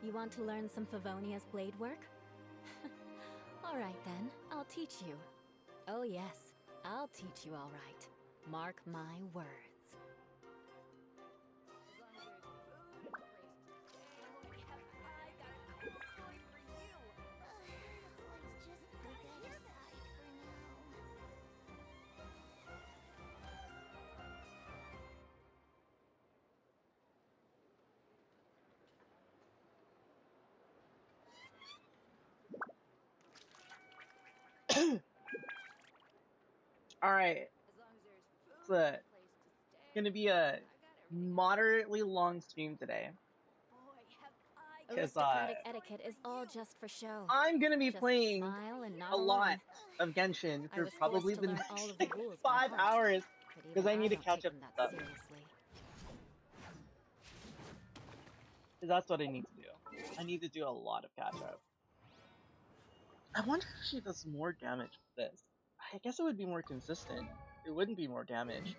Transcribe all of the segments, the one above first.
You want to learn some Favonia's blade work? Alright then, I'll teach you. Oh yes, I'll teach you alright. Mark my words. Alright, it's gonna be a moderately long stream today. Because Aristocratic etiquette is all just for show. I'm gonna be Just playing smile and nod a lot along. of Genshin I for was probably forced to the learn next all of the like rules by 5 heart, hours but because even I need to don't catch take up them to that stuff. seriously. Because that's what I need to do. I need to do a lot of catch up. I wonder if she does more damage with this. I guess it would be more consistent. It wouldn't be more damage.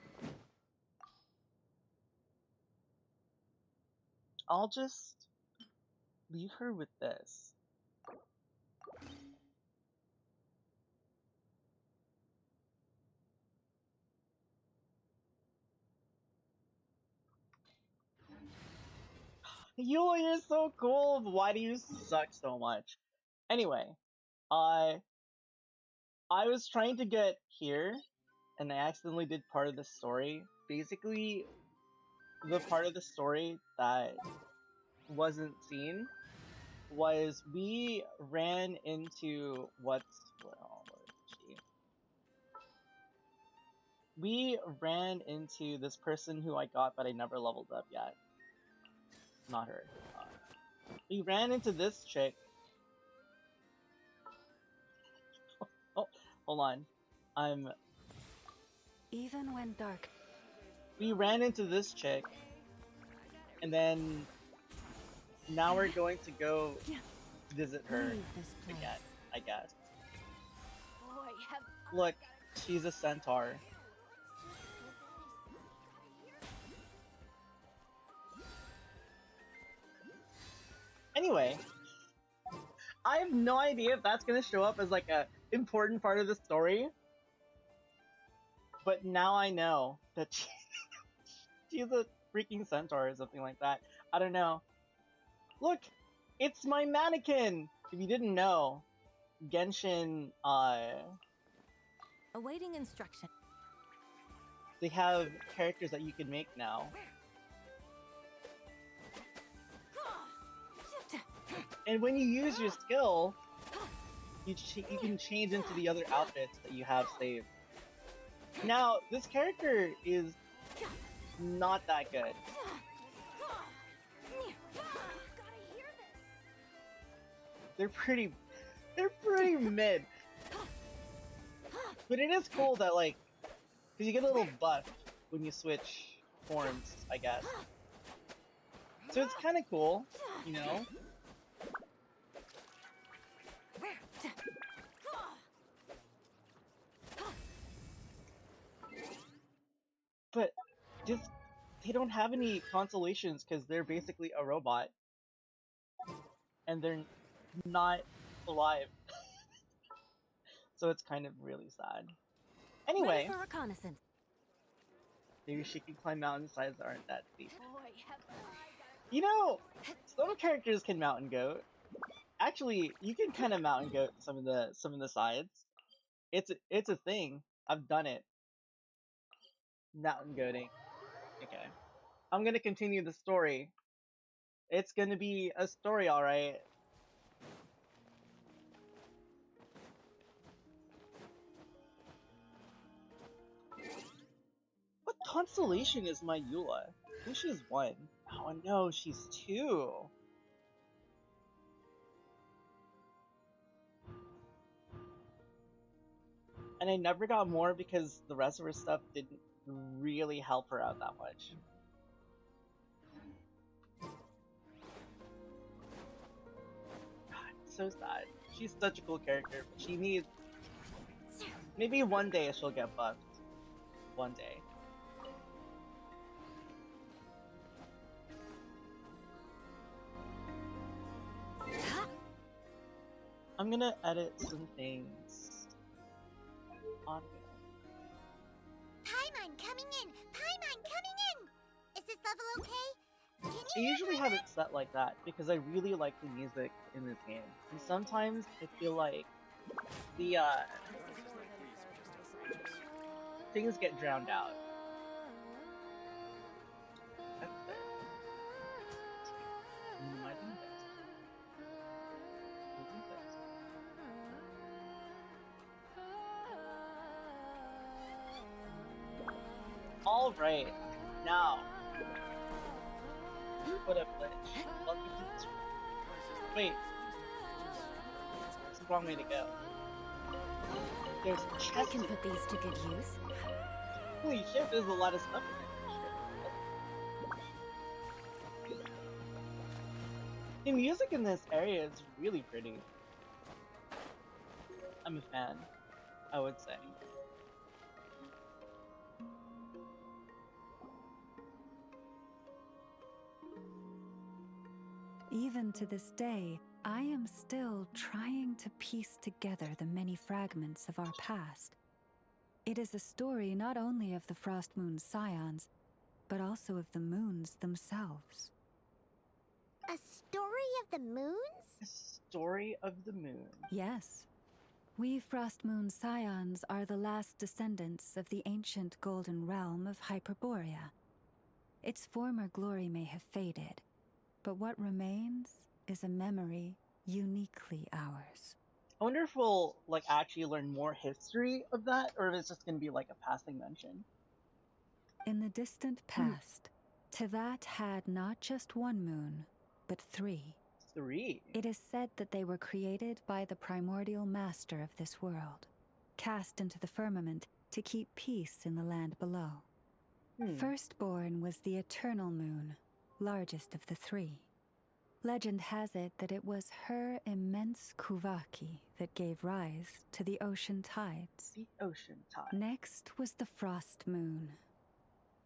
I'll just leave her with this. Yule, you're so cool. Why do you suck so much? Anyway, I was trying to get here, and I accidentally did part of the story. Basically, the part of the story that wasn't seen was we ran into where is she? We ran into this person who I got, but I never leveled up yet. Not her. We ran into this chick. Oh, hold on. Even when dark. We ran into this chick, and then now we're going to go visit her again, I guess. Look, she's a centaur. Anyway, I have no idea if that's gonna show up as like a important part of the story, but now I know that she's a freaking centaur or something like that. I don't know. Look, it's my mannequin! If you didn't know, Genshin, Awaiting instruction. they have characters that you can make now. And when you use your skill, you can change into the other outfits that you have saved. Now, this character is not that good. They're pretty mid. But it is cool that, like, because you get a little buff when you switch forms, I guess. So it's kind of cool, you know? But just, they don't have any consolations because they're basically a robot. And they're not alive. So it's kind of really sad. Anyway, Ready for reconnaissance. maybe she can climb mountainsides that aren't that steep. You know, some characters can mountain goat. Actually, you can kind of mountain goat some of the sides. It's a thing. I've done it. Mountain goating. Okay. I'm gonna continue the story. It's gonna be a story, alright. What constellation is my Eula? I think she's 1. Oh no, she's 2. And I never got more because the rest of her stuff didn't really help her out that much. God, it's so sad. She's such a cool character, but she needs... Maybe one day she'll get buffed. One day. I'm gonna edit some things on here. Paimon coming in! Paimon coming in! Is this level okay? Can you I hear usually have it Paimon? set like that because I really like the music in this game. And sometimes I feel like the things get drowned out. That's fair. Minimizing this. Moving this. Alright. Now. What a glitch. Welcome to this room. Wait. It's the wrong way to go. There's I chests. can put these to good use. Holy shit, there's a lot of stuff in there. The music in this area is really pretty. I'm a fan, I would say. Even to this day, I am still trying to piece together the many fragments of our past. It is a story not only of the Frost Moon's scions, but also of the moons themselves. A story of the moons? A story of the moon. Yes. We Frost Moon scions are the last descendants of the ancient golden realm of Hyperborea. Its former glory may have faded, but what remains is a memory uniquely ours. I wonder if we'll like actually learn more history of that, or if it's just gonna be like a passing mention. In the distant past, Tevat had not just one moon, but 3. 3. It is said that they were created by the primordial master of this world, cast into the firmament to keep peace in the land below. Firstborn was the eternal moon, largest of the 3. Legend has it that it was her immense Kuvaki that gave rise to the ocean tides. The ocean tide. Next was the frost moon.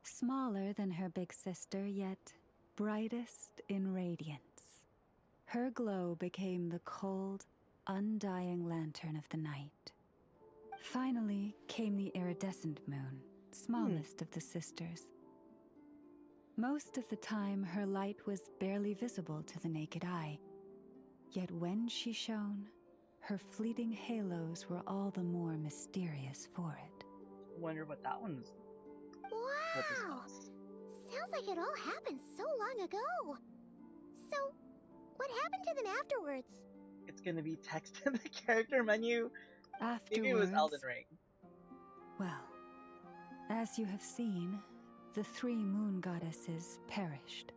Smaller than her big sister, yet brightest in radiance. Her glow became the cold, undying lantern of the night. Finally came the iridescent moon, smallest of the sisters. Most of the time, her light was barely visible to the naked eye. Yet when she shone, her fleeting halos were all the more mysterious for it. Wonder what that one's. Wow! Sounds like it all happened so long ago. So, what happened to them afterwards? It's gonna be text in the character menu. Afterwards, Maybe it was Elden Ring. well, as you have seen, the 3 moon goddesses perished.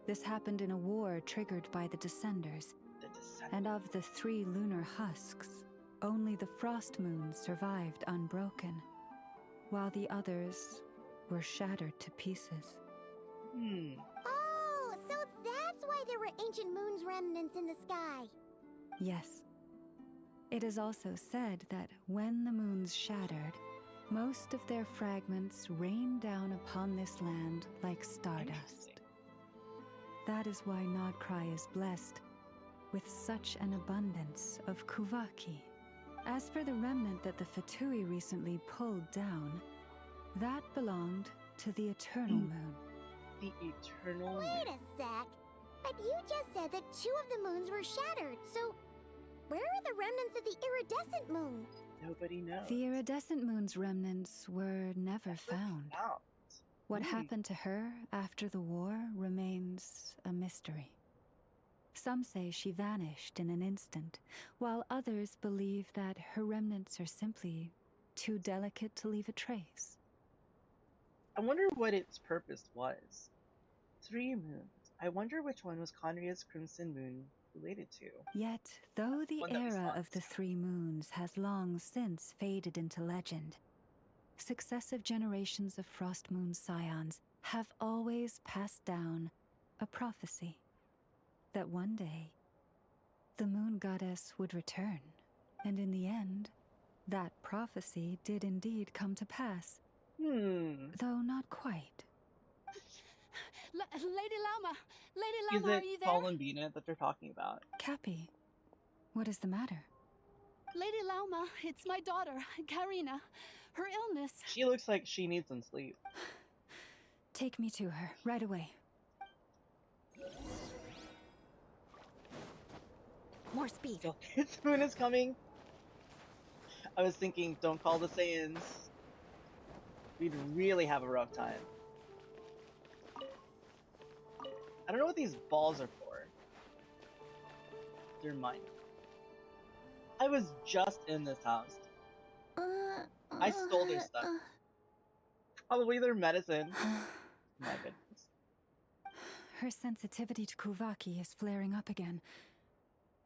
This happened in a war triggered by the Descenders, The Descent. and of the 3 lunar husks, only the frost moon survived unbroken, while the others were shattered to pieces. Oh, so that's why there were ancient moon's remnants in the sky. Yes. It is also said that when the moons shattered, most of their fragments rained down upon this land like stardust. Interesting. That is why Krai is blessed with such an abundance of Kuvaki. As for the remnant that the Fatui recently pulled down, that belonged to the Eternal Moon. The Eternal Wait Moon. a sec. But you just said that 2 of the moons were shattered, so where are the remnants of the iridescent moon? Nobody knows. The iridescent moon's remnants were never found. What happened to her after the war remains a mystery. Some say she vanished in an instant, while others believe that her remnants are simply too delicate to leave a trace. I wonder what its purpose was. 3 moons. I wonder which one was Conria's Crimson Moon related to. Yet, though the One that we era saw. of the 3 moons has long since faded into legend, successive generations of Frost Moon scions have always passed down a prophecy that one day the moon goddess would return. And in the end, that prophecy did indeed come to pass, though not quite. Lady Lama! Lady Is Lama, are it you there? Columbina that they're talking about? Cappy, What is the matter? Lady Lauma, it's my daughter, Karina. Her illness. She looks like she needs some sleep. Take me to her, right away. More speed. Spoon is coming. I was thinking, don't call the Saiyans. We'd really have a rough time. I don't know what these balls are for. They're mine. I was just in this house. I stole their stuff. Probably their medicine. My goodness. Her sensitivity to Kuvaki is flaring up again.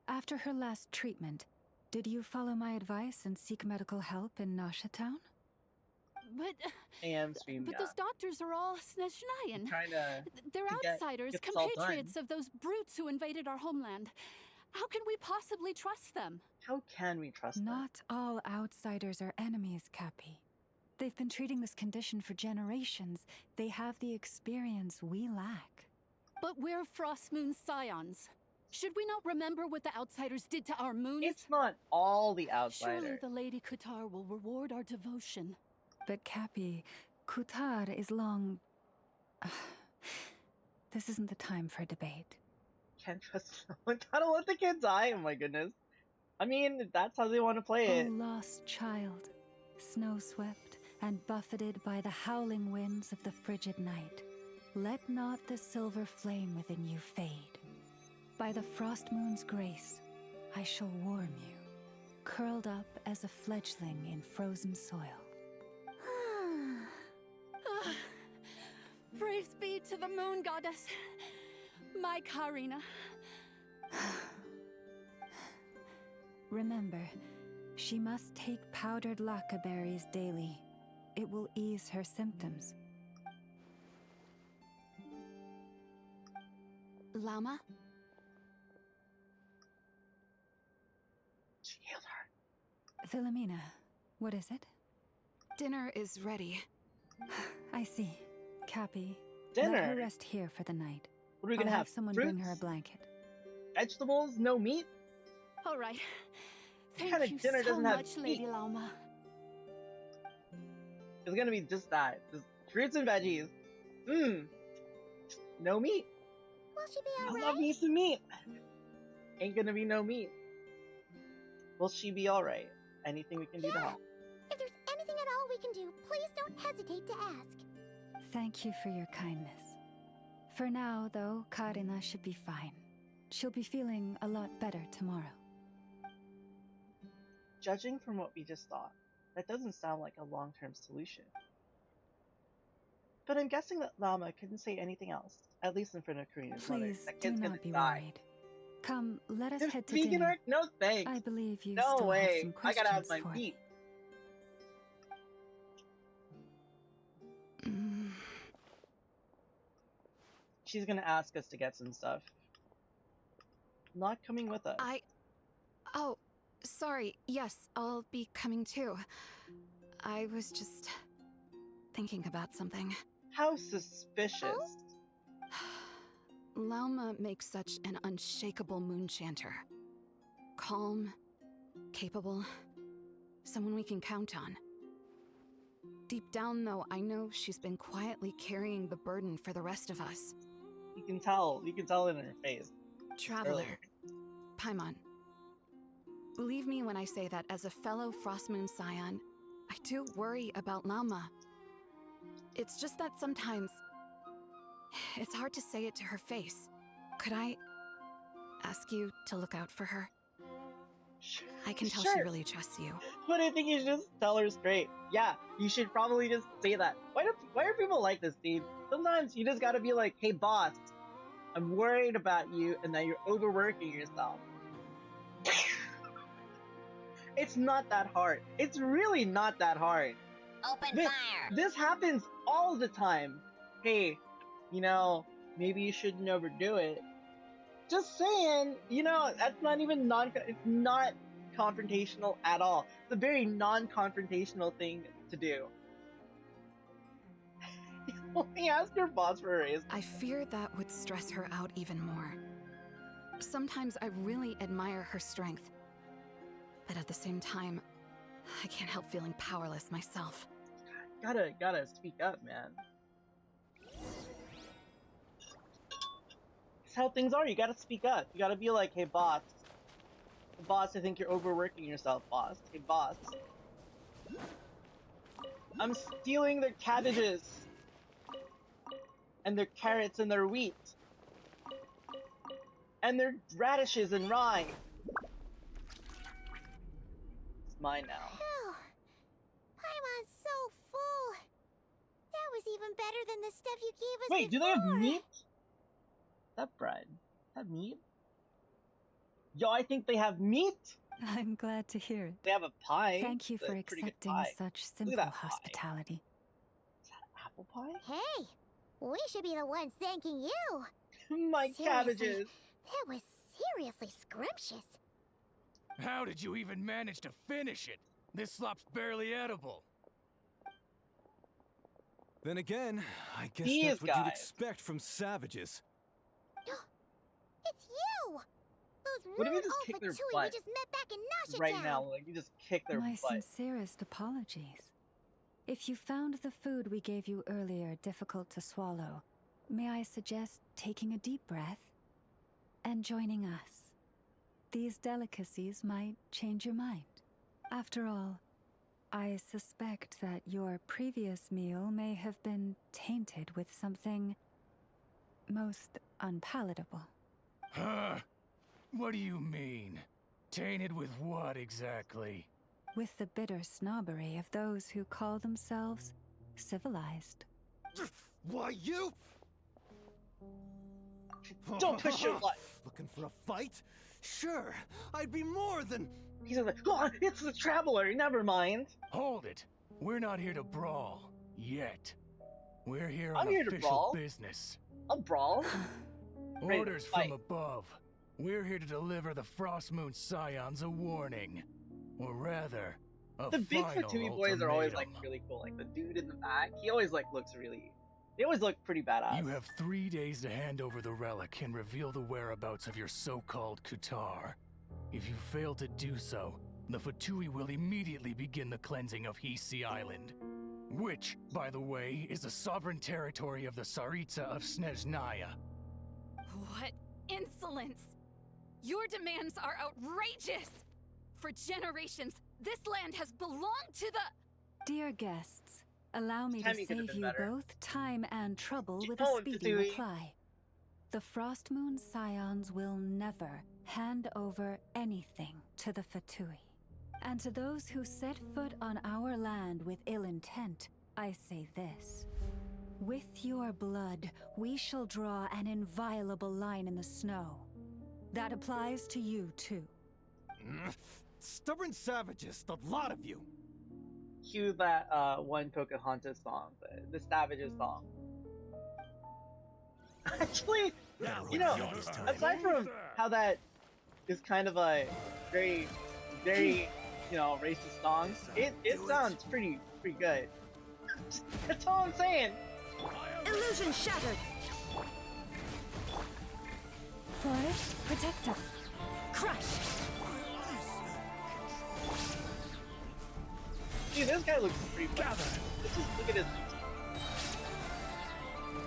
After her last treatment, did you follow my advice and seek medical help in Nasha Town? AM stream, But yeah. those doctors are all Snezhnayan. Trying to They're outsiders, get this all done. compatriots of those brutes who invaded our homeland. How can we possibly trust them? How can we trust them? Not all outsiders are enemies, Cappy. They've been treating this condition for generations. They have the experience we lack. But we're Frost Moon's scions. Should we not remember what the outsiders did to our moons? It's not all the outsiders. Surely the Lady Kutar will reward our devotion. But Cappy, Kutar is long... This isn't the time for debate. Can't trust someone. Gotta let the kids die, oh my goodness. I mean, that's how they want to play it. Oh, lost child, snow-swept and buffeted by the howling winds of the frigid night, let not the silver flame within you fade. By the frost moon's grace, I shall warm you, curled up as a fledgling in frozen soil. Praise be to the moon goddess, my Karina. Remember, she must take powdered laka berries daily. It will ease her symptoms. Lama? She healed her. Philomena, what is it? Dinner is ready. I see. Cappy, Dinner? let her rest here for the night. What are we gonna I'll have? someone Fruits? bring her a blanket. Vegetables? No meat? All right. What Thank kind of you dinner so doesn't have much, meat? Lady Lauma. It's gonna be just that. Just fruits and veggies. Mmm. No meat. Will she be I alright? love me some meat. Ain't gonna be no meat. Will she be alright? Anything we can do to help? If there's anything at all we can do, please don't hesitate to ask. Thank you for your kindness. For now, though, Karina should be fine. She'll be feeling a lot better tomorrow. Judging from what we just thought, that doesn't sound like a long-term solution. But I'm guessing that Lama couldn't say anything else, at least in front of Karina's mother. Please That do kid's not gonna be die. worried. Come, let us There's head to vegan dinner. art? No thanks. I believe you No still have way. some I gotta have questions my for meat. me. She's gonna ask us to get some stuff. Not coming with us. Oh, sorry. Yes, I'll be coming too. I was just thinking about something. How suspicious. Lauma makes such an unshakable moon chanter. Calm, capable, someone we can count on. Deep down, though, I know she's been quietly carrying the burden for the rest of us. You can tell it in her face. Traveler, Earlier. Paimon. Believe me when I say that as a fellow Frost Moon Scion, I do worry about Lauma. It's just that sometimes it's hard to say it to her face. Could I ask you to look out for her? I can tell she Sure. really trusts you. But I think you should just tell her straight. Yeah, you should probably just say that. Why are people like this, dude? Sometimes you just gotta be like, hey boss, I'm worried about you and that you're overworking yourself. It's not that hard. It's really not that hard. Open This, fire! this happens all the time. Hey, maybe you shouldn't overdo it. Just saying, that's not even it's not confrontational at all. It's a very non-confrontational thing to do. Only ask your boss for a raise. I fear that would stress her out even more. Sometimes I really admire her strength. But at the same time, I can't help feeling powerless myself. Gotta speak up, man. It's how things are. You gotta speak up. You gotta be like, hey, boss. Boss, I think you're overworking yourself, boss. Hey, boss. I'm stealing their cabbages. And their carrots and their wheat. And their radishes and rye. It's mine now. Phew. Paimon's so full. That was even better than the stuff you gave us Wait, do they have before. meat? That bread. Have meat? Yo, I think they have meat! I'm glad to hear it. They have a pie. Thank you It's a for pretty good accepting pie. such at simple that pie. hospitality. Is that apple pie? Hey, we should be the ones thanking you. My Seriously, cabbages! That was seriously scrumptious. How did you even manage to finish it? This slop's barely edible. Then again, I guess These that's what you'd guys. expect from savages. It's you! Those What if you rude just old kick their Fatui butt we just met back in Nasha Right Town. now, like, you just kick their My butt. sincerest apologies. If you found the food we gave you earlier difficult to swallow, may I suggest taking a deep breath and joining us? These delicacies might change your mind. After all, I suspect that your previous meal may have been tainted with something most unpalatable. Huh? What do you mean? Tainted with what exactly? With the bitter snobbery of those who call themselves civilized. Why, you? Don't push your luck! Looking for a fight? Sure, I'd be more than... He's like, oh, it's the traveler, never mind. Hold it. We're not here to brawl. Yet. We're here I'm on here to official brawl. business. I'll brawl. Ready to Orders fight. from above. We're here to deliver the Frost Moon Scions a warning. Or rather, a The big final Fatui boys are always like ultimatum. really cool. Like the dude in the back, he always like looks really. They always look pretty badass. You have 3 days to hand over the relic and reveal the whereabouts of your so-called Kutar. If you fail to do so, the Fatui will immediately begin the cleansing of Hisi Island. Which, by the way, is the sovereign territory of the Tsaritsa of Snezhnaya. What insolence! Your demands are outrageous! For generations, this land has belonged to the... Dear guests, allow me to Timing could have save been you better. both time and trouble Keep with a going, speedy Fatui. reply. The Frost Moon Scions will never hand over anything to the Fatui. And to those who set foot on our land with ill intent, I say this. With your blood, we shall draw an inviolable line in the snow. That applies to you, too. Stubborn savages, the lot of you. Cue that one Pocahontas song, the Savages song. Actually, you know, aside from how that is kind of a very, very, you know, racist song, it sounds pretty good. That's all I'm saying. Illusion shattered. Forest, protect us. Crush! Dude, this guy looks pretty bad. Let's just look at his.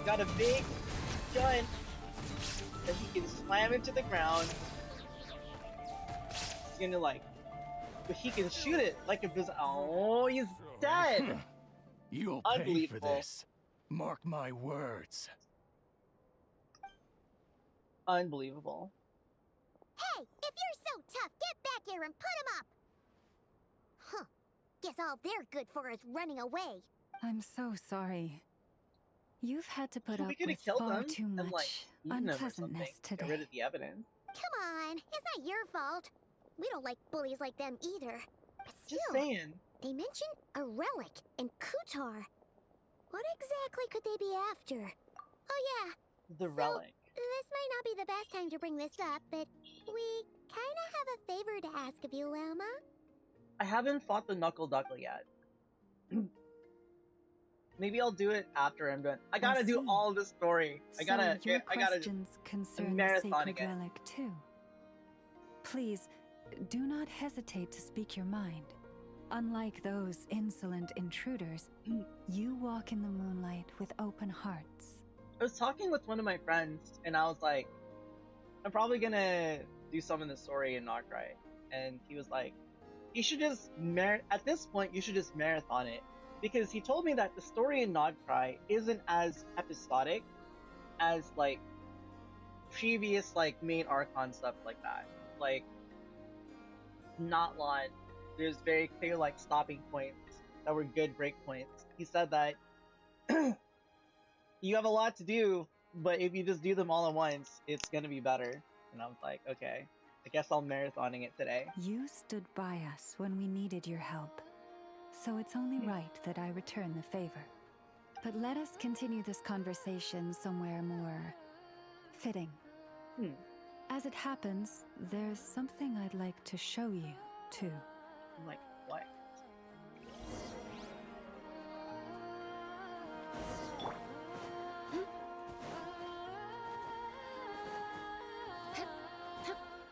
Got a big gun that he can slam into the ground. He's gonna like, but he can shoot it like if it's. Oh, he's dead. You'll pay for Unbelievable. this. Mark my words. Unbelievable. Hey, if you're so tough, get back here and put him up. Huh. Guess all they're good for is running away. I'm so sorry. You've had to put We up could have with killed far them too and like much eaten them or something. unpleasantness Get today. rid of the evidence. Come on, it's not your fault. We don't like bullies like them either. But Just still, saying. they mentioned a relic and Kutar. What exactly could they be after? Oh yeah, The So- relic. this might not be the best time to bring this up, but we kinda have a favor to ask of you, Lama. I haven't fought the Knuckle Duckle yet. Maybe I'll do it after I'm done. I gotta do see. all the story. So your I gotta questions concern the marathon sacred again. relic too. Please, do not hesitate to speak your mind. Unlike those insolent intruders, you walk in the moonlight with open hearts. I was talking with one of my friends, and I was like, I'm probably gonna do some in the story in Krai. And he was like, you should just at this point, you should just marathon it. Because he told me that the story in Krai isn't as episodic as, like, previous, like, main Archon stuff like that. Like, Natlan, there's very clear, like, stopping points that were good break points. He said that you have a lot to do, but if you just do them all at once, it's gonna be better. And I was like, okay, I guess I'll marathoning it today. You stood by us when we needed your help, so it's only right that I return the favor. But let us continue this conversation somewhere more fitting. As it happens, there's something I'd like to show you, too. I'm like, what?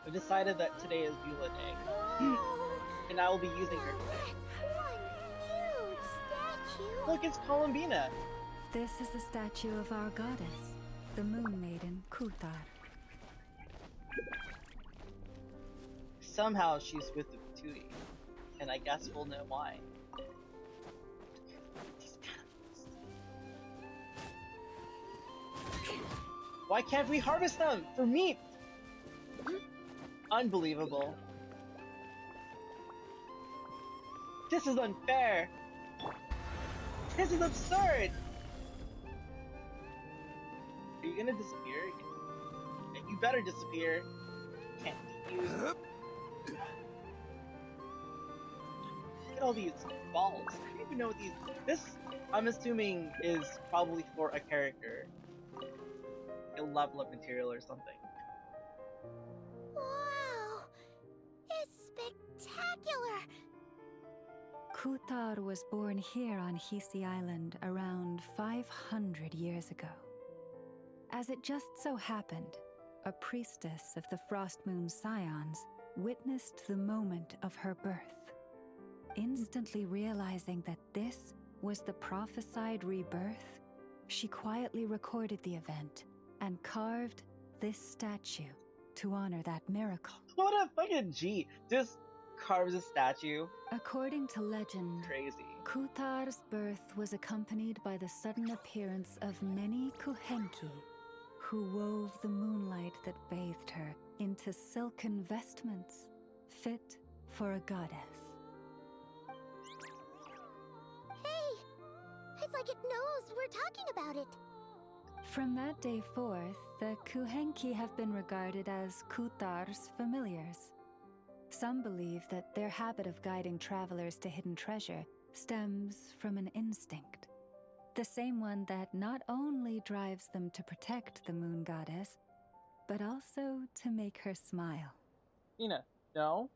I decided that today is Beulah Day. And I will be using her today. One huge statue. Look, it's Columbina! This is the statue of our goddess, the moon maiden Kuthar. Somehow she's with the Patui, and I guess we'll know why. Why can't we harvest them for meat? Unbelievable. This is unfair. This is absurd. Are you gonna disappear? You better disappear. Can't use. Look at all these balls. I don't even know what these. This, I'm assuming, is probably for a character. A level up material or something. Wow! It's spectacular! Kuthar was born here on Hisi Island around 500 years ago. As it just so happened, a priestess of the Frost Moon Scions witnessed the moment of her birth. Instantly realizing that this was the prophesied rebirth, she quietly recorded the event and carved this statue to honor that miracle. What a fucking G! Just carves a statue. According to legend, Crazy. Kuthar's birth was accompanied by the sudden appearance of many Kuhenki, who wove the moonlight that bathed her into silken vestments fit for a goddess. Hey! It's like it knows we're talking about it. From that day forth, the Kuhenki have been regarded as Kuthar's familiars. Some believe that their habit of guiding travelers to hidden treasure stems from an instinct. The same one that not only drives them to protect the moon goddess, but also to make her smile. Tina, no.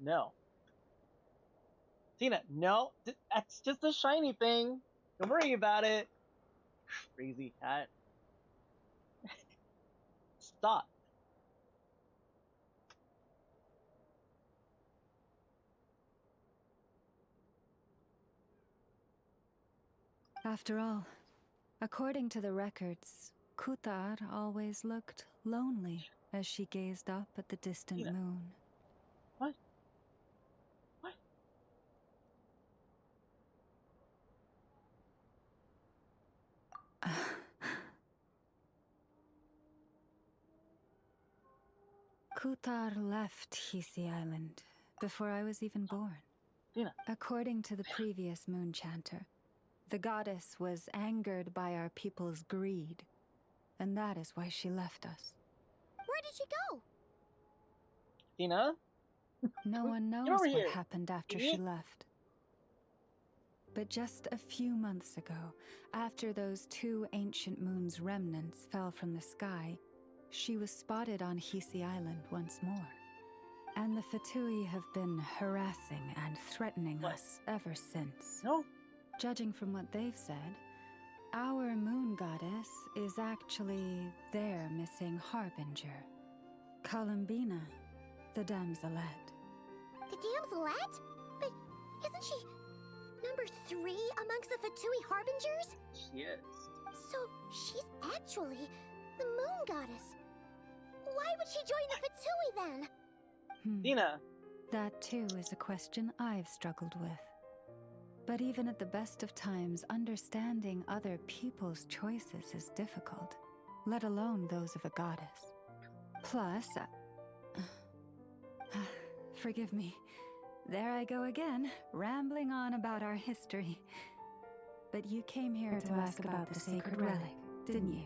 No. Tina, no. That's just a shiny thing. Don't worry about it. Crazy cat. Stop. After all, according to the records, Kuthar always looked lonely as she gazed up at the distant Tina. moon. What? What? Kuthar left Hisi Island before I was even born. Tina. According to the previous moon chanter, the goddess was angered by our people's greed, and that is why she left us. Where did she go? Tina? No one knows over what here, happened after idiot. she left. But just a few months ago, after those two ancient moons' remnants fell from the sky, she was spotted on Hisi Island once more. And the Fatui have been harassing and threatening What? us ever since. No. Judging from what they've said, our moon goddess is actually their missing harbinger. Columbina, the damselette. The damselette? But isn't she number 3 amongst the Fatui harbingers? She is. So she's actually the moon goddess. Why would she join the Fatui then? Dina. That too is a question I've struggled with. But even at the best of times, understanding other people's choices is difficult, let alone those of a goddess. Plus, forgive me, there I go again, rambling on about our history. But you came here to ask about the sacred relic, didn't you?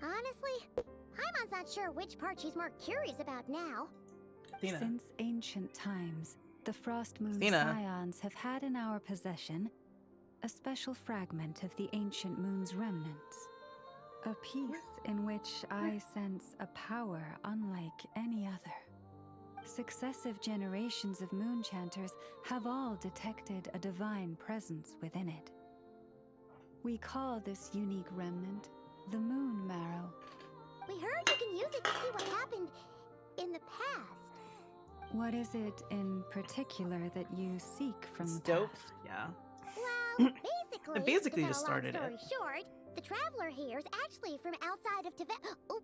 Honestly, Paimon's not sure which part she's more curious about now. Dina. Since ancient times, the Frost Moon Dina. Scions have had in our possession a special fragment of the ancient moon's remnants. A piece in which I sense a power unlike any other. Successive generations of moon chanters have all detected a divine presence within it. We call this unique remnant the Moon Marrow. We heard you can use it to see what happened in the past. What is it in particular that you seek from It's the dope. past? Yeah. Well, basically, I basically to cut just a long started story it. short, the traveler here is actually from outside of Tibet. Oh,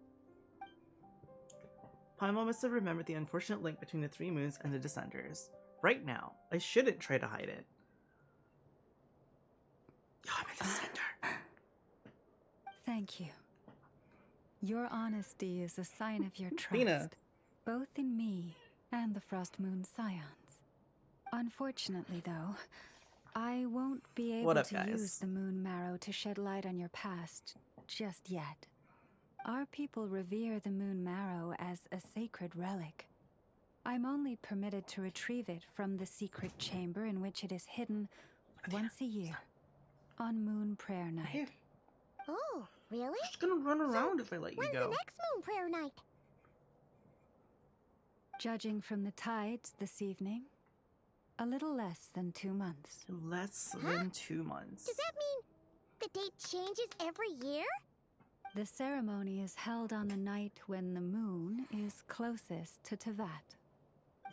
Paimon must have remembered the unfortunate link between the 3 moons and the Descenders. Right now, I shouldn't try to hide it. Yo, I'm a Descender. Thank you. Your honesty is a sign of your trust, Dina. both in me and the Frost Moon Scions. Unfortunately, though, I won't be able What up, to guys? use the Moon Marrow to shed light on your past just yet. Our people revere the Moon Marrow as a sacred relic. I'm only permitted to retrieve it from the secret chamber in which it is hidden once a year, on Moon Prayer Night. Hey, oh, really? I'm just gonna run around if I let you When's go. the next moon prayer night? Judging from the tides this evening, a little less than 2 months. Less than 2 months. Does that mean the date changes every year? The ceremony is held on the night when the moon is closest to Tevat.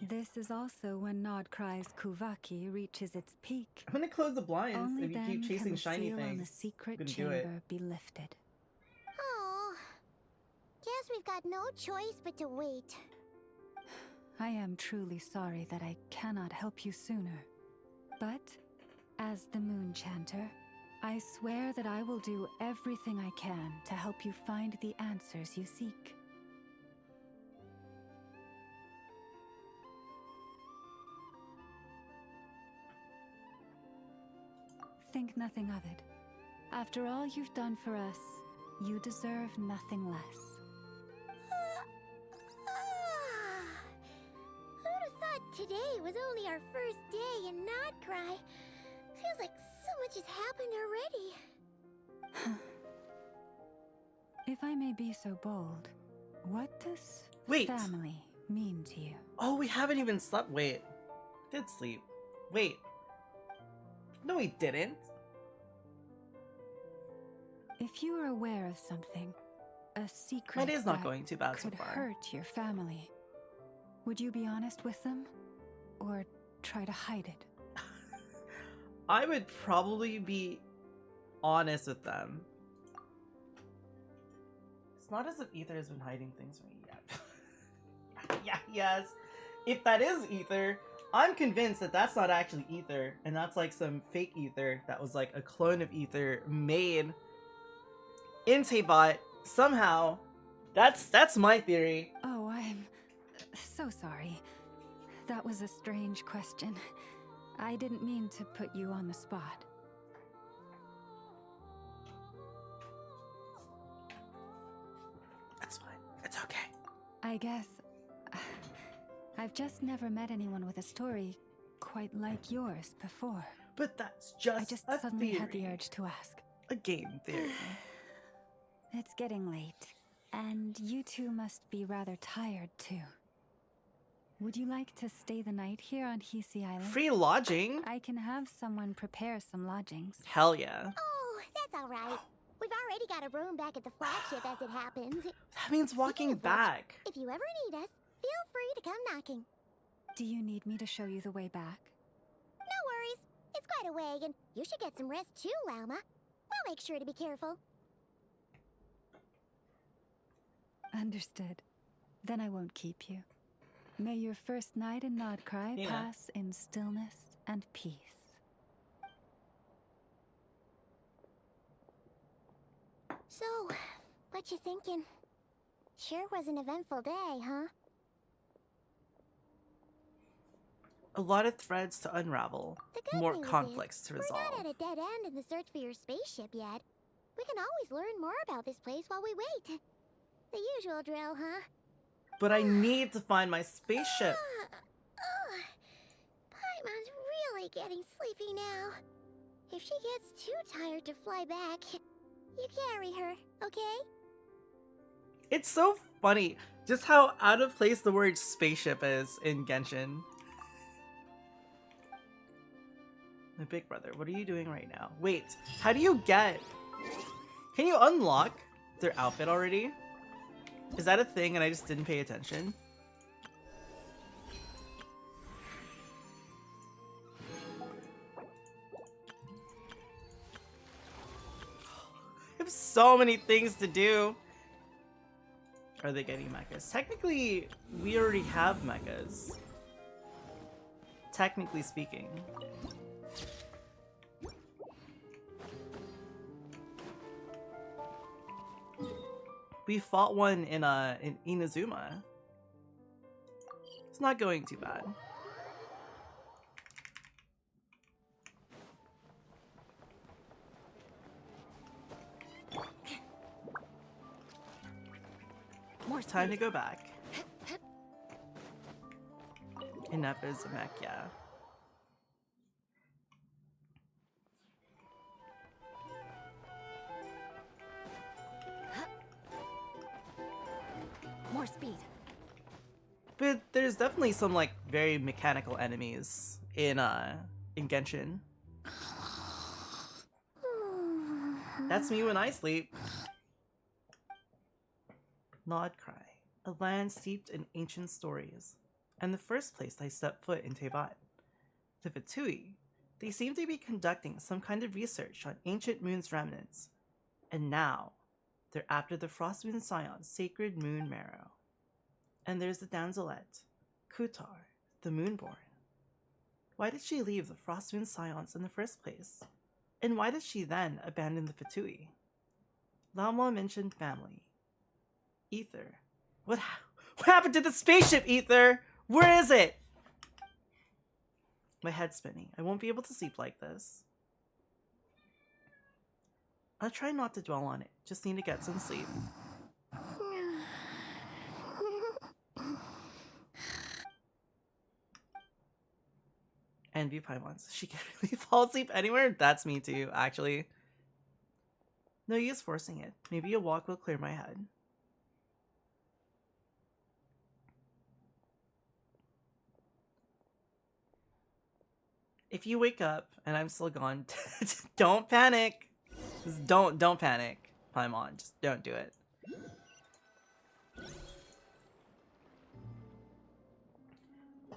This is also when Krai's Kuvaki reaches its peak. I'm gonna close the blinds Only if you then keep can chasing the shiny seal on the things. secret Gonna do it. chamber be lifted. Oh, guess we've got no choice but to wait. I am truly sorry that I cannot help you sooner. But, as the Moon Chanter, I swear that I will do everything I can to help you find the answers you seek. Think nothing of it. After all you've done for us, you deserve nothing less. Who'd have thought today was only our first day in Krai? Feels like so much has happened already. If I may be so bold, what does Wait. family mean to you? Oh, we haven't even slept. Wait. Did sleep. Wait. No, we didn't. If you are aware of something, a secret My day's not that going too bad so could far. hurt your family, would you be honest with them? Or try to hide it? I would probably be honest with them. It's not as if Ether has been hiding things from me yet. Yeah, yes. If that is Ether, I'm convinced that that's not actually Ether, and that's like some fake Ether that was like a clone of Ether made in Taybot somehow. That's my theory. Oh, I'm so sorry. That was a strange question. I didn't mean to put you on the spot. That's fine. It's okay. I guess I've just never met anyone with a story quite like yours before. But that's just I just a suddenly theory. had the urge to ask. A game theory. It's getting late, and you two must be rather tired too. Would you like to stay the night here on Hisi Island? Free lodging? I can have someone prepare some lodgings. Hell yeah. Oh, that's all right. We've already got a room back at the flagship as it happens. That means walking Speaking of which, back. if you ever need us, feel free to come knocking. Do you need me to show you the way back? No worries. It's quite a way, and you should get some rest too, Lauma. We'll make sure to be careful. Understood. Then I won't keep you. May your first night in Krai Yeah. pass in stillness and peace. So, what you thinking? Sure was an eventful day, huh? A lot of threads to unravel. The good More news conflicts is, to we're resolve. not at a dead end in the search for your spaceship yet. We can always learn more about this place while we wait. The usual drill, huh? But I need to find my spaceship. Paimon's really getting sleepy now. If she gets too tired to fly back, you carry her, okay? It's so funny just how out of place the word spaceship is in Genshin. My big brother, what are you doing right now? Wait, how do you get... Can you unlock their outfit already? Is that a thing and I just didn't pay attention? I have so many things to do. Are they getting mechas? Technically, we already have mechas. Technically speaking. We fought one in Inazuma. It's not going too bad. More Time to go back. Enough is a mech, yeah. More speed. But there's definitely some like very mechanical enemies in Genshin. That's me when I sleep. Nod Krai, a land steeped in ancient stories, and the first place I stepped foot in Tevat. The Fatui, they seem to be conducting some kind of research on ancient moon's remnants, and now they're after the Frostmoon Scion's sacred moon marrow. And there's the damselette, Kutar, the Moonborn. Why did she leave the Frostmoon Scions in the first place? And why did she then abandon the Fatui? Lauma mentioned family. Ether. What happened to the spaceship, Ether? Where is it? My head's spinning. I won't be able to sleep like this. I'll try not to dwell on it. Just need to get some sleep. Envy Paimons. She can really fall asleep anywhere? That's me too, actually. No use forcing it. Maybe a walk will clear my head. If you wake up and I'm still gone, don't panic. Just don't panic, Paimon. Just don't do it.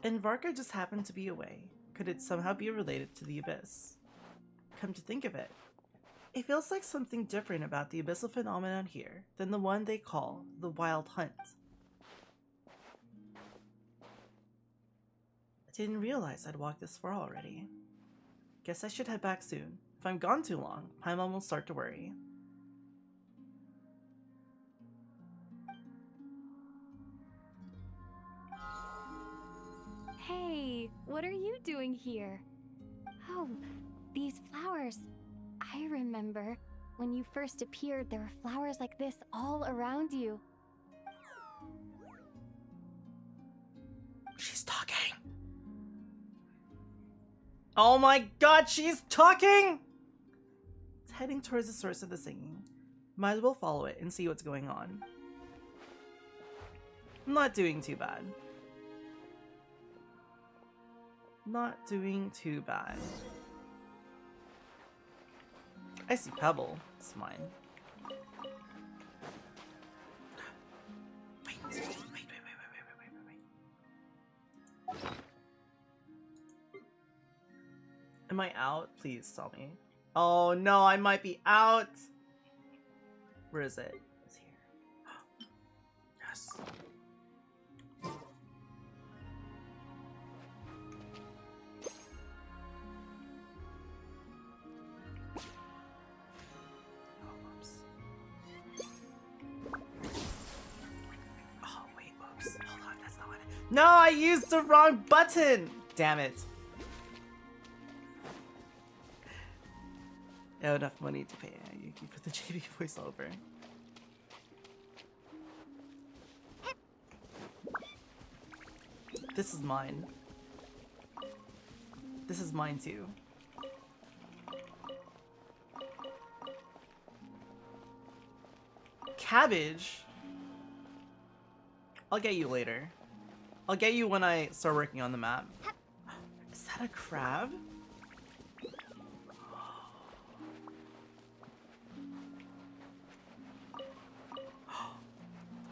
And Varka just happened to be away. Could it somehow be related to the Abyss? Come to think of it, it feels like something different about the abyssal phenomenon here than the one they call the Wild Hunt. I didn't realize I'd walked this far already. Guess I should head back soon. If I'm gone too long, Paimon will start to worry. Hey, what are you doing here? Oh, these flowers. I remember. When you first appeared, there were flowers like this all around you. She's talking! Oh my god, she's talking! It's heading towards the source of the singing. Might as well follow it and see what's going on. I'm not doing too bad. Not doing too bad. I see Pebble. It's mine. Wait. Am I out? Please tell me. Oh no, I might be out. Where is it? It's here. Yes. No, I used the wrong button! Damn it. I have enough money to pay Yuki for the JB voiceover. This is mine. This is mine too. Cabbage? I'll get you later. I'll get you when I start working on the map. Is that a crab?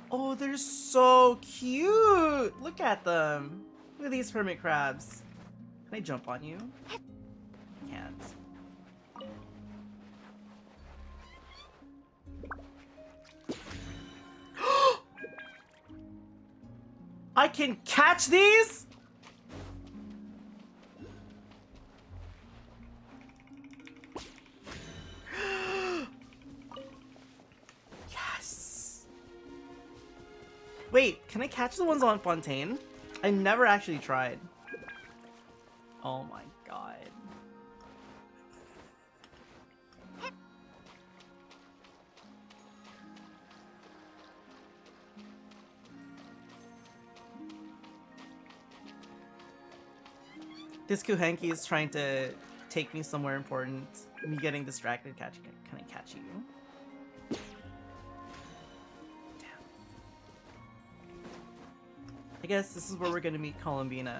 Oh, they're so cute! Look at them. Look at these hermit crabs. Can I jump on you? Can't. I can catch these? Yes. Wait, can I catch the ones on Fontaine? I never actually tried. Oh my god. This Kuhenki is trying to take me somewhere important. Me getting distracted. Can I catch you? Damn. I guess this is where we're gonna meet Columbina.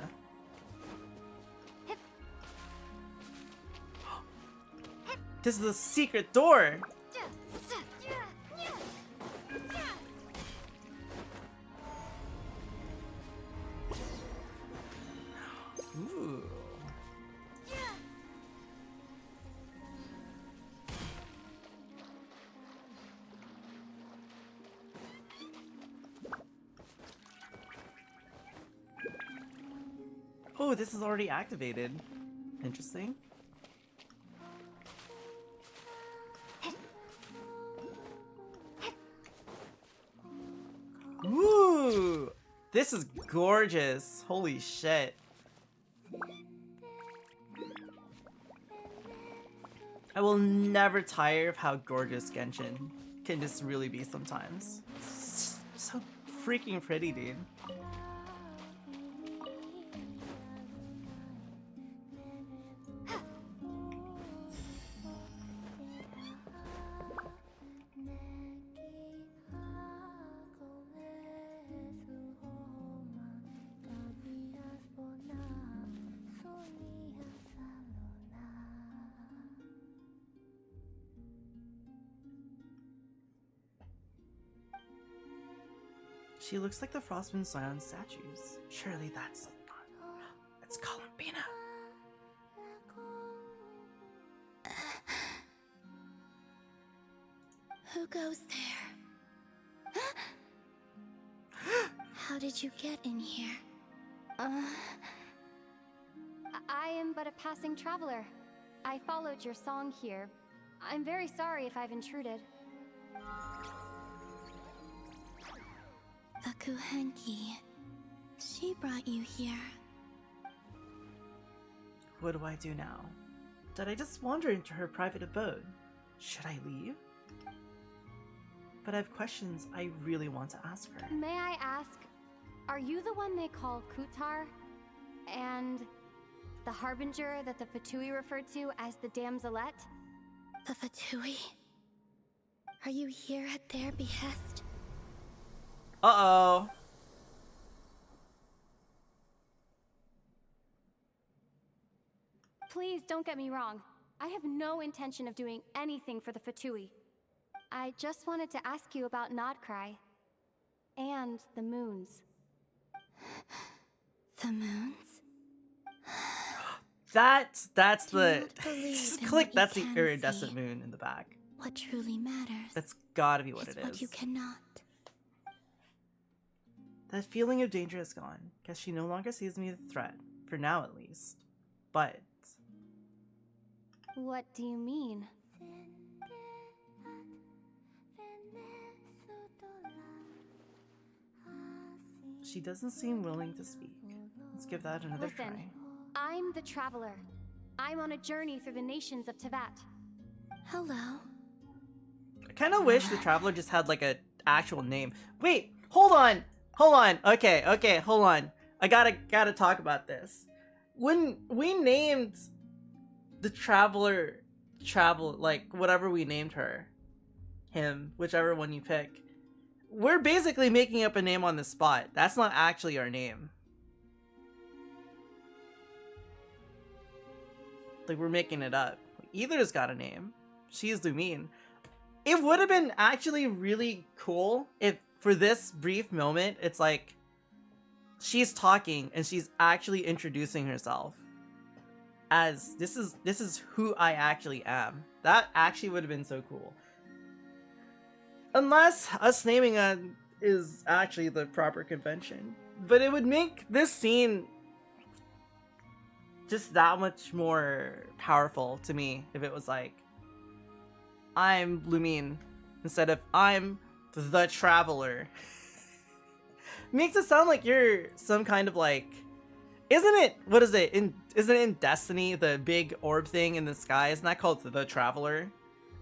This is a secret door! Ooh. Oh, this is already activated. Interesting. Ooh! This is gorgeous. Holy shit. I will never tire of how gorgeous Genshin can just really be sometimes. It's so freaking pretty, dude. She looks like the Frostmoon Scion statues. Surely that's not... It's Columbina. Who goes there? How did you get in here? I am but a passing traveler. I followed your song here. I'm very sorry if I've intruded. The Kuhenki. She brought you here. What do I do now? Did I just wander into her private abode? Should I leave? But I have questions I really want to ask her. May I ask, are you the one they call Kutar? And the Harbinger that the Fatui referred to as the Damselette? The Fatui? Are you here at their behest? Uh-oh. Please don't get me wrong. I have no intention of doing anything for the Fatui. I just wanted to ask you about Krai. And the moons. The moons? That's Do the not believe just in click. what you That's the can iridescent see. moon in the back. What truly matters That's gotta be what is it what is. you cannot. That feeling of danger is gone, because she no longer sees me as a threat, for now at least. But What do you mean? she doesn't seem willing to speak. Let's give that another Listen, try. I'm the Traveler. I'm on a journey through the nations of Tevat. Hello. I kind of wish the Traveler just had like a actual name. Wait, hold on. Okay, hold on. I gotta talk about this. When we named the Traveler, like whatever we named her, him, whichever one you pick, we're basically making up a name on the spot. That's not actually our name. Like, we're making it up. Either's got a name. She's Lumine. It would have been actually really cool if, for this brief moment, it's like she's talking and she's actually introducing herself as this is who I actually am. That actually would have been so cool. Unless us naming it is actually the proper convention. But it would make this scene just that much more powerful to me if it was like, I'm Lumine instead of I'm the Traveler. Makes it sound like you're some kind of like, isn't it, what is it, isn't it in Destiny, the big orb thing in the sky, isn't that called the Traveler?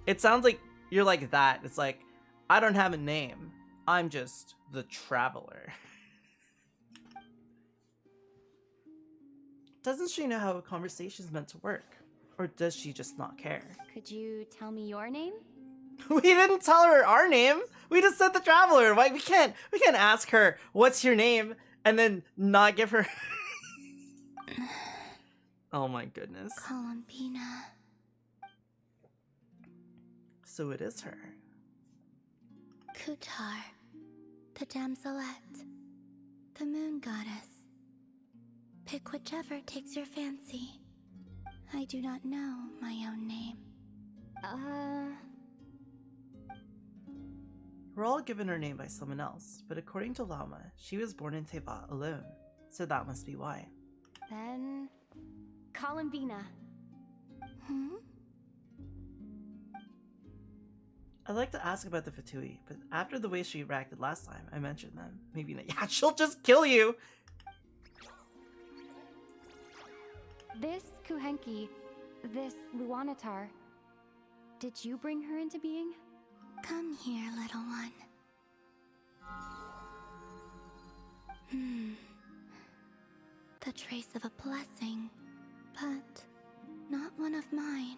It sounds like you're like that. It's like, I don't have a name, I'm just the Traveler. Doesn't she know how a conversation is meant to work? Or does she just not care? Could you tell me your name? We didn't tell her our name. We just said the Traveler. Like, we can't ask her what's your name and then not give her. Oh my goodness. Columbina. So it is her. Kutar. The damselette. The moon goddess. Pick whichever takes your fancy. I do not know my own name. We're all given her name by someone else, but according to Lama, she was born in Tevat alone, so that must be why. Then... Columbina. I'd like to ask about the Fatui, but after the way she reacted last time, I mentioned them. Maybe not. Yeah, she'll just kill you! This Kuhenki, this Luanatar, did you bring her into being? Come here, little one. The trace of a blessing, but not one of mine.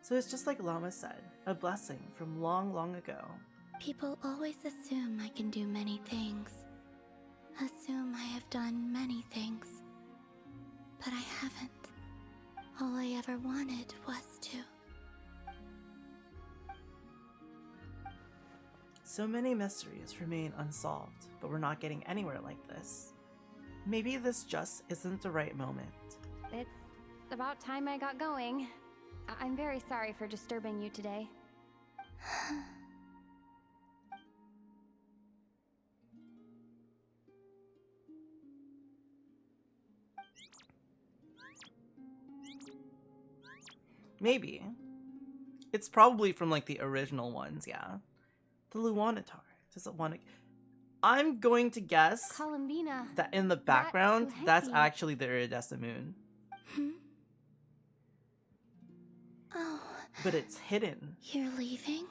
So it's just like Lama said, a blessing from long, long ago. People always assume I can do many things. Assume I have done many things. But I haven't. All I ever wanted was to. So many mysteries remain unsolved, but we're not getting anywhere like this. Maybe this just isn't the right moment. It's about time I got going. I'm very sorry for disturbing you today. Maybe. It's probably from like the original ones, yeah. The Luanatar. Does it want to... I'm going to guess Columbina. that in the background, that's Kuhenki. actually the iridescent moon. Oh, But it's hidden. you're leaving?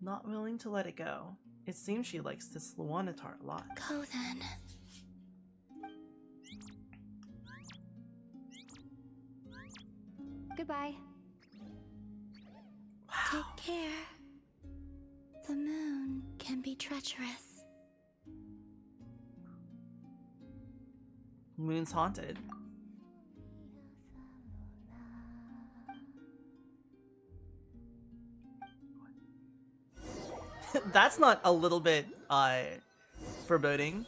Not willing to let it go. It seems she likes this Luanatar a lot. Go then. Goodbye. Take care. The moon can be treacherous. Moon's haunted. That's not a little bit, foreboding.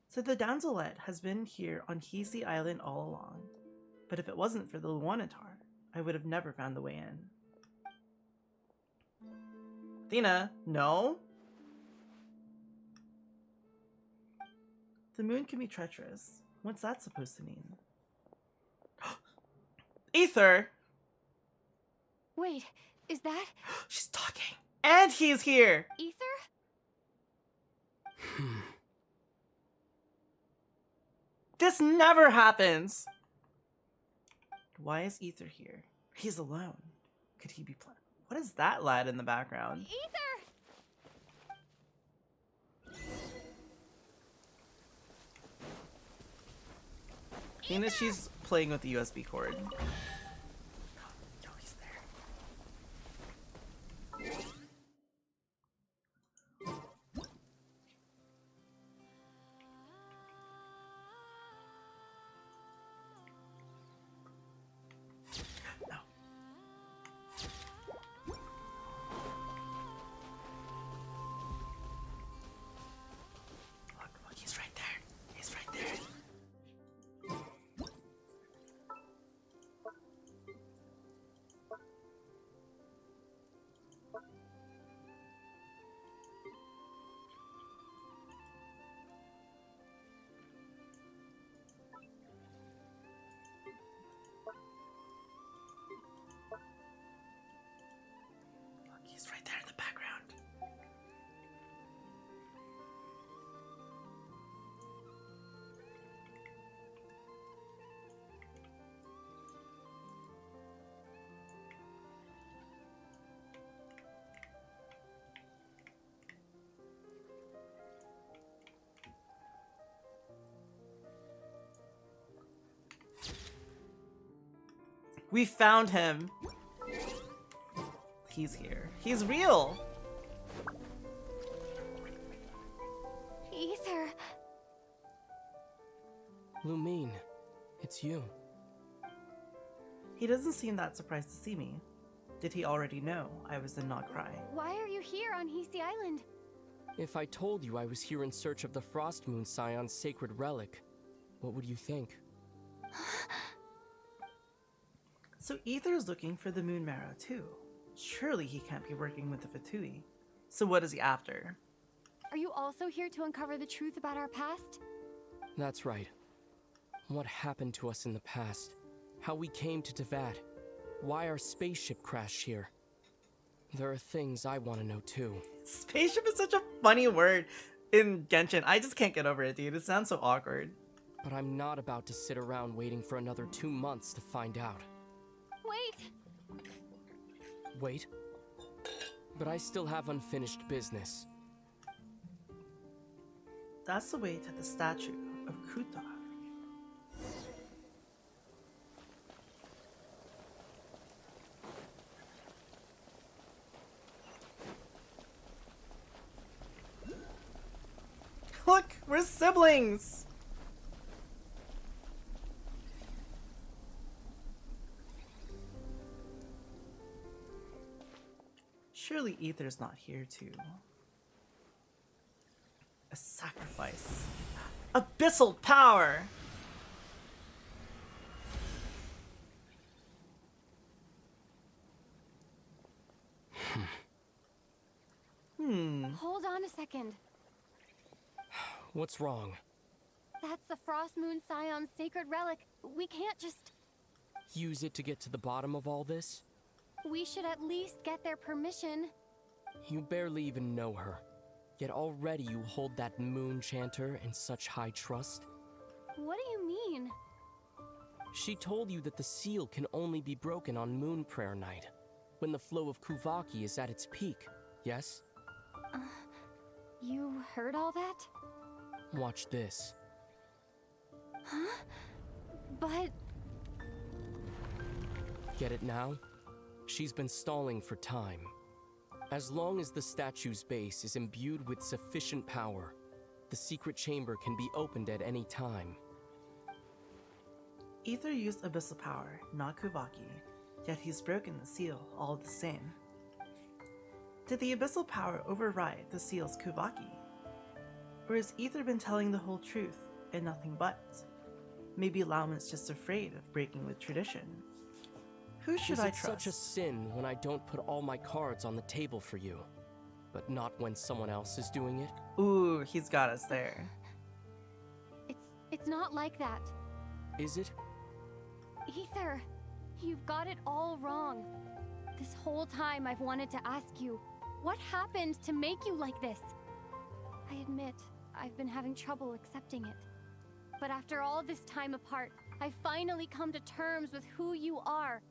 So the damselet has been here on Hisi Island all along. But if it wasn't for the Luanatar, I would have never found the way in. Athena, no? The moon can be treacherous. What's that supposed to mean? Ether! Wait, is that She's talking. And he's here! Ether? This never happens! Why is Ether here? He's alone. Could he be playing? What is that lad in the background? Ether! Athena, she's playing with the USB cord. No, he's there. No. Look, he's right there. He's right there. He's right there in the background. We found him. He's here. He's real. Ether. Lumine, it's you. He doesn't seem that surprised to see me. Did he already know I was in Krai? Why are you here on Hisi Island? If I told you I was here in search of the Frost Moon Scion's sacred relic, what would you think? So Ether's looking for the Moon Marrow too. Surely he can't be working with the Fatui. So what is he after? Are you also here to uncover the truth about our past? That's right. What happened to us in the past? How we came to Tevat? Why our spaceship crashed here? There are things I want to know too. Spaceship is such a funny word in Genshin. I just can't get over it, dude. It sounds so awkward. But I'm not about to sit around waiting for another 2 months to find out. Wait! Wait? But I still have unfinished business. That's the way to the statue of Kuta. Look, we're siblings! Surely Ether's not here too. A sacrifice. Abyssal power! Hold on a second. What's wrong? That's the Frost Moon Scion's sacred relic. We can't just... Use it to get to the bottom of all this? We should at least get their permission. You barely even know her. Yet already you hold that moon chanter in such high trust. What do you mean? She told you that the seal can only be broken on Moon Prayer Night, when the flow of Kuvaki is at its peak, yes? You heard all that? Watch this. Huh? But... Get it now? She's been stalling for time. As long as the statue's base is imbued with sufficient power, The secret chamber can be opened at any time. Ether used abyssal power, not Kuvaki, yet he's broken the seal all the same. Did the abyssal power override the seal's Kuvaki? Or has Ether been telling the whole truth and nothing but? Maybe Lauman's just afraid of breaking with tradition. Who should I trust? It's such a sin when I don't put all my cards on the table for you, but not when someone else is doing it? Ooh, he's got us there. It's not like that. Is it? Ether, you've got it all wrong. This whole time I've wanted to ask you, what happened to make you like this? I admit, I've been having trouble accepting it. But after all this time apart, I've finally come to terms with who you are.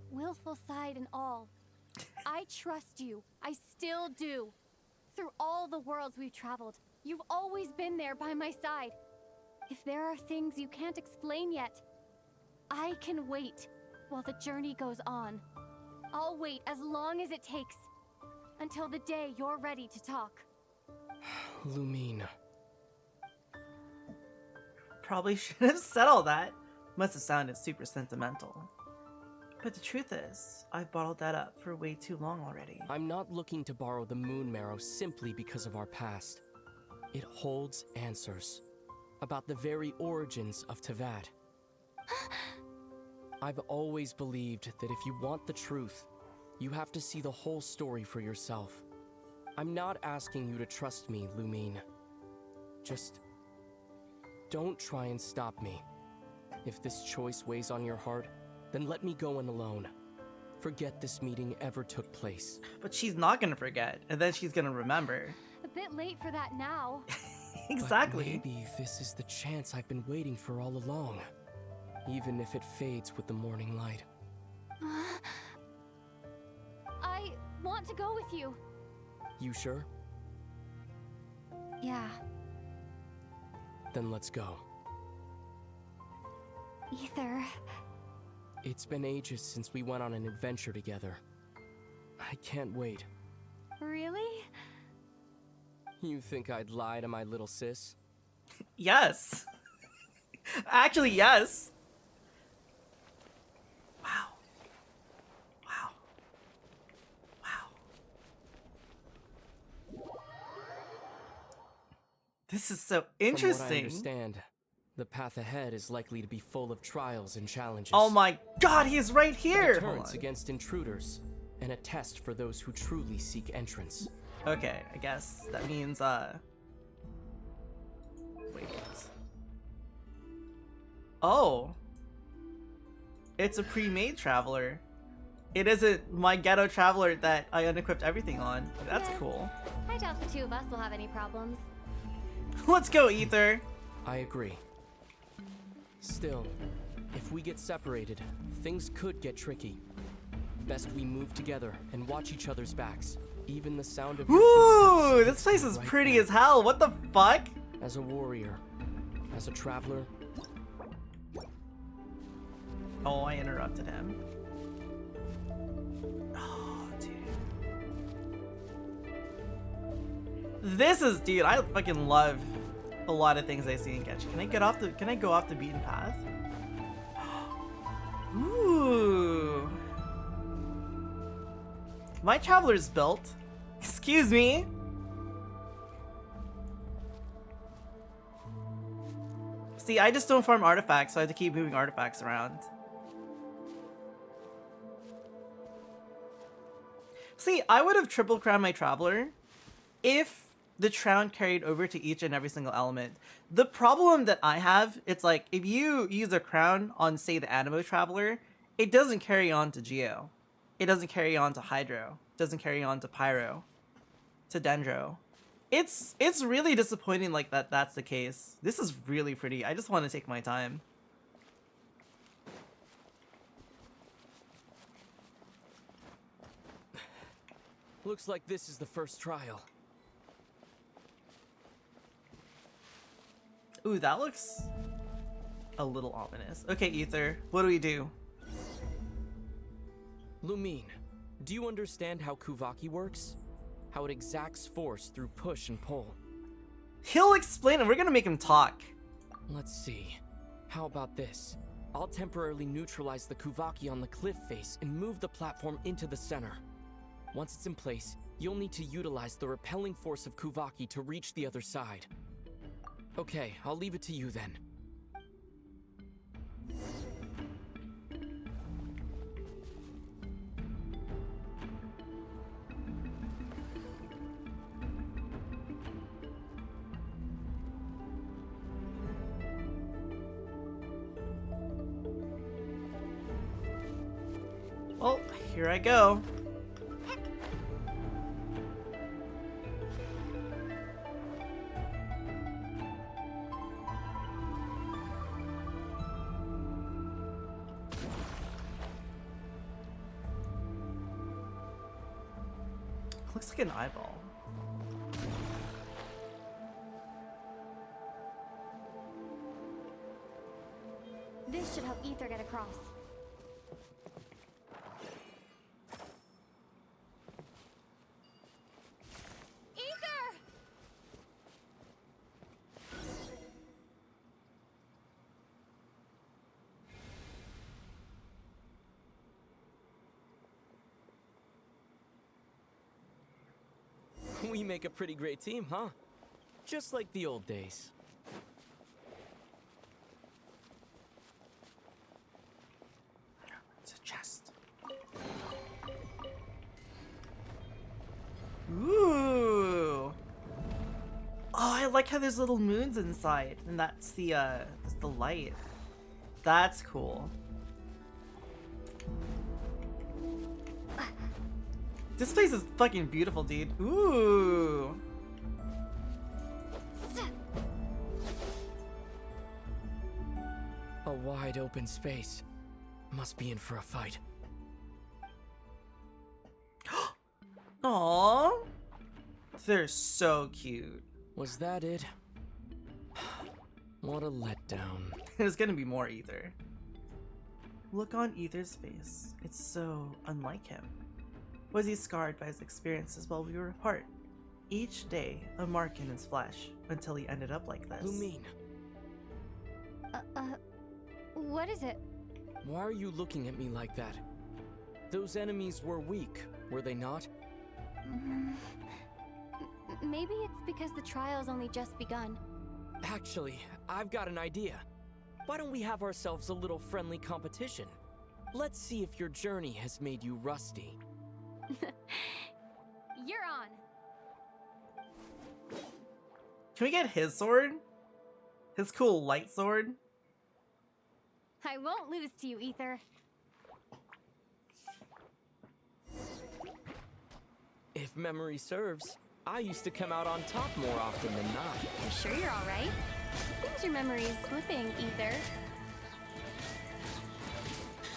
Willful side and all. I trust you. I still do. Through all the worlds we've traveled, you've always been there by my side. If there are things you can't explain yet, I can wait while the journey goes on. I'll wait as long as it takes, until the day you're ready to talk. Lumine. Probably should have said all that. Must have sounded super sentimental. But the truth is, I've bottled that up for way too long already. I'm not looking to borrow the moon marrow simply because of our past. It holds answers about the very origins of Teyvat. I've always believed that if you want the truth, you have to see the whole story for yourself. I'm not asking you to trust me, Lumine. Just don't try and stop me. If this choice weighs on your heart, then let me go in alone. Forget this meeting ever took place. But she's not gonna forget, and then she's gonna remember. A bit late for that now. Exactly. But maybe this is the chance I've been waiting for all along. Even if it fades with the morning light. I want to go with you. You sure? Yeah. Then let's go. Ether. It's been ages since we went on an adventure together. I can't wait. Really? You think I'd lie to my little sis? Yes. Actually, yes. Wow. Wow. Wow. This is so interesting. From what I understand, the path ahead is likely to be full of trials and challenges. Oh my god, he's right here! Deterrence against intruders, and a test for those who truly seek entrance. Okay, I guess that means, wait. Oh. It's a pre-made traveler. It isn't my ghetto traveler that I unequipped everything on. That's cool. I doubt the two of us will have any problems. Let's go, Ether! I agree. Still, if we get separated, things could get tricky. Best we move together and watch each other's backs. Even the sound of your Ooh, this place is right pretty there. as hell. What the fuck? As a warrior, as a traveler. Oh, I interrupted him. Oh, dude. This is, dude, I fucking love a lot of things I see in Genshin. Can I go off the beaten path? Ooh. My traveler's built. Excuse me. See, I just don't farm artifacts, so I have to keep moving artifacts around. See, I would have triple crowned my traveler if the crown carried over to each and every single element. The problem that I have, it's like, if you use a crown on, say, the Animo traveler, it doesn't carry on to Geo. It doesn't carry on to Hydro. It doesn't carry on to Pyro. To Dendro. It's really disappointing like that's the case. This is really pretty. I just want to take my time. Looks like this is the first trial. Ooh, that looks a little ominous. Okay, Ether, what do we do? Lumine, do you understand how Kuvaki works? How it exacts force through push and pull? He'll explain it. We're gonna make him talk. Let's see. How about this? I'll temporarily neutralize the Kuvaki on the cliff face and move the platform into the center. Once it's in place, you'll need to utilize the repelling force of Kuvaki to reach the other side. Okay, I'll leave it to you then. Well, here I go. Looks like an eyeball. This should help Ether get across. Ether! We make a pretty great team, huh? Just like the old days. It's a chest. Ooh. Oh, I like how there's little moons inside, and that's the light. That's cool. This place is fucking beautiful, dude. Ooh. A wide open space. Must be in for a fight. Aww. They're so cute. Was that it? What a letdown. There's gonna be more Ether. Look on Ether's face. It's so unlike him. Was he scarred by his experiences while we were apart? Each day, a mark in his flesh, until he ended up like this. Lumine, What is it? why are you looking at me like that? Those enemies were weak, were they not? Maybe it's because the trial's only just begun. Actually, I've got an idea. Why don't we have ourselves a little friendly competition? Let's see if your journey has made you rusty. You're on. Can we get his sword? His cool light sword? I won't lose to you, Ether. If memory serves, I used to come out on top more often than not. You sure you're all right? Seems your memory is slipping, Ether.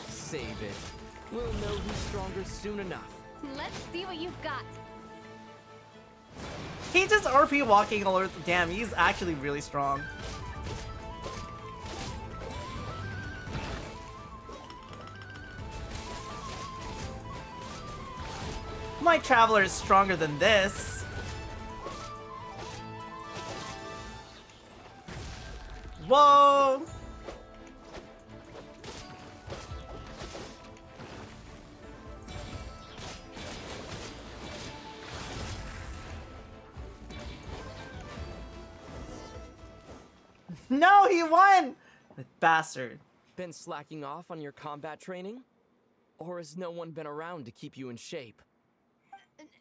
Save it. We'll know who's stronger soon enough. Let's see what you've got. He just RP walking all over. Damn, he's actually really strong. My Traveler is stronger than this. Whoa! No, he won! The bastard. Been slacking off on your combat training? Or has no one been around to keep you in shape?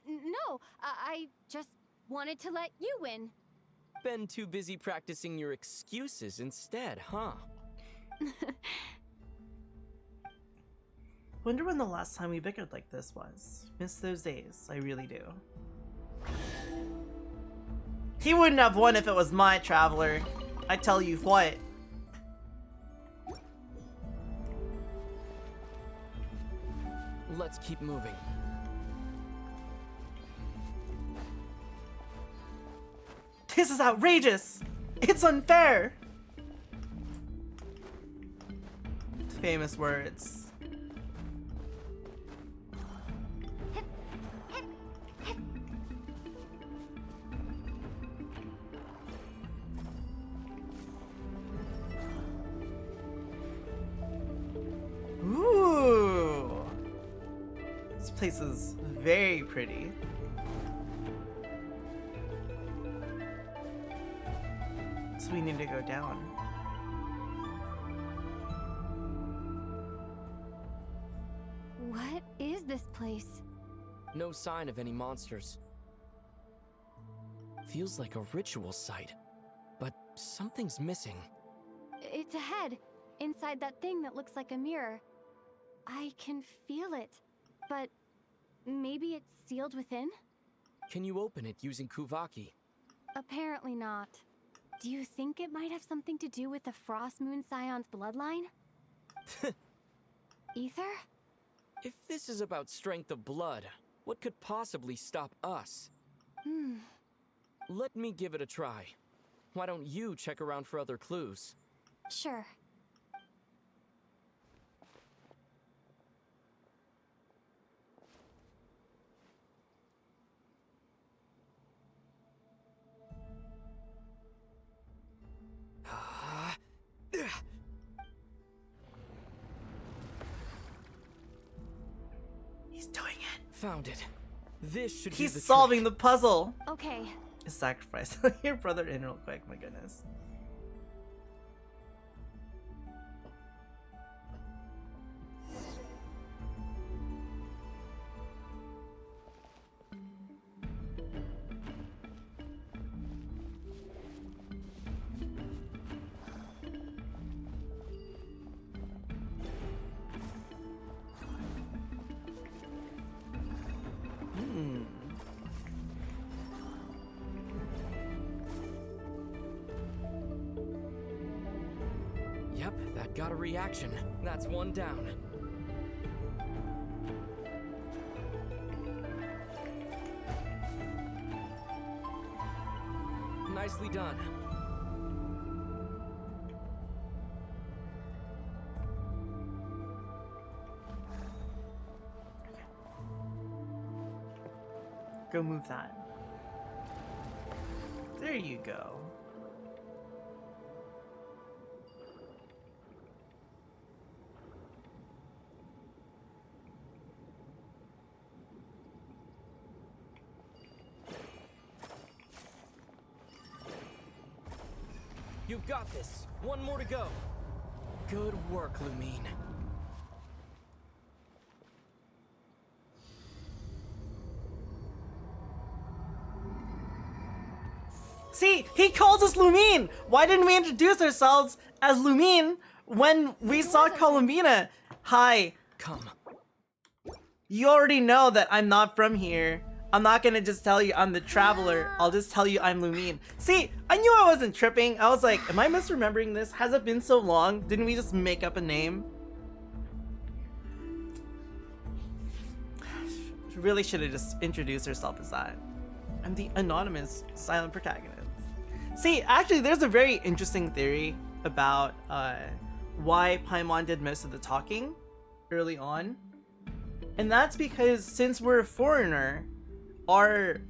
No, I just wanted to let you win. Been too busy practicing your excuses instead, huh? Wonder when the last time we bickered like this was. Miss those days, I really do. He wouldn't have won if it was my Traveler. I tell you what. Let's keep moving. This is outrageous! It's unfair! Famous words. place is very pretty. So we need to go down. What is this place? No sign of any monsters. Feels like a ritual site, but something's missing. It's ahead, inside that thing that looks like a mirror. I can feel it, but maybe it's sealed within? Can you open it using Kuvaki? Apparently not. Do you think it might have something to do with the Frost Moon Scion's bloodline? Ether? If this is about strength of blood, what could possibly stop us? Let me give it a try. Why don't you check around for other clues? Sure. He's doing it. Found it. This should be He's the solving trick. the puzzle. Okay. Sacrifice your brother in real quick, my goodness. Yep, that got a reaction. That's one down. Nicely done. Go move that. There you go. You've got this. One more to go. Good work, Lumine. See, he calls us Lumine! Why didn't we introduce ourselves as Lumine when we saw Columbina? Hi. Come. You already know that I'm not from here. I'm not gonna just tell you I'm the traveler. I'll just tell you I'm Lumine. See, I knew I wasn't tripping. I was like, am I misremembering this? Has it been so long? Didn't we just make up a name? Really should have just introduced herself as that. I'm the anonymous silent protagonist. See, actually, there's a very interesting theory about why Paimon did most of the talking early on. And that's because since we're a foreigner, our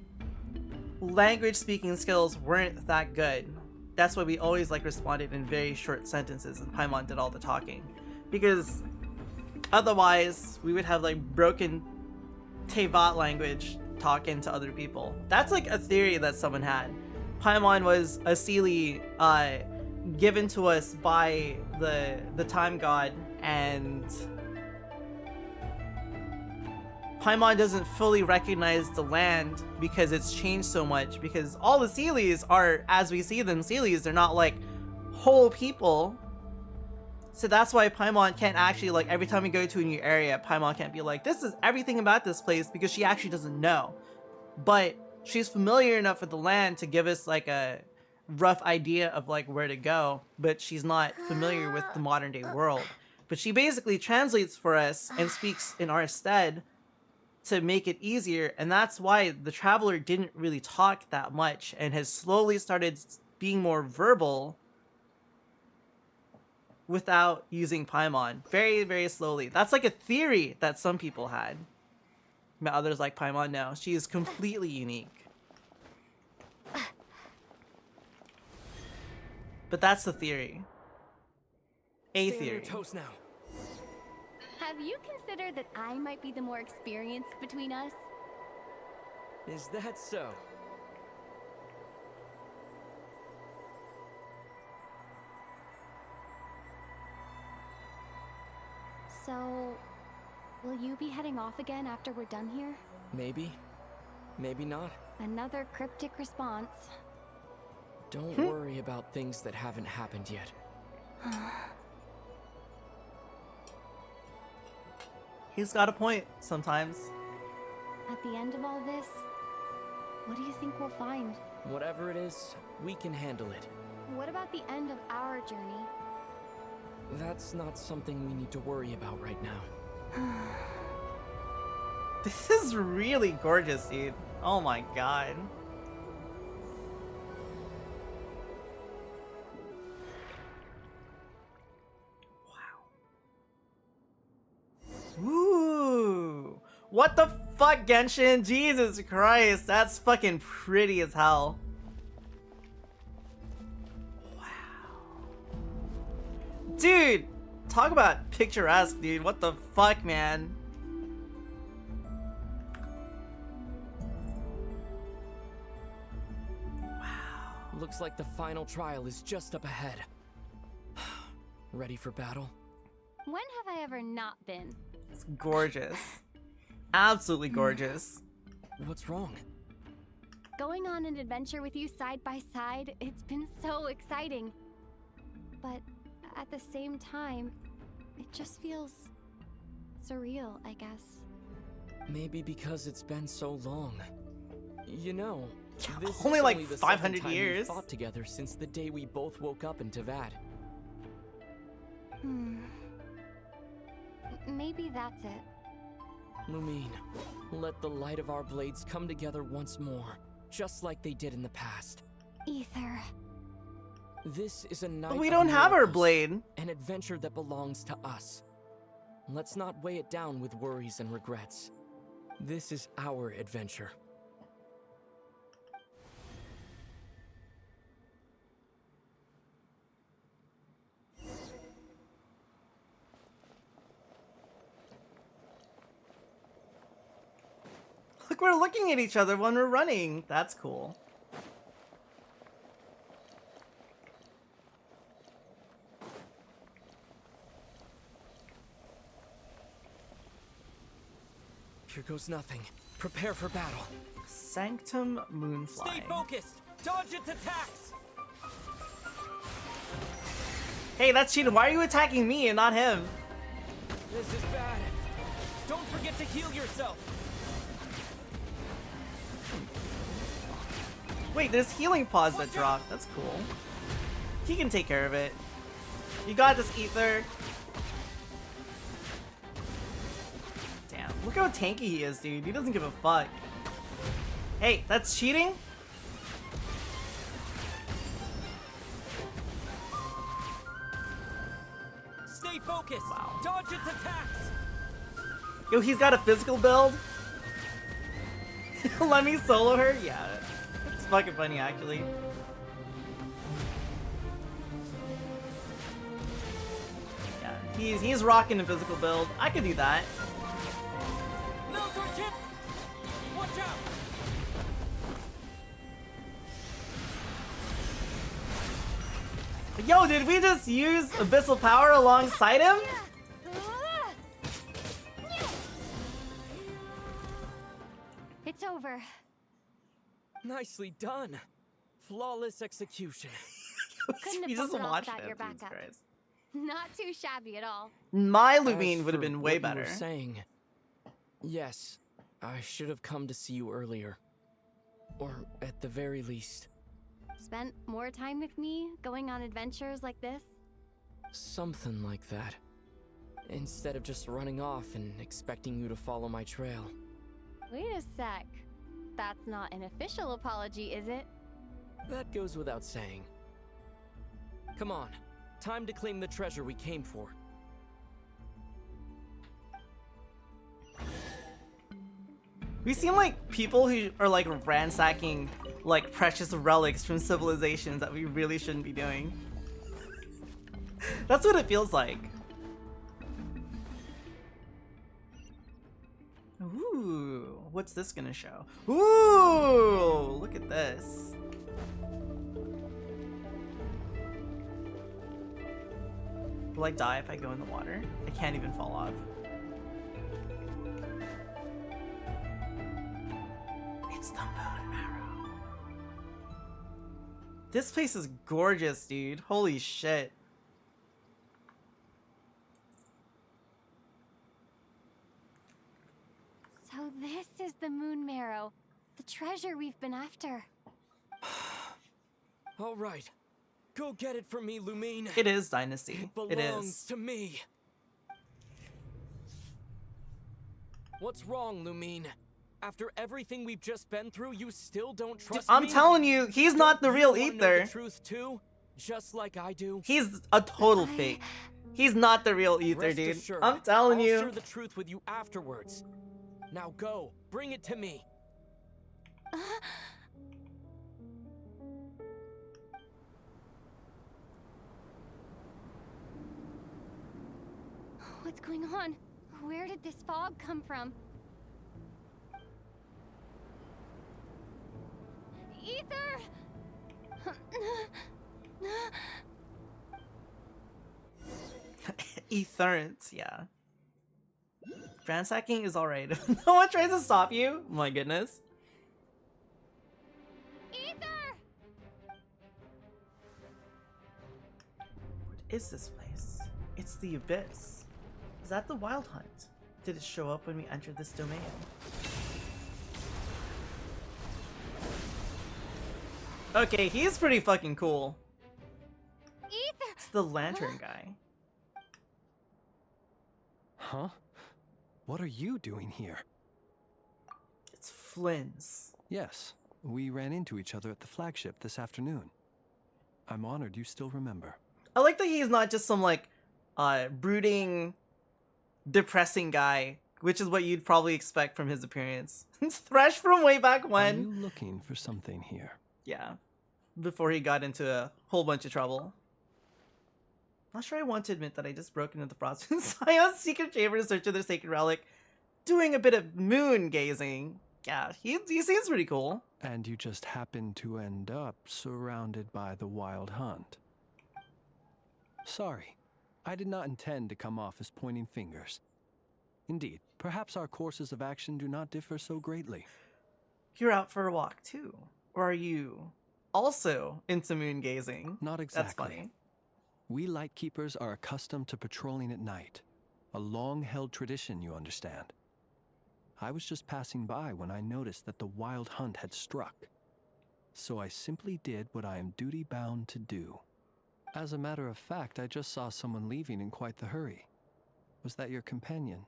language speaking skills weren't that good. That's why we always like responded in very short sentences and Paimon did all the talking. Because otherwise we would have like broken Tevat language talking to other people. That's like a theory that someone had. Paimon was a Seelie given to us by the time god, and Paimon doesn't fully recognize the land because it's changed so much, because all the Seelies are, as we see them, Seelies. They're not like whole people. So that's why Paimon can't actually, like, every time we go to a new area, Paimon can't be like, this is everything about this place, because she actually doesn't know. But she's familiar enough with the land to give us like a rough idea of like where to go, but she's not familiar with the modern day world. But she basically translates for us and speaks in our stead to make it easier, and that's why the traveler didn't really talk that much and has slowly started being more verbal without using Paimon. Very, very slowly. That's like a theory that some people had. But others like Paimon, no. She is completely unique. But that's the theory. A Stay on your theory. toes now. Have you considered that I might be the more experienced between us? Is that so? So, will you be heading off again after we're done here? Maybe. Maybe not. Another cryptic response. Don't worry about things that haven't happened yet. He's got a point sometimes. At the end of all this, what do you think we'll find? Whatever it is, we can handle it. What about the end of our journey? That's not something we need to worry about right now. This is really gorgeous, dude. Oh my god. Wow. Ooh. What the fuck, Genshin? Jesus Christ, that's fucking pretty as hell. Dude, talk about picturesque, dude. What the fuck, man? Wow. Looks like the final trial is just up ahead. Ready for battle? When have I ever not been? It's gorgeous. Absolutely gorgeous. What's wrong? Going on an adventure with you side by side, it's been so exciting. But at the same time, it just feels surreal, I guess. Maybe because it's been so long. You know, this only is like the 500 second time years. We fought together since the day we both woke up in Tavad. Maybe that's it. Lumine, let the light of our blades come together once more, just like they did in the past. Ether. This is a night But we of don't have our miracles, blade. an adventure that belongs to us. Let's not weigh it down with worries and regrets. This is our adventure. Look, we're looking at each other when we're running. That's cool. Here goes nothing. Prepare for battle. Sanctum Moonfly. Stay focused! Dodge its attacks! Hey, that's cheating. Why are you attacking me and not him? This is bad. Don't forget to heal yourself. Wait, there's healing pods that drop. That's cool. He can take care of it. You got this, Ether. Damn, look how tanky he is, dude. He doesn't give a fuck. Hey, that's cheating? Stay focused. Wow. Dodge its attacks. Yo, he's got a physical build. Let me solo her? Yeah, it's fucking funny, actually. Yeah, he's rocking a physical build. I could do that. Watch out! Yo, did we just use Abyssal Power alongside him? It's over. Nicely done. Flawless execution. Couldn't have We just pulled it off watched without him, your Jesus backup. Christ. Not too shabby at all. My As Lumine would have for been way what better. You were saying, yes, I should have come to see you earlier. Or at the very least. Spent more time with me, going on adventures like this? Something like that. Instead of just running off and expecting you to follow my trail. Wait a sec. That's not an official apology, is it? That goes without saying. Come on, time to claim the treasure we came for. We seem like people who are like ransacking like precious relics from civilizations that we really shouldn't be doing. That's what it feels like. Ooh, what's this gonna show? Ooh, look at this. Will I die if I go in the water? I can't even fall off. It's the bone marrow. This place is gorgeous, dude. Holy shit. So this is the moon marrow, the treasure we've been after. All right. Go get it for me, Lumine. It is Dynasty. It It belongs is. to me. What's wrong, Lumine? After everything we've just been through, you still don't trust I'm me? telling you, he's not the Don't real you wanna know Ether. the truth too, just like I do. He's a total fake. He's not the real Ether, Rest dude. assured, I'm telling I'll you. share the truth with you afterwards. Now go, bring it to me. What's going on? Where did this fog come from? Ether! Etherance, yeah. Ransacking is alright. No one tries to stop you? My goodness. Ether! What is this place? It's the Abyss. Is that the Wild Hunt? Did it show up when we entered this domain? Okay, he's pretty fucking cool. Ether! It's the lantern guy. Huh? What are you doing here? It's Flynn's. Yes, we ran into each other at the flagship this afternoon. I'm honored you still remember. I like that he's not just some like brooding, depressing guy, which is what you'd probably expect from his appearance. It's Thresh from way back Are when. you looking for something here? Yeah, before he got into a whole bunch of trouble. Not sure I want to admit that I just broke into the Frostmoon Scion's secret chamber in search of their sacred relic, doing a bit of moon gazing. Yeah, he seems pretty cool. And you just happened to end up surrounded by the Wild Hunt. Sorry, I did not intend to come off as pointing fingers. Indeed, perhaps our courses of action do not differ so greatly. You're out for a walk too. Or are you also into moon gazing? Not exactly. That's funny. We Lightkeepers are accustomed to patrolling at night. A long-held tradition, you understand. I was just passing by when I noticed that the Wild Hunt had struck. So I simply did what I am duty-bound to do. As a matter of fact, I just saw someone leaving in quite the hurry. Was that your companion?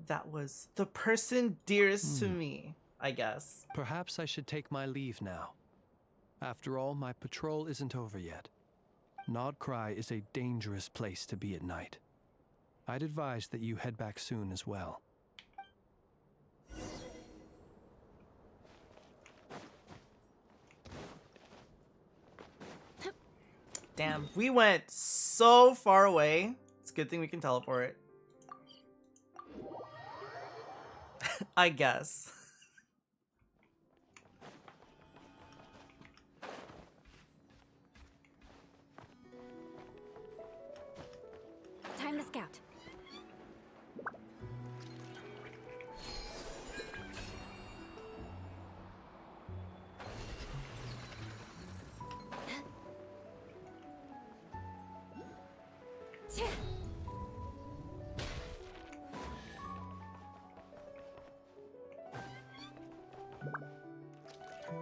That was the person dearest to me, I guess. Perhaps I should take my leave now. After all, my patrol isn't over yet. Krai is a dangerous place to be at night. I'd advise that you head back soon as well. Damn, we went so far away. It's a good thing we can teleport. I guess. Time to scout.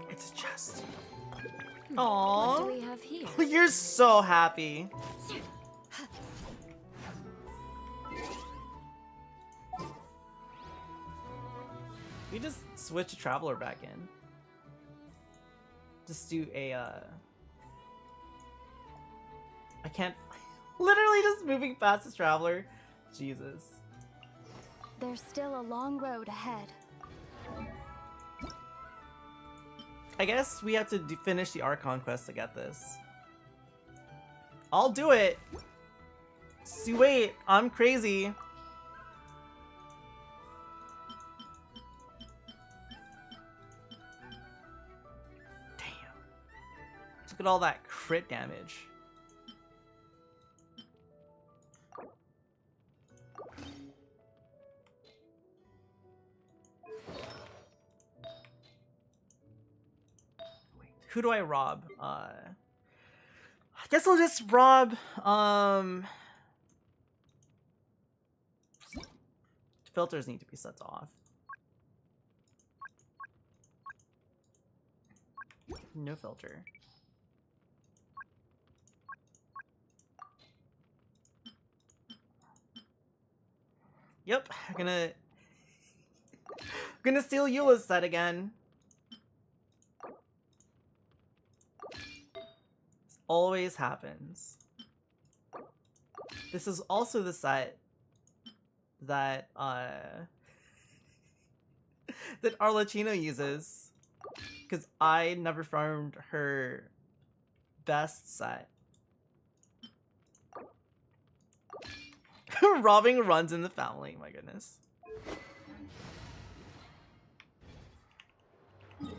It's a chest. What do Aww. we have here? You're so happy. We just switch a Traveler back in. Just do a, I can't... Literally just moving past this Traveler. Jesus. There's still a long road ahead. I guess we have to finish the Archon quest to get this. I'll do it. See, wait, I'm crazy. Damn. Look at all that crit damage. Wait, who do I rob? I guess I'll just rob, filters need to be set off. No filter. Yep, I'm gonna steal Eula's set again. This always happens. This is also the set that that Arlecchino uses, because I never farmed her best set. Robbing runs in the family, my goodness. I'm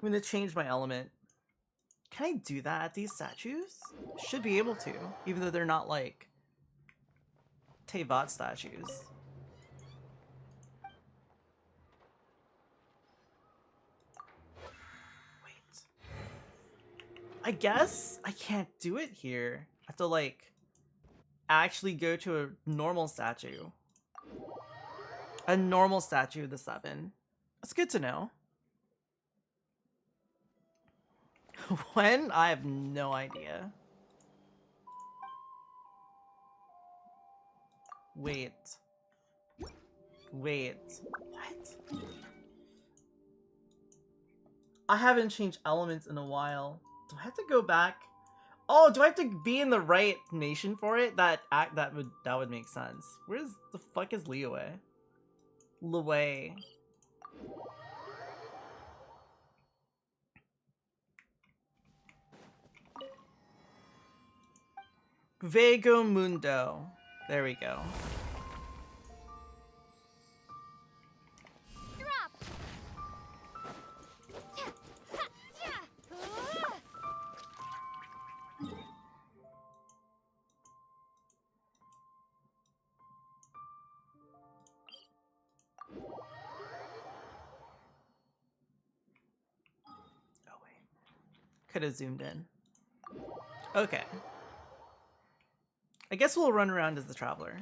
gonna change my element. Can I do that at these statues? Should be able to, even though they're not like Teyvat statues. Wait. I guess I can't do it here. I have to like actually go to a normal statue. A normal statue of the 7. That's good to know. When? I have no idea. Wait. Wait. What? I haven't changed elements in a while. Do I have to go back? Oh, do I have to be in the right nation for it? That would make sense. Where's the fuck is Liyue? Liyue. Vego Mundo. There we go. Could have zoomed in. Okay. I guess we'll run around as the Traveler.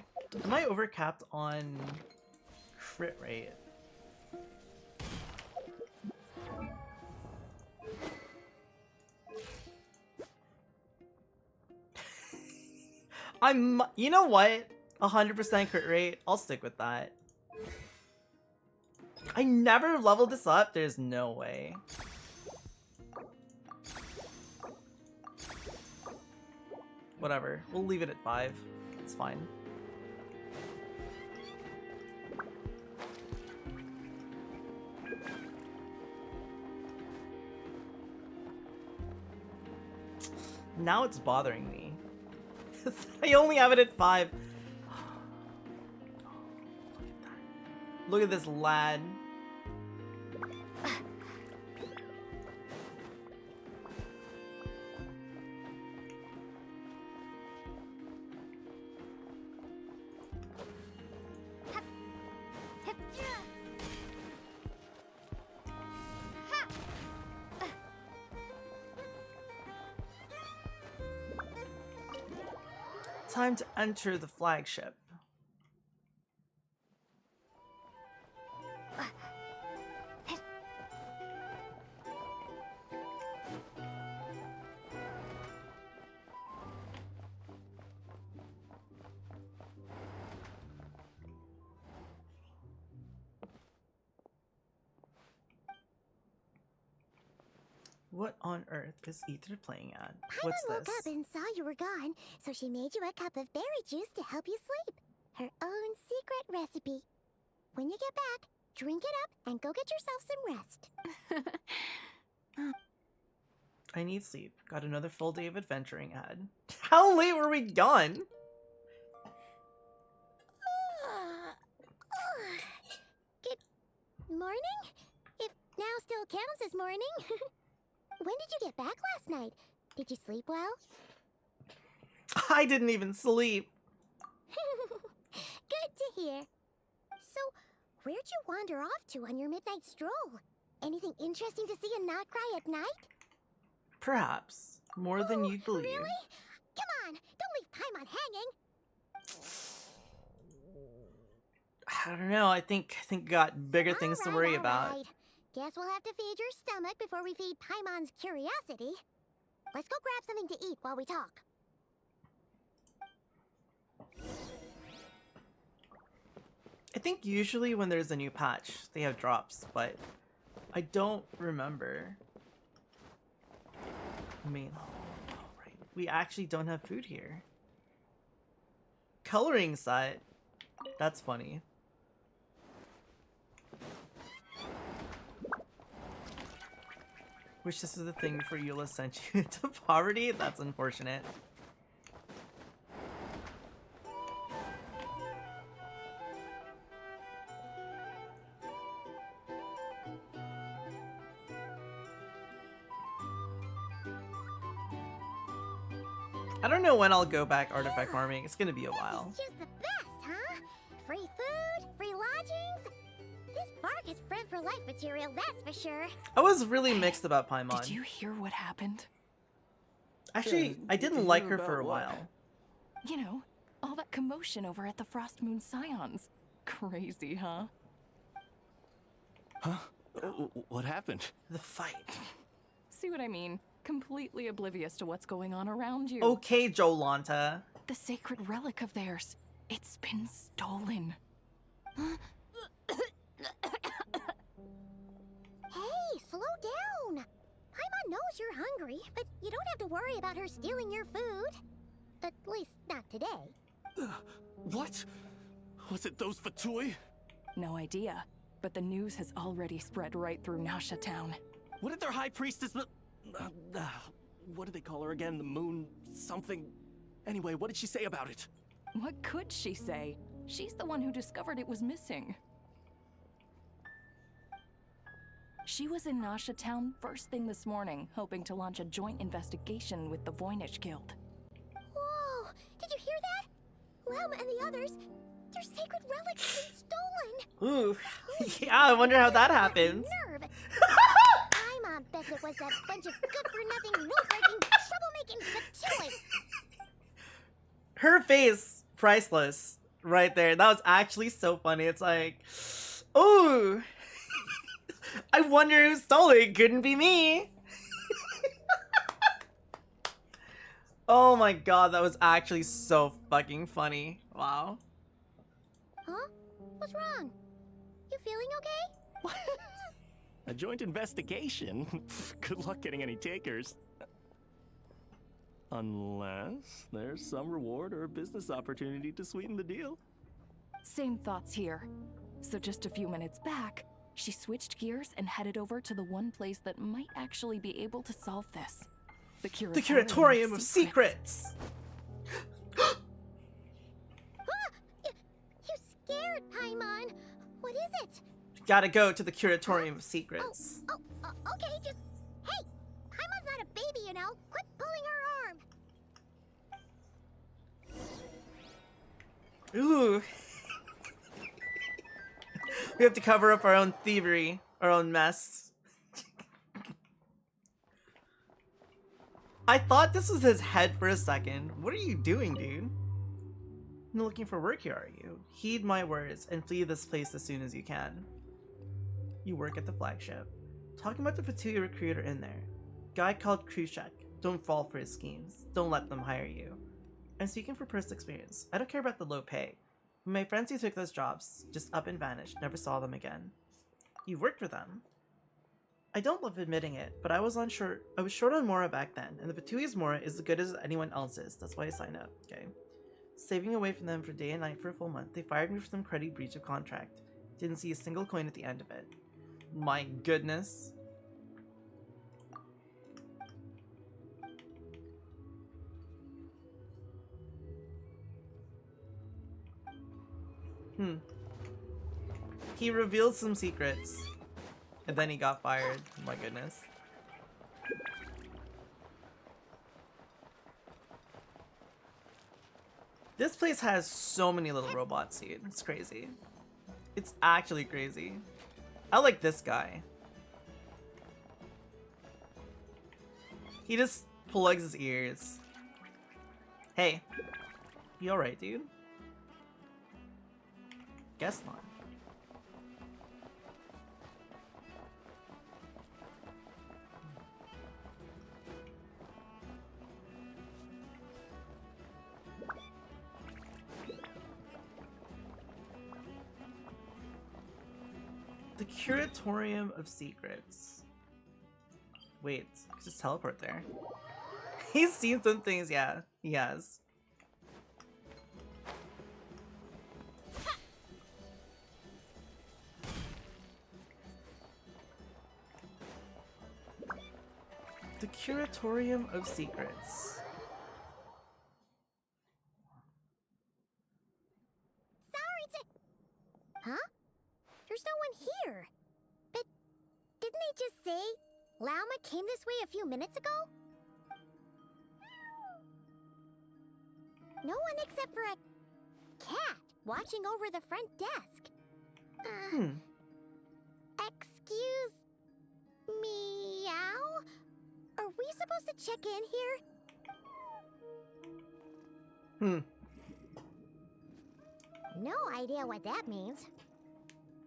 Am I overcapped on crit rate? You know what? 100% crit rate. I'll stick with that. I never leveled this up. There's no way. Whatever. We'll leave it at 5. It's fine. Now it's bothering me. I only have it at 5. Look at this lad. Time to enter the flagship. What on earth is Ether playing at? What's Paimon woke this? up and saw you were gone, so she made you a cup of berry juice to help you sleep. Her own secret recipe. When you get back, drink it up and go get yourself some rest. I need sleep. Got another full day of adventuring ahead. How late were we gone? morning? If now still counts as morning. When did you get back last night? Did you sleep well? I didn't even sleep. Good to hear. So, where'd you wander off to on your midnight stroll? Anything interesting to see in Krai at night? Perhaps. More than you'd believe. Really? Come on, don't leave Paimon hanging. I don't know. I think got bigger things to worry about. Alright. Guess we'll have to feed your stomach before we feed Paimon's curiosity. Let's go grab something to eat while we talk. I think usually when there's a new patch, they have drops, but I don't remember. Main hall. Oh, right. We actually don't have food here. Coloring set. That's funny. Wish this was a thing before Eula sent you into poverty? That's unfortunate. I don't know when I'll go back artifact farming. It's gonna be a while. This is just the best, huh? Free food, free lodgings. This bark is bred for life material, that's for sure. I was really mixed about Paimon. Did you hear what happened? Actually, I didn't like her for a while. You know, all that commotion over at the Frost Moon Scions. Crazy, huh? Huh? What happened? The fight. See what I mean? Completely oblivious to what's going on around you. Okay, Jolanta. The sacred relic of theirs. It's been stolen. Hey, slow down. Paimon knows you're hungry, but you don't have to worry about her stealing your food. At least not today. What? Was it those Fatui? No idea, but the news has already spread right through Nasha Town. What did their high priestess... what do they call her again? The moon... something... Anyway, what did she say about it? What could she say? She's the one who discovered it was missing. She was in Nasha Town first thing this morning, hoping to launch a joint investigation with the Voynich Guild. Whoa! Did you hear that? Lem and the others, their sacred relics have been stolen. Ooh. Yeah, I wonder how that happens. Nerve. Paimon bets it was that bunch of good-for-nothing, rule-breaking, troublemaking Fatui. Her face, priceless, right there. That was actually so funny. It's like, ooh. I wonder who stole it. Couldn't be me. Oh my god, that was actually so fucking funny. Wow. Huh? What's wrong? You feeling okay? A joint investigation? Good luck getting any takers. Unless there's some reward or a business opportunity to sweeten the deal. Same thoughts here. So just a few minutes back, she switched gears and headed over to the one place that might actually be able to solve this. The Curatorium of Secrets! You scared, Paimon. What is it? Gotta go to the Curatorium of Secrets. Okay, just... Hey! Paimon's not a baby, you know. Quit pulling her arm. Ooh. We have to cover up our own thievery, our own mess. I thought this was his head for a second. What are you doing, dude? You're looking for work here, are you? Heed my words and flee this place as soon as you can. You work at the flagship. Talking about the Fatui recruiter in there. Guy called Krushek. Don't fall for his schemes. Don't let them hire you. I'm speaking for personal experience. I don't care about the low pay. My friends who took those jobs just up and vanished, never saw them again. You worked for them. I don't love admitting it, but I was short on Mora back then, and the Fatui's Mora is as good as anyone else's. That's why I signed up, okay? Saving away from them for day and night for a full month, they fired me for some cruddy breach of contract. Didn't see a single coin at the end of it. My goodness. He revealed some secrets. And then he got fired. Oh my goodness. This place has so many little robots, dude. It's crazy. It's actually crazy. I like this guy. He just plugs his ears. Hey. You alright, dude? Guess not. The Curatorium of Secrets. Wait, just teleport there. He's seen some things, yeah, he has. The Curatorium of Secrets. Sorry to... Huh? There's no one here. But didn't they just say Lauma came this way a few minutes ago? No one except for a cat watching over the front desk. Excuse... meow? Are we supposed to check in here? No idea what that means.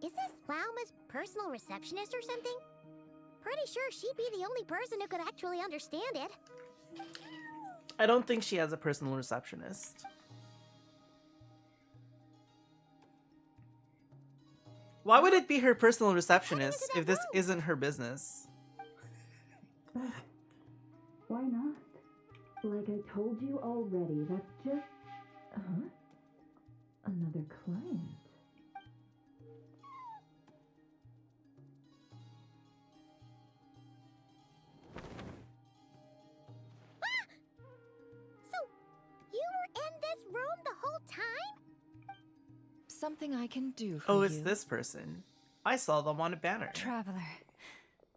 Is this Lauma's personal receptionist or something? Pretty sure she'd be the only person who could actually understand it. I don't think she has a personal receptionist. Why would it be her personal receptionist if this isn't her business? Why not? Like I told you already, that's just... Another client. So, you were in this room the whole time? Something I can do for Oh, you. it's this person. I saw them on a banner. Traveler.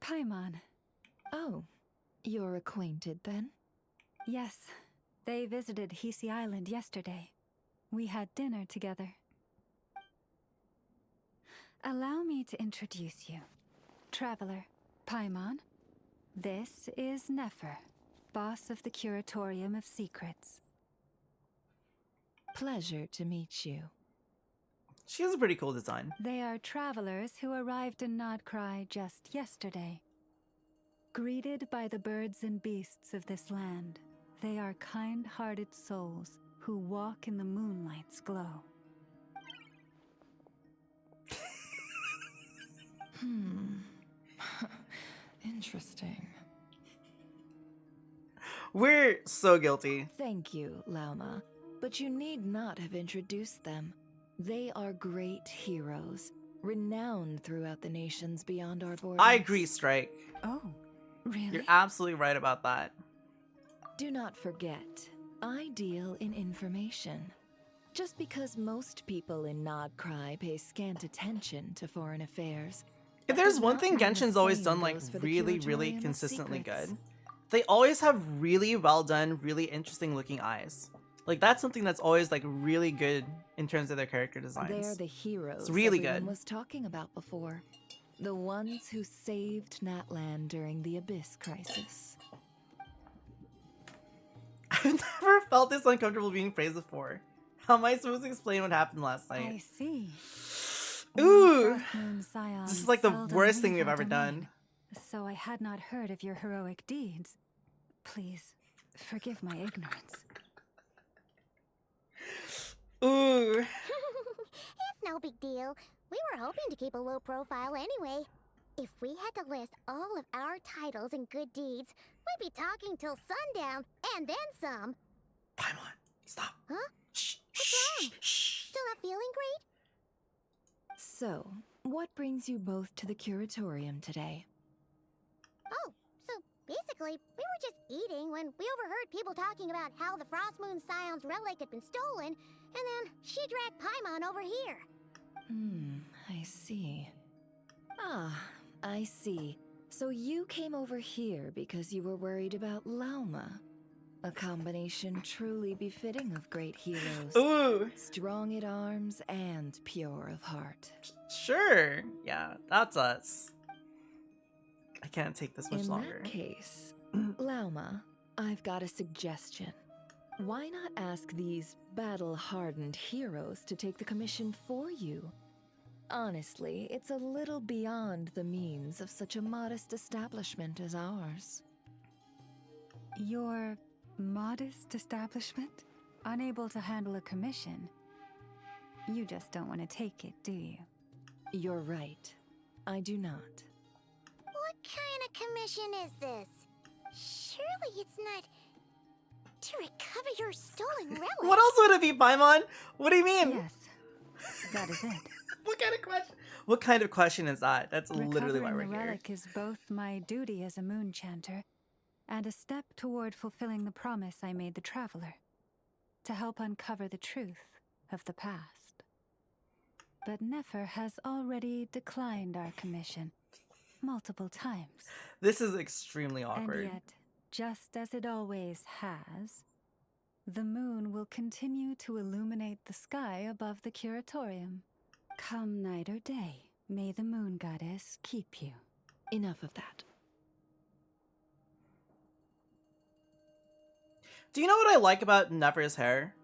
Paimon. Oh, you're acquainted then? Yes. They visited Hisi Island yesterday. We had dinner together. Allow me to introduce you. Traveler, Paimon. This is Nefer, boss of the Curatorium of Secrets. Pleasure to meet you. She has a pretty cool design. They are travelers who arrived in Krai just yesterday. Greeted by the birds and beasts of this land, they are kind-hearted souls who walk in the moonlight's glow. Interesting. We're so guilty. Thank you, Lauma, but you need not have introduced them. They are great heroes, renowned throughout the nations beyond our borders. I agree, Strike. Oh, really? You're absolutely right about that. Do not forget, I deal in information. Just because most people in Krai pay scant attention to foreign affairs. If there's one thing Genshin's always done like really consistently good, they always have really well done, really interesting looking eyes. Like that's something that's always like really good in terms of their character designs. They're the heroes it's really everyone good. was talking about before. The ones who saved Natlan during the Abyss crisis. I've never felt this uncomfortable being praised before. How am I supposed to explain what happened last night? I see. Ooh! This is like the worst thing we've ever done. So I had not heard of your heroic deeds. Please, forgive my ignorance. Ooh. It's no big deal. We were hoping to keep a low profile anyway. If we had to list all of our titles and good deeds, we'd be talking till sundown, and then some. Paimon, stop. Huh? Shh. What's wrong? Still not feeling great? So, what brings you both to the Curatorium today? Oh, so basically, we were just eating when we overheard people talking about how the Frostmoon Scion's relic had been stolen, and then she dragged Paimon over here. I see. Ah, I I see. So you came over here because you were worried about Lauma. A combination truly befitting of great heroes. Ooh. Strong at arms and pure of heart. Sure. Yeah, that's us. I can't take this much longer. In that case, Lauma, I've got a suggestion. Why not ask these battle-hardened heroes to take the commission for you? Honestly, it's a little beyond the means of such a modest establishment as ours. Your modest establishment? Unable to handle a commission? You just don't want to take it, do you? You're right. I do not. What kind of commission is this? Surely it's not to recover your stolen relic. What else would it be, Paimon? What do you mean? Yes, that is it. What kind of question? What kind of question is that? That's literally why we're Recovering the here. relic is both my duty as a moon chanter and a step toward fulfilling the promise I made the traveler, to help uncover the truth of the past. But Nefer has already declined our commission multiple times. This is extremely awkward. And yet, just as it always has, the moon will continue to illuminate the sky above the curatorium. Come night or day, may the moon goddess keep you. Enough of that. Do you know what I like about Nefer's hair?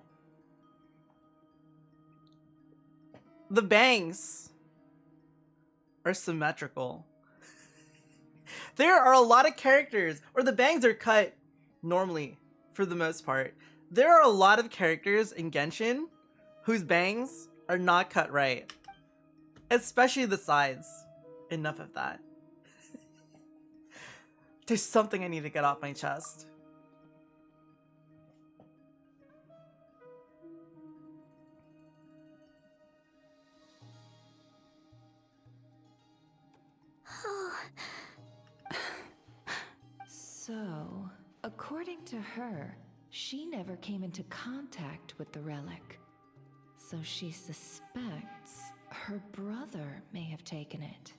The bangs are symmetrical. There are a lot of characters, or the bangs are cut normally for the most part. There are a lot of characters in Genshin whose bangs are not cut right. Especially the sides. Enough of that. There's something I need to get off my chest. So, according to her, she never came into contact with the relic. So she suspects her brother may have taken it.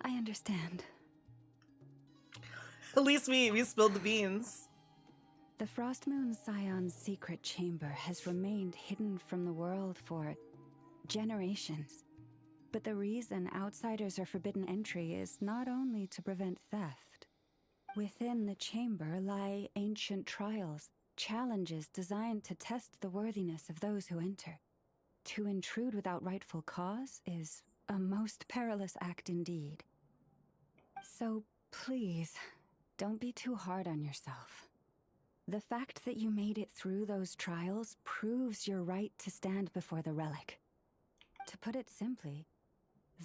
I understand. At least we spilled the beans. The Frostmoon Scion's secret chamber has remained hidden from the world for generations. But the reason outsiders are forbidden entry is not only to prevent theft. Within the chamber lie ancient trials, challenges designed to test the worthiness of those who enter. To intrude without rightful cause is a most perilous act indeed. So please, don't be too hard on yourself. The fact that you made it through those trials proves your right to stand before the relic. To put it simply,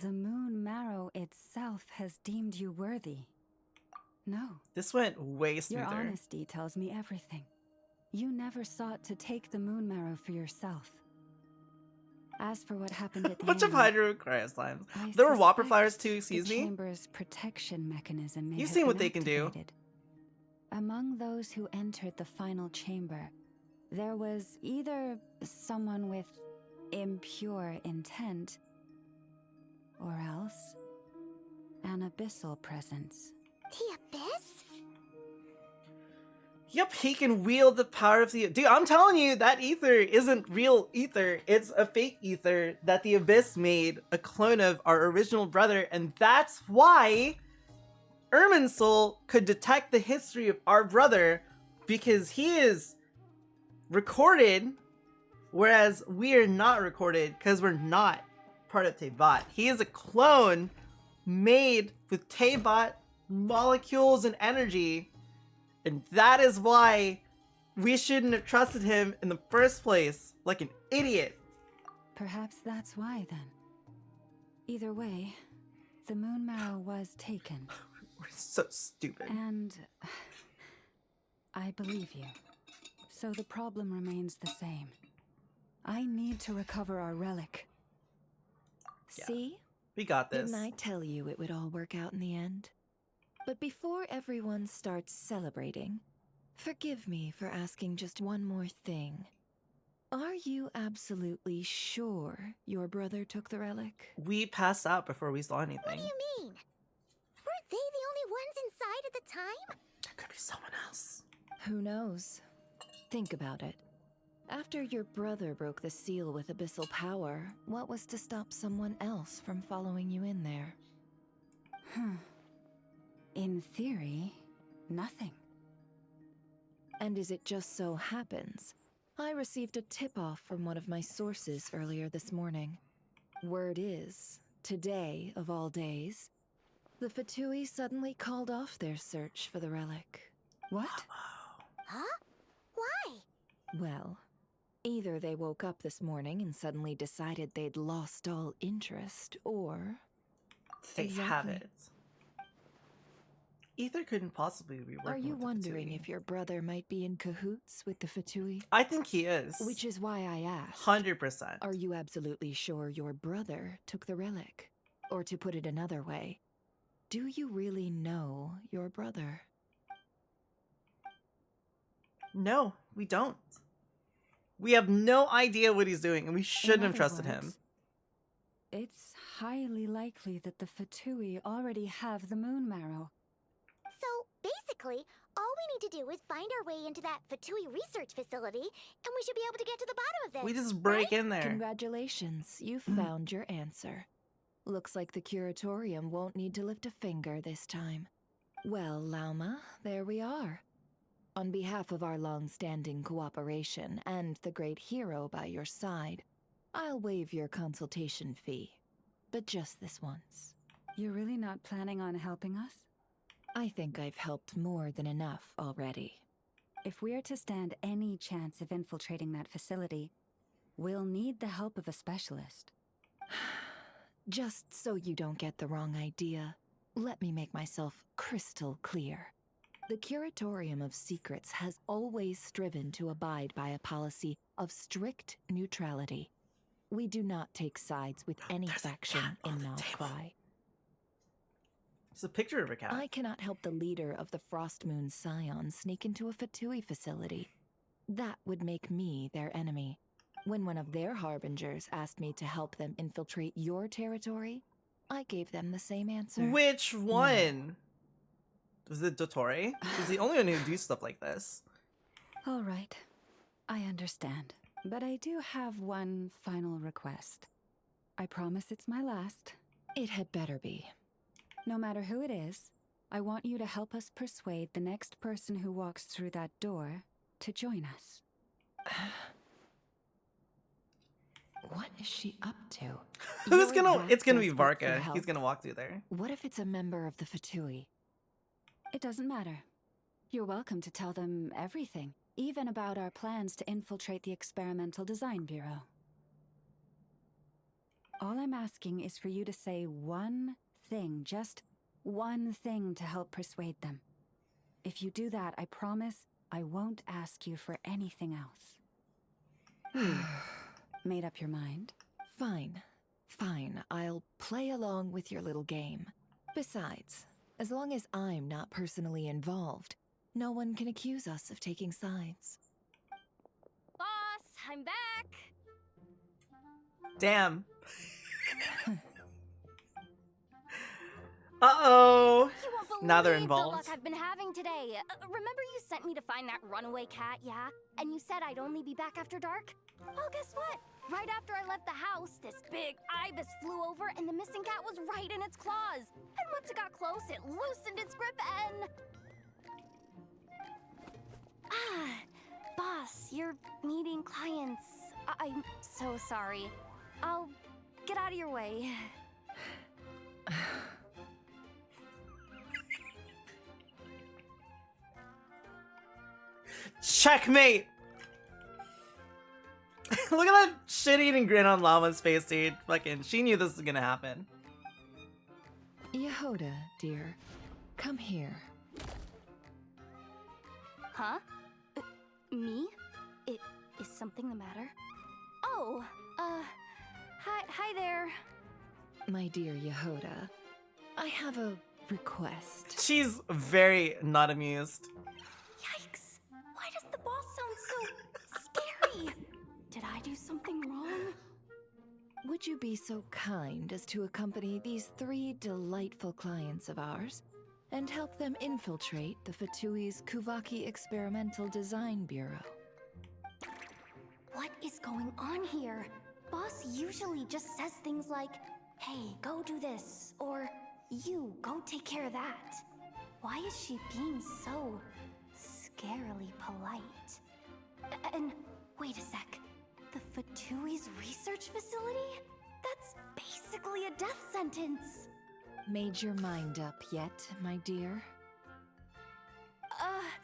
the Moon Marrow itself has deemed you worthy. No. This went way smoother. Your honesty tells me everything. You never sought to take the Moon Marrow for yourself. As for what happened at the bunch of end, Hydro Cryo slimes. There were Whopper Flyers too, excuse the me. chamber's protection mechanism may You've have seen what been they can do. activated. Among those who entered the final chamber, there was either someone with impure intent, or else an abyssal presence. The Abyss? Yep, he can wield the power of the... Dude, I'm telling you, that ether isn't real ether. It's a fake ether that the Abyss made a clone of our original brother, and that's why Irminsul could detect the history of our brother, because he is recorded, whereas we are not recorded, because we're not part of Teyvat. He is a clone made with Teyvat molecules and energy, and that is why we shouldn't have trusted him in the first place, like an idiot. Perhaps that's why, then. Either way, the Moon Marrow was taken. We're so stupid. And I believe you. So the problem remains the same. I need to recover our relic. Yeah. See? We got this. Didn't I tell you it would all work out in the end? But before everyone starts celebrating, forgive me for asking just one more thing. Are you absolutely sure your brother took the relic? We passed out before we saw anything. What do you mean? Weren't they the only ones inside at the time? There could be someone else. Who knows? Think about it. After your brother broke the seal with abyssal power, what was to stop someone else from following you in there? In theory, nothing. And as it just so happens, I received a tip-off from one of my sources earlier this morning. Word is, today of all days, the Fatui suddenly called off their search for the relic. What? Huh? Why? Well, either they woke up this morning and suddenly decided they'd lost all interest, or... They have Exactly. it. Ether couldn't possibly be working Are you with the wondering Fatui. if your brother might be in cahoots with the Fatui? I think he is. Which is why I asked. 100%. Are you absolutely sure your brother took the relic? Or to put it another way, do you really know your brother? No, we don't. We have no idea what he's doing, and we shouldn't have other trusted words, him. It's highly likely that the Fatui already have the moon marrow. So, basically, all we need to do is find our way into that Fatui research facility, and we should be able to get to the bottom of this. We just break in there. Congratulations, you found your answer. Looks like the curatorium won't need to lift a finger this time. Well, Lauma, there we are. On behalf of our long-standing cooperation and the great hero by your side, I'll waive your consultation fee. But just this once. You're really not planning on helping us? I think I've helped more than enough already. If we're to stand any chance of infiltrating that facility, we'll need the help of a specialist. Just so you don't get the wrong idea, let me make myself crystal clear. The Curatorium of Secrets has always striven to abide by a policy of strict neutrality. We do not take sides with any faction in Krai. It's a picture of a cat. I cannot help the leader of the Frostmoon Scions sneak into a Fatui facility. That would make me their enemy. When one of their harbingers asked me to help them infiltrate your territory, I gave them the same answer. Which one? Was it Dottore? He's the only one who do stuff like this. All right. I understand. But I do have one final request. I promise it's my last. It had better be. No matter who it is, I want you to help us persuade the next person who walks through that door to join us. What is she up to? Who's You're gonna? that It's gonna be desperate for Varka. help? He's gonna walk through there. What if it's a member of the Fatui? It doesn't matter. You're welcome to tell them everything, even about our plans to infiltrate the Experimental Design Bureau. All I'm asking is for you to say one thing, just one thing to help persuade them. If you do that, I promise I won't ask you for anything else. Made up your mind? Fine. Fine, I'll play along with your little game. Besides, as long as I'm not personally involved, no one can accuse us of taking sides. Boss, I'm back! Damn. Uh-oh. You won't believe Now they're the involved. luck I've been having today. Remember you sent me to find that runaway cat, yeah? And you said I'd only be back after dark? Well, guess what? Right after I left the house, this big ibis flew over and the missing cat was right in its claws. And once it got close, it loosened its grip and... Boss, you're meeting clients. I'm so sorry. I'll get out of your way. Checkmate! Look at that shit-eating grin on Llama's face, dude. Fucking, she knew this was gonna happen. Yehoda, dear, come here. Huh? Me? Is something the matter? Oh, hi there. My dear Yehoda, I have a request. She's very not amused. Yikes! Why does the boss sound so scary? Did I do something wrong? Would you be so kind as to accompany these 3 delightful clients of ours and help them infiltrate the Fatui's Kuvaki Experimental Design Bureau? What is going on here? Boss usually just says things like, hey, go do this, or you, go take care of that. Why is she being so scarily polite? And wait a sec, the Fatui's research facility? That's basically a death sentence. Made your mind up yet, my dear?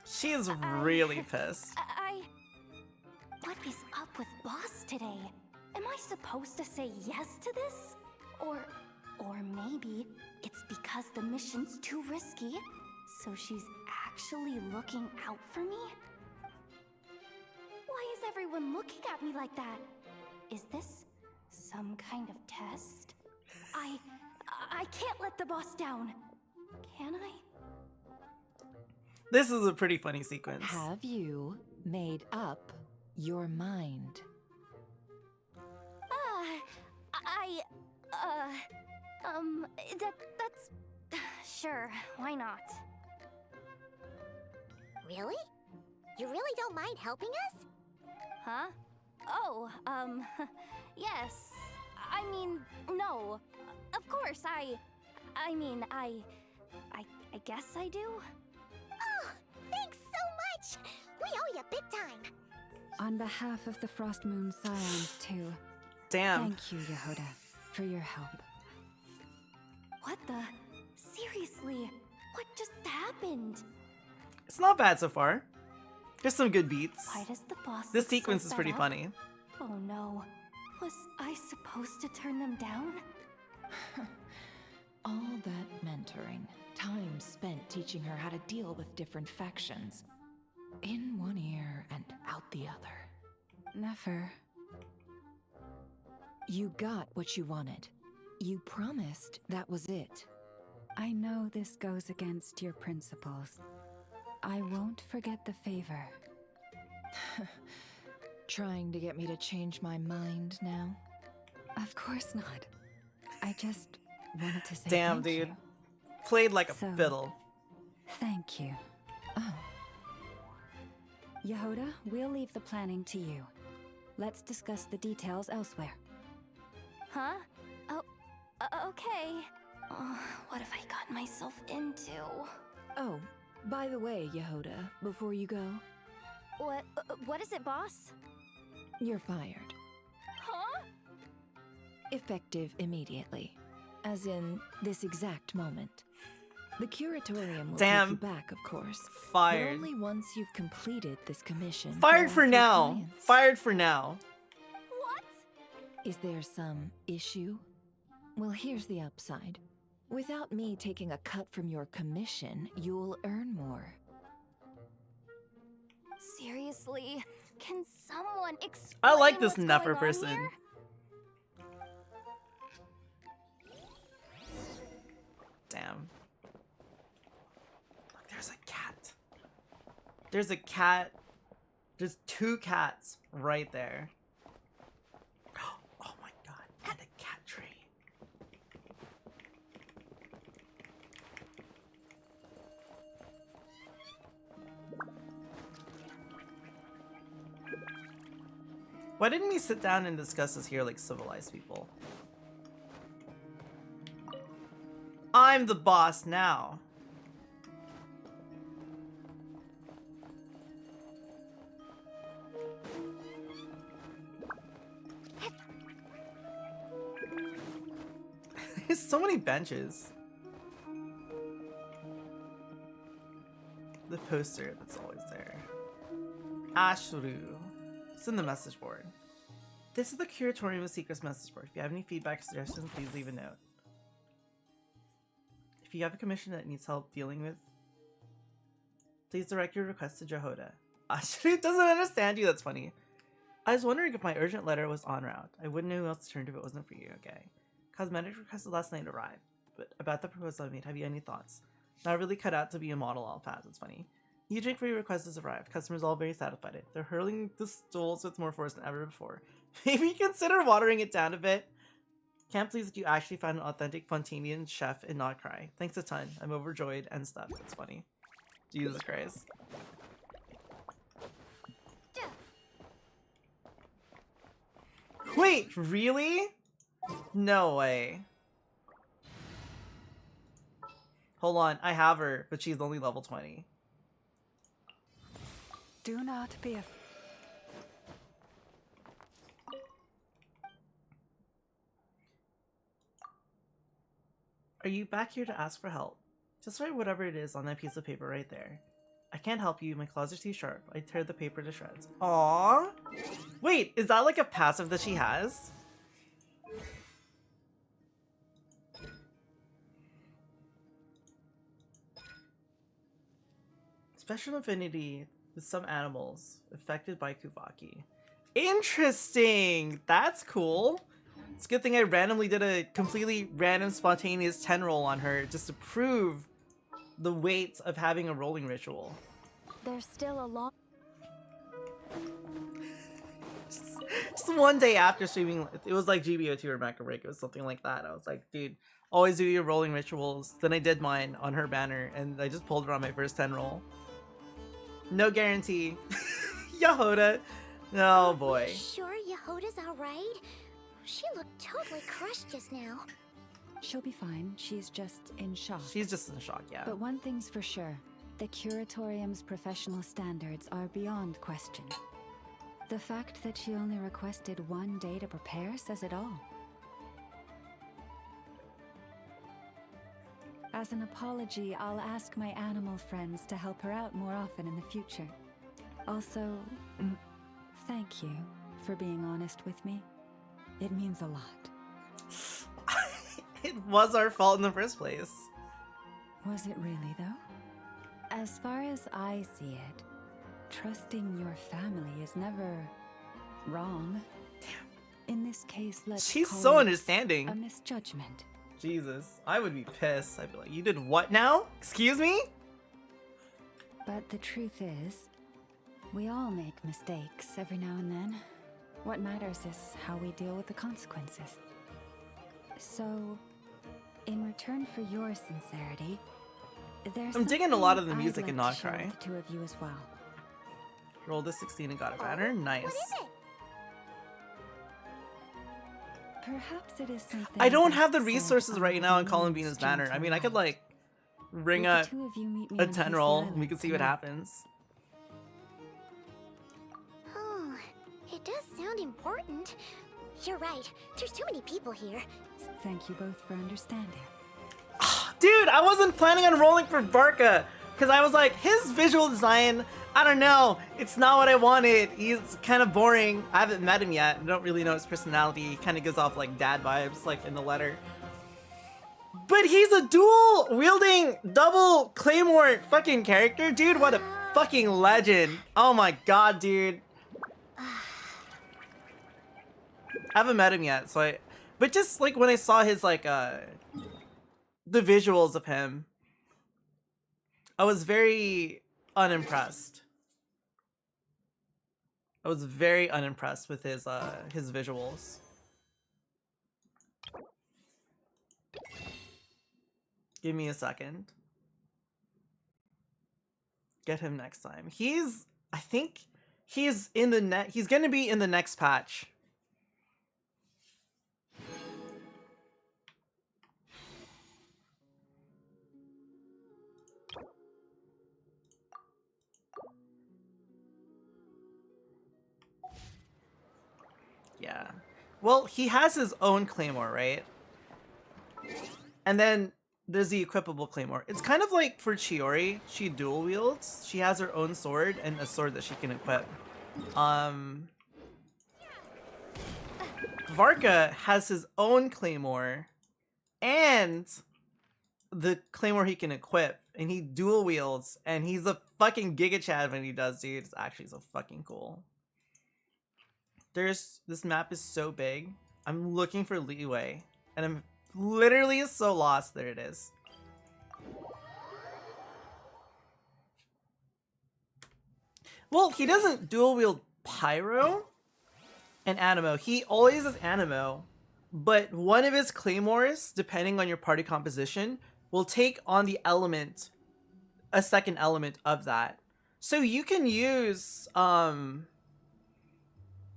She's really pissed. What is up with Boss today? Am I supposed to say yes to this? Or maybe it's because the mission's too risky, so she's actually looking out for me? Why is everyone looking at me like that? Is this some kind of test? I can't let the boss down. Can I? This is a pretty funny sequence. Have you made up your mind? That's... Sure, why not? Really? You really don't mind helping us? Huh? Oh, yes. I mean, no. Of course, I guess I do. Oh, thanks so much! We owe you big time! On behalf of the Frost Moon Scions, too. Damn. Thank you, Yehoda, for your help. What the? Seriously, what just happened? It's not bad so far. There's some good beats. Why does the boss This look sequence so is pretty fed up? funny. Oh no. Was I supposed to turn them down? All that mentoring, time spent teaching her how to deal with different factions. In one ear and out the other. Never. You got what you wanted. You promised that was it. I know this goes against your principles. I won't forget the favor. Trying to get me to change my mind now? Of course not. I just wanted to say Damn, thank dude. you. Played like a So, fiddle. Thank you. Oh. Yehoda, we'll leave the planning to you. Let's discuss the details elsewhere. Huh? Oh, okay. What have I gotten myself into? Oh, by the way, Yehoda, before you go, What is it, boss? you're fired. Huh? Effective immediately. As in, this exact moment. The curatorium will take you back, of course. Fired. But only once you've completed this commission. Fired for all now. clients. Fired for now. What? Is there some issue? Well, here's the upside. Without me taking a cut from your commission, you'll earn more. Seriously? Can someone explain I like this what's Nuffer going on person. here? Damn. Look, there's a cat. There's a cat. There's 2 cats right there. Oh my god. And a cat tree. Why didn't we sit down and discuss this here like civilized people? I'm the boss now. There's so many benches. The poster that's always there. Ashru. It's in the message board. This is the Curatorium of Secrets message board. If you have any feedback or suggestions, please leave a note. If you have a commission that needs help dealing with, please direct your request to Jehoda. Ashru doesn't understand you, that's funny. I was wondering if my urgent letter was en route. I wouldn't know who else to turn to if it wasn't for you, okay? Cosmetic requested last night arrived. But about the proposal I made, have you any thoughts? Not really cut out to be a model all paths, it's funny. New drink for your request has arrived. Customers all very satisfied. They're hurling the stools with more force than ever before. Maybe consider watering it down a bit. Can't believe that you actually found an authentic Fontanian chef and not Krai. Thanks a ton. I'm overjoyed and stuff. It's funny. Jesus Christ. Wait, really? No way. Hold on, I have her, but she's only level 20. Do not be Are you back here to ask for help? Just write whatever it is on that piece of paper right there. I can't help you, my claws are too sharp. I tear the paper to shreds. Aww! Wait, is that like a passive that she has? Special affinity with some animals affected by Kuvaki. Interesting! That's cool. It's a good thing I randomly did a completely random spontaneous 10 roll on her just to prove the weight of having a rolling ritual. There's still a long... Just one day after streaming, it was like GBO2 or Macro Break, it was something like that. I was like, dude, always do your rolling rituals. Then I did mine on her banner and I just pulled her on my first 10 roll. No guarantee. Yahoda. Oh boy. Sure Yahoda's alright? She looked totally crushed just now. She'll be fine. She's just in shock. She's just in shock, yeah. But one thing's for sure. The Curatorium's professional standards are beyond question. The fact that she only requested 1 day to prepare says it all. As an apology, I'll ask my animal friends to help her out more often in the future. Also, thank you for being honest with me. It means a lot. It was our fault in the first place. Was it really, though? As far as I see it, trusting your family is never wrong. Damn. In this case, let's She's call so it understanding. a misjudgment. Jesus, I would be pissed. I'd be like, you did what now? Excuse me? But the truth is, we all make mistakes every now and then. What matters is how we deal with the consequences. So, in return for your sincerity, there's I'm digging a lot of the something music I'd in like Not to share Cry. with the two of you as well. Rolled a 16 and got a banner. Nice. What is it? Perhaps it is something I don't best have the said resources right under now on the Columbina's moon's banner. I gentle mean, I could light. like ring Will the up two of you meet me a on 10 Casey roll. Island We can see what tonight? happens. Oh, it does sound important. You're right. There's too many people here. Thank you both for understanding. Dude, I wasn't planning on rolling for Barca because I was like, his visual design, I don't know. It's not what I wanted. He's kind of boring. I haven't met him yet. I don't really know his personality. He kind of gives off like dad vibes, like in the letter. But he's a dual wielding double claymore fucking character. Dude, what a fucking legend. Oh my god, dude. I haven't met him yet, so but just like when I saw his like the visuals of him, I was very unimpressed. I was very unimpressed with his visuals. Give me a second. Get him next time. I think he's in the he's gonna be in the next patch. Yeah. Well, he has his own claymore, right? And then there's the equipable claymore. It's kind of like for Chiori, she dual wields. She has her own sword and a sword that she can equip. Varka has his own claymore and the claymore he can equip, and he dual wields, and he's a fucking Giga Chad when he does, dude. It's actually so fucking cool. This map is so big. I'm looking for leeway, and I'm literally so lost. There it is. Well, he doesn't dual wield pyro and animo. He always has animo, but one of his claymores, depending on your party composition, will take on the element, a second element of that. So you can use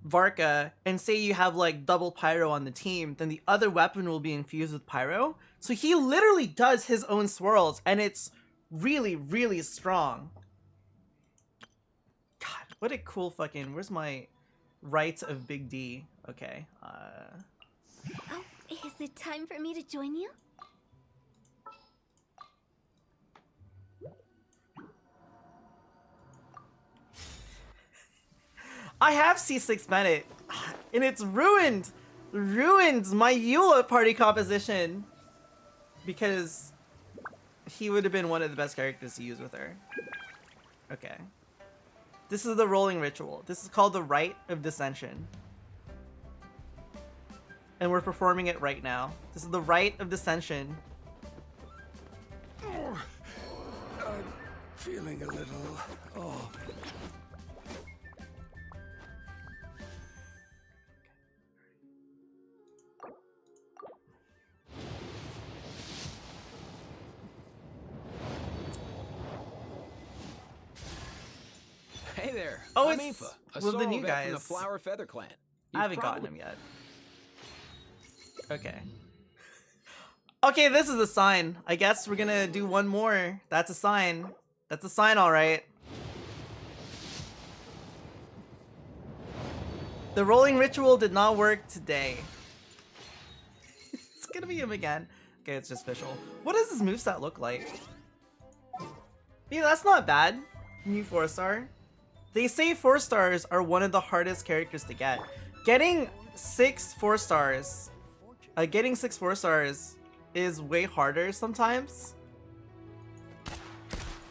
Varka and say you have like double pyro on the team, then the other weapon will be infused with pyro. So he literally does his own swirls, and it's really, really strong. God, what a cool fucking... Where's my rights of Big D? Okay. Oh, is it time for me to join you? I have C6 Bennett, and it's ruined my Eula party composition, because he would have been one of the best characters to use with her. Okay. This is the rolling ritual. This is called the Rite of Dissension. And we're performing it right now. This is the Rite of Dissension. Oh, I'm feeling a little... Oh. Hey there. Oh, I'm it's Aoife, a well, the new Sorrow vet guys. from the Flower Feather Clan. I haven't gotten him yet. Okay. Okay, this is a sign. I guess we're gonna do one more. That's a sign. That's a sign, alright. The rolling ritual did not work today. It's gonna be him again. Okay, it's just official. What does this moveset look like? Yeah, that's not bad. New 4-star. They say 4-stars are one of the hardest characters to get. Getting 6 4-stars, getting 6 4-stars is way harder sometimes.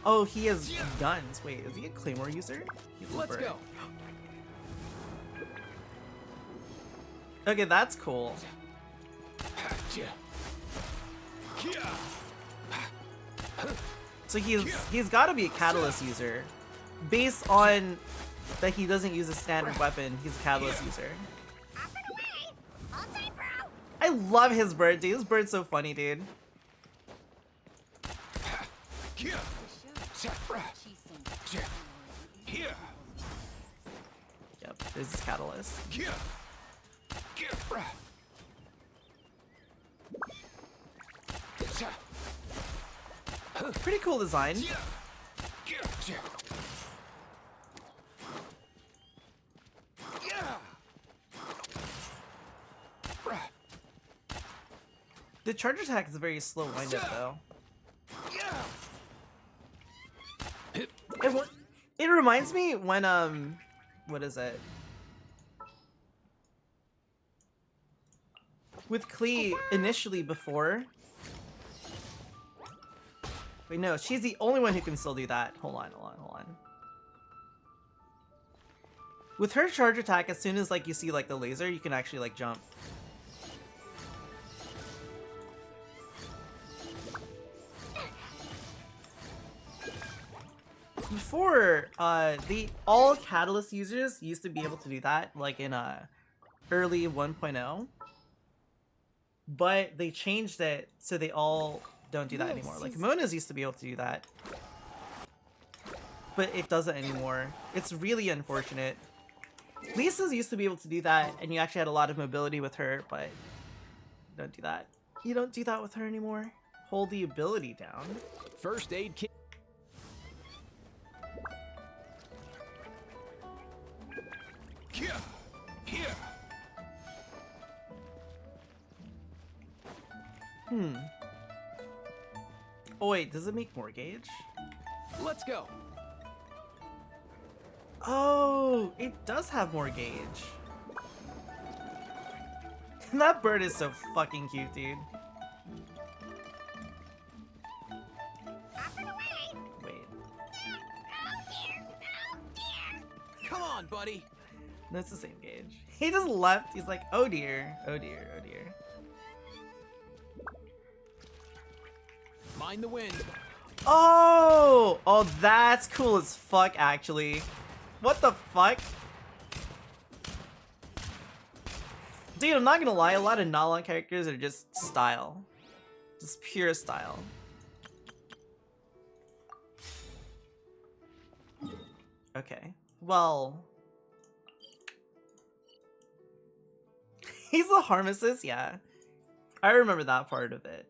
Oh, he has guns. Wait, is he a claymore user? Let's go. Okay, that's cool. So he's got to be a catalyst user, based on that he doesn't use a standard weapon. He's a catalyst user. I love his bird, dude. His bird's so funny, dude. Yep, there's his catalyst. Pretty cool design. The charge attack is a very slow wind-up, though. It reminds me when, what is it? With Klee, initially before... Wait, no, she's the only one who can still do that. Hold on. With her charge attack, as soon as, like, you see, like, the laser, you can actually, like, jump. Before, all Catalyst users used to be able to do that, like in early 1.0, but they changed it so they all don't do that anymore. Like Mona's used to be able to do that, but it doesn't anymore. It's really unfortunate. Lisa's used to be able to do that, and you actually had a lot of mobility with her, but don't do that. You don't do that with her anymore. Hold the ability down. First aid kit. Here. Oh wait, does it make more gauge? Let's go. Oh, it does have more gauge. That bird is so fucking cute, dude. Wait. Come on, buddy. That's the same gauge. He just left. He's like, oh dear, oh dear, oh dear. Mind the wind. Oh, that's cool as fuck, actually. What the fuck? Dude, I'm not gonna lie, a lot of Natlan characters are just style. Just pure style. Okay. Well... He's a Harmesis? Yeah. I remember that part of it.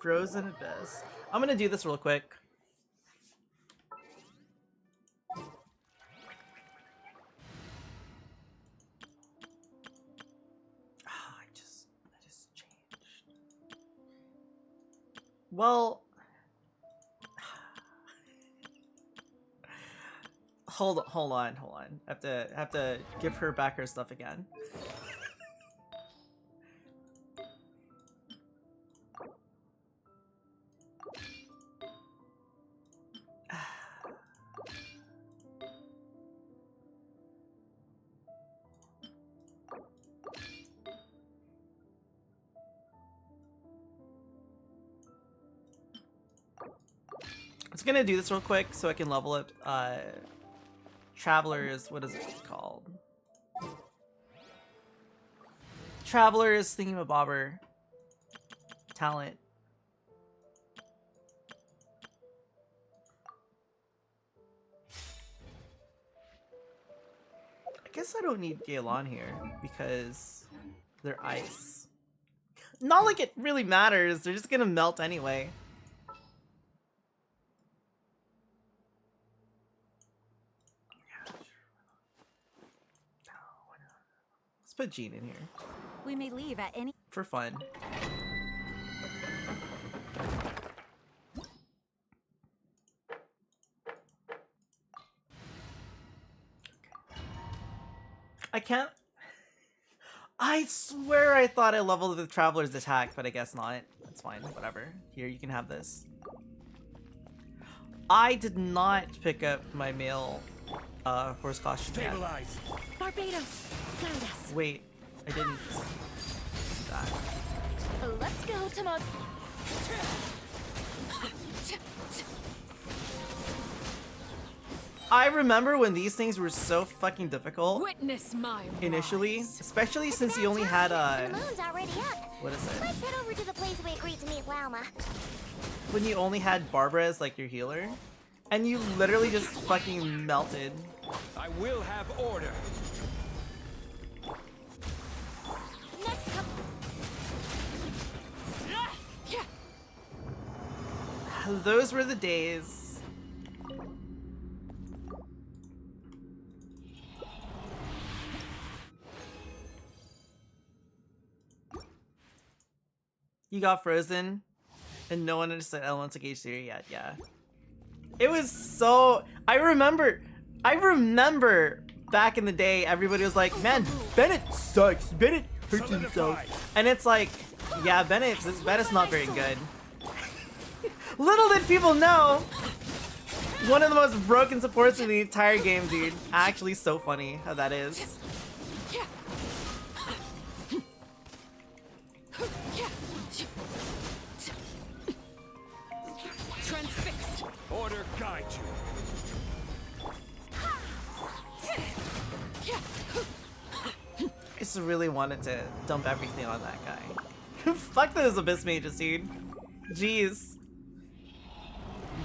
Frozen Abyss. I'm gonna do this real quick. I just changed. Well, hold on. I have to give her back her stuff again. I'm just gonna do this real quick so I can level up Traveler's, what is it called? Traveler's thingamabobber talent. I guess I don't need Gale on here because they're ice. Not like it really matters, they're just gonna melt anyway. Put Jean in here. We may leave at any for fun. I can't. I swear I thought I leveled the Traveler's attack, but I guess not. That's fine. Whatever. Here, you can have this. I did not pick up my male horse costume yet. Barbados. Wait, I didn't. Let's go, Tomo. I remember when these things were so fucking difficult. Witness my initially, especially since you only had The moon's already up. what is it? Let's head over to the place we agreed to meet Lauma. When you only had Barbara as like your healer, and you literally just fucking melted. I will have order. Those were the days. You got frozen, and no one understood elemental gauge theory yet. Yeah, it was so. I remember back in the day, everybody was like, "Man, Bennett sucks. Bennett hurts himself," and it's like, yeah, Bennett's not very good. Little did people know, one of the most broken supports in the entire game, dude. Actually, so funny how that is. Transfixed. Order guide you. I just really wanted to dump everything on that guy. Fuck those Abyss Mages, dude. Jeez.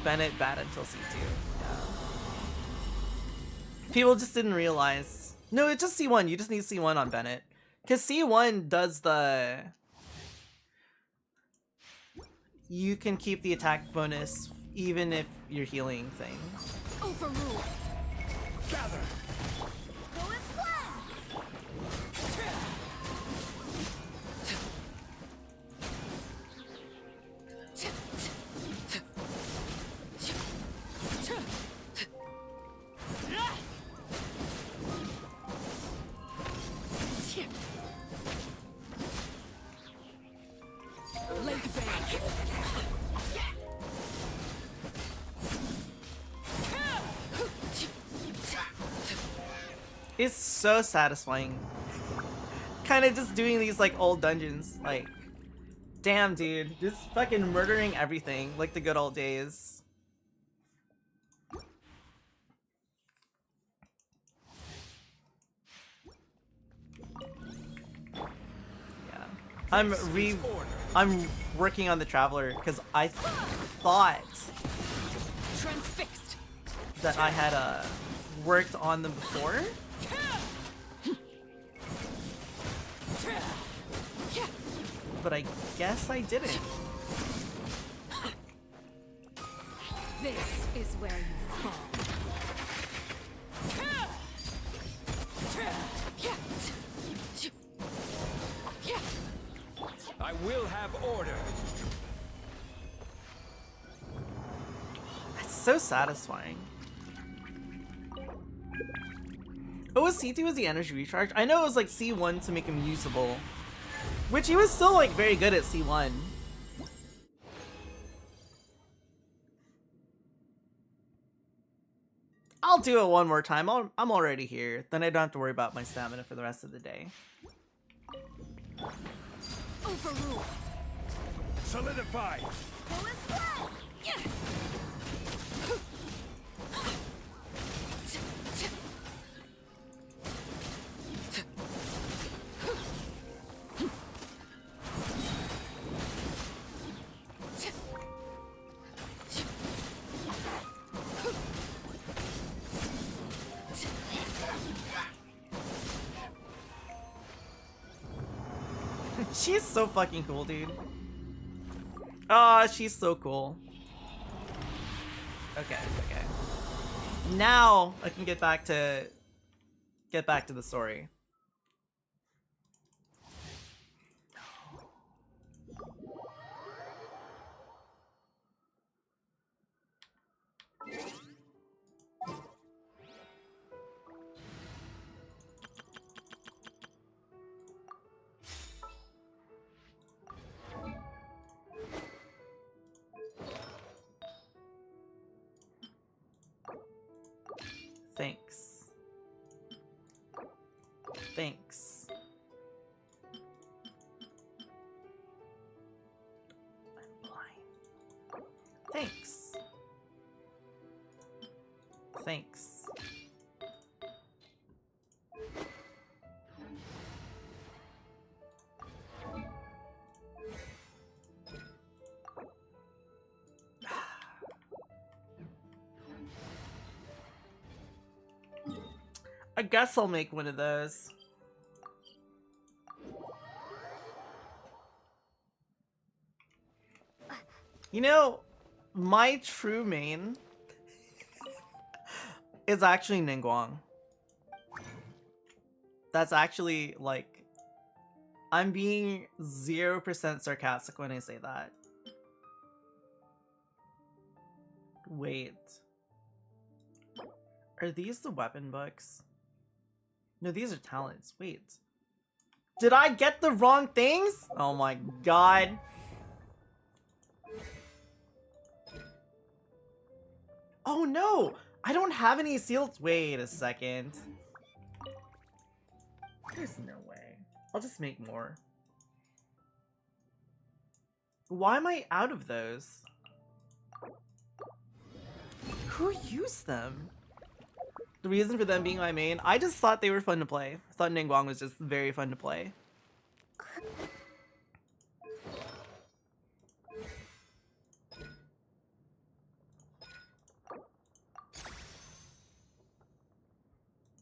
Bennett bad until C2. Yeah. People just didn't realize. No, it's just C1. You just need C1 on Bennett. Because C1 does the... You can keep the attack bonus even if you're healing thing. Overrule. Gather. It's so satisfying. Kind of just doing these like old dungeons. Like, damn dude, just fucking murdering everything like the good old days. I'm working on the Traveler because I thought Transfixed. that I had worked on them before. But I guess I didn't. This is where you fall. I will have order. That's so satisfying. Oh, was C2 was the energy recharge? I know it was like C1 to make him usable. Which he was still like very good at C1. I'll do it one more time. I'm already here. Then I don't have to worry about my stamina for the rest of the day. Overrule. Solidify. She's so fucking cool, dude. Ah, she's so cool. Okay. Now I can get back to the story. Thanks. I'm blind. Thanks. I guess I'll make one of those. You know, my true main is actually Ningguang. That's actually, like, I'm being 0% sarcastic when I say that. Wait. Are these the weapon books? No, these are talents. Wait. Did I get the wrong things? Oh my god. Oh no! I don't have any sealed. Wait a second. There's no way. I'll just make more. Why am I out of those? Who used them? The reason for them being my main, I just thought they were fun to play. I thought Ningguang was just very fun to play.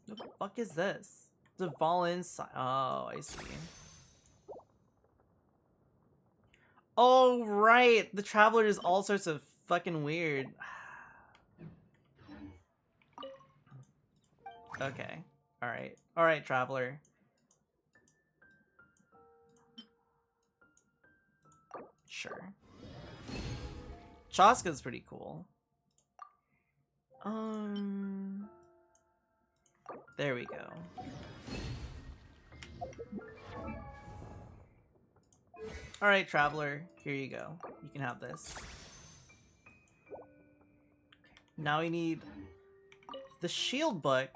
The fuck is this? The Fallen Scion. Oh, I see. Oh, right! The Traveler is all sorts of fucking weird. Okay. Alright. Alright, Traveler. Sure. Chaska's pretty cool. There we go. Alright, Traveler. Here you go. You can have this. Now we need the shield book.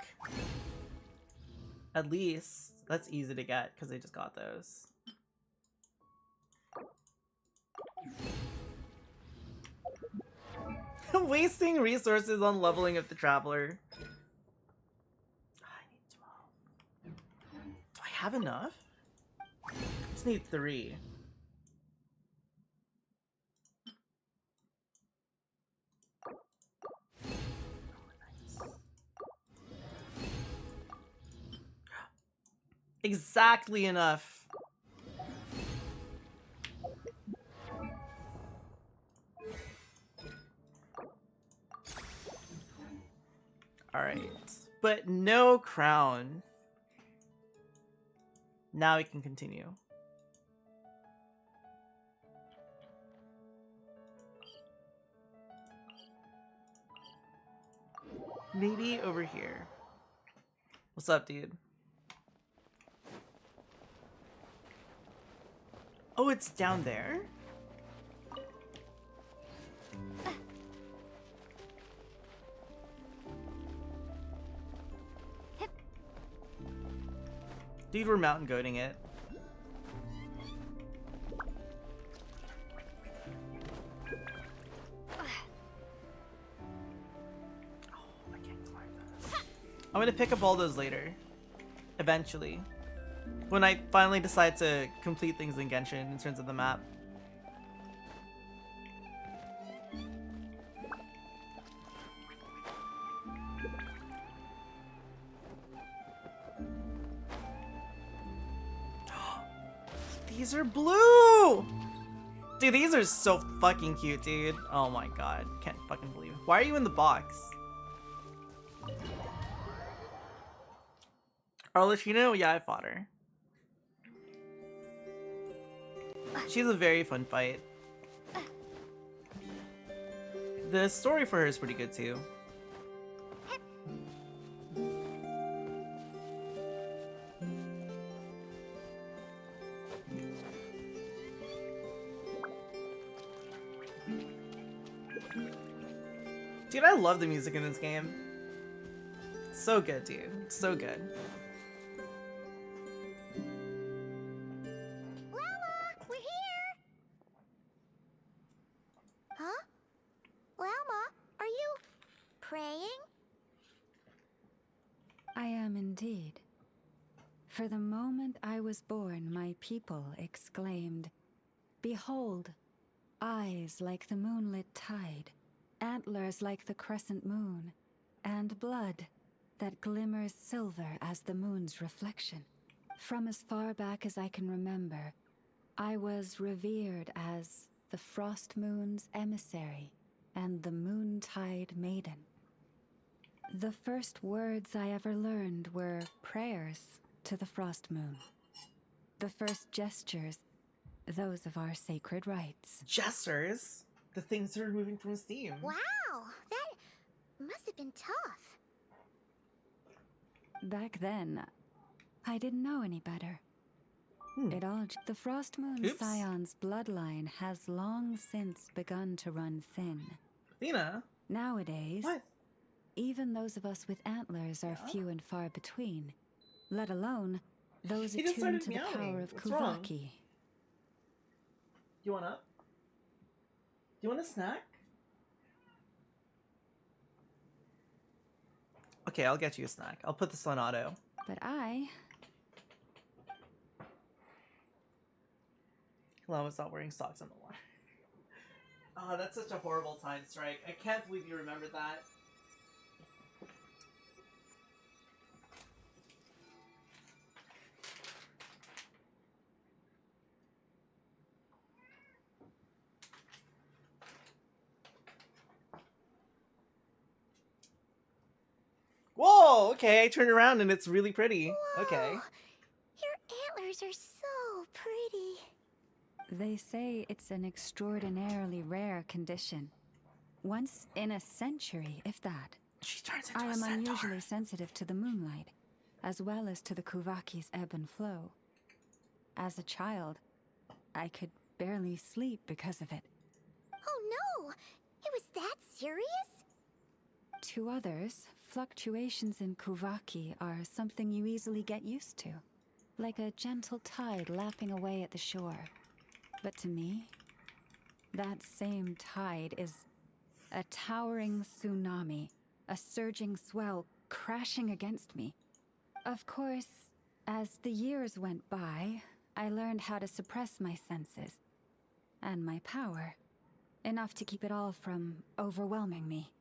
At least. That's easy to get because I just got those. Wasting resources on leveling up the Traveler. I need 12. Do I have enough? Is just need 3. Exactly enough. Alright. But no crown. Now we can continue. Maybe over here. What's up, dude? Oh, it's down there? Dude, we're mountain goating it. I'm gonna pick up all those later. Eventually. When I finally decide to complete things in Genshin in terms of the map. These are blue! Dude, these are so fucking cute, dude. Oh my god. Can't fucking believe it. Why are you in the box? Arlecchino? Yeah, I fought her. She's a very fun fight. The story for her is pretty good too. Dude, I love the music in this game. So good, dude. So good. Llama, we're here! Huh? Llama, are you praying? I am indeed. For the moment I was born, my people exclaimed, "Behold, eyes like the moonlit tide, antlers like the crescent moon, and blood that glimmers silver as the moon's reflection." From as far back as I can remember, I was revered as the Frost Moon's emissary and the Moontide Maiden. The first words I ever learned were prayers to the Frost Moon. The first gestures, those of our sacred rites. Gestures? The things that are moving from Steam. Wow, that must have been tough. Back then, I didn't know any better. The Frost Moon Scion's bloodline has long since begun to run thin. Athena? Nowadays, even those of us with antlers are few and far between, let alone those He just attuned started to the meowing. power of What's wrong? Kuvaki. You want up? Do you want a snack? Okay, I'll get you a snack. I'll put this on auto. But I... Llama's not wearing socks on the water. Oh, that's such a horrible time strike. I can't believe you remembered that. Whoa, okay, I turned around and it's really pretty. Whoa, okay. Your antlers are so pretty. They say it's an extraordinarily rare condition. Once in a century, if that. She turns into I a am centaur. unusually sensitive to the moonlight, as well as to the Kuvaki's ebb and flow. As a child, I could barely sleep because of it. Oh no! It was that serious? To others, fluctuations in Kuvaki are something you easily get used to, like a gentle tide lapping away at the shore. But to me, that same tide is a towering tsunami, a surging swell crashing against me. Of course, as the years went by, I learned how to suppress my senses and my power, enough to keep it all from overwhelming me.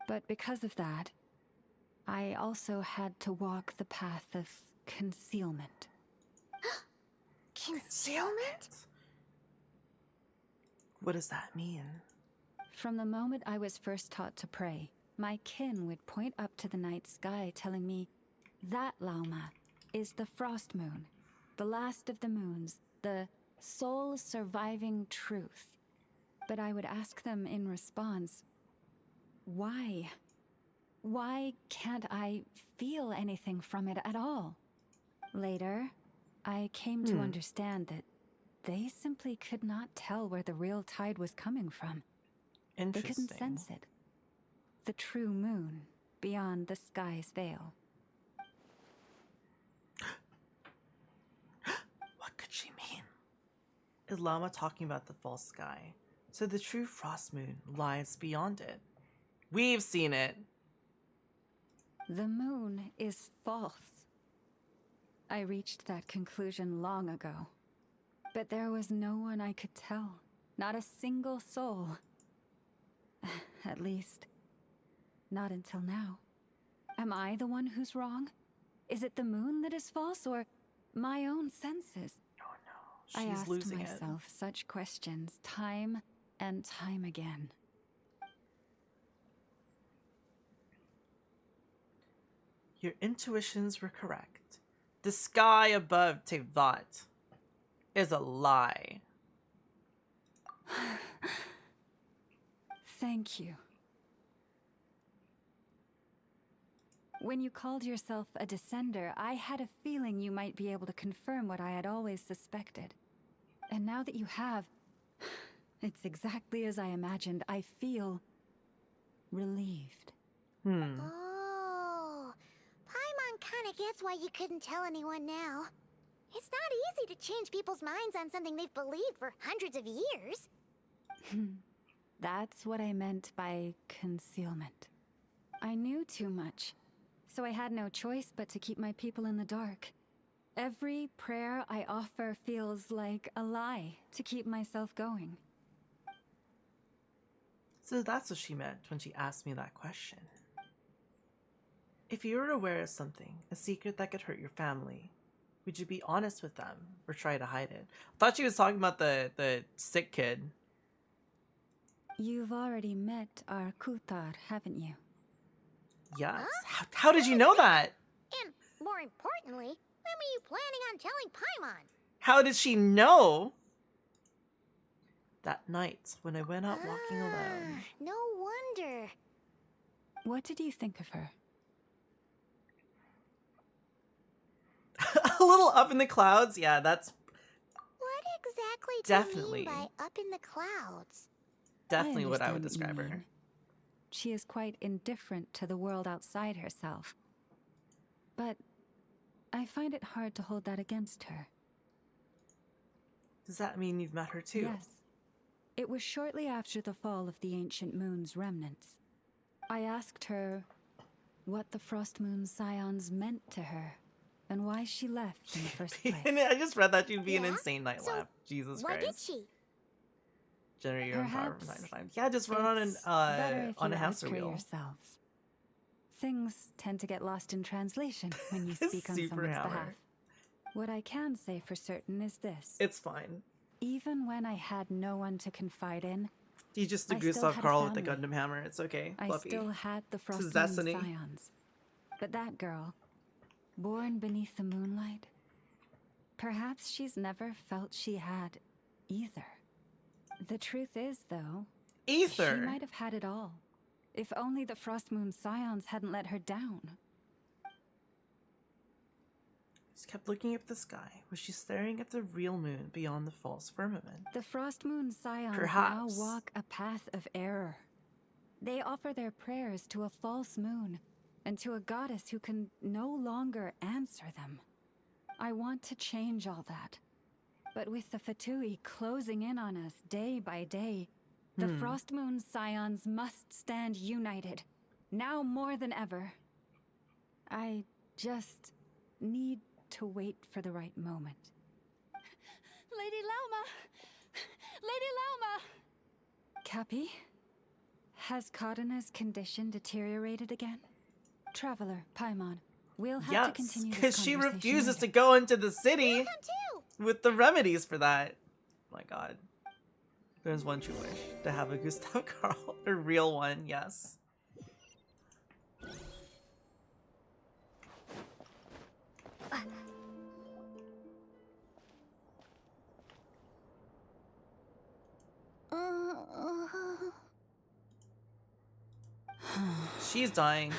But because of that, I also had to walk the path of concealment. Concealment? What does that mean? From the moment I was first taught to pray, my kin would point up to the night sky telling me, that Lauma is the frost moon, the last of the moons, the sole surviving truth. But I would ask them in response, why? Why can't I feel anything from it at all? Later, I came to understand that they simply could not tell where the real tide was coming from. They couldn't sense it. The true moon beyond the sky's veil. What could she mean? Is Llama talking about the false sky? So the true frost moon lies beyond it. We've seen it. The moon is false. I reached that conclusion long ago. But there was no one I could tell. Not a single soul. At least, not until now. Am I the one who's wrong? Is it the moon that is false, or my own senses? Oh no, I she's asked losing myself such questions time and time again. Your intuitions were correct. The sky above Tevat is a lie. Thank you. When you called yourself a descender, I had a feeling you might be able to confirm what I had always suspected. And now that you have, it's exactly as I imagined. I feel relieved. Oh, Paimon kinda gets why you couldn't tell anyone now. It's not easy to change people's minds on something they've believed for hundreds of years. That's what I meant by concealment. I knew too much, so I had no choice but to keep my people in the dark. Every prayer I offer feels like a lie to keep myself going. So that's what she meant when she asked me that question. If you were aware of something, a secret that could hurt your family, would you be honest with them or try to hide it? I thought she was talking about the sick kid. You've already met our Kutar, haven't you? Yes. How did you know that? And more importantly, when were you planning on telling Paimon? How did she know? That night when I went out walking alone. No wonder. What did you think of her? A little up in the clouds? Yeah, that's What exactly do definitely you mean by up in the clouds? definitely what I would understand what you describe her. mean. She is quite indifferent to the world outside herself. But I find it hard to hold that against her. Does that mean you've met her too? Yes. It was shortly after the fall of the ancient moon's remnants. I asked her what the Frost Moon Scions meant to her, and why she left in the first place. I just read that she'd be an insane night lap. Jesus Why Christ. did she? Generate your own power from Perhaps time to time. Yeah, just run It's on better an if on you a hamster ask her wheel. yourselves. Things tend to get lost in translation when you speak on Super someone's hammer. behalf. What I can say for certain is this. It's fine. Even when I had no one to confide in, You just do I still Gustav had a Karl with the family. Gundam hammer. It's okay. I Fluffy. still had the This Frost is Moon destiny. Scions. But that girl, born beneath the moonlight, perhaps she's never felt she had either. The truth is, though, Ether. she might have had it all. If only the Frost Moon Scions hadn't let her down. Just kept looking up at the sky. Was she staring at the real moon beyond the false firmament? The Frost Moon Scions Perhaps. now walk a path of error. They offer their prayers to a false moon and to a goddess who can no longer answer them. I want to change all that. But with the Fatui closing in on us day by day, the Frost Moon Scions must stand united, now more than ever. I just need to wait for the right moment. Lady Lauma! Lady Lauma! Cappy? Has Cardina's condition deteriorated again? Traveler, Paimon, we'll have to continue this because she conversation refuses later. to go into the city with the remedies for that. Oh my god. There's one true wish. To have a Gustav Karl. A real one, yes. She's dying.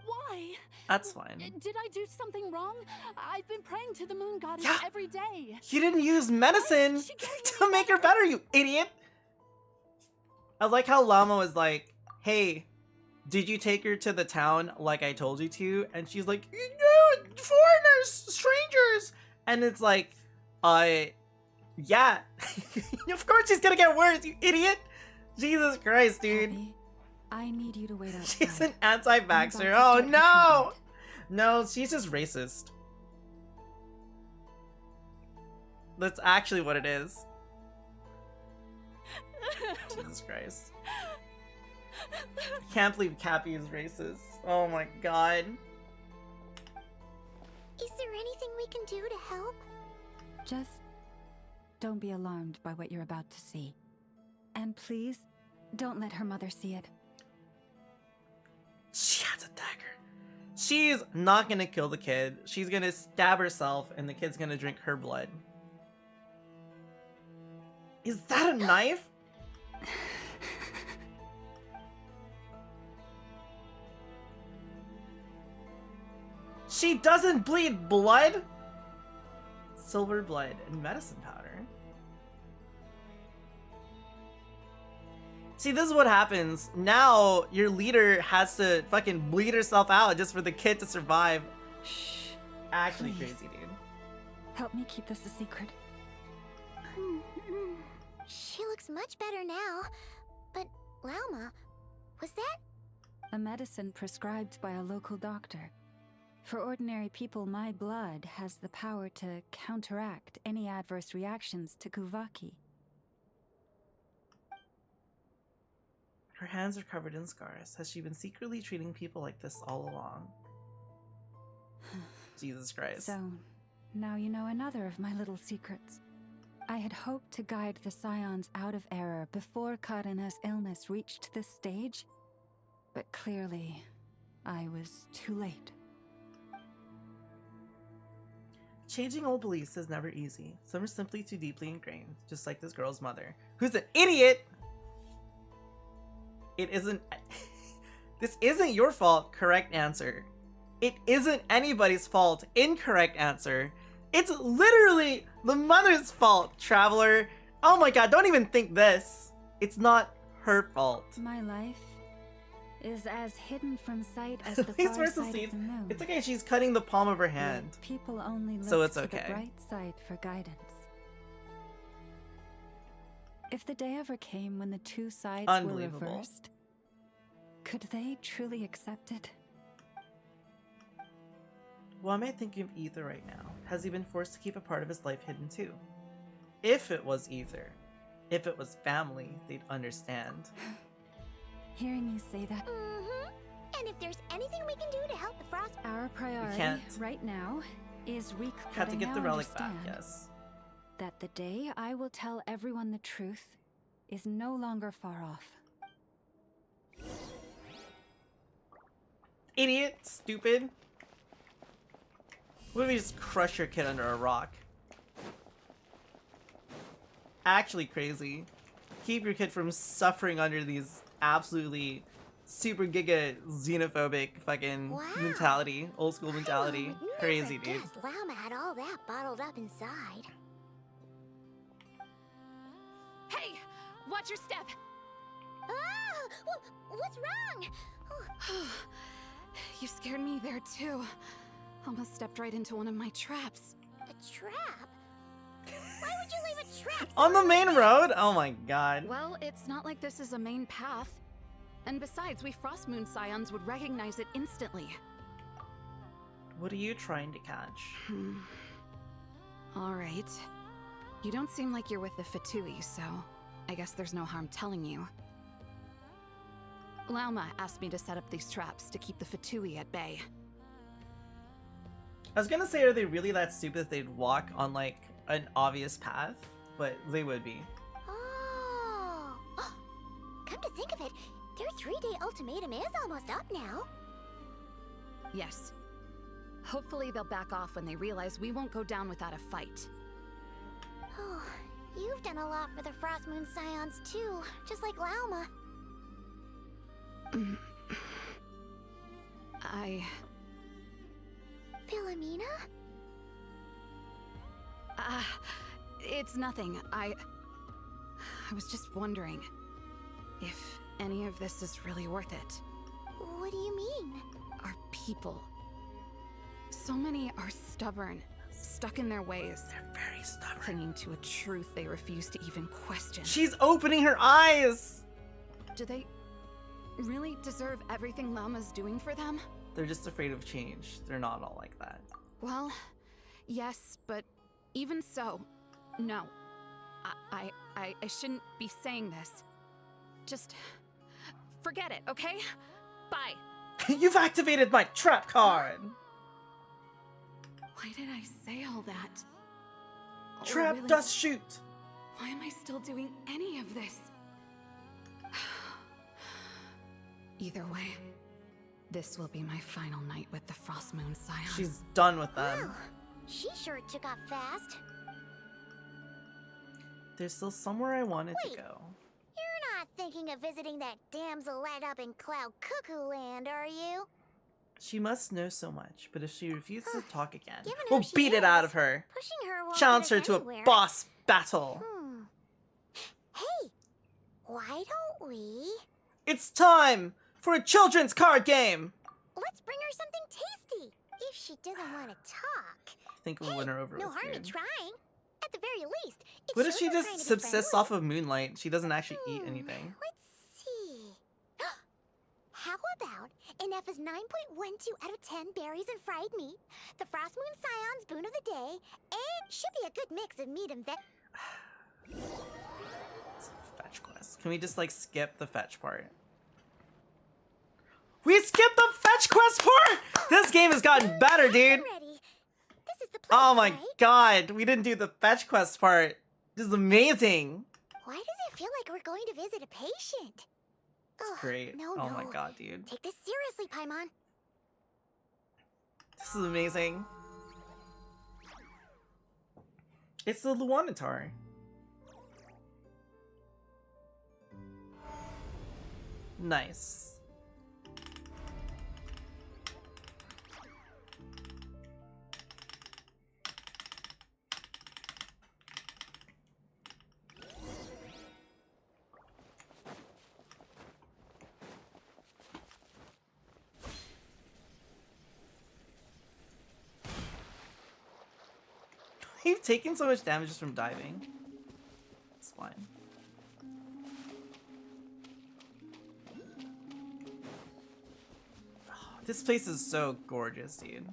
Why? That's fine. Did I do something wrong? I've been praying to the moon goddess every day. You didn't use medicine to make her better, you idiot! I like how Llama was like, hey, did you take her to the town like I told you to? And she's like, no, foreigners, strangers! And it's like, yeah. Of course she's gonna get worse, you idiot! Jesus Christ, dude. Cappy, I need you to wait outside. She's an anti-vaxxer. Oh no! No, she's just racist. That's actually what it is. Jesus Christ. Can't believe Cappy is racist. Oh my god. Is there anything we can do to help? Just don't be alarmed by what you're about to see. And please, don't let her mother see it. She has a dagger. She's not gonna kill the kid. She's gonna stab herself and the kid's gonna drink her blood. Is that a knife? She doesn't bleed blood? Silver blood and medicine powder. See, this is what happens. Now, your leader has to fucking bleed herself out just for the kid to survive. Shh. Actually Please. crazy, dude. Help me keep this a secret. She looks much better now. But, Lauma, was that? A medicine prescribed by a local doctor. For ordinary people, my blood has the power to counteract any adverse reactions to Kuvaki. Her hands are covered in scars. Has she been secretly treating people like this all along? Jesus Christ. So, now you know another of my little secrets. I had hoped to guide the Scions out of error before Karina's illness reached this stage, but clearly, I was too late. Changing old beliefs is never easy. Some are simply too deeply ingrained, just like this girl's mother, who's an idiot! It isn't... This isn't your fault, correct answer. It isn't anybody's fault, incorrect answer. It's literally the mother's fault, traveler. Oh my god, don't even think this. It's not her fault. My life is as hidden from sight as the Please far Mercy side Seed. of the moon. It's okay, she's cutting the palm of her hand. Yet people only look So it's to okay. the bright side for guidance. If the day ever came when the two sides were Unbelievable. reversed, could they truly accept it? Why am I thinking of Ether right now? Has he been forced to keep a part of his life hidden too? If it was Ether, if it was family, they'd understand. Hearing you say that, And if there's anything we can do to help the Frost... our priority can't. right now is Have to get the now relic back, understand yes. that the day I will tell everyone the truth is no longer far off. Idiot, stupid. What if we just crush your kid under a rock? Actually crazy. Keep your kid from suffering under these absolutely super giga xenophobic fucking mentality. Old school mentality. Crazy, dude. Lauma had all that bottled up inside. Hey! Watch your step! Ah! What's wrong? You scared me there too. Almost stepped right into one of my traps. A trap? Why would you leave a trap? On the main road? Oh my god. Well, it's not like this is a main path. And besides, we Frostmoon Scions would recognize it instantly. What are you trying to catch? Alright. You don't seem like you're with the Fatui, so I guess there's no harm telling you. Lauma asked me to set up these traps to keep the Fatui at bay. I was gonna say, are they really that stupid that they'd walk on, like, an obvious path? But they would be. Oh. Come to think of it, their 3-day ultimatum is almost up now. Yes. Hopefully they'll back off when they realize we won't go down without a fight. Oh, you've done a lot for the Frost Moon Scions too, just like Lauma. Philomena? It's nothing. I was just wondering if any of this is really worth it. What do you mean? Our people. So many are stubborn, stuck in their ways. They're very stubborn. Clinging to a truth they refuse to even question. She's opening her eyes! Do they really deserve everything Lauma's doing for them? They're just afraid of change. They're not all like that. Well, yes, but even so, no. I shouldn't be saying this. Just forget it, okay? Bye. You've activated my trap card! Why did I say all that? Trap really, does shoot! Why am I still doing any of this? Either way, this will be my final night with the Frost Moon Scions. She's done with them. Wow, she sure took off fast. There's still somewhere I wanted to go. You're not thinking of visiting that damsel light up in Cloud Cuckoo Land, are you? She must know so much, but if she refuses to talk again, Given we'll who she beat it is, out of her. Pushing her won't Challenge get her us to anywhere. a boss battle. Hey, why don't we? It's time for a children's card game! Let's bring her something tasty. If she doesn't want to talk. Think we'll win her over No with harm in food. trying. At the very least, it What if shows she we're just trying to be subsists friendly. off of moonlight? She doesn't actually eat anything. Let's see. How about an F is 9.12 out of 10 berries and fried meat, the Frost Moon Scion's boon of the day, and should be a good mix of meat and veg. It's a fetch quest. Can we just like skip the fetch part? We skipped the fetch quest part! This game has gotten better, dude! Oh my god, we didn't do the fetch quest part. This is amazing. Why does it feel like we're going to visit a patient? It's great. No, oh no. my god, dude. Take this seriously, Paimon. This is amazing. It's the Luanatar. Nice. You've taken so much damage just from diving. It's fine. Oh, this place is so gorgeous, dude.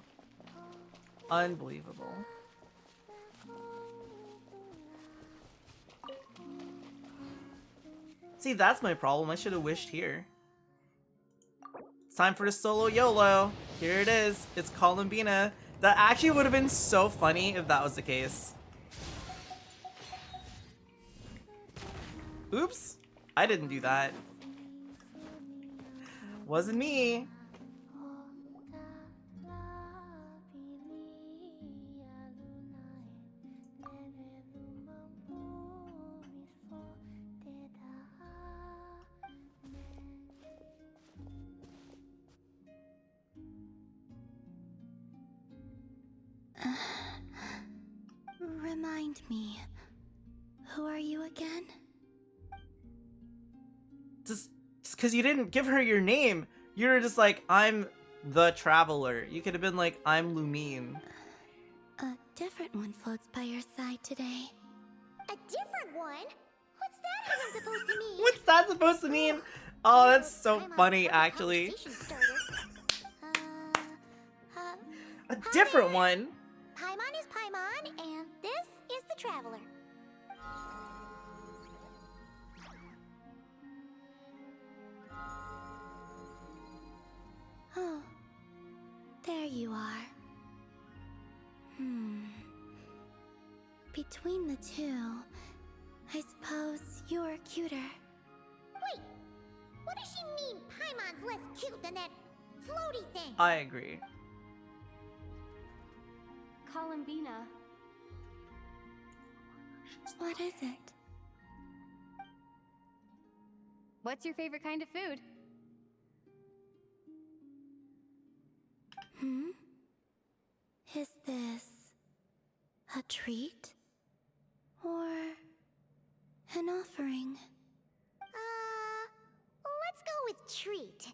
Unbelievable. See, that's my problem. I should have wished here. It's time for the solo YOLO. Here it is. It's Columbina. That actually would have been so funny if that was the case. Oops. I didn't do that. Wasn't me. Remind me, who are you again? Just because you didn't give her your name, you're just like, I'm the Traveler. You could have been like, I'm Lumine. A different one floats by your side today. A different one? What's that even supposed to mean? What's that supposed to mean? Oh, that's so funny, actually. A different one? Paimon is Paimon, and this is the Traveler. you are. Between the two, I suppose you're cuter. Wait! What does she mean Paimon's less cute than that floaty thing? I agree. Columbina. What is it? What's your favorite kind of food? Is this a treat? Or an offering? Let's go with treat.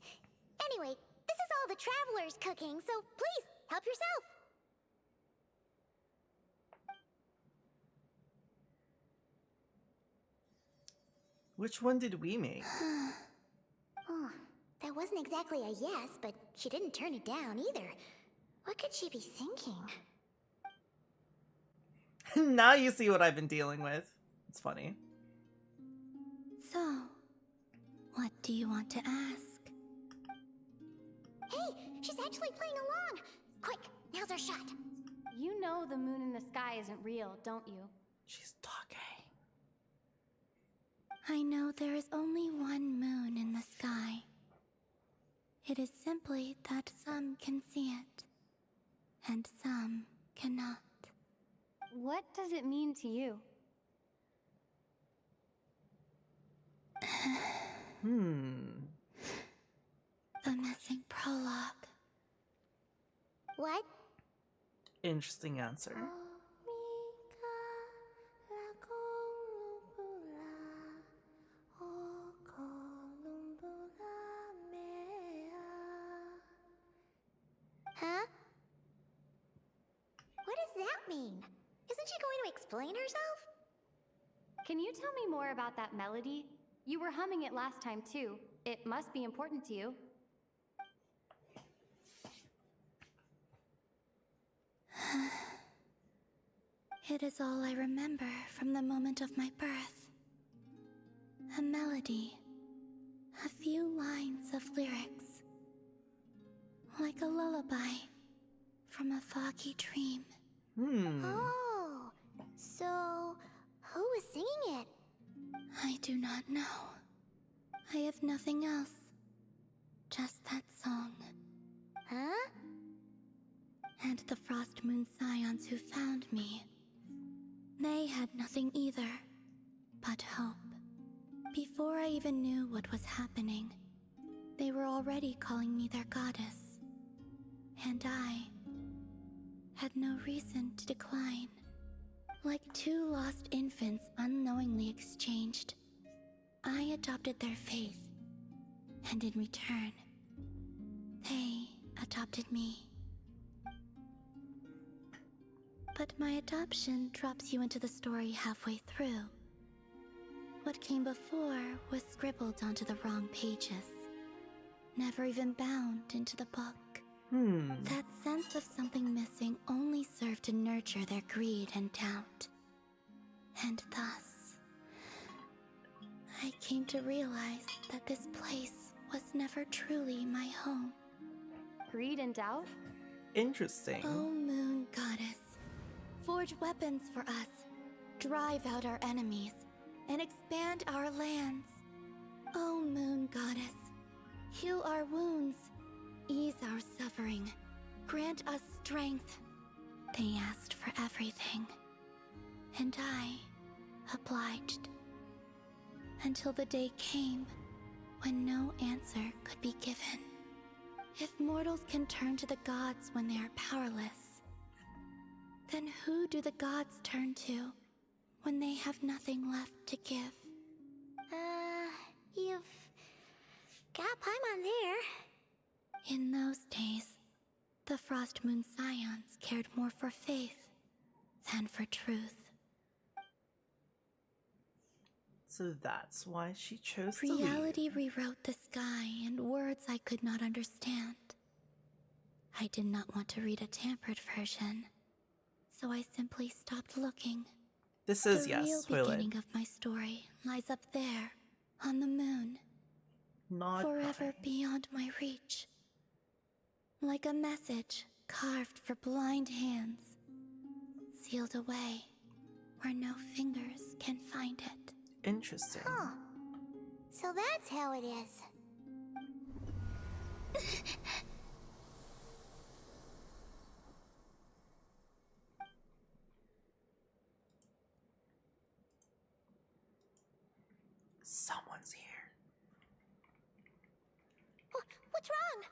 Anyway, this is all the travelers cooking, so please, help yourself. Which one did we make? Oh, that wasn't exactly a yes, but she didn't turn it down either. What could she be thinking? Now you see what I've been dealing with. It's funny. So, what do you want to ask? Hey, she's actually playing along! Quick, now's our shot. You know the moon in the sky isn't real, don't you? She's talking. I know there is only one moon in the sky. It is simply that some can see it, and some cannot. What does it mean to you? The missing prologue. What? Interesting answer. Huh? What does that mean? Isn't she going to explain herself? Can you tell me more about that melody? You were humming it last time too. It must be important to you. It is all I remember from the moment of my birth. A melody. A few lines of lyrics. Like a lullaby from a foggy dream. Oh, so who was singing it? I do not know. I have nothing else. Just that song. Huh? And the Frost Moon Scions who found me. They had nothing either, but hope. Before I even knew what was happening, they were already calling me their goddess. And I had no reason to decline. Like two lost infants unknowingly exchanged, I adopted their faith, and in return, they adopted me. But my adoption drops you into the story halfway through. What came before was scribbled onto the wrong pages, never even bound into the book. That sense of something missing only served to nurture their greed and doubt. And thus, I came to realize that this place was never truly my home. Greed and doubt? Interesting. Oh, Moon Goddess, forge weapons for us, drive out our enemies, and expand our lands. Oh, Moon Goddess, heal our wounds, ease our suffering, grant us strength. They asked for everything, and I obliged. Until the day came when no answer could be given. If mortals can turn to the gods when they are powerless, then who do the gods turn to when they have nothing left to give? You've got Paimon there. In those days, the Frost Moon Scions cared more for faith than for truth. So that's why she chose to leave. Reality rewrote the sky in words I could not understand. I did not want to read a tampered version, so I simply stopped looking. This is, the real spoil it. beginning of my story lies up there, on the moon. Not forever beyond my reach. Like a message carved for blind hands, sealed away where no fingers can find it. Interesting. Huh. So that's how it is. Someone's here. What's wrong?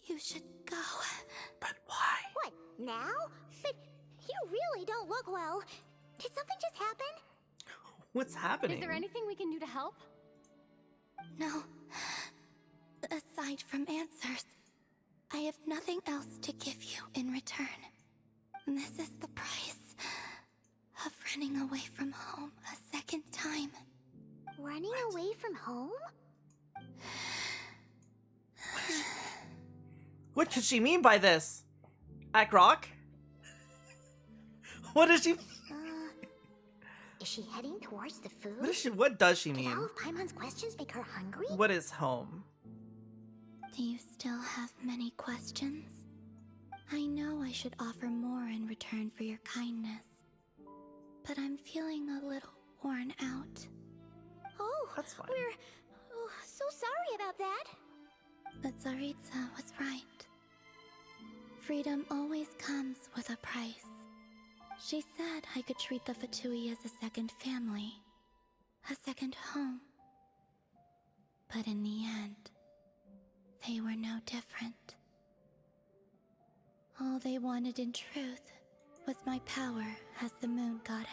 You should go. But why? What, now? But you really don't look well. Did something just happen? What's happening? Is there anything we can do to help? No. Aside from answers, I have nothing else to give you in return. This is the price of running away from home a second time. Running away from home? What could she mean by this? Act rock? What does she... Is she heading towards the food? What does she Did mean? all of Paimon's questions make her hungry? What is home? Do you still have many questions? I know I should offer more in return for your kindness, but I'm feeling a little worn out. Oh, that's fine. We're so sorry about that. But Tsaritsa was right. Freedom always comes with a price. She said I could treat the Fatui as a second family, a second home. But in the end, they were no different. All they wanted in truth was my power as the moon goddess.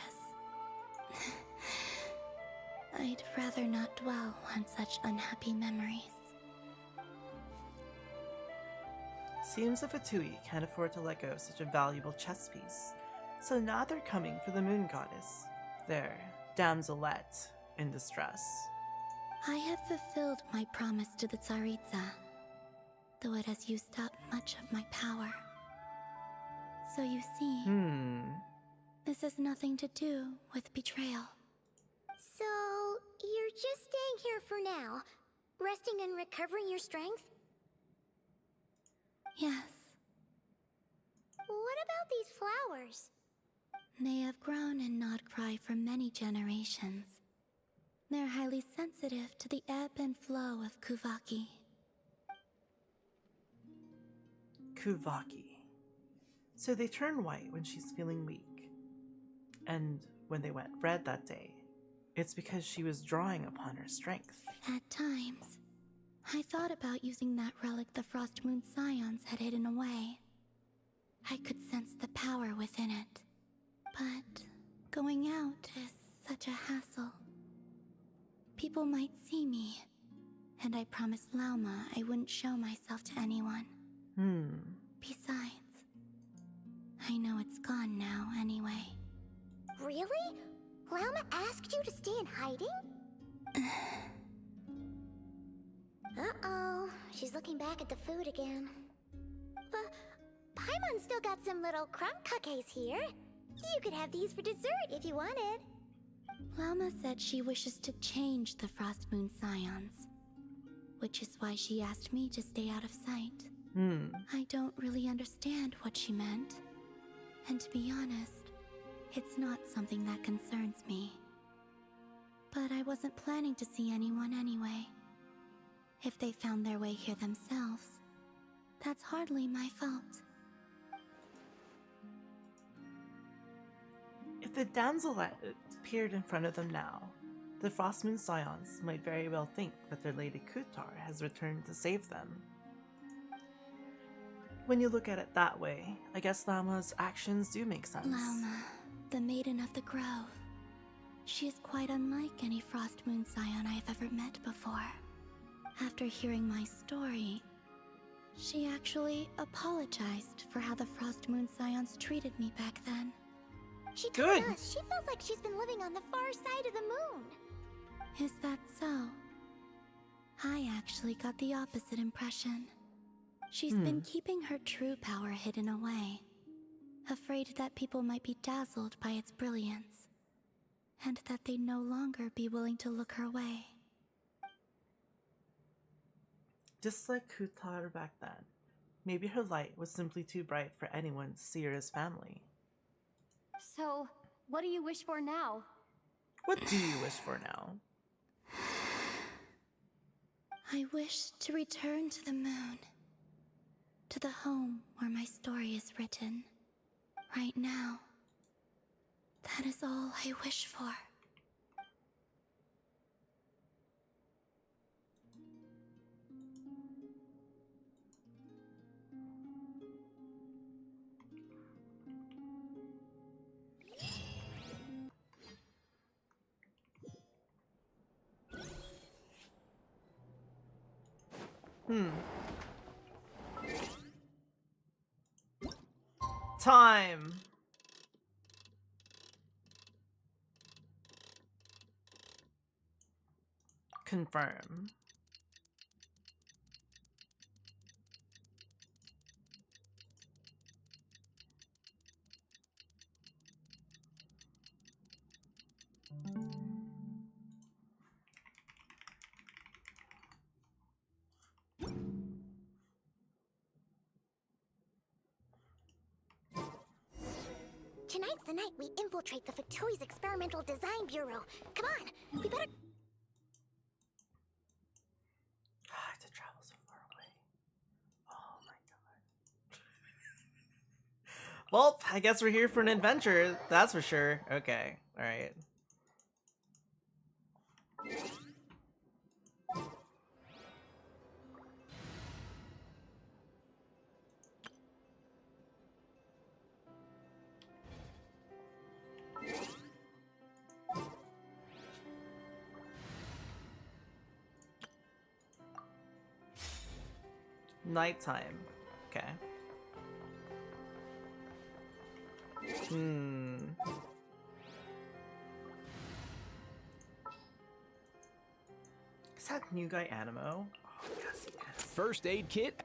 I'd rather not dwell on such unhappy memories. Seems the Fatui can't afford to let go of such a valuable chess piece. So now they're coming for the moon goddess. Their damselette in distress. I have fulfilled my promise to the Tsaritsa, though it has used up much of my power. So you see, this has nothing to do with betrayal. So, you're just staying here for now, resting and recovering your strength? Yes, What about these flowers? they have grown in Krai for many generations. They're highly sensitive to the ebb and flow of Kuvaki. Kuvaki. So they turn white when she's feeling weak. And when they went red that day, it's because she was drawing upon her strength. At times, I thought about using that relic the Frost Moon Scions had hidden away. I could sense the power within it. But going out is such a hassle. People might see me, and I promised Lauma I wouldn't show myself to anyone. Besides, I know it's gone now anyway. Really? Lauma asked you to stay in hiding? Uh-oh, she's looking back at the food again. Paimon still got some little crumb cookies here. You could have these for dessert if you wanted. Lauma said she wishes to change the Frost Moon Scions, which is why she asked me to stay out of sight. I don't really understand what she meant, and to be honest, it's not something that concerns me. But I wasn't planning to see anyone anyway. If they found their way here themselves, that's hardly my fault. If the damselette appeared in front of them now, the Frostmoon Scions might very well think that their Lady Kutar has returned to save them. When you look at it that way, I guess Lauma's actions do make sense. Lauma, the Maiden of the Grove. She is quite unlike any Frost Moon Scion I have ever met before. After hearing my story, she actually apologized for how the Frost Moon Scions treated me back then. She told us she feels like she's been living on the far side of the moon. Is that so? I actually got the opposite impression. She's been keeping her true power hidden away, afraid that people might be dazzled by its brilliance, and that they'd no longer be willing to look her way. Just like Kutar back then. Maybe her light was simply too bright for anyone to see her as family. So, what do you wish for now? What do you wish for now? I wish to return to the moon, to the home where my story is written. Right now, that is all I wish for. Time! Confirm. Tonight's the night we infiltrate the Fatui's Experimental Design Bureau. Come on, we better... I have to travel so far away. Oh my god. Well, I guess we're here for an adventure, that's for sure. Okay, alright. Nighttime. Okay. Is that new guy Animo? Oh, yes, yes. First aid kit.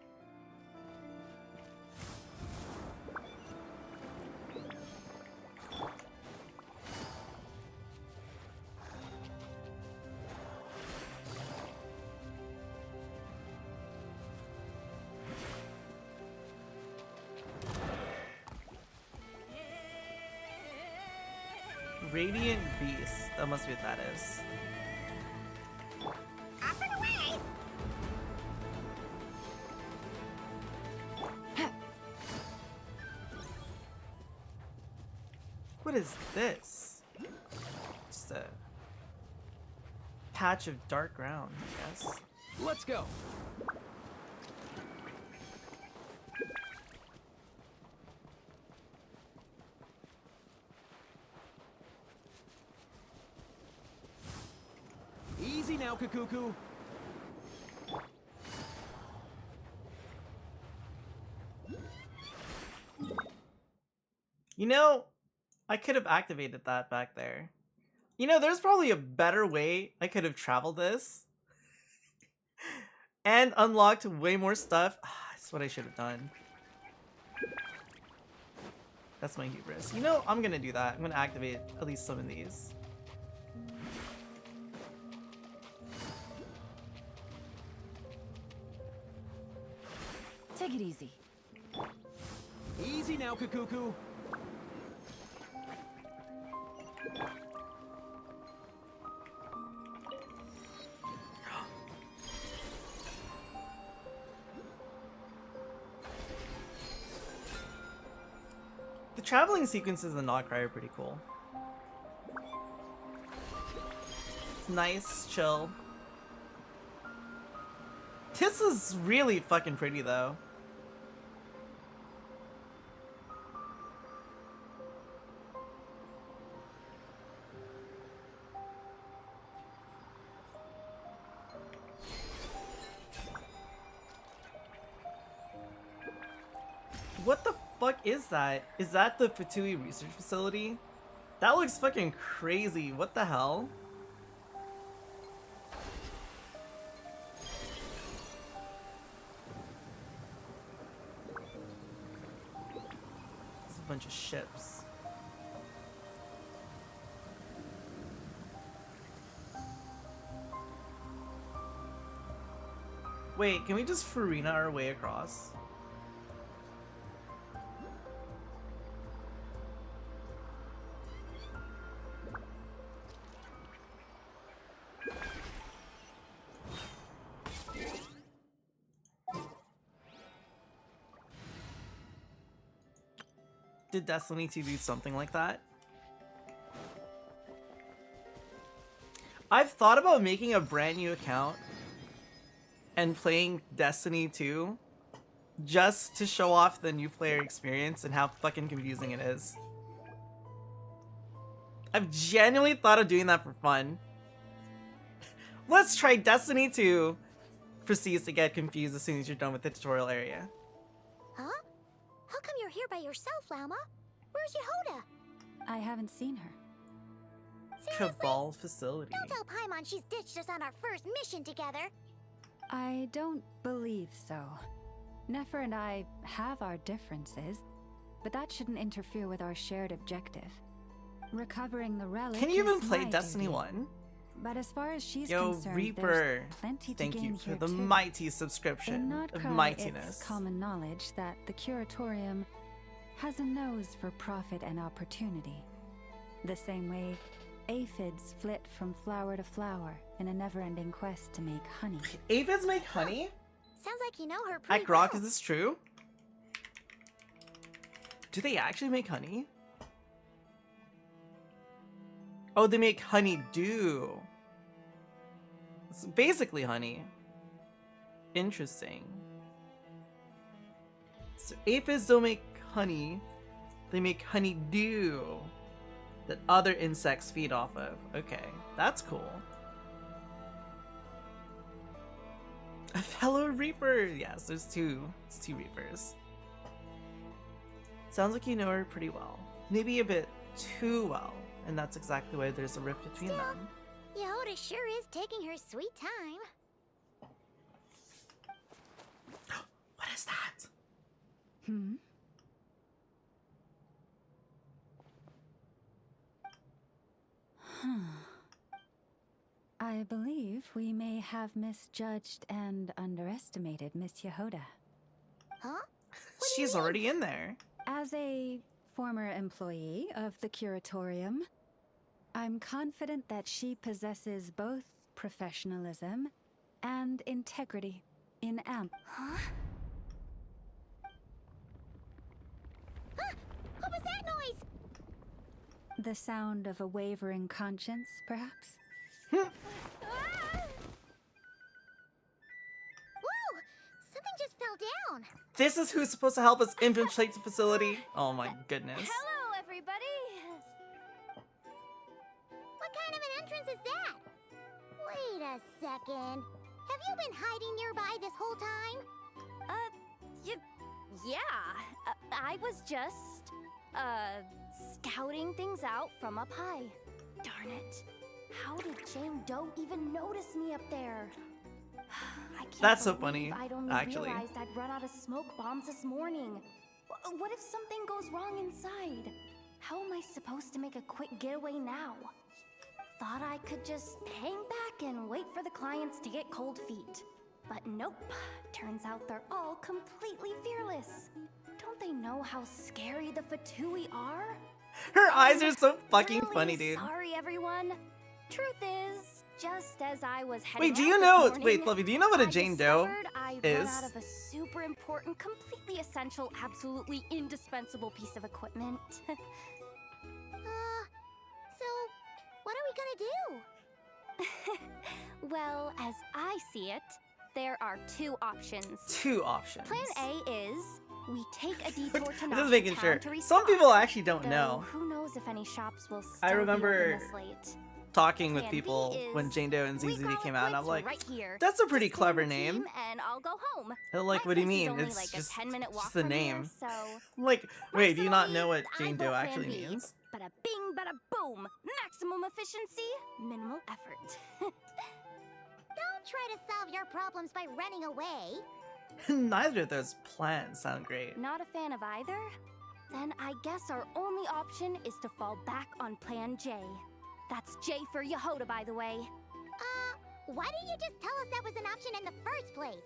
Radiant Beast. That must be what that is. Off and away! What is this? Just a patch of dark ground, I guess. Let's go. Easy now, Kakuku. You know, I could have activated that back there. You know, there's probably a better way I could have traveled this. And unlocked way more stuff. That's what I should have done. That's my hubris. You know, I'm gonna do that. I'm gonna activate at least some of these. Take it easy. Easy now, Kakuku. The traveling sequences in Krai are pretty cool. It's nice, chill. This is really fucking pretty though. What the fuck is that? Is that the Fatui research facility? That looks fucking crazy. What the hell? bunch of ships. Wait, can we just Farina our way across? Did Destiny 2 do something like that? I've thought about making a brand new account and playing Destiny 2 just to show off the new player experience and how fucking confusing it is. I've genuinely thought of doing that for fun. Let's try Destiny 2 proceeds to get confused as soon as you're done with the tutorial area. Huh? How come you're here by yourself, Lama? Where's Yehoda? I haven't seen her. Seriously? Cabal facility. Don't tell Paimon she's ditched us on our first mission together. I don't believe so. Nefer and I have our differences, but that shouldn't interfere with our shared objective. Recovering the relic. Can you even is play my Destiny duty. 1? But as far as she's Yo, concerned, Reaper, there's plenty to thank gain you for here the too. mighty In subscription Not of Krai, mightiness. it's common knowledge that the Curatorium has a nose for profit and opportunity. The same way aphids flit from flower to flower in a never-ending quest to make honey. Aphids make honey? Sounds like you know her pretty At Grok, well. is this true? Do they actually make honey? Oh, they make honeydew. It's basically honey. Interesting. So aphids don't make honey. They make honeydew that other insects feed off of. Okay, that's cool. A fellow Reaper! Yes, there's two. It's two Reapers. Sounds like you know her pretty well. Maybe a bit too well. And that's exactly why there's a rift between them. Yehoda sure is taking her sweet time. What is that? Hmm? I believe we may have misjudged and underestimated Miss Yehoda. Huh? She's already in there. As a former employee of the Curatorium, I'm confident that she possesses both professionalism and integrity in AMP. Huh? Huh? What was that noise? The sound of a wavering conscience, perhaps? Whoa! Something just fell down. This is who's supposed to help us infiltrate the facility. Oh my goodness. Hello, everybody. What kind of an entrance is that? Wait a second. Have you been hiding nearby this whole time? Yeah. I was just, scouting things out from up high. Darn it. How did Jane Doe even notice me up there? I can't That's so believe funny, I'd only actually. realized I'd run out of smoke bombs this morning. What if something goes wrong inside? How am I supposed to make a quick getaway now? Thought I could just hang back and wait for the clients to get cold feet. But nope. Turns out they're all completely fearless. Don't they know how scary the Fatui are? Her eyes are so fucking Really funny, dude. Sorry, everyone. Truth is, just as I was heading Wait, do out you this know? morning, Wait, Fluffy, do you know what a I Jane Doe discovered I is? run out of a super important, completely essential, absolutely indispensable piece of equipment. So, what are we gonna do? Well, as I see it, there are two options. Two options. Plan A is we take a detour to Just making Town sure. to restock. Some people actually don't Though, know. Who knows if any shops will still I be remember open this late. talking with Plan B people when is Jane Doe and we ZZD call came it out, and I'm quits like, right here. that's a pretty Just form clever a name. team And I'll go home. They're like, My what do you place is mean? only It's like a just 10-minute walk the from here, name. so I'm like, wait, do you not know what I Jane vote Doe Plan actually B. means? Bada bing, bada boom. Maximum efficiency, minimal effort. Don't try to solve your problems by running away. Neither of those plans sound great. Not a fan of either? Then I guess our only option is to fall back on Plan J. That's J for Yehoda, by the way. Why didn't you just tell us that was an option in the first place?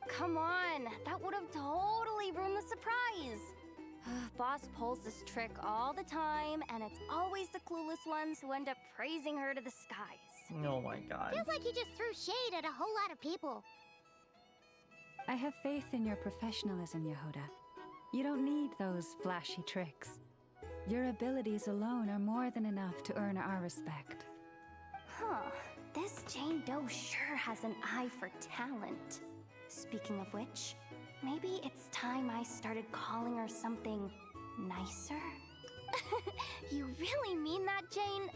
Come on, that would have totally ruined the surprise. Boss pulls this trick all the time, and it's always the clueless ones who end up praising her to the skies. Oh my god. Feels like you just threw shade at a whole lot of people. I have faith in your professionalism, Yehoda. You don't need those flashy tricks. Your abilities alone are more than enough to earn our respect. Huh. This Jane Doe sure has an eye for talent. Speaking of which, maybe it's time I started calling her something nicer? You really mean that, Jane?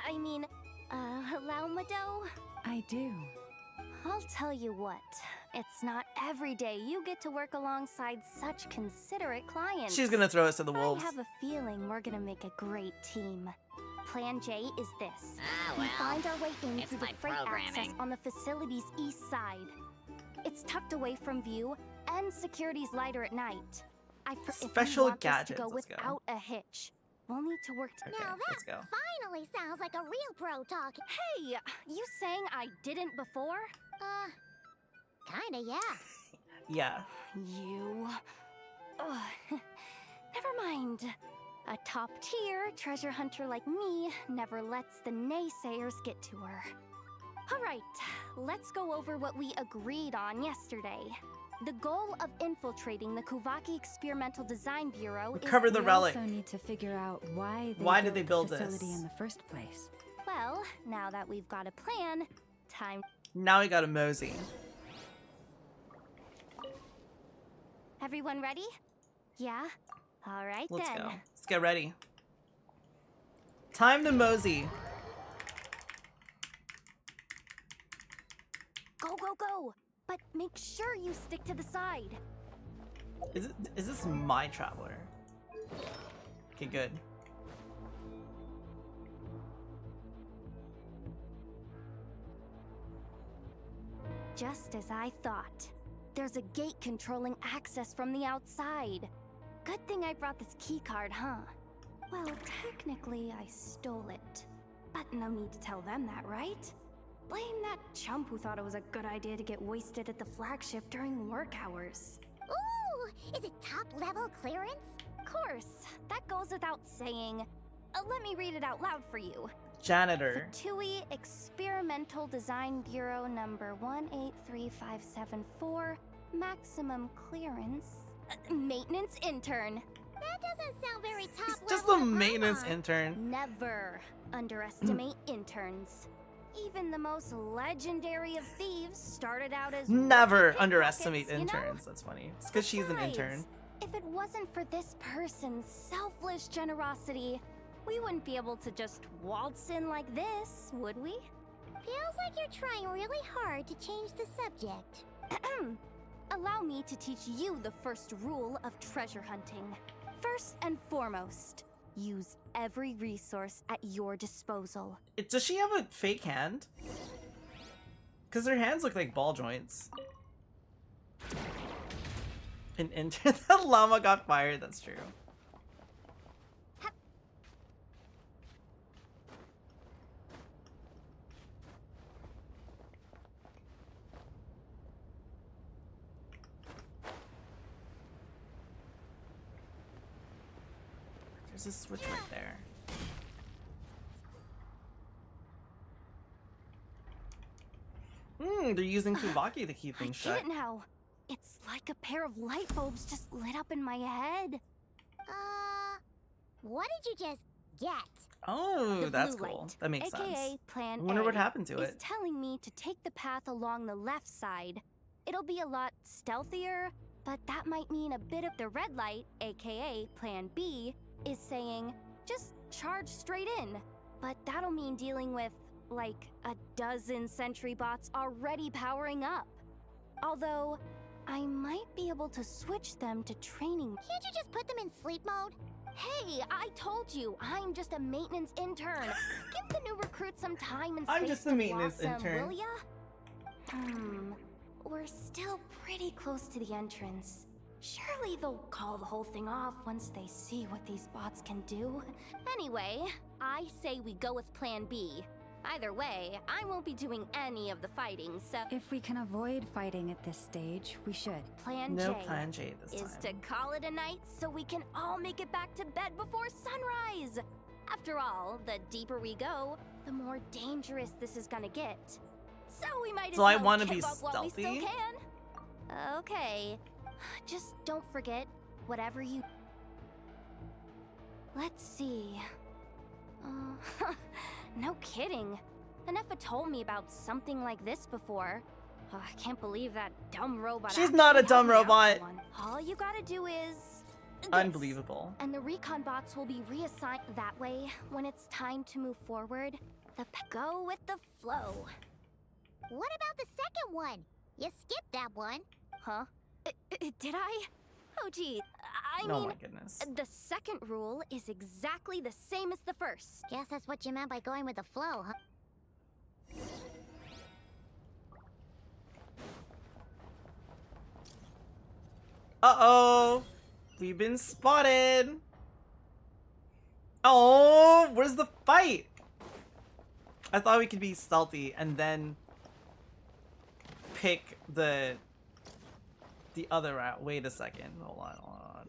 I mean, Laumado? I do. I'll tell you what, it's not every day you get to work alongside such considerate clients. She's gonna throw us to the wolves. I have a feeling we're gonna make a great team. Plan J is this. Well, we find our way in it's through the my freight access programming. on the facility's east side. It's tucked away from view, and security's lighter at night. Special if we want gadgets, this to go let's go. without a hitch, we'll need to work Okay, Now let's that go. finally sounds like a real pro talk. Hey, you saying I didn't before? Kinda, yeah. Yeah. You... Ugh. Never mind. A top-tier treasure hunter like me never lets the naysayers get to her. Alright, let's go over what we agreed on yesterday. The goal of infiltrating the Kuvaki Experimental Design Bureau Recover is... the We relic. also need to figure out why did they build the this? facility in the first place. Well, now that we've got a plan, time... Now we got a mosey. Everyone ready? Yeah? Alright Let's then. go. Let's get ready. Time to mosey. Go, go, go! But make sure you stick to the side. Is this my traveler? Okay, good. Just as I thought. There's a gate controlling access from the outside. Good thing I brought this keycard, huh? Well, technically I stole it. But no need to tell them that, right? Blame that chump who thought it was a good idea to get wasted at the flagship during work hours. Ooh, is it top level clearance? Of course, that goes without saying. Let me read it out loud for you. Janitor. Fatui Experimental Design Bureau number 183574, maximum clearance, maintenance intern. That doesn't sound very top level. Just a to maintenance Grandma. intern. Never underestimate interns. Even the most legendary of thieves started out as Never pickpockets, underestimate you know? interns. That's funny. It's because she's an Besides, intern. If it wasn't for this person's selfless generosity, we wouldn't be able to just waltz in like this, would we? Feels like you're trying really hard to change the subject. Allow me to teach you the first rule of treasure hunting. First and foremost, use every resource at your disposal. Does she have a fake hand? Because her hands look like ball joints. An intern. That llama got fired. That's true. There's a switch right there. They're using Kuvaki to keep I things get shut. it now. It's like a pair of light bulbs just lit up in my head. What did you just get? Oh, The that's blue cool. light, That makes AKA sense. Plan I wonder what A, happened to is it. telling me to take the path along the left side. It'll be a lot stealthier, but that might mean a bit of the red light, AKA Plan B, is saying, just charge straight in. But that'll mean dealing with, like, a dozen sentry bots already powering up. Although, I might be able to switch them to training. Can't you just put them in sleep mode? Hey, I told you, I'm just a maintenance intern. Give the new recruit some time and space I'm just a to maintenance blossom, intern. will ya? We're still pretty close to the entrance. Surely they'll call the whole thing off once they see what these bots can do. Anyway, I say we go with Plan B. Either way, I won't be doing any of the fighting, so... If we can avoid fighting at this stage, we should. Plan No J Plan J this is time. to call it a night so we can all make it back to bed before sunrise. After all, the deeper we go, the more dangerous this is gonna get. So we might as So well I want to be give up while we still stealthy? can. Okay. Just don't forget, whatever you... Let's see... no kidding. Anefa told me about something like this before. Oh, I can't believe that dumb robot. She's not a actually dumb helped me out robot. for one. All you gotta do is... this. Unbelievable. And the recon bots will be reassigned that way. When it's time to move forward, go with the flow. What about the second one? You skipped that one. Huh? Did I? Oh gee, I Oh mean, my goodness. the second rule is exactly the same as the first. Guess that's what you meant by going with the flow, huh? Uh-oh. We've been spotted. Oh, where's the fight? I thought we could be stealthy and then pick the other route. Wait a second. Hold on, hold on.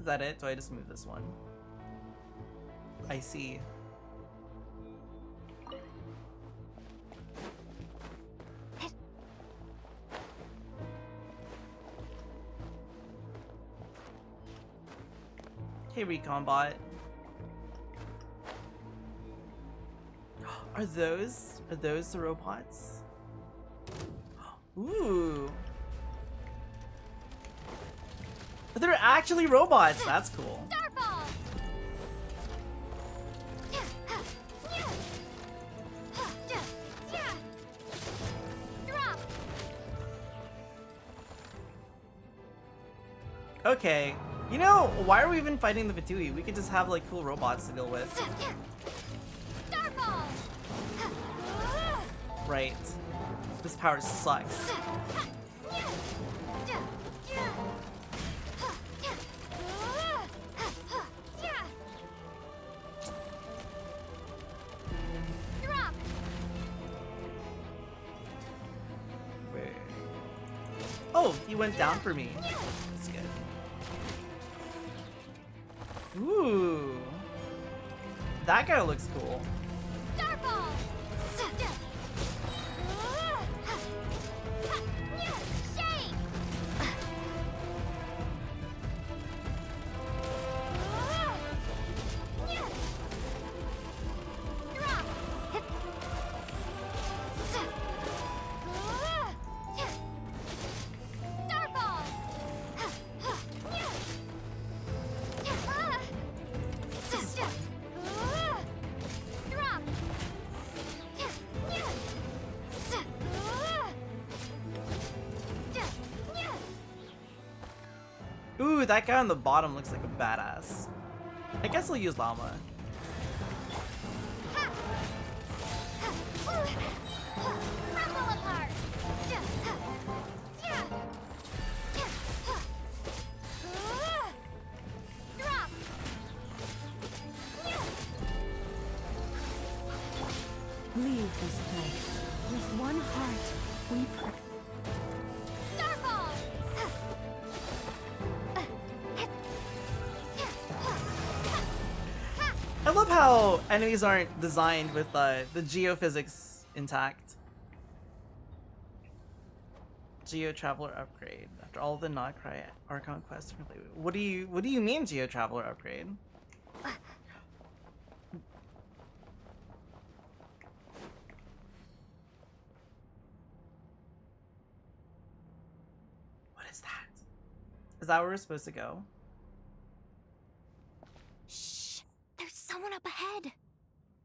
Is that it? Do I just move this one? I see. Hey, recon bot. Are those the robots? Ooh. They're actually robots. That's cool. Starball! Drop! Okay. You know, why are we even fighting the Fatui? We could just have like cool robots to deal with. Starball! Right. This power sucks. Drop! Wait. Oh, he went down for me. That's good. Ooh. That guy looks cool. Starball! Shake! Drop! Starball! Drop! Ooh, that guy on the bottom looks like a badass. I guess I'll use Llama. Rumble apart! Drop! Leave this place. With one heart, we pray. Starball! I love how enemies aren't designed with the geophysics intact. Geo Traveler upgrade. After all the not Krai Archon quests are complete. What do you mean Geo Traveler upgrade? What is that? Is that where we're supposed to go? Shh! There's someone up ahead!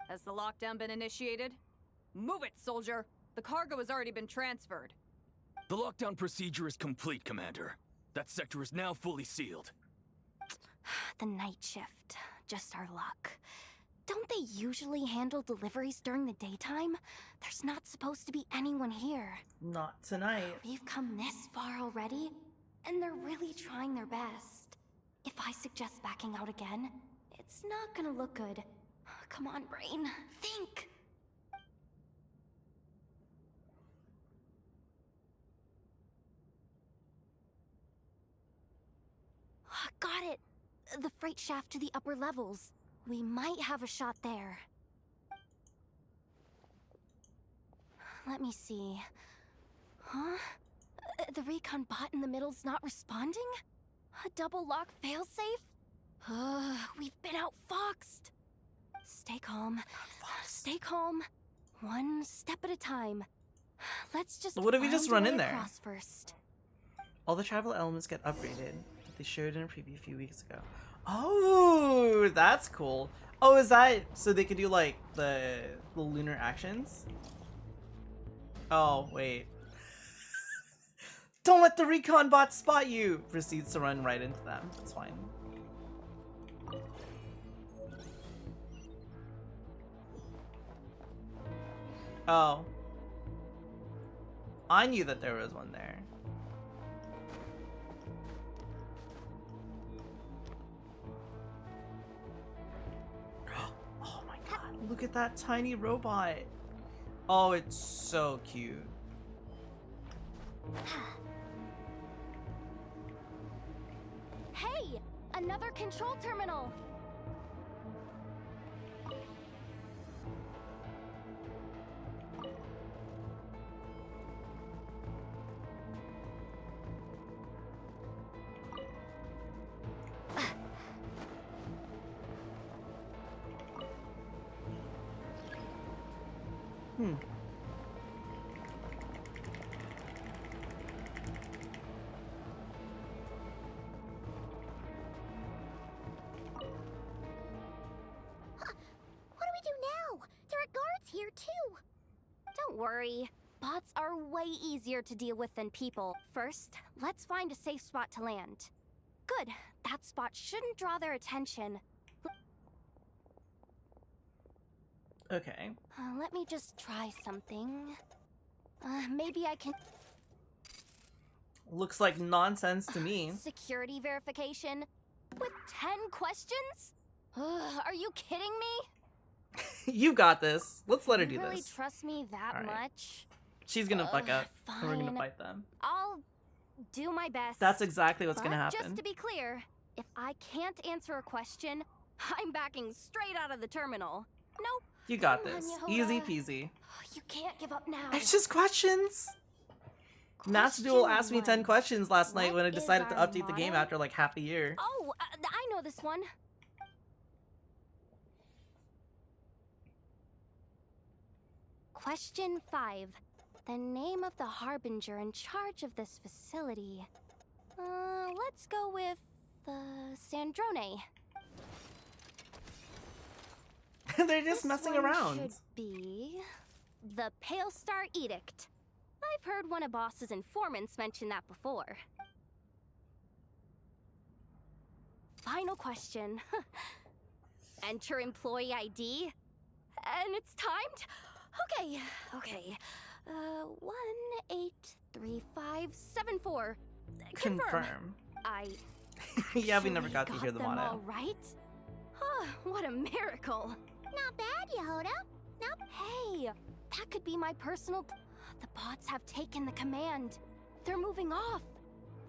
Has the lockdown been initiated? Move it, soldier! The cargo has already been transferred. The lockdown procedure is complete, Commander. That sector is now fully sealed. The night shift. Just our luck. Don't they usually handle deliveries during the daytime? There's not supposed to be anyone here. Not tonight. We've come this far already, and they're really trying their best. If I suggest backing out again, it's not gonna look good. Come on, brain. Think! Got it! The freight shaft to the upper levels. We might have a shot there. Let me see. Huh? The recon bot in the middle's not responding? A double lock failsafe? We've been outfoxed. Stay calm. Stay calm. One step at a time. Let's just. What if we just run in there? First. All the travel elements get upgraded. They showed in a preview a few weeks ago. Oh, that's cool. Oh, is that so they could do like the lunar actions? Oh, wait. Don't let the recon bot spot you! Proceeds to run right into them. That's fine. Oh. I knew that there was one there. Oh my god, look at that tiny robot. Oh, it's so cute. Hey! Another control terminal! Here too. Don't worry. Bots are way easier to deal with than people. First, let's find a safe spot to land. Good. That spot shouldn't draw their attention. Okay. Let me just try something. Maybe I can... Looks like nonsense to me. Security verification? With 10 questions? Are you kidding me? You got this. Let's let her do You really this. trust me that much? She's gonna fuck up, fine. and we're gonna fight them. I'll do my best. That's exactly what's gonna But happen. just to be clear, if I can't answer a question, I'm backing straight out of the terminal. Nope. You got Come on, this. Yehuda. Easy peasy. You can't give up now. It's just questions. Master Duel asked me 10 questions last night when I decided to our update the game motto? after like half a year. Oh, I know this one. Question 5. The name of the harbinger in charge of this facility. Let's go with Sandrone. They're just messing around. Should be the Pale Star Edict. I've heard one of Boss's informants mention that before. Final question. Enter employee ID. And it's timed? Okay. 183574. Confirm. Yeah, we never got to hear the them motto. all right? What a miracle. Not bad, Yehuda. Nope. Hey, that could be my personal... The bots have taken the command. They're moving off.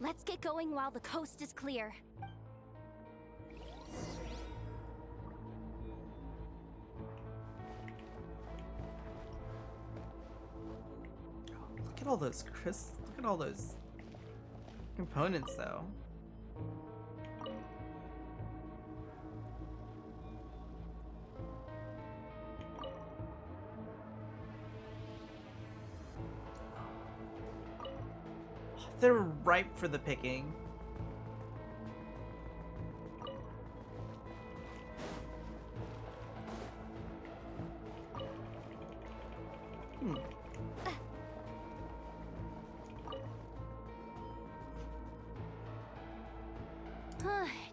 Let's get going while the coast is clear. Look at all those look at all those components though. They're ripe for the picking.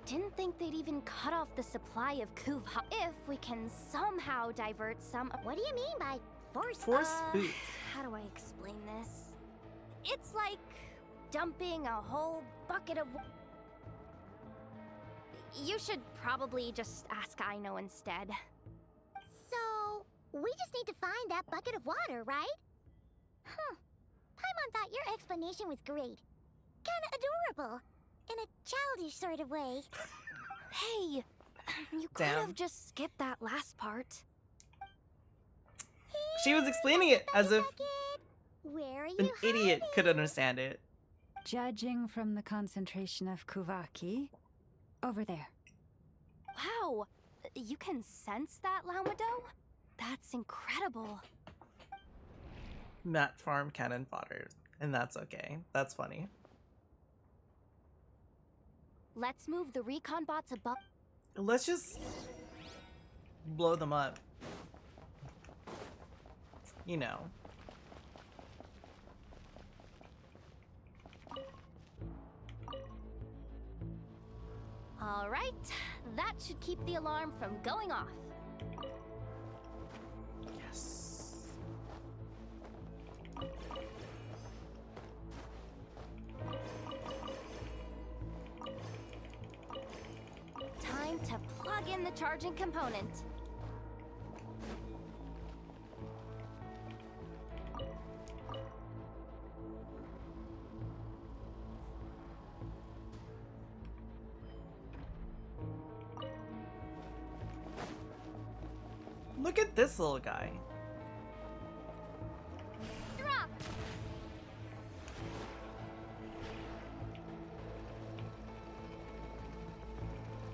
Didn't think they'd even cut off the supply of Kuva. If we can somehow divert some. What do you mean by force boots? How do I explain this? It's like dumping a whole bucket of. You should probably just ask Aino instead. So, we just need to find that bucket of water, right? Huh. Paimon thought your explanation was great. Kinda adorable. In a childish sort of way. Hey, you could have just skipped that last part. She was explaining it as if Where are you an idiot could understand it. Judging from the concentration of Kuvaki, over there. Wow, you can sense that, Laumado? That's incredible. Mat farm cannon fodder, and that's okay. That's funny. Let's move the recon bots above. Let's just blow them up. You know. All right, that should keep the alarm from going off. Yes. Time to plug in the charging component. Look at this little guy. Drop.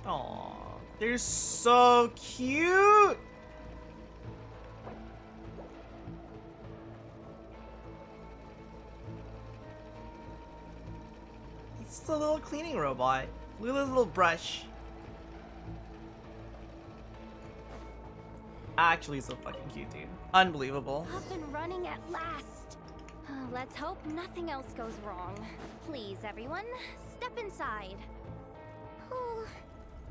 Aww, they're so cute. It's a little cleaning robot. Look at this little brush. Actually so fucking cute, dude. Unbelievable. Up and running at last. Let's hope nothing else goes wrong. Please, everyone, step inside. Oh,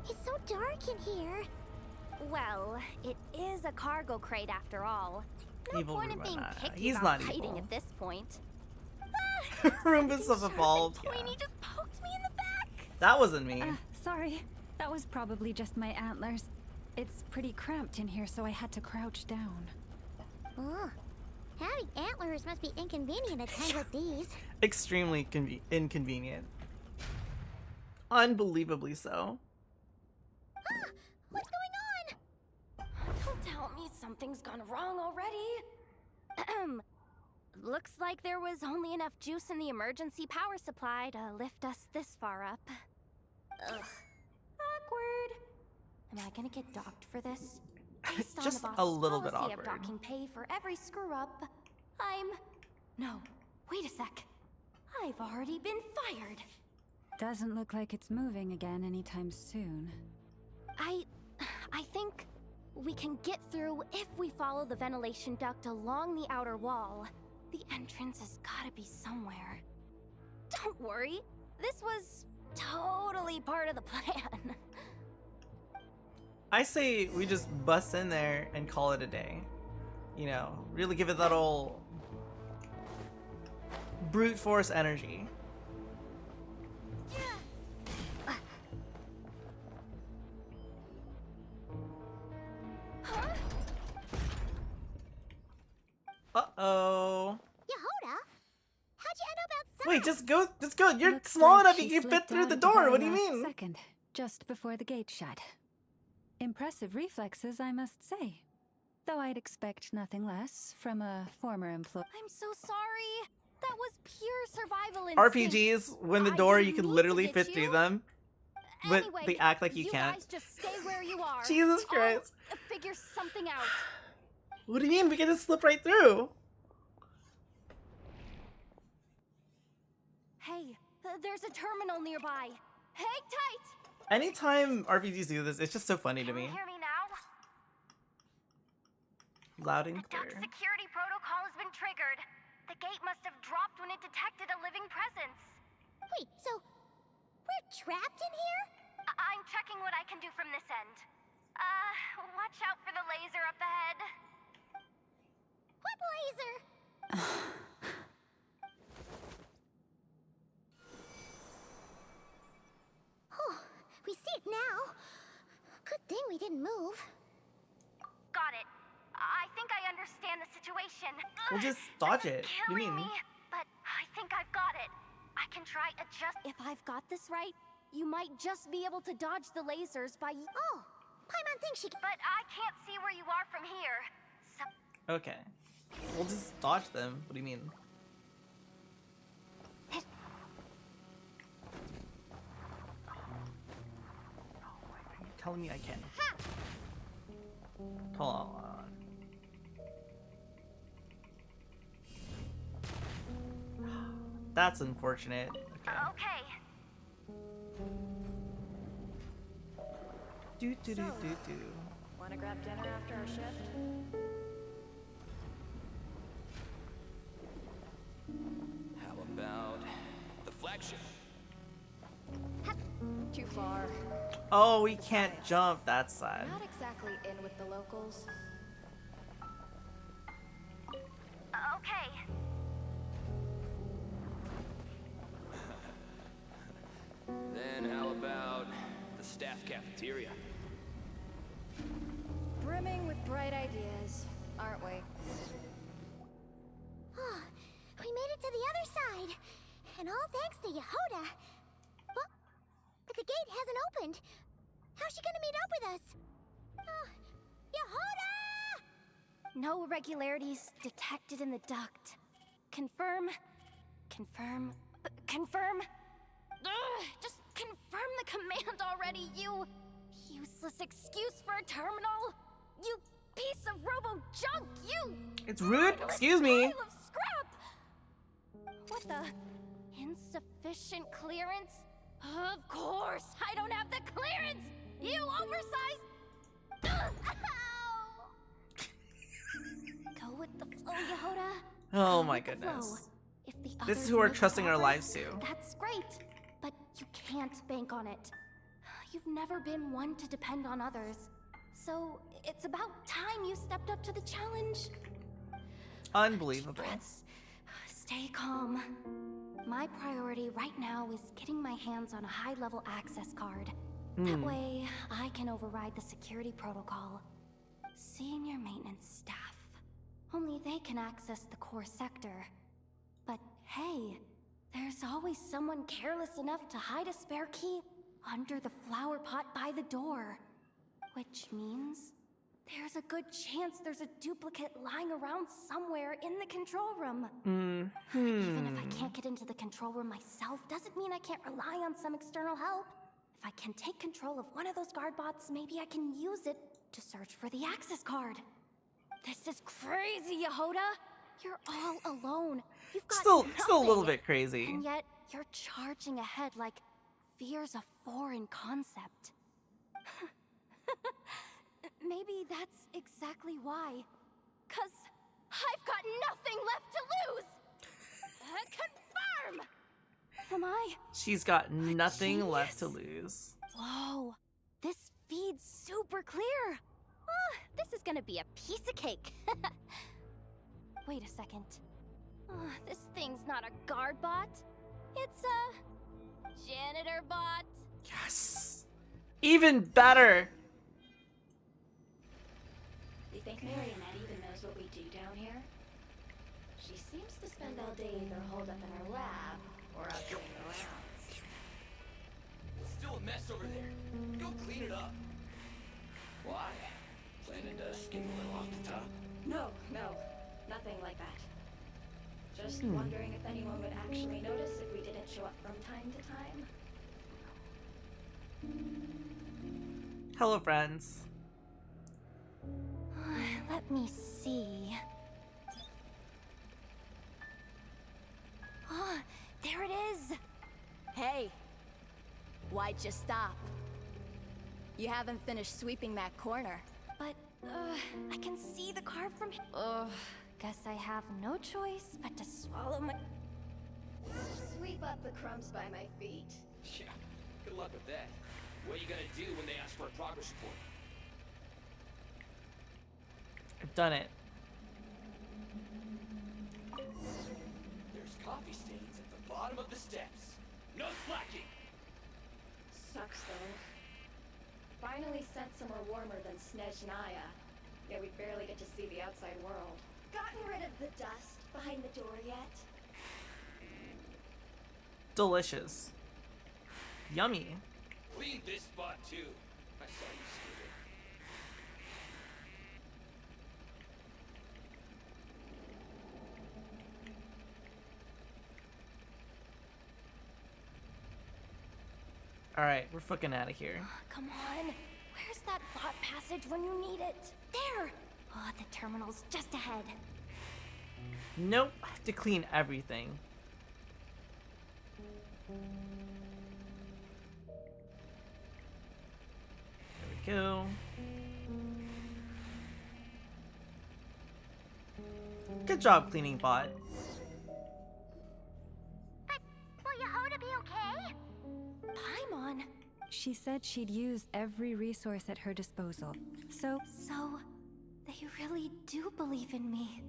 it's so dark in here. Well, it is a cargo crate after all. No Evil point in being Roomba. picky He's about not hiding evil. at this point. Roombas have evolved. Yeah. Queenie just poked me in the back. That wasn't me. Sorry, that was probably just my antlers. It's pretty cramped in here, so I had to crouch down. Oh, having antlers must be inconvenient at times like these. Extremely inconvenient. Unbelievably so. What's going on? Don't tell me something's gone wrong already. Looks like there was only enough juice in the emergency power supply to lift us this far up. Ugh. Awkward. Am I gonna get docked for this? Based on Just the a boss's little bit policy awkward. of docking pay for every screw up, No, wait a sec. I've already been fired. Doesn't look like it's moving again anytime soon. I think we can get through if we follow the ventilation duct along the outer wall. The entrance has gotta be somewhere. Don't worry, this was totally part of the plan. I say we just bust in there and call it a day. You know, really give it that old brute force energy. Uh-oh. Yehoda? How'd you end up outside? Wait, just go. You're Looks small like enough she you can fit slipped through out the of door. very What do you last mean? Second, just before the gate shut. Impressive reflexes, I must say. Though I'd expect nothing less from a former employee. I'm so sorry. That was pure survival instinct. RPGs, when the door you can literally fit through them, but Anyway, they act like you you can't. guys just stay where you are. Jesus Christ. I'll figure something out. What do you mean? We can just slip right through. Hey, there's a terminal nearby. Hang tight. Anytime RPGs do this, it's just so funny to me. Hear me now? Loud and The duct clear. security protocol has been triggered. The gate must have dropped when it detected a living presence. Wait, so we're trapped in here? Good thing we didn't move. Got it. I think I understand the situation. We'll just dodge it. Killing You mean? me, but I think I've got it. I can try adjust. If I've got this right, you might just be able to dodge the lasers by. Oh, Paimon thinks she. But I can't see where you are from here. So. Okay. We'll just dodge them. What do you mean? Telling me I can. Hold on. That's unfortunate. Okay. Do. Wanna grab dinner after our shift? How about the flagship? Too far. Oh, we can't jump that side. Not exactly in with the locals. Okay. Then how about the staff cafeteria? Brimming with bright ideas, aren't we? Oh, we made it to the other side. And all thanks to Yehoda. But the gate hasn't opened. How's she gonna meet up with us? Yehoda! No irregularities detected in the duct. Confirm. Confirm. Confirm. Ugh, just confirm the command already, you useless excuse for a terminal. You piece of robo junk, you. It's rude. Excuse me. Pile of scrap. What the? Insufficient clearance? Of course, I don't have the clearance. You oversized. Ugh, ow. Go with the flow, Yehoda. Oh Go my with the flow. goodness. If the This is others who we're make trusting our progress, lives to. That's great, but you can't bank on it. You've never been one to depend on others. So it's about time you stepped up to the challenge. Unbelievable. Deep breaths. Stay calm. My priority right now is getting my hands on a high-level access card. That way, I can override the security protocol. Senior maintenance staff. Only they can access the core sector. But hey, there's always someone careless enough to hide a spare key under the flower pot by the door. Which means there's a good chance there's a duplicate lying around somewhere in the control room. Even if I can't get into the control room myself, doesn't mean I can't rely on some external help. If I can take control of one of those guard bots, maybe I can use it to search for the access card. This is crazy, Yehoda. You're all alone. You've got Still a little nothing. bit crazy. And yet, you're charging ahead like fear's a foreign concept. Maybe that's exactly why. 'Cause I've got nothing left to lose! Confirm! Am I? She's got nothing left to lose. Whoa, this feed's super clear. Oh, this is gonna be a piece of cake. Wait a second. Oh, this thing's not a guard bot. It's a janitor bot. Yes. Even better. You think Marionette even knows what we do down here? She seems to spend all day either holed up in her lab or out doing the rounds. It's still a mess over there. Go clean it up. Why? Planning to skim a little off the top? No, nothing like that. Just wondering if anyone would actually notice if we didn't show up from time to time. Hello, friends. Let me see. Oh, there it is. Hey, why'd you stop? You haven't finished sweeping that corner. But, I can see the card from here. Ugh, guess I have no choice but to swallow my... Sweep up the crumbs by my feet. Yeah, good luck with that. What are you gonna do when they ask for a progress report? I've done it. There's coffee stains at the bottom of the steps. No slacking! Sucks though. By finally sent somewhere warmer than Snezhnaya. Yet we barely get to see the outside world. Gotten rid of the dust behind the door yet? Delicious. Yummy. Leave this spot too. I saw you steal it. Alright, we're fucking out of here. Come on. Where's that bot passage when you need it? There! Oh, the terminal's just ahead. Nope, I have to clean everything. There we go. Good job cleaning, bot. Will Yehoda be okay? Paimon! She said she'd use every resource at her disposal. So They really do believe in me.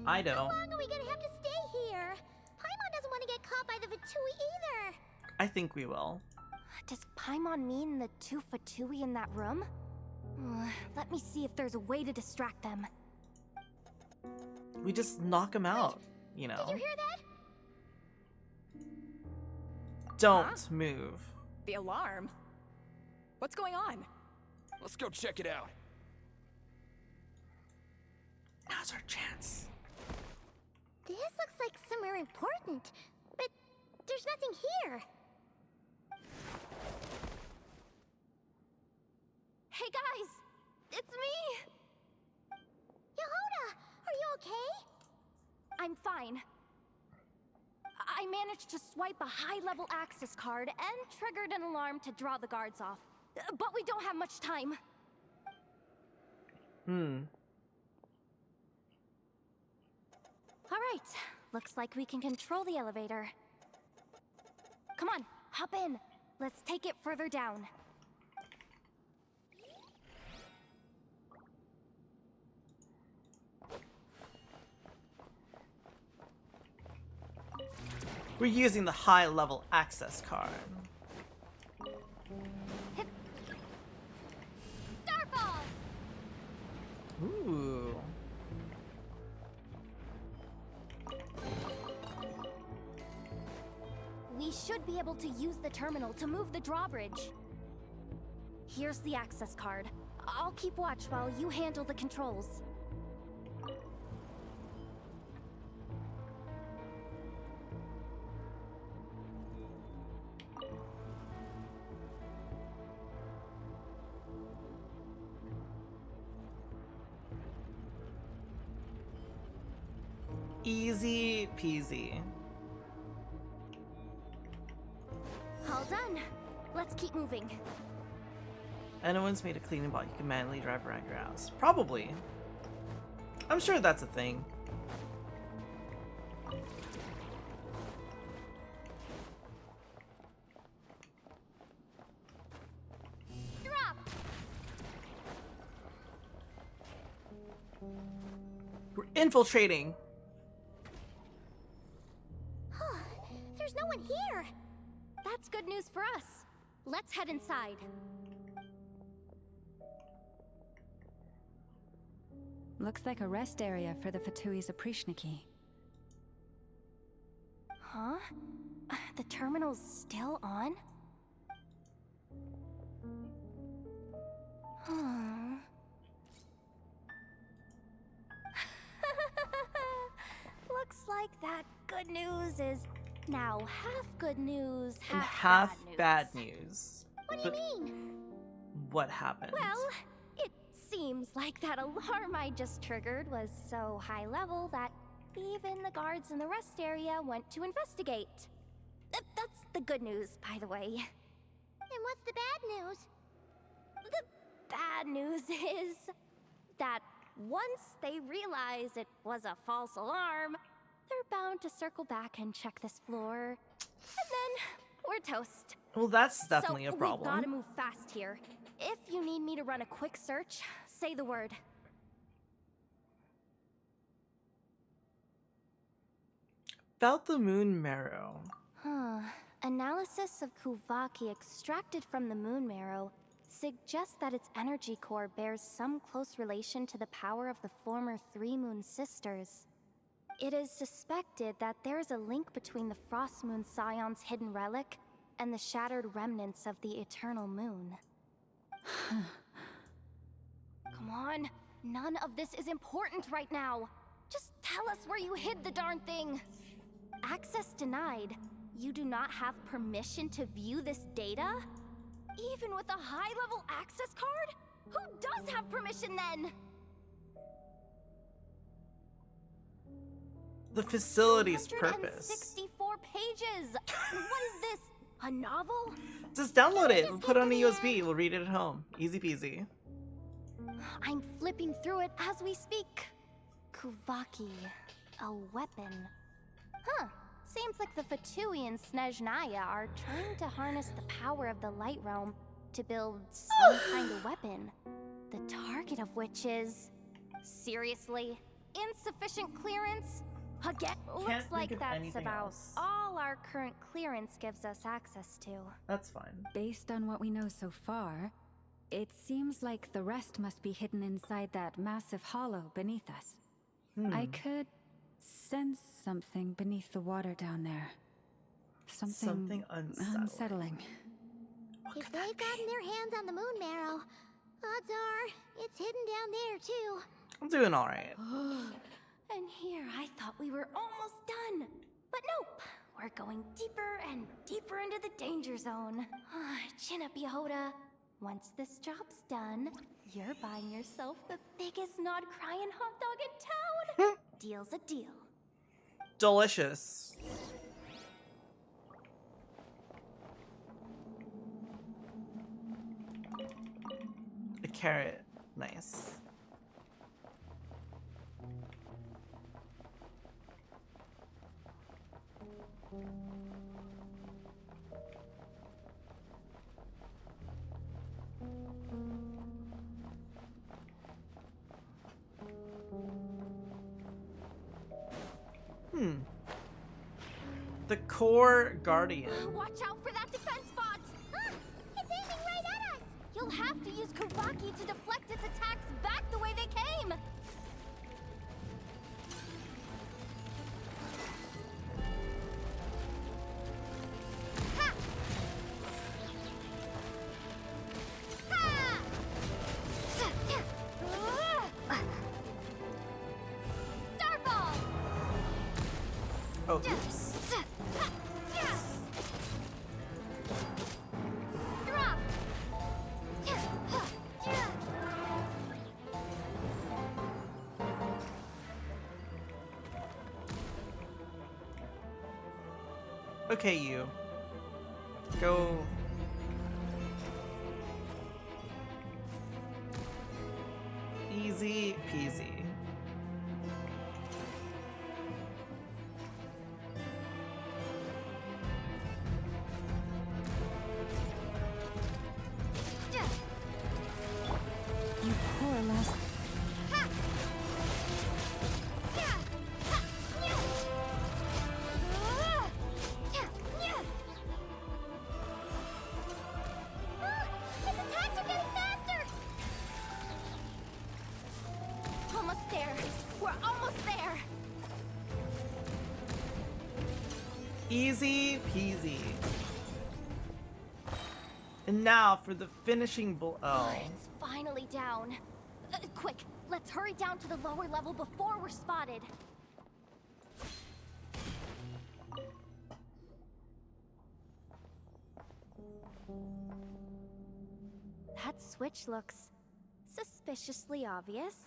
I don't. How long are we gonna have to stay here? Paimon doesn't want to get caught by the Fatui either. I think we will. Does Paimon mean the two Fatui in that room? Let me see if there's a way to distract them. We just knock him out, you know. Did you hear that? Don't move. The alarm? What's going on? Let's go check it out. Now's our chance. This looks like somewhere important, but there's nothing here. Hey guys! It's me! Yehoda, are you okay? I'm fine. I managed to swipe a high-level access card and triggered an alarm to draw the guards off. But we don't have much time. All right, looks like we can control the elevator. Come on, hop in. Let's take it further down. We're using the high-level access card. Starfall! Ooh. We should be able to use the terminal to move the drawbridge. Here's the access card. I'll keep watch while you handle the controls. Easy peasy. All done. Let's keep moving. Anyone's made a cleaning bot you can manually drive around your house. Probably. I'm sure that's a thing. Drop! We're infiltrating. There's no one here. That's good news for us. Let's head inside. looks like a rest area for the Fatui's Oprishniki. Huh? The terminal's still on? Hmm. Looks like that good news is now half good news, And half half bad bad news. What do But you mean? what happened? Well, it seems like that alarm I just triggered was so high level that even the guards in the rest area went to investigate. That's the good news, by the way. And what's the bad news? The bad news is that once they realize it was a false alarm, they're bound to circle back and check this floor. And then we're toast. Well, that's definitely So a problem. we've gotta move fast here. If you need me to run a quick search, say the word. About the moon marrow. Analysis of Kuvaki extracted from the moon marrow suggests that its energy core bears some close relation to the power of the former Three Moon Sisters. It is suspected that there is a link between the Frost Moon Scion's hidden relic and the shattered remnants of the Eternal Moon. Come on, none of this is important right now. Just tell us where you hid the darn thing. Access denied. You do not have permission to view this data? Even with a high-level access card? Who does have permission then? The facility's purpose. 64 pages! What is this? A novel? Just download it and put it on a USB. We'll read it at home. Easy peasy. I'm flipping through it as we speak. Kuvaki. A weapon. Huh. Seems like the Fatui and Snezhnaya are trying to harness the power of the Light Realm to build some kind of weapon. The target of which is... Seriously? Insufficient clearance? Again, looks like that's about all our current clearance gives us access to. That's fine. Based on what we know so far, it seems like the rest must be hidden inside that massive hollow beneath us. I could sense something beneath the water down there. Something unsettling. If they've gotten their hands on the moon marrow, odds are it's hidden down there too. I'm doing alright. And here I thought we were almost done. But nope, we're going deeper and deeper into the danger zone. Chin up, Yehoda. Once this job's done, you're buying yourself the biggest nod-crying hot dog in town. Deal's a deal. Delicious. A carrot. Nice. The core guardian. Watch out for that defense bot! It's aiming right at us! You'll have to use Kuvaki to deflect its attacks back the way they came! Ha! Ha! Starball! Oh, oops. Okay, you. Go. Easy peasy. You poor last... Easy peasy. And now for the finishing blow. It's finally down. Quick, let's hurry down to the lower level before we're spotted. That switch looks suspiciously obvious.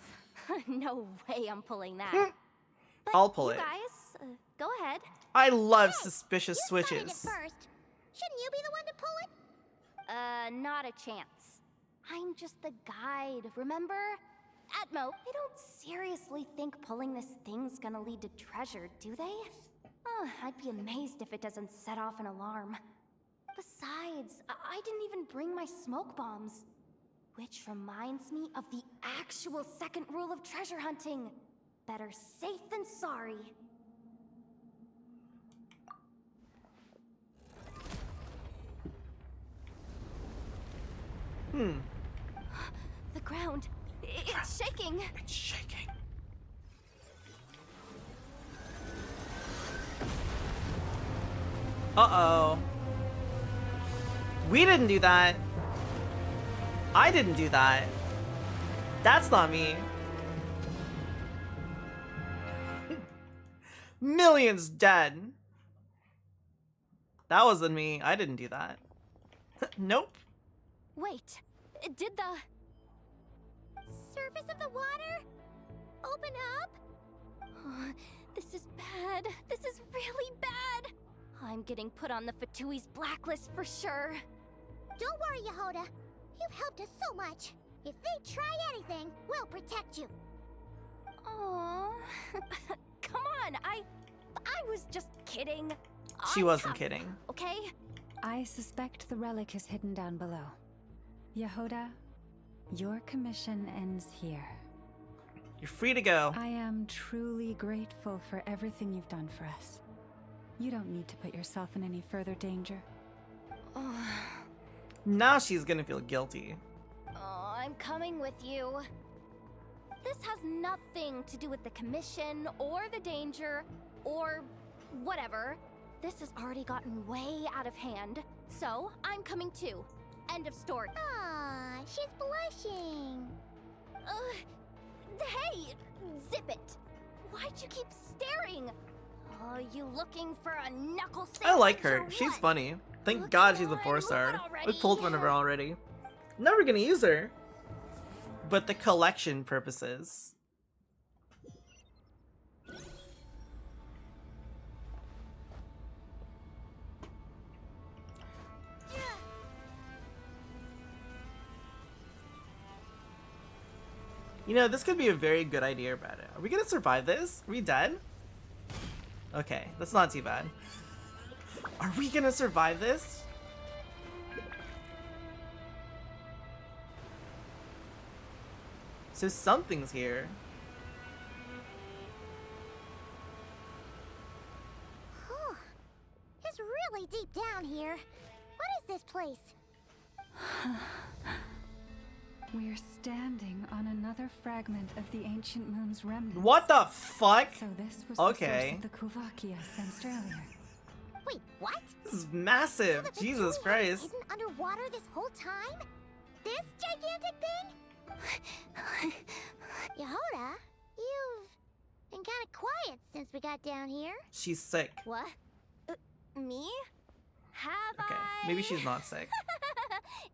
No way I'm pulling that. But I'll pull it. You guys, go ahead. I love suspicious You switches. started it first. Shouldn't you be the one to pull it? Not a chance. I'm just the guide, remember? Atmo, they don't seriously think pulling this thing's gonna lead to treasure, do they? I'd be amazed if it doesn't set off an alarm. Besides, I didn't even bring my smoke bombs. Which reminds me of the actual second rule of treasure hunting. Better safe than sorry. The ground, it's shaking. It's shaking. Uh-oh. We didn't do that. I didn't do that. That's not me. Millions dead. That wasn't me. I didn't do that. Nope. Wait, did the Surface of the water? Open up? Oh, this is bad. This is really bad. I'm getting put on the Fatui's blacklist for sure. Don't worry, Yehoda. You've helped us so much. If they try anything, we'll protect you. Aww. Come on, I was just kidding. She wasn't kidding. Okay? I suspect the relic is hidden down below. Yehoda, your commission ends here. You're free to go. I am truly grateful for everything you've done for us. You don't need to put yourself in any further danger. Now she's gonna feel guilty. Oh, I'm coming with you. This has nothing to do with the commission or the danger or whatever. This has already gotten way out of hand, so I'm coming too. End of story. Aw, she's blushing. Hey, zip it. Why'd you keep staring? Oh, you looking for a knuckle sandwich? I like her. or She's what? funny. Thank God she's a 4-star. We've pulled one of her already. Never gonna use her. But the collection purposes. You know, this could be a very good idea about it. Are we gonna survive this? Are we dead? Okay, that's not too bad. Are we gonna survive this? So something's here. Whew. It's really deep down here. What is this place? We're standing on another fragment of the ancient moon's remnants. What the fuck? So this was Okay. the source of the Kuvakia sensed earlier. Wait, what? This is massive. So the Jesus Fatui Christ. hidden underwater this whole time? This gigantic thing? Yehoda, you've been kind of quiet since we got down here. She's sick. What? Me? Have Okay, I? maybe she's not sick.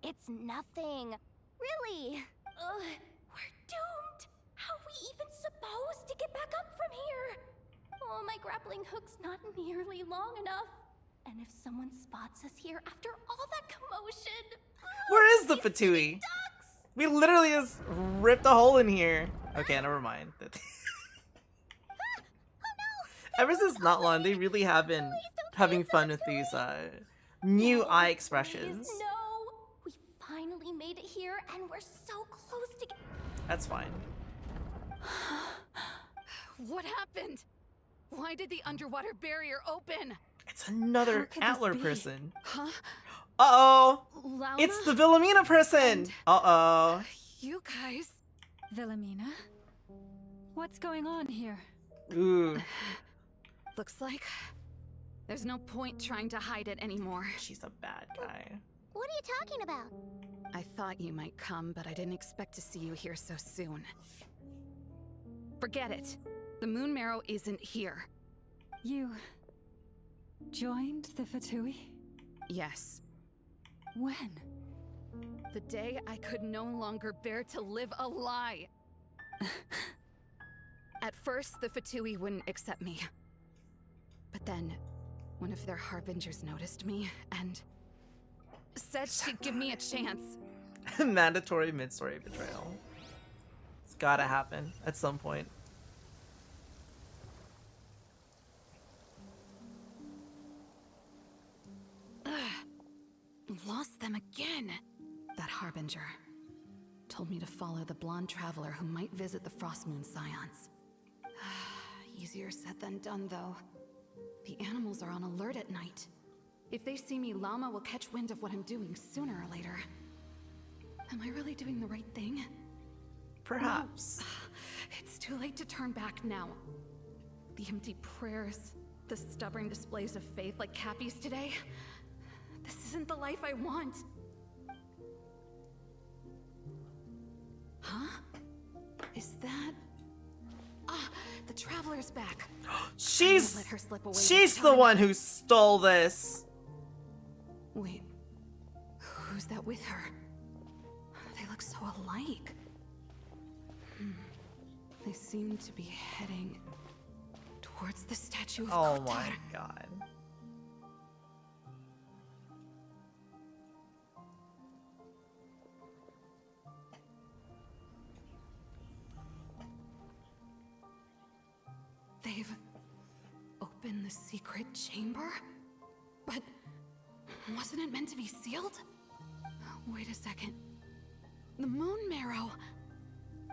It's nothing. Really. We're doomed. How are we even supposed to get back up from here? Oh, my grappling hook's not nearly long enough. And if someone spots us here after all that commotion... Where is the Fatui? We literally just ripped a hole in here. Okay, never mind. Ever since Natlan, they really have been having fun with these new eye expressions. No! We finally made it here, and we're so close to get... That's fine. What happened? Why did the underwater barrier open? It's another How could antler this be? person. Huh? Uh-oh! Lauma? It's the Wilhelmina person! Uh-oh. You guys... Wilhelmina? What's going on here? Ooh. Looks like there's no point trying to hide it anymore. She's a bad guy. What are you talking about? I thought you might come, but I didn't expect to see you here so soon. Forget it. The Moon Marrow isn't here. You joined the Fatui? Yes. When? The day I could no longer bear to live a lie. At first, the Fatui wouldn't accept me. But then, one of their harbingers noticed me and said she'd give me a chance. Mandatory mid-story betrayal. It's gotta happen at some point. Lost them again. That harbinger told me to follow the blonde traveler who might visit the Frostmoon Scions. Easier said than done, though. The animals are on alert at night. If they see me, Lauma will catch wind of what I'm doing sooner or later. Am I really doing the right thing? Perhaps. No. It's too late to turn back now. The empty prayers, the stubborn displays of faith like Cappy's today. This isn't the life I want. Huh? Is that... Ah, the Traveler's back. She's... Let her slip away She's this the time. one who stole this. Wait, who's that with her? They look so alike. They seem to be heading towards the statue of Oh Kotar. my god. They've opened the secret chamber? But wasn't it meant to be sealed? Wait a second. The Moon Marrow!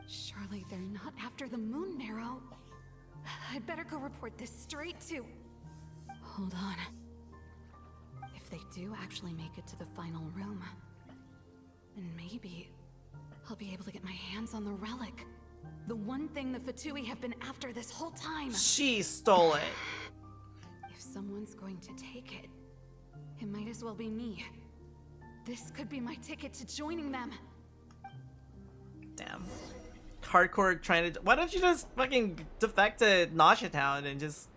Surely they're not after the Moon Marrow. I'd better go report this straight to... Hold on. If they do actually make it to the final room, then maybe I'll be able to get my hands on the relic. The one thing the Fatui have been after this whole time. She stole it. If someone's going to take it, it might as well be me. This could be my ticket to joining them. Damn. Hardcore trying to... Why don't you just fucking defect to Nausea Town and just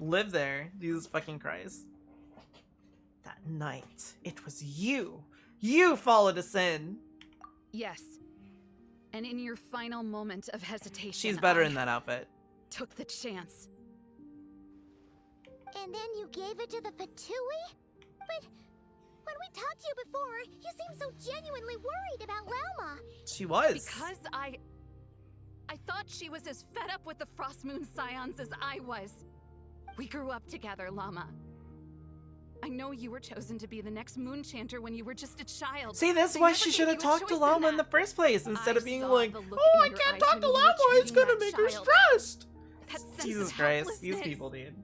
live there? Jesus fucking Christ. That night, it was you. You followed us in. Yes. And in your final moment of hesitation, She's better in that outfit. Took the chance. And then you gave it to the Fatui? But when we talked to you before, you seemed so genuinely worried about Lauma. She was. Because I thought she was as fed up with the Frost Moon Scions as I was. We grew up together, Llama. I know you were chosen to be the next Moon Chanter when you were just a child. See, that's They why never she gave should have you a talked to choice Llama in the first place instead of being like, oh, I can't talk to Llama, it's gonna make her stressed. Jesus Christ, these people, dude.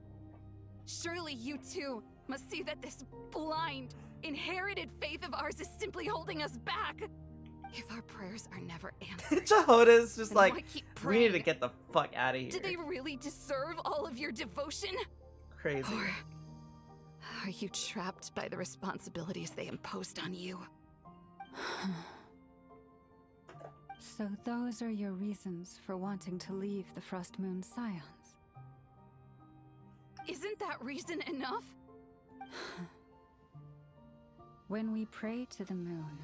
Surely you too must see that this blind, inherited faith of ours is simply holding us back. If our prayers are never answered, Jehoda's just then why like, keep we need to praying? get the fuck out of here. Do they really deserve all of your devotion? Crazy. Or are you trapped by the responsibilities they imposed on you? So those are your reasons for wanting to leave the Frost Moon Scions? Isn't that reason enough? When we pray to the moon,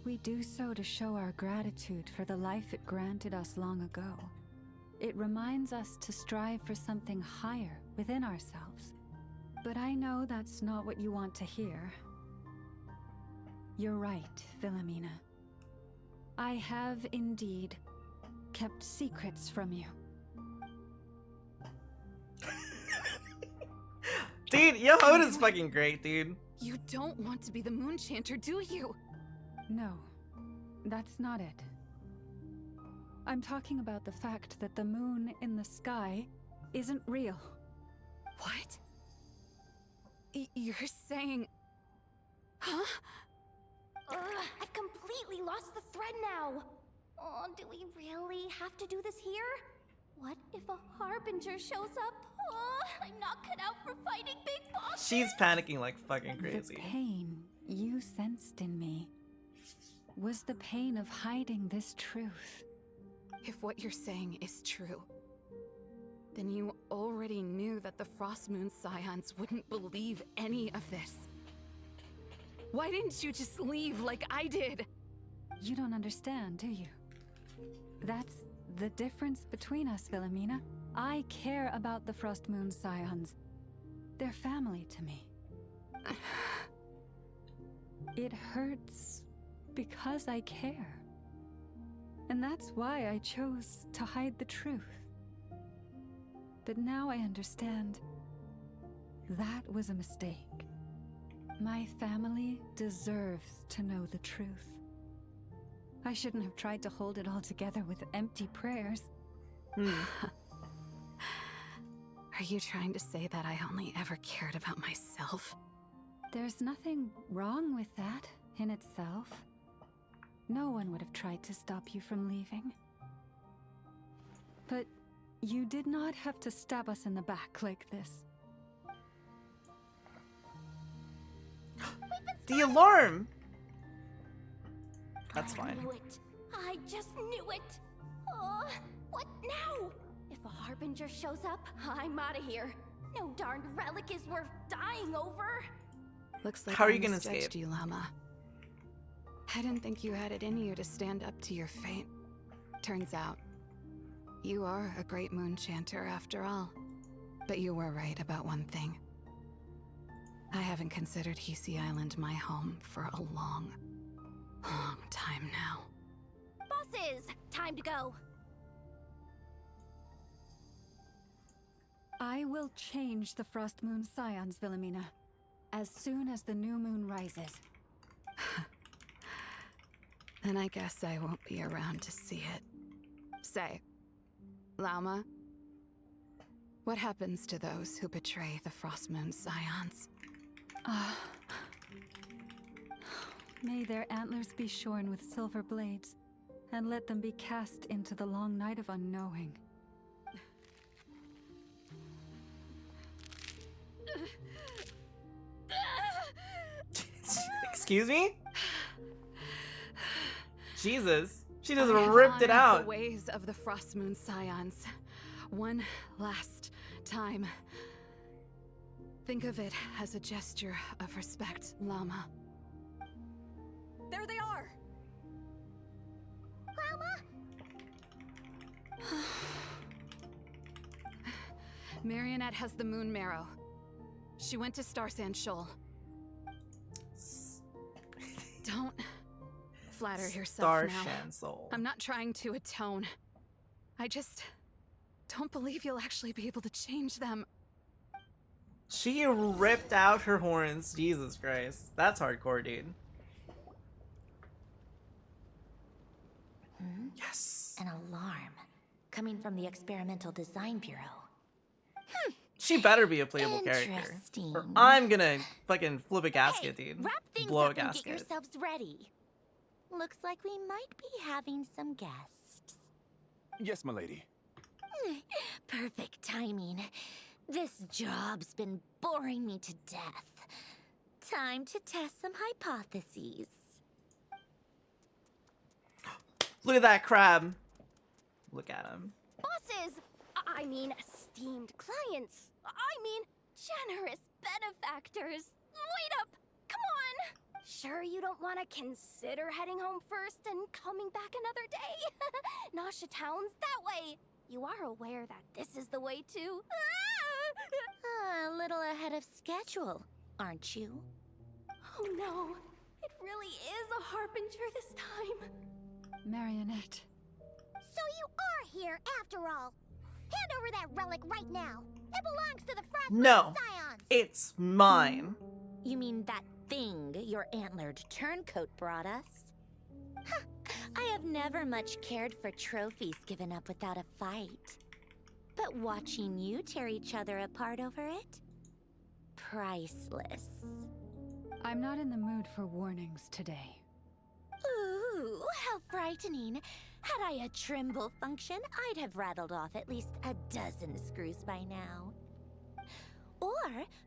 we do so to show our gratitude for the life it granted us long ago. It reminds us to strive for something higher within ourselves. But I know that's not what you want to hear. You're right, Philomena. I have indeed kept secrets from you. Dude, Yehoda's fucking great, dude. You don't want to be the Moon Chanter, do you? No, that's not it. I'm talking about the fact that the moon in the sky isn't real. What? You're saying... Huh? I've completely lost the thread now. Oh, do we really have to do this here? What if a Harbinger shows up? Oh, I'm not cut out for fighting big bosses. She's panicking like fucking crazy. The pain you sensed in me was the pain of hiding this truth. If what you're saying is true, then you already knew that the Frost Moon Scions wouldn't believe any of this. Why didn't you just leave like I did? You don't understand, do you? That's the difference between us, Philomena. I care about the Frost Moon Scions. They're family to me. It hurts because I care. And that's why I chose to hide the truth. But now I understand that was a mistake. My family deserves to know the truth. I shouldn't have tried to hold it all together with empty prayers. Are you trying to say that I only ever cared about myself? There's nothing wrong with that in itself. no one would have tried to stop you from leaving. But you did not have to stab us in the back like this. The alarm! That's fine. I knew it. I just knew it. Oh, what now? If a harbinger shows up, I'm out of here. No darned relic is worth dying over. Looks like How are I you gonna misjudged escape? you, Llama. I didn't think you had it in you to stand up to your fate. Turns out, you are a great moon chanter after all. But you were right about one thing. I haven't considered Hisi Island my home for a long, long time now. Bosses, time to go. I will change the Frost Moon Scions, Wilhelmina, as soon as the new moon rises. Then I guess I won't be around to see it. Say, Lauma, what happens to those who betray the Frost Moon Scions? May their antlers be shorn with silver blades, and let them be cast into the long night of unknowing. Excuse me? Jesus. She just I have ripped it honored out. The ways of the Frost Moon Scions. One last time. Think of it as a gesture of respect, Llama. There they are. Marionette has the moon marrow. She went to Star Sand Shoal. Don't flatter yourself now. Soul. I'm not trying to atone. I just don't believe you'll actually be able to change them. She ripped out her horns. Jesus Christ. That's hardcore, dude. Yes. An alarm coming from the Experimental Design Bureau. She better be a playable character. Interesting. Or I'm gonna fucking flip a gasket, dude. Wrap things Blow a up and gasket. get yourselves ready. Looks like we might be having some guests. Yes, milady. Perfect timing. This job's been boring me to death. Time to test some hypotheses. Look at that crab. Look at him. Bosses! I mean, esteemed clients. I mean, generous benefactors. Wait up! Come on! Sure you don't want to consider heading home first and coming back another day? Nasha Town's that way. You are aware that this is the way too. A little ahead of schedule, aren't you? Oh no, it really is a harbinger this time. Marionette. So you are here after all. Hand over that relic right now. It belongs to the Frost No. Scions. It's mine. You mean that thing your antlered turncoat brought us? Huh. I have never much cared for trophies given up without a fight. But watching you tear each other apart over it? Priceless. I'm not in the mood for warnings today. Ooh, how frightening. Had I a Trimble function, I'd have rattled off at least a dozen screws by now. Or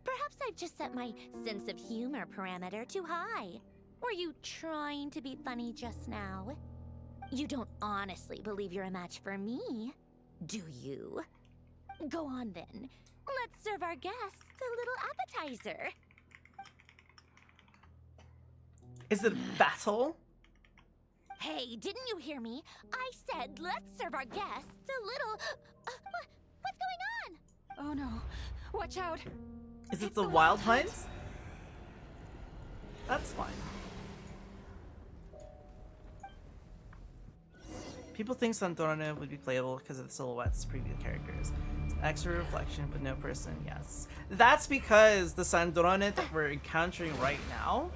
perhaps I've just set my sense of humor parameter too high. Were you trying to be funny just now? You don't honestly believe you're a match for me, do you? Go on then. Let's serve our guests a little appetizer. Is it a battle? Hey, didn't you hear me? I said let's serve our guests a little... what's going on? Oh no. Watch out. Is it the Wild Hunt? That's fine. People think Sandorna would be playable because of the silhouettes of previous characters. It's extra reflection, but no person, yes. That's because the Sandorna that we're encountering right now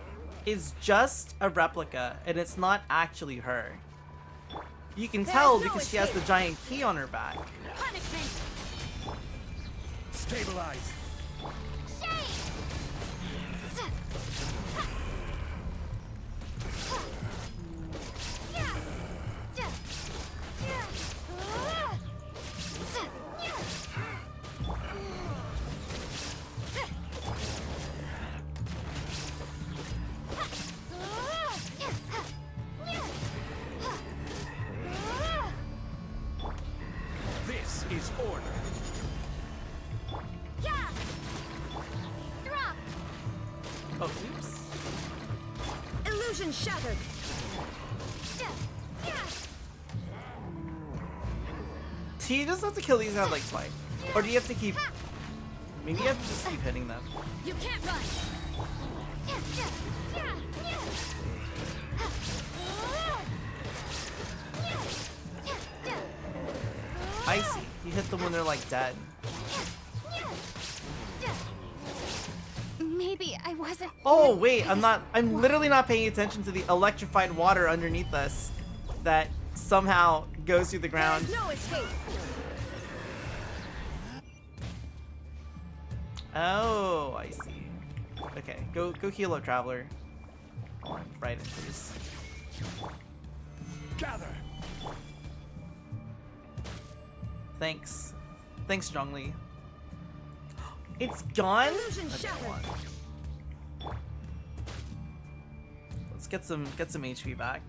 is just a replica, and it's not actually her. You can tell because she has the giant key on her back. Punishment! Stabilize. is order. Yeah! Drop! Oh, oops. Illusion shattered. Do you just have to kill these guys like twice? Or do you have to keep... Maybe you have to just keep hitting them. You can't run! I see. You hit them when they're like dead. Maybe I wasn't... Oh, wait, I'm literally not paying attention to the electrified water underneath us that somehow goes through the ground. No escape. Oh, I see. Okay, go heal up, Traveler. Right in, please. Gather. Thanks. Thanks, Zhongli. It's gone? Illusion Okay, shattered. hold on. Let's get some HP back.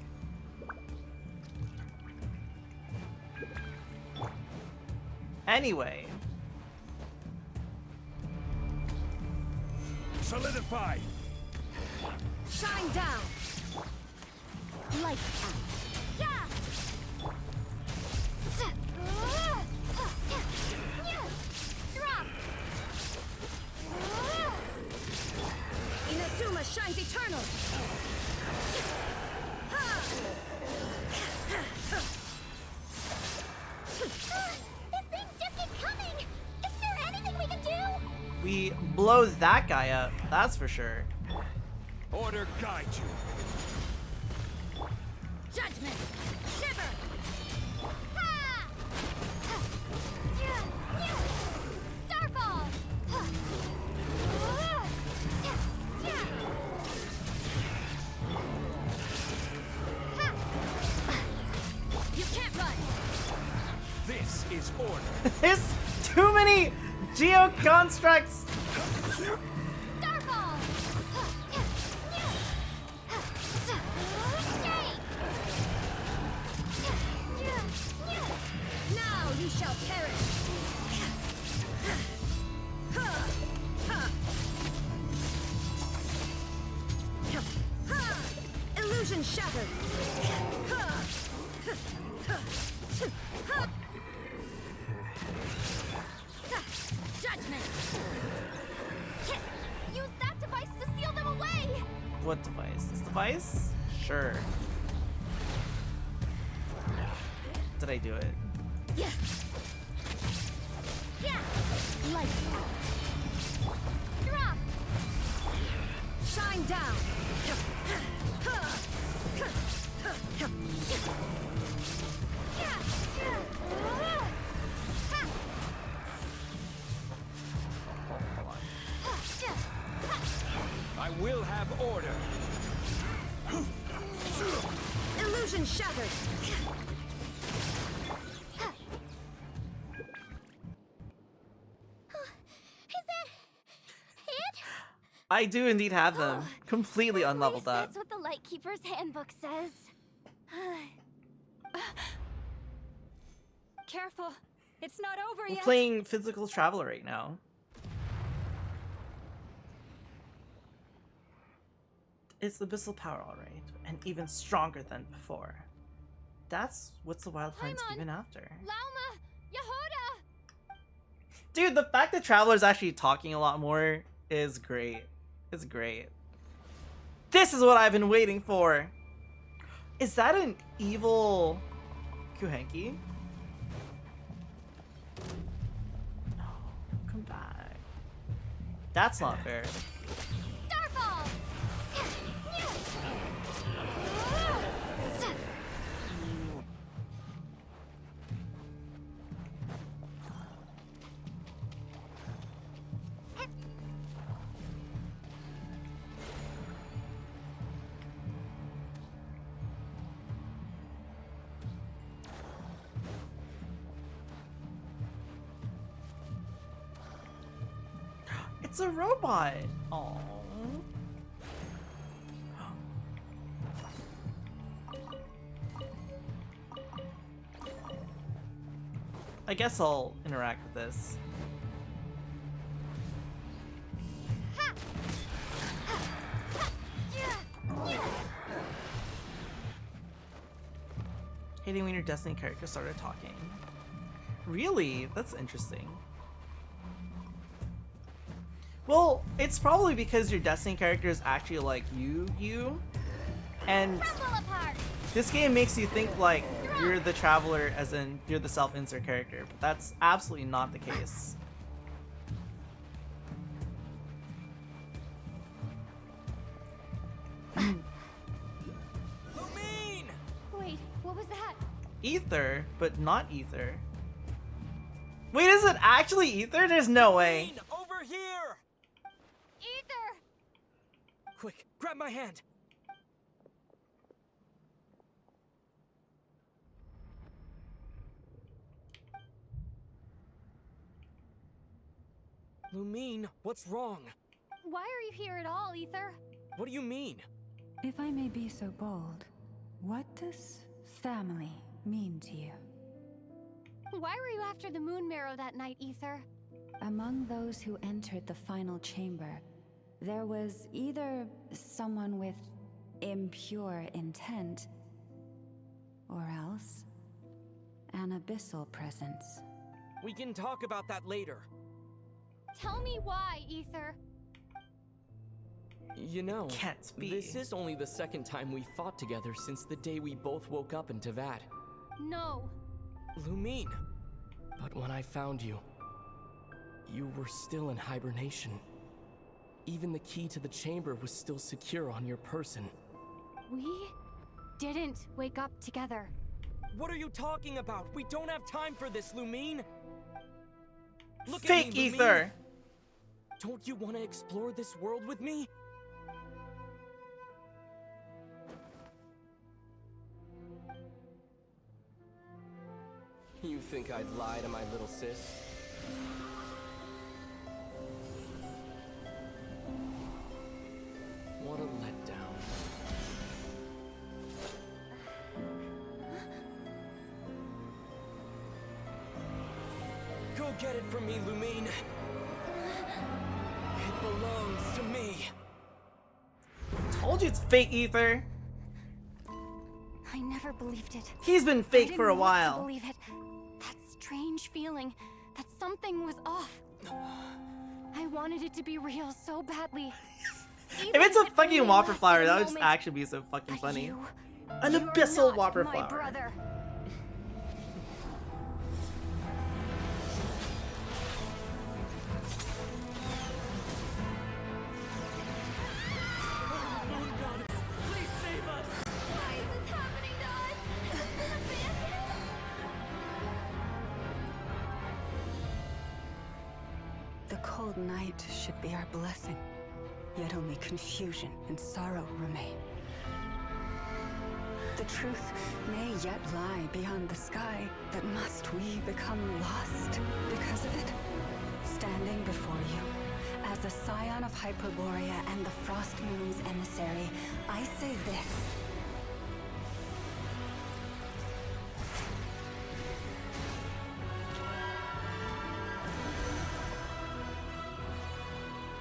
Anyway. Solidify. Shine down. Lights out. Yeah! Drop! Inazuma shines eternal. These things just keep coming! Is there anything we can do? We blow that guy up, that's for sure. Order guide you. Judgment! Shiver! Starfall! You can't run! This is order. There's too many geo constructs. Starfall! Now you shall perish. Illusion shattered. Judgment! Use that device to seal them away! What device? This device? Sure. Did I do it? Yeah! Yeah! Lights out! Drop! Shine down. I will have order. Illusion shattered. I do indeed have them. Completely unleveled up. That's what the Lightkeeper's handbook says. Careful. It's not over We're yet. playing Physical Traveler right now. It's the Abyssal power, alright, and even stronger than before. That's what's the Wild Hunt's even after. Lauma! Yehuda! Dude, the fact that Traveler's actually talking a lot more is great. It's great. This is what I've been waiting for! Is that an evil Kuhenki? No, come back. That's not fair. Starfall! It's a robot. Aww. I guess I'll interact with this. Hating when your Destiny character started talking. Really? That's interesting. Well, it's probably because your Destiny character is actually like you. And this game makes you think like you're the Traveler, as in you're the self-insert character, but that's absolutely not the case. Wait, what was that? Ether, but not Ether. Wait, is it actually Ether? There's no way. Over here! Ether! Quick, grab my hand. Lumine, what's wrong? Why are you here at all, Ether? What do you mean? If I may be so bold, what does family mean to you? Why were you after the moon marrow that night, Ether? Among those who entered the final chamber, there was either someone with impure intent, or else an abyssal presence. We can talk about that later. Tell me why, Ether. You know, Can't be. This is only the second time we fought together since the day we both woke up in Tavad. No. Lumine. But when I found you, you were still in hibernation. Even the key to the chamber was still secure on your person. We didn't wake up together. What are you talking about? We don't have time for this, Lumine. Look Fake at me, Ether. Lumine. Don't you want to explore this world with me? You think I'd lie to my little sis? What a letdown. Go get it from me, Lumine. It belongs to me. Told you it's fake Ether. I never believed it. He's been fake for a I didn't want to while. believe it. That strange feeling that something was off. I wanted it to be real so badly. If it's a fucking Whopper flower, that would just actually be so fucking funny. An abyssal Whopper My flower. brother. The cold night should be our blessing, yet only confusion and sorrow remain. The truth may yet lie beyond the sky, but must we become lost because of it? Standing before you, as a scion of Hyperborea and the Frost Moon's emissary, I say this.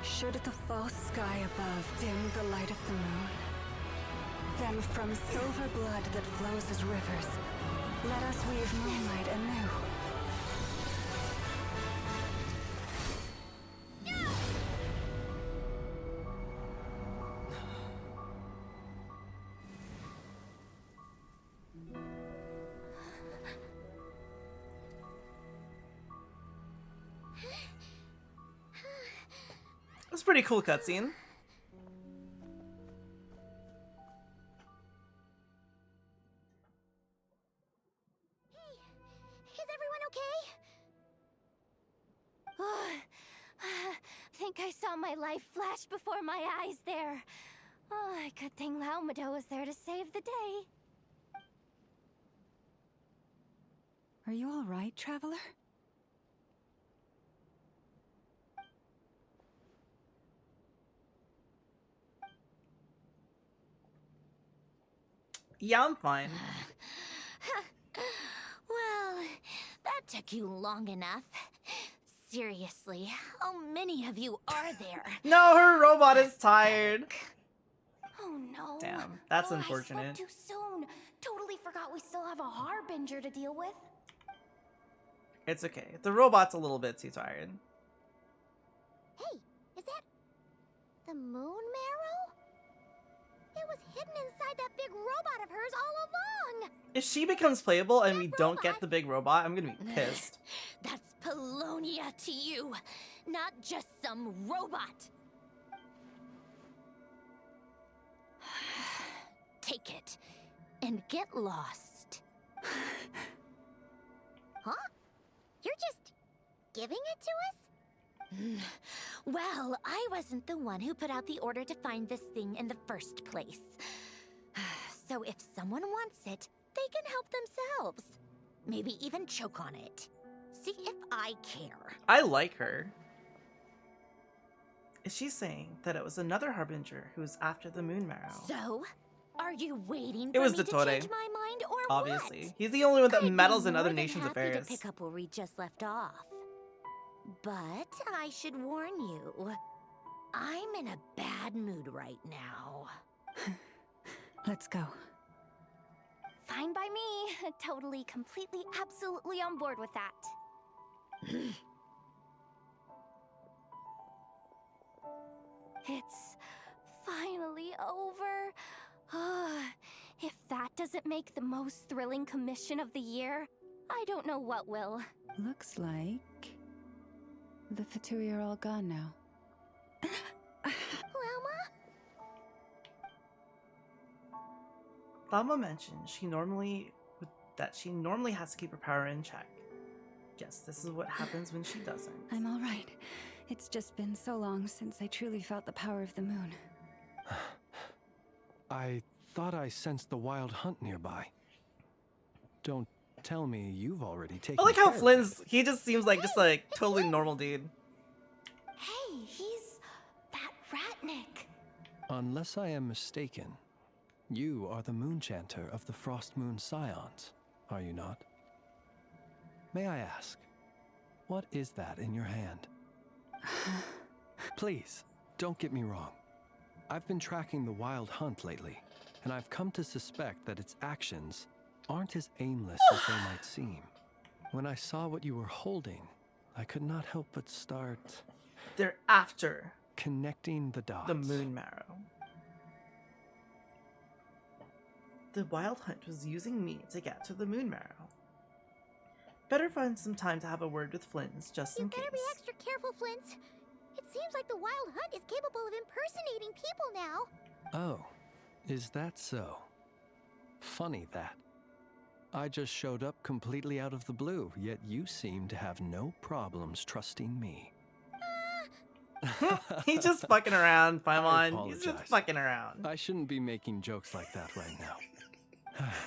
Should the false sky above dim the light of the moon, then from silver blood that flows as rivers, let us weave moonlight anew. That's a pretty cool cutscene. Is everyone okay? Think I saw my life flash before my eyes there. Oh, good thing Laumado was there to save the day. Are you all right, Traveler? Yeah, I'm fine. Well, that took took you long enough. Seriously, how many of you are there? No, her robot is tired. Oh no. Damn, that's I unfortunate. spoke too soon. Totally forgot we still have a harbinger to deal with. It's okay. The robot's a little bit too tired. Hey, is that the moon marrow? It was hidden inside that big robot of hers all along. If she becomes playable and we don't get the big robot, I'm gonna be pissed. That's Polonia to you, not just some robot. Take it and get lost. Huh? You're just giving it to us? Well, I wasn't the one who put out the order to find this thing in the first place. So if someone wants it, they can help themselves. Maybe even choke on it. See if I care. I like her. Is she saying that it was another harbinger who was after the moon marrow? So, are you waiting It for was me the to Tore. change my mind or Obviously. what? He's the only one that I'd be meddles in other more than nations' happy affairs. to pick up where we just left off. But I should warn you, I'm in a bad mood right now. Let's go. Fine by me. Totally, completely, absolutely on board with that. It's finally over. If that doesn't make the most thrilling commission of the year, I don't know what will. Looks like the Fatui are all gone now. Lama mentioned she normally has to keep her power in check. Guess this is what happens when she doesn't. I'm all right. It's just been so long since I truly felt the power of the moon. I thought I sensed the wild hunt nearby. Don't tell me you've already taken I like how care of Flynn's, he just seems like just like totally normal dude. Hey, he's that Ratnik. Unless I am mistaken, you are the Moonchanter of the Frost Moon Scions, are you not? May I ask, what is that in your hand? Please, don't get me wrong. I've been tracking the wild hunt lately, and I've come to suspect that its actions aren't as aimless as they might seem. When I saw what you were holding, I could not help but start... They're after connecting the dots. the moon marrow. The wild hunt was using me to get to the moon marrow. Better find some time to have a word with Flynn's, just in case. You better be extra careful, Flint. It seems like the wild hunt is capable of impersonating people now. Oh, is that so? Funny that. I just showed up completely out of the blue, yet you seem to have no problems trusting me. He's just fucking around, I Paimon. He's just apologize. fucking around. I shouldn't be making jokes like that right now.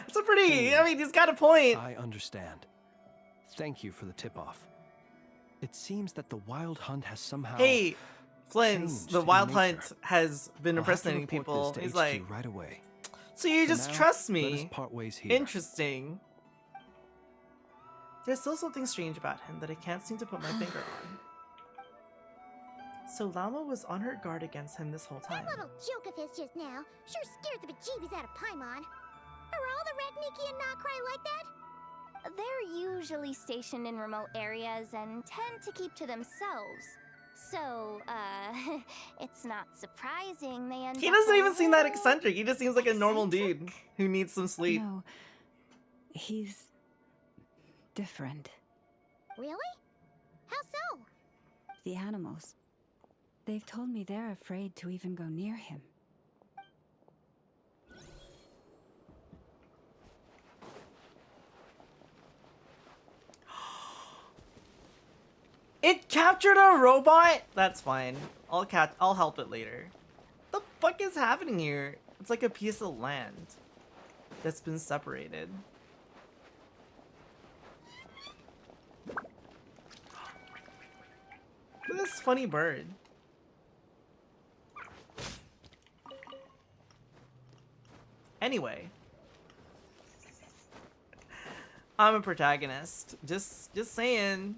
It's a pretty, I mean, he's got a point. I understand. Thank you for the tip-off. It seems that the wild hunt has somehow... Hey, Flynn's, changed the in wild nature. hunt has been I'll have to impersonating report people. this to He's HQ like, right away. so you For just now, trust let us me? part ways here. Interesting. There's still something strange about him that I can't seem to put my finger on. So Lama was on her guard against him this whole time. That little joke of his just now sure scared the bejeebies out of Paimon. Are all the Ratniki and Krai like that? They're usually stationed in remote areas and tend to keep to themselves. So, it's not surprising they end He up doesn't a even seem that little eccentric. He just seems like a normal dude who needs some sleep. No, he's different. Really? How so? The animals. They've told me they're afraid to even go near him. It captured a robot? That's fine. I'll help it later. The fuck is happening here? It's like a piece of land that's been separated. Look at this funny bird. Anyway. I'm a protagonist. Just saying.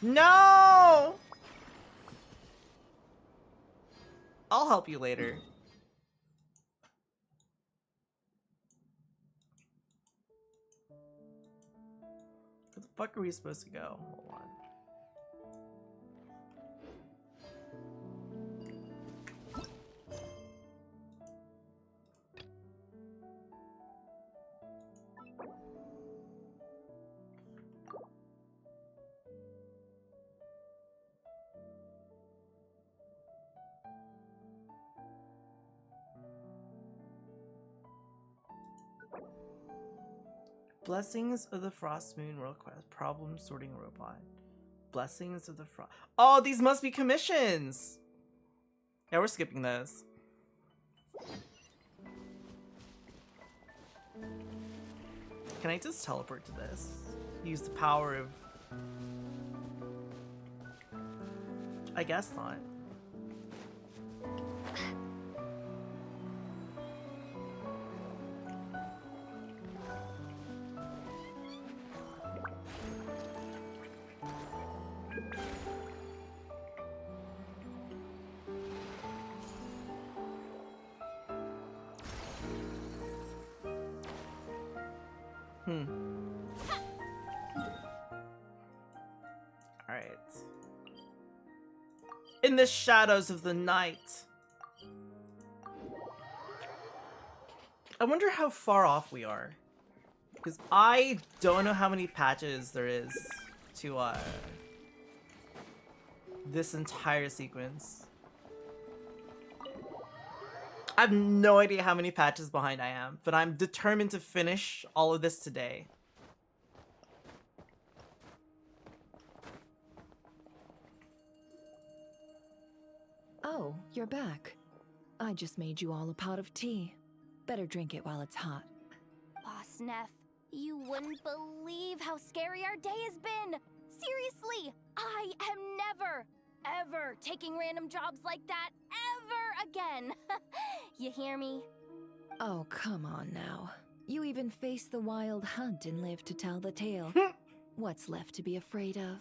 No! I'll help you later. Where the fuck are we supposed to go? Hold on. Blessings of the Frost Moon World Quest. Problem sorting robot. Blessings of the Frost. Oh, these must be commissions! Yeah, we're skipping those. Can I just teleport to this? Use the power of... I guess not. Alright. In the shadows of the night. I wonder how far off we are. Because I don't know how many patches there is to this entire sequence. I have no idea how many patches behind I am, but I'm determined to finish all of this today. Oh, you're back. I just made you all a pot of tea. Better drink it while it's hot. Boss Neff, you wouldn't believe how scary our day has been. Seriously, I am never, ever taking random jobs like that ever again. You hear me? Oh, come on now. You even faced the wild hunt and lived to tell the tale. What's left to be afraid of?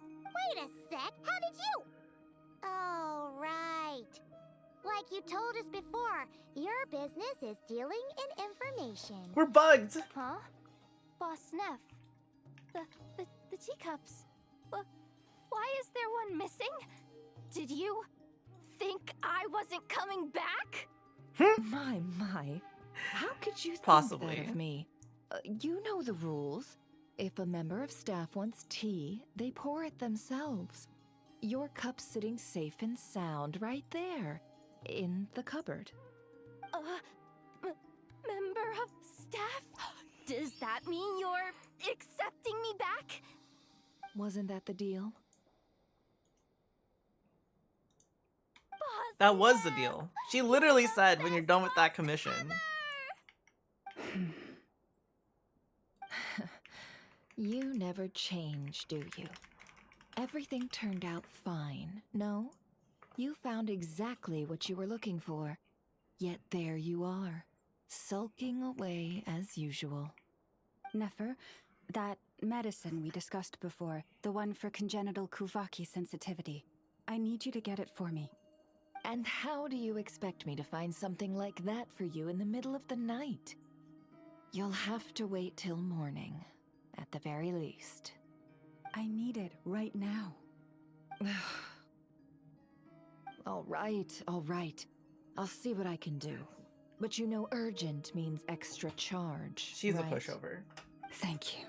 Wait a sec, how did you? Oh, right. Like you told us before, your business is dealing in information. We're bugged! Huh? Boss Neff, the teacups. Why is there one missing? Did you think I wasn't coming back? My. How could you think Possibly. that of me? You know the rules. If a member of staff wants tea, they pour it themselves. Your cup's sitting safe and sound right there, in the cupboard. Member of staff? Does that mean you're accepting me back? Wasn't that the deal? Boss That was the deal. She literally said when you're done with that commission. You never change, do you? Everything turned out fine, no? You found exactly what you were looking for. Yet there you are, sulking away as usual. Nefer, that medicine we discussed before, the one for congenital Kuvaki sensitivity, I need you to get it for me. And how do you expect me to find something like that for you in the middle of the night? You'll have to wait till morning, at the very least. I need it right now. All right. I'll see what I can do. But you know urgent means extra charge, She's right? a pushover. Thank you.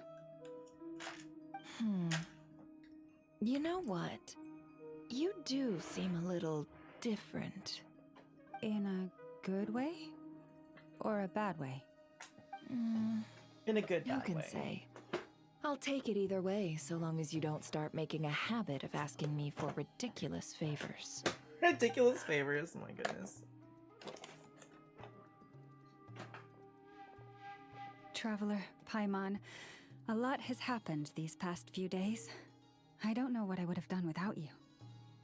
You know what? You do seem a little different. In a good way? Or a bad way? In a good, Who bad can way. say? I'll take it either way, so long as you don't start making a habit of asking me for ridiculous favors. Ridiculous favors, my goodness. Traveler, Paimon, a lot has happened these past few days. I don't know what I would have done without you.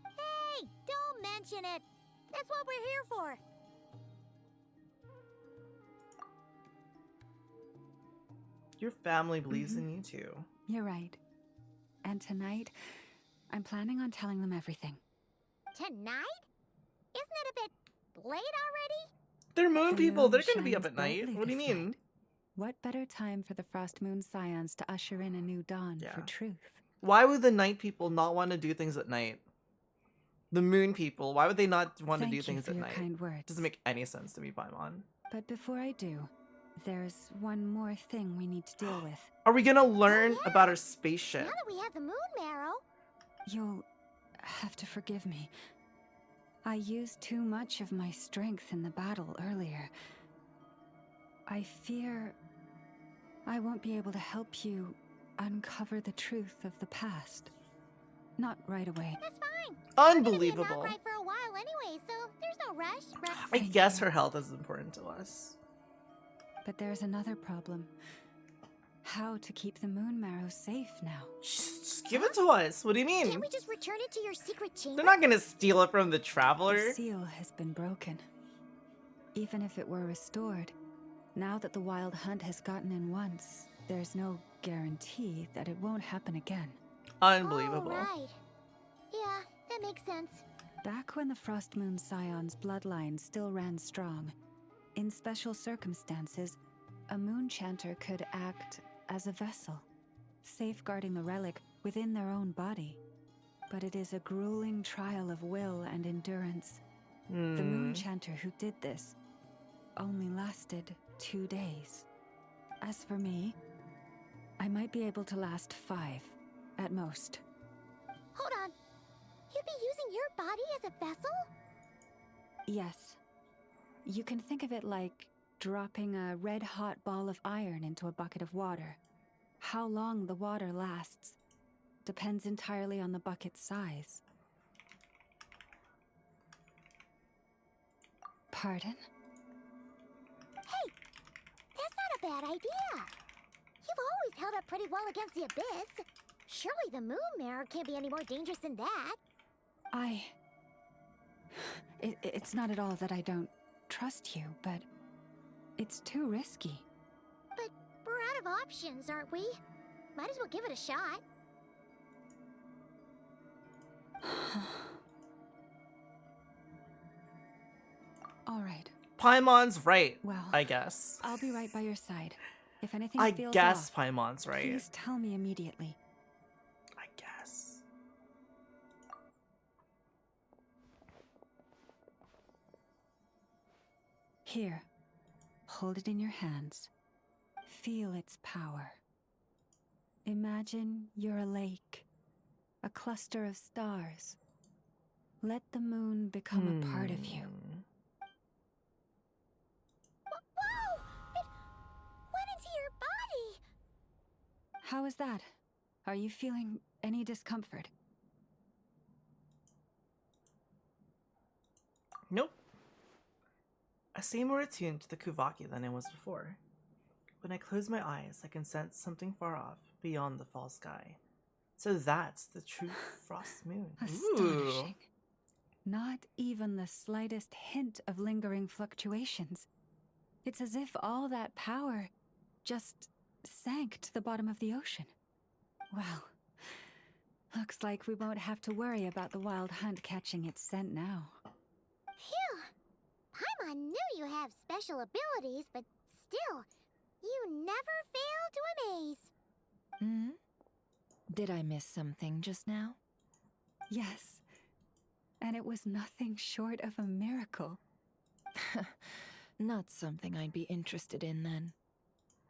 Hey, don't mention it. That's what we're here for. Your family believes in you too. You're right. And tonight, I'm planning on telling them everything. Tonight? Isn't it a bit late already? They're moon The people. moon They're gonna be up shines at night. brightly What do you this mean? night. What better time for the Frost Moon Scions to usher in a new dawn for truth? Why would the night people not want to do things at night? The moon people, why would they not want to do things for at your night? kind words. Doesn't make any sense to me, Paimon. But before I do, there's one more thing we need to deal with. Are we gonna learn about our spaceship? Now that we have the moon marrow. You'll have to forgive me. I used too much of my strength in the battle earlier. I fear I won't be able to help you uncover the truth of the past. Not right away. That's fine. Unbelievable. We're gonna be in Krai for a while anyway, so there's no rush. I guess her health is important to us. But there's another problem. How to keep the moon marrow safe now? Just give it to us. What do you mean? Can't we just return it to your secret chamber? They're not gonna steal it from the traveler. The seal has been broken. Even if it were restored, now that the wild hunt has gotten in once, there's no guarantee that it won't happen again. Unbelievable. Right. Yeah, that makes sense. Back when the Frost Moon Scion's bloodline still ran strong, in special circumstances, a moon chanter could act as a vessel, safeguarding the relic within their own body. But it is a grueling trial of will and endurance. The moon chanter who did this only lasted 2 days. As for me, I might be able to last 5, at most. Hold on. You'd be using your body as a vessel? Yes. You can think of it like dropping a red-hot ball of iron into a bucket of water. How long the water lasts depends entirely on the bucket's size. Pardon? Hey, that's not a bad idea. You've always held up pretty well against the abyss. Surely the moon mirror can't be any more dangerous than that. It's not at all that I don't trust you, but it's too risky. But we're out of options, aren't we? Might as well give it a shot. All right. Paimon's right, Well, I guess. I'll be right by your side. If anything I feels guess off, Paimon's right. please tell me immediately. I guess. Here, hold it in your hands. Feel its power. Imagine you're a lake, a cluster of stars. Let the moon become a part of you. Whoa! It went into your body! How is that? Are you feeling any discomfort? Nope. I seem more attuned to the Kuvaki than I was before. When I close my eyes, I can sense something far off, beyond the fall sky. So that's the true frost moon. Astonishing. Not even the slightest hint of lingering fluctuations. It's as if all that power just sank to the bottom of the ocean. Well, looks like we won't have to worry about the wild hunt catching its scent now. Phew! Paimon knew you have special abilities, but still, you never fail to amaze. Hmm? Did I miss something just now? Yes. And it was nothing short of a miracle. Not something I'd be interested in then.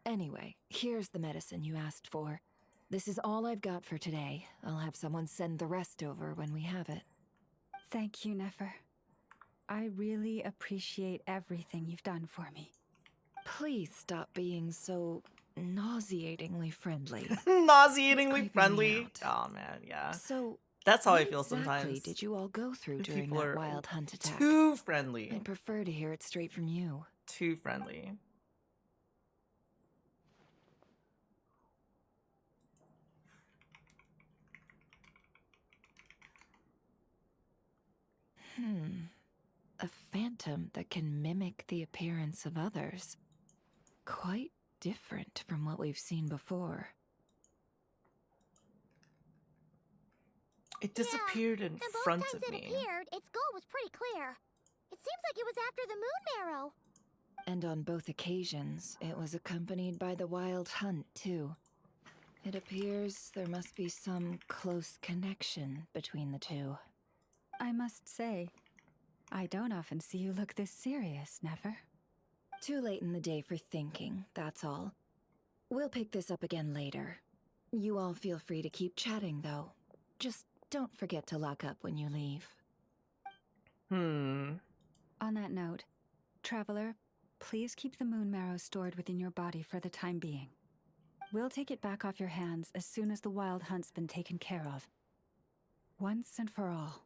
Anyway, here's the medicine you asked for. This is all I've got for today. I'll have someone send the rest over when we have it. Thank you, Nefer. I really appreciate everything you've done for me. Please stop being so nauseatingly friendly. Nauseatingly friendly? Oh man, yeah. So, that's how I what feel exactly sometimes. did you all go through The during people that are wild hunt attack? Too friendly. I'd prefer to hear it straight from you. Too friendly. A phantom that can mimic the appearance of others. Quite different from what we've seen before. It disappeared in And both front times of it me. appeared, its goal was pretty clear. It seems like it was after the moon marrow. And on both occasions, it was accompanied by the wild hunt, too. It appears there must be some close connection between the two. I must say, I don't often see you look this serious, Never. Too late in the day for thinking, that's all. We'll pick this up again later. You all feel free to keep chatting, though. Just don't forget to lock up when you leave. On that note, Traveler, please keep the moon marrow stored within your body for the time being. We'll take it back off your hands as soon as the wild hunt's been taken care of. Once and for all.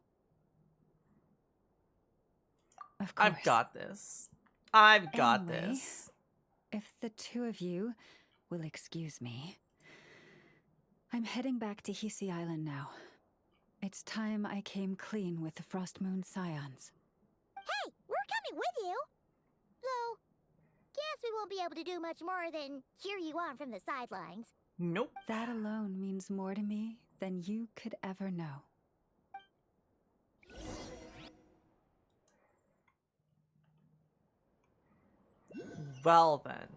Of course. I've got this. I've got Anyway, this. If the two of you will excuse me, I'm heading back to Hisi Island now. It's time I came clean with the Frost Moon Scions. Hey, we're coming with you! Though, guess we won't be able to do much more than cheer you on from the sidelines. Nope. That alone means more to me than you could ever know. Well then.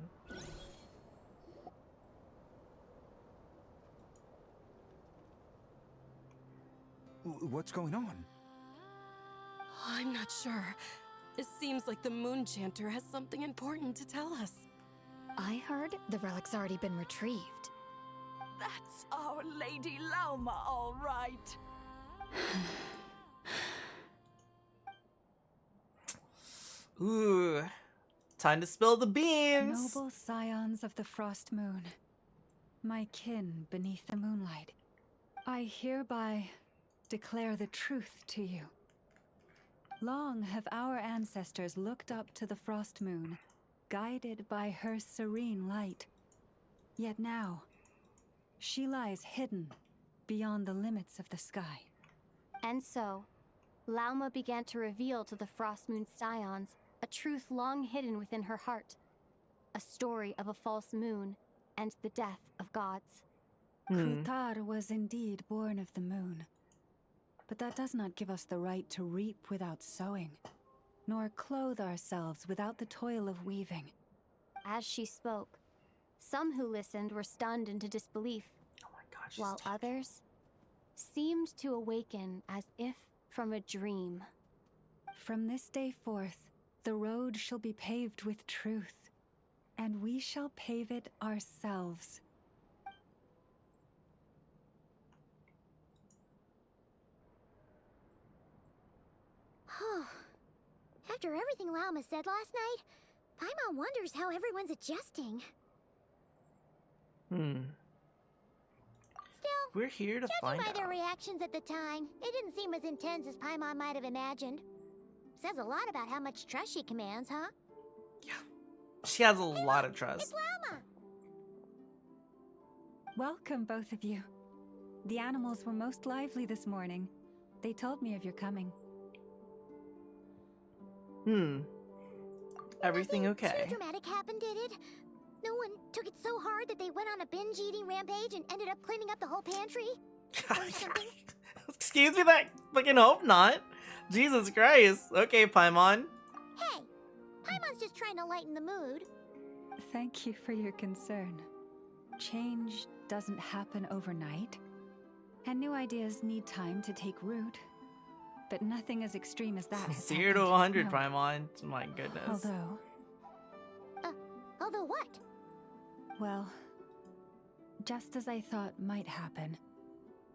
What's going on? I'm not sure. It seems like the Moon Chanter has something important to tell us. I heard the relic's already been retrieved. That's our Lady Lauma, all right. Ooh. Time to spill the beans! Noble scions of the Frost Moon, my kin beneath the moonlight, I hereby declare the truth to you. Long have our ancestors looked up to the Frost Moon, guided by her serene light. Yet now, she lies hidden beyond the limits of the sky. And so, Lauma began to reveal to the Frost Moon Scions a truth long hidden within her heart. A story of a false moon and the death of gods. Kutar was indeed born of the moon. But that does not give us the right to reap without sowing, nor clothe ourselves without the toil of weaving. As she spoke, some who listened were stunned into disbelief, while others seemed to awaken as if from a dream. From this day forth, the road shall be paved with truth, and we shall pave it ourselves. After everything Lauma said last night, Paimon wonders how everyone's adjusting. Still, we're here to find judging by out. their reactions at the time, it didn't seem as intense as Paimon might have imagined. Says a lot about how much trust she commands, huh? She has a lot of trust. It's Lauma! Welcome, both of you. The animals were most lively this morning. They told me of your coming. Everything Nothing okay? too dramatic happened, did it? No one took it so hard that they went on a binge-eating rampage and ended up cleaning up the whole pantry? Or something? Excuse me, that fucking hope not. Jesus Christ. Okay, Paimon. Hey, Paimon's just trying to lighten the mood. Thank you for your concern. Change doesn't happen overnight, and new ideas need time to take root. But nothing as extreme as that has 0 to happened. 100, No. Paimon. My goodness. Although what? Well, just as I thought might happen,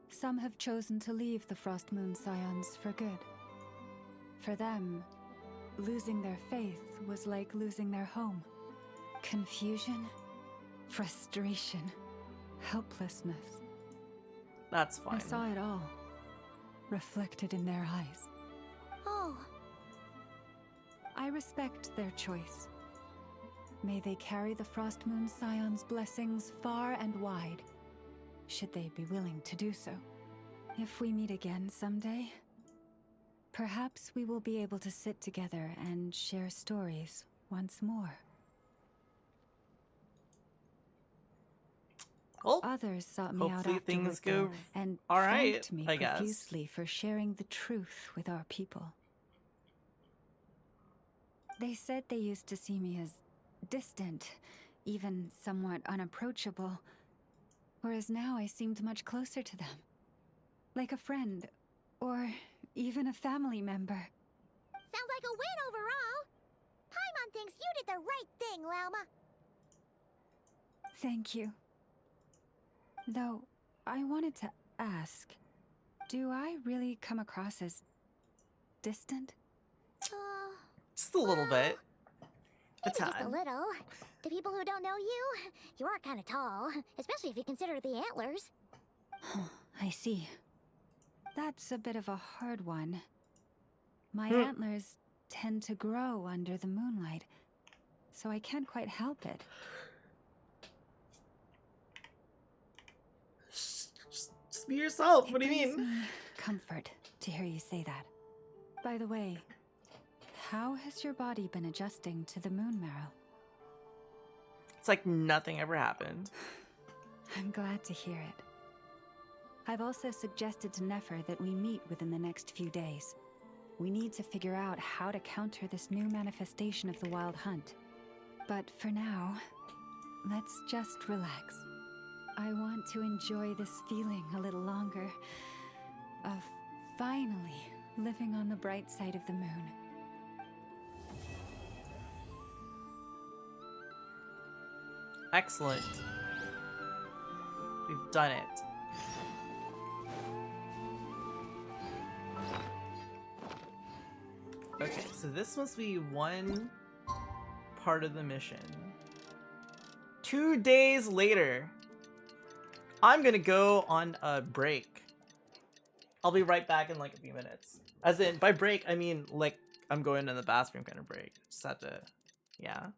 some have chosen to leave the Frost Moon Scions for good. For them, losing their faith was like losing their home. Confusion, frustration, helplessness. That's fine. I saw it all, reflected in their eyes. Oh. I respect their choice. May they carry the Frost Moon Scion's blessings far and wide, should they be willing to do so. If we meet again someday, perhaps we will be able to sit together and share stories once more. Well, Others sought me out hopefully afterward things go though, and all right, thanked me I guess. profusely for sharing the truth with our people. They said they used to see me as distant, even somewhat unapproachable, whereas now I seemed much closer to them. Like a friend, or even a family member. Sounds like a win overall. Paimon thinks you did the right thing, Lauma. Thank you. Though, I wanted to ask, do I really come across as distant? Just a little bit. A Maybe just a tad. little. To people who don't know you, you are kind of tall, especially if you consider the antlers. I see. That's a bit of a hard one. My Hmm. antlers tend to grow under the moonlight, so I can't quite help it. Just be yourself. What do you It brings mean? me comfort to hear you say that. By the way, how has your body been adjusting to the moon marrow? It's like nothing ever happened. I'm glad to hear it. I've also suggested to Nefer that we meet within the next few days. We need to figure out how to counter this new manifestation of the Wild Hunt. But for now, let's just relax. I want to enjoy this feeling a little longer of finally living on the bright side of the moon. Excellent. We've done it. Okay, so this must be one part of the mission. 2 days later. I'm gonna go on a break. I'll be right back in like a few minutes. As in, by break, I mean like I'm going to the bathroom kind of break. Just have to, yeah.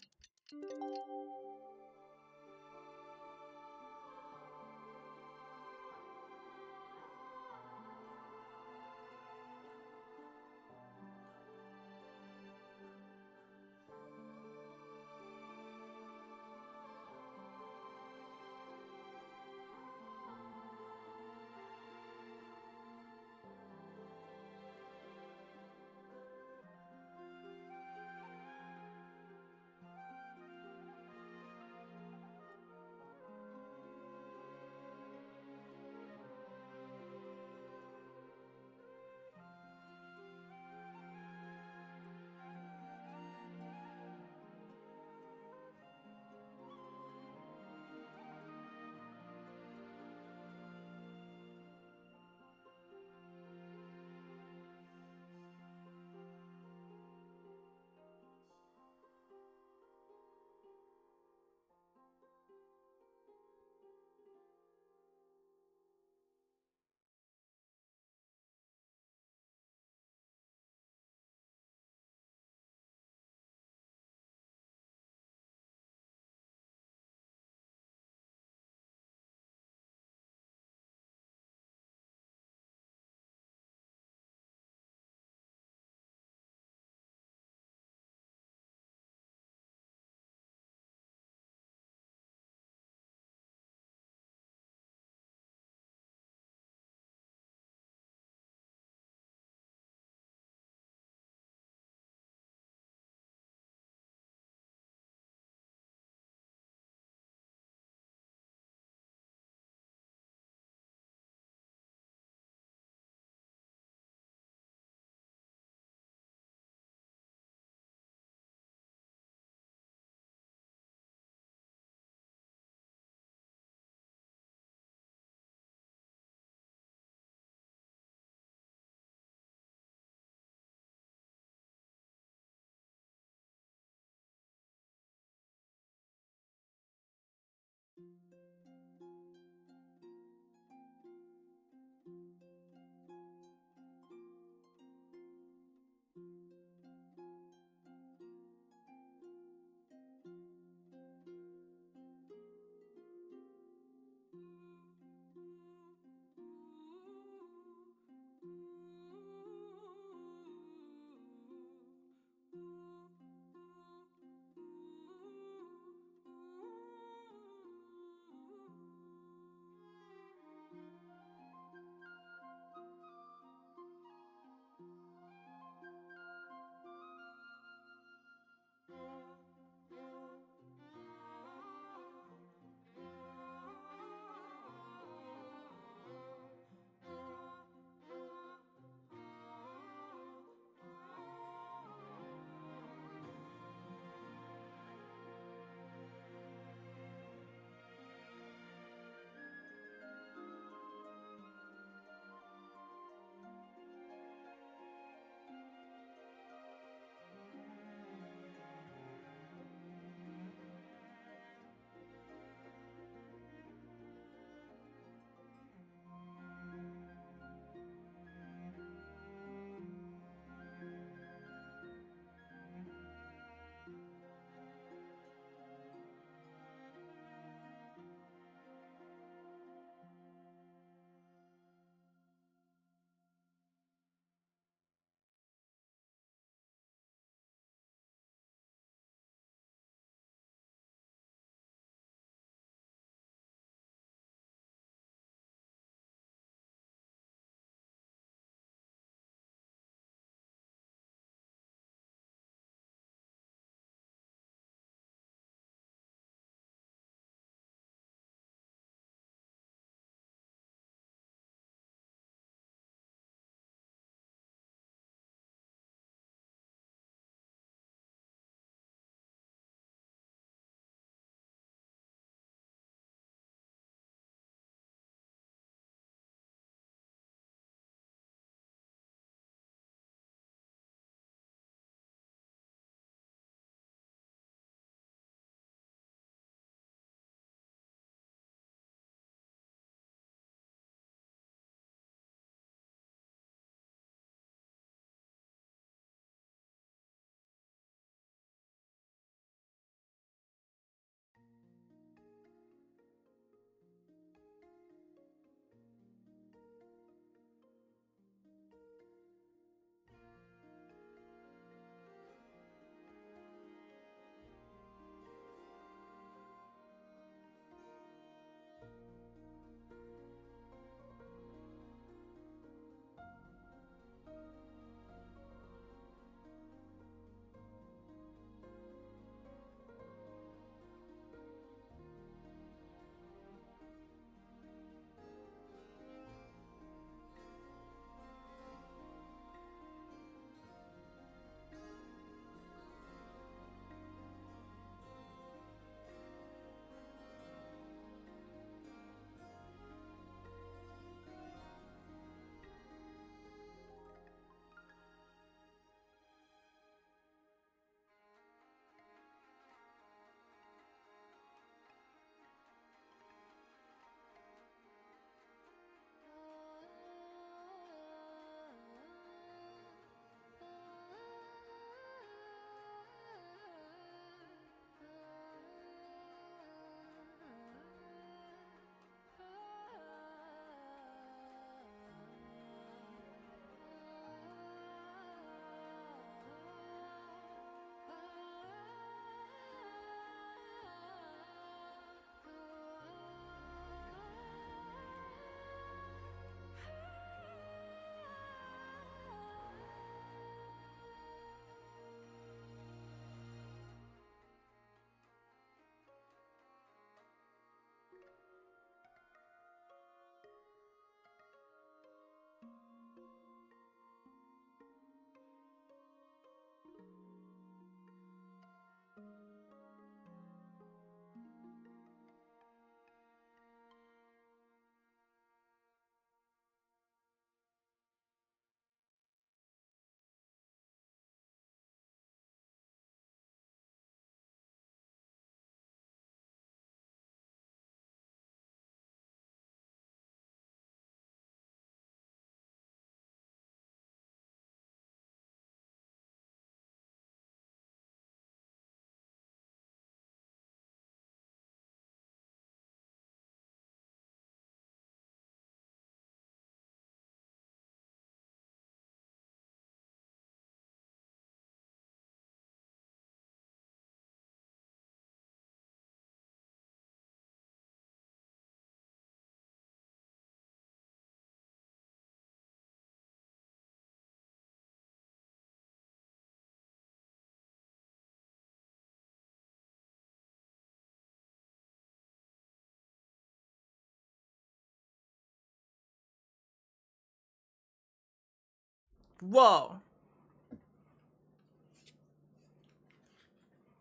Whoa.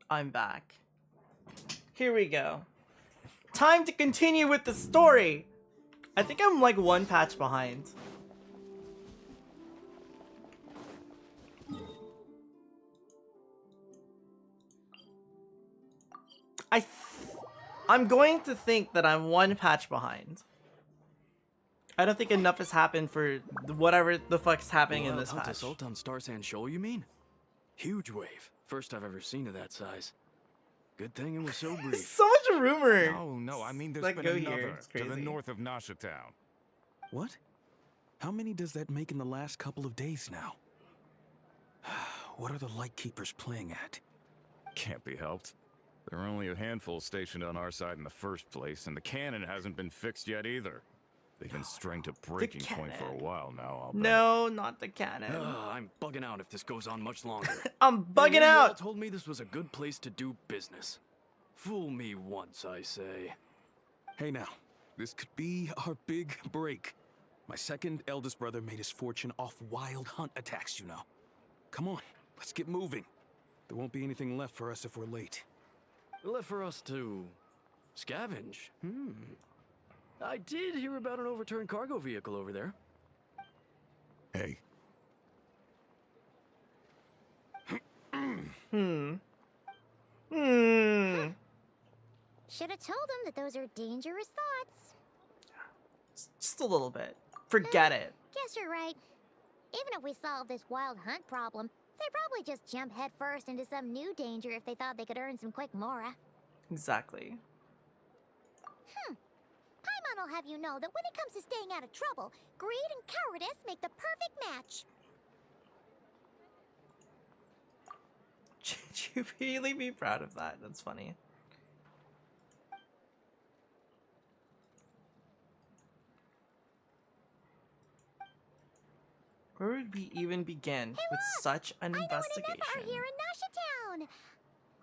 I'm back. Here we go. Time to continue with the story. I think I'm like one patch behind. I'm going to think that I'm one patch behind. I don't think enough has happened for whatever the fuck's happening in this patch. Assault on Star Sand Shoal, you mean? Huge wave. First I've ever seen of that size. Good thing it was so brief. So much rumor. No, I mean there's Like, been go another here. It's to the crazy. north of Nasha Town. What? How many does that make in the last couple of days now? What are the Lightkeepers playing at? Can't be helped. There are only a handful stationed on our side in the first place, and the cannon hasn't been fixed yet either. They've been strung to breaking point for a while now, I'll bet. No, not the cannon. I'm bugging out if this goes on much longer. I'm bugging You all out. told me this was a good place to do business. Fool me once, I say. Hey now, this could be our big break. My second eldest brother made his fortune off wild hunt attacks, you know. Come on, let's get moving. There won't be anything left for us if we're late. Left for us to scavenge. I did hear about an overturned cargo vehicle over there. Hey. Should have told him that those are dangerous thoughts. Just a little bit. Forget it. Guess you're right. Even if we solve this wild hunt problem, they'd probably just jump headfirst into some new danger if they thought they could earn some quick mora. Exactly. Paimon will have you know that when it comes to staying out of trouble, greed and cowardice make the perfect match. Should you really be proud of that? That's funny. Where would we even begin with such an investigation? I know an here in Nasha Town.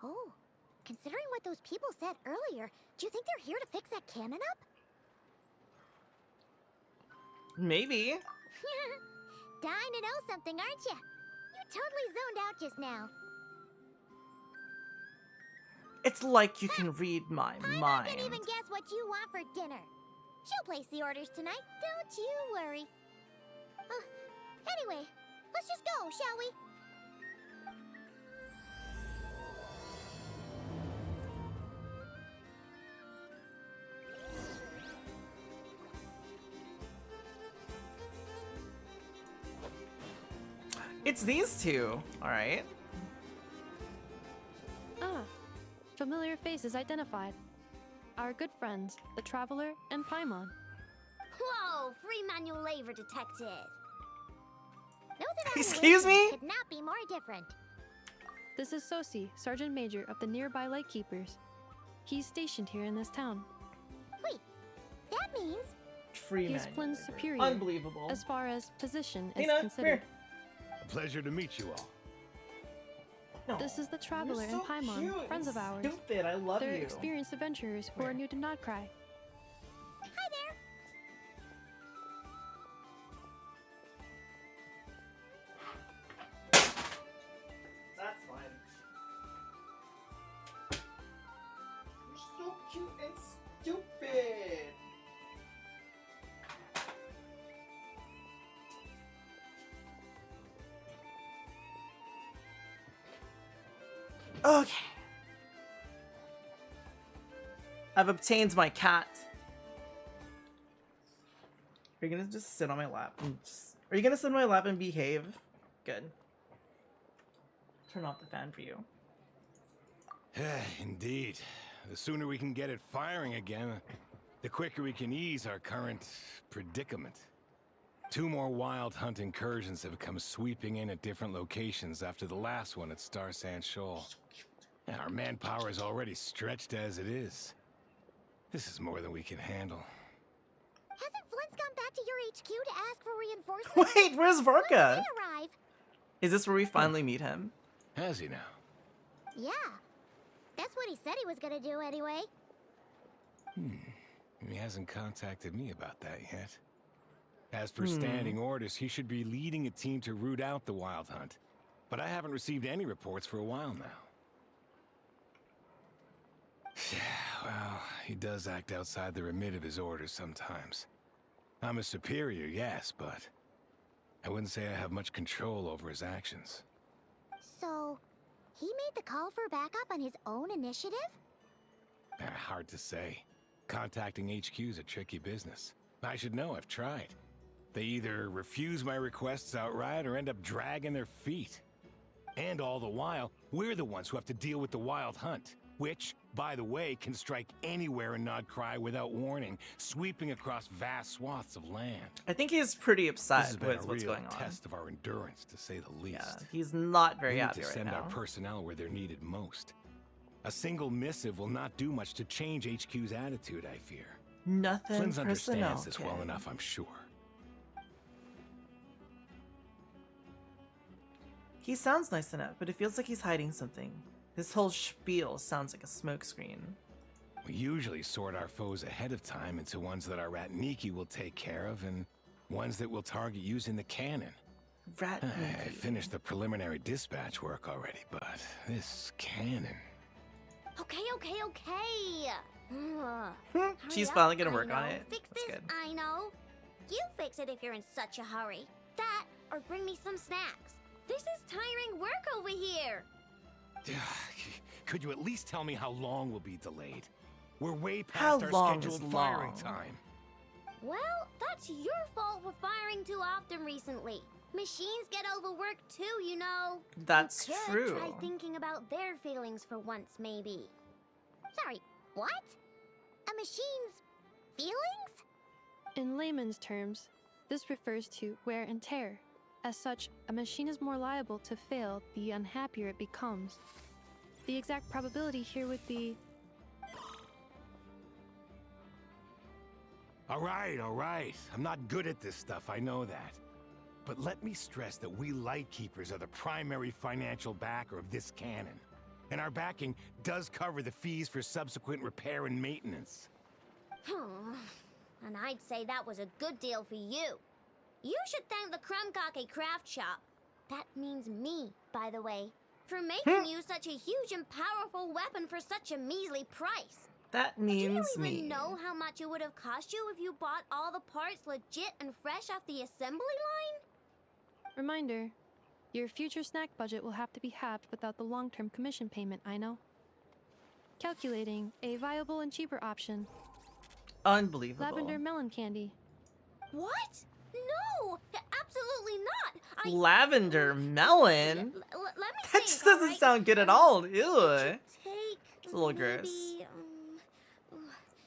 Oh, considering what those people said earlier, do you think they're here to fix that cannon up? Maybe. Dying to know something, aren't you? You totally zoned out just now. It's like you can read my I mind. can even guess what you want for dinner. She'll place the orders tonight, don't you worry. Anyway, let's just go, shall we? It's these two, alright. Ah, familiar faces identified. Our good friends, the Traveler and Paimon. Whoa, free manual labor detected. Excuse me? Could not be more different. This is Sosi, Sergeant Major of the nearby Lightkeepers. He's stationed here in this town. Wait, that means Free He's manual Flynn's labor. superior. Unbelievable. As far as position Hey, is Nat, come considered. here. A pleasure to meet you all. This is the Traveler You're and so Paimon, cute friends and of ours. stupid. I love They're you. experienced adventurers who are new to Krai. Hi there. That's fine. You're so cute and stupid. Okay. I've obtained my cat. Are you gonna just sit on my lap and just... Are you gonna sit on my lap and behave? Good. Turn off the fan for you. Indeed. The sooner we can get it firing again, the quicker we can ease our current predicament. 2 more wild hunt incursions have come sweeping in at different locations after the last one at Star Sand Shoal. And our manpower is already stretched as it is. This is more than we can handle. Hasn't Flint's gone back to your HQ to ask for reinforcements? Wait, where's When Vorka? did they arrive? Is this where we finally meet him? Has he now? Yeah. That's what he said he was gonna do anyway. He hasn't contacted me about that yet. As per standing orders, he should be leading a team to root out the Wild Hunt. But I haven't received any reports for a while now. Well, he does act outside the remit of his orders sometimes. I'm a superior, yes, but I wouldn't say I have much control over his actions. So, he made the call for backup on his own initiative? Hard to say. Contacting HQ is a tricky business. I should know, I've tried. They either refuse my requests outright or end up dragging their feet. And all the while, we're the ones who have to deal with the Wild Hunt, which, by the way, can strike anywhere in Krai without warning, sweeping across vast swaths of land. I think he's pretty upset This has been with a what's real going on. test of our endurance, to say the least. Yeah, he's not very we need happy to right send now. our personnel where they're needed most. A single missive will not do much to change HQ's attitude, I fear. Nothing Flynn's personnel understands this well can. enough, I'm sure. He sounds nice enough, but it feels like he's hiding something. His whole spiel sounds like a smokescreen. We usually sort our foes ahead of time into ones that our Ratniki will take care of and ones that we'll target using the cannon. I finished the preliminary dispatch work already, but this cannon... Okay. She's Hurry finally up, gonna I work on know. it. Fix That's this, good. I know. You fix it if you're in such a hurry. That, or bring me some snacks. This is tiring work over here. Could you at least tell me how long we'll be delayed? We're way How past our long scheduled is firing long? time. Well, that's your fault for firing too often recently. Machines get overworked too, you know. That's you could true. Try thinking about their feelings for once, maybe. Sorry, what? A machine's feelings? In layman's terms, this refers to wear and tear. As such, a machine is more liable to fail the unhappier it becomes. The exact probability here would be... All right. I'm not good at this stuff, I know that. But let me stress that we Lightkeepers are the primary financial backer of this cannon. And our backing does cover the fees for subsequent repair and maintenance. And I'd say that was a good deal for you. You should thank the Krumkake craft shop. That means me, by the way, for making you such a huge and powerful weapon for such a measly price. That Do you means even me. know how much it would have cost you if you bought all the parts legit and fresh off the assembly line? Reminder, your future snack budget will have to be halved without the long-term commission payment, I know. Calculating a viable and cheaper option. Unbelievable. Lavender melon candy. What? No! Absolutely not! Lavender melon? Let me That just doesn't sound good at all. Ew. Take It's a little gross. maybe,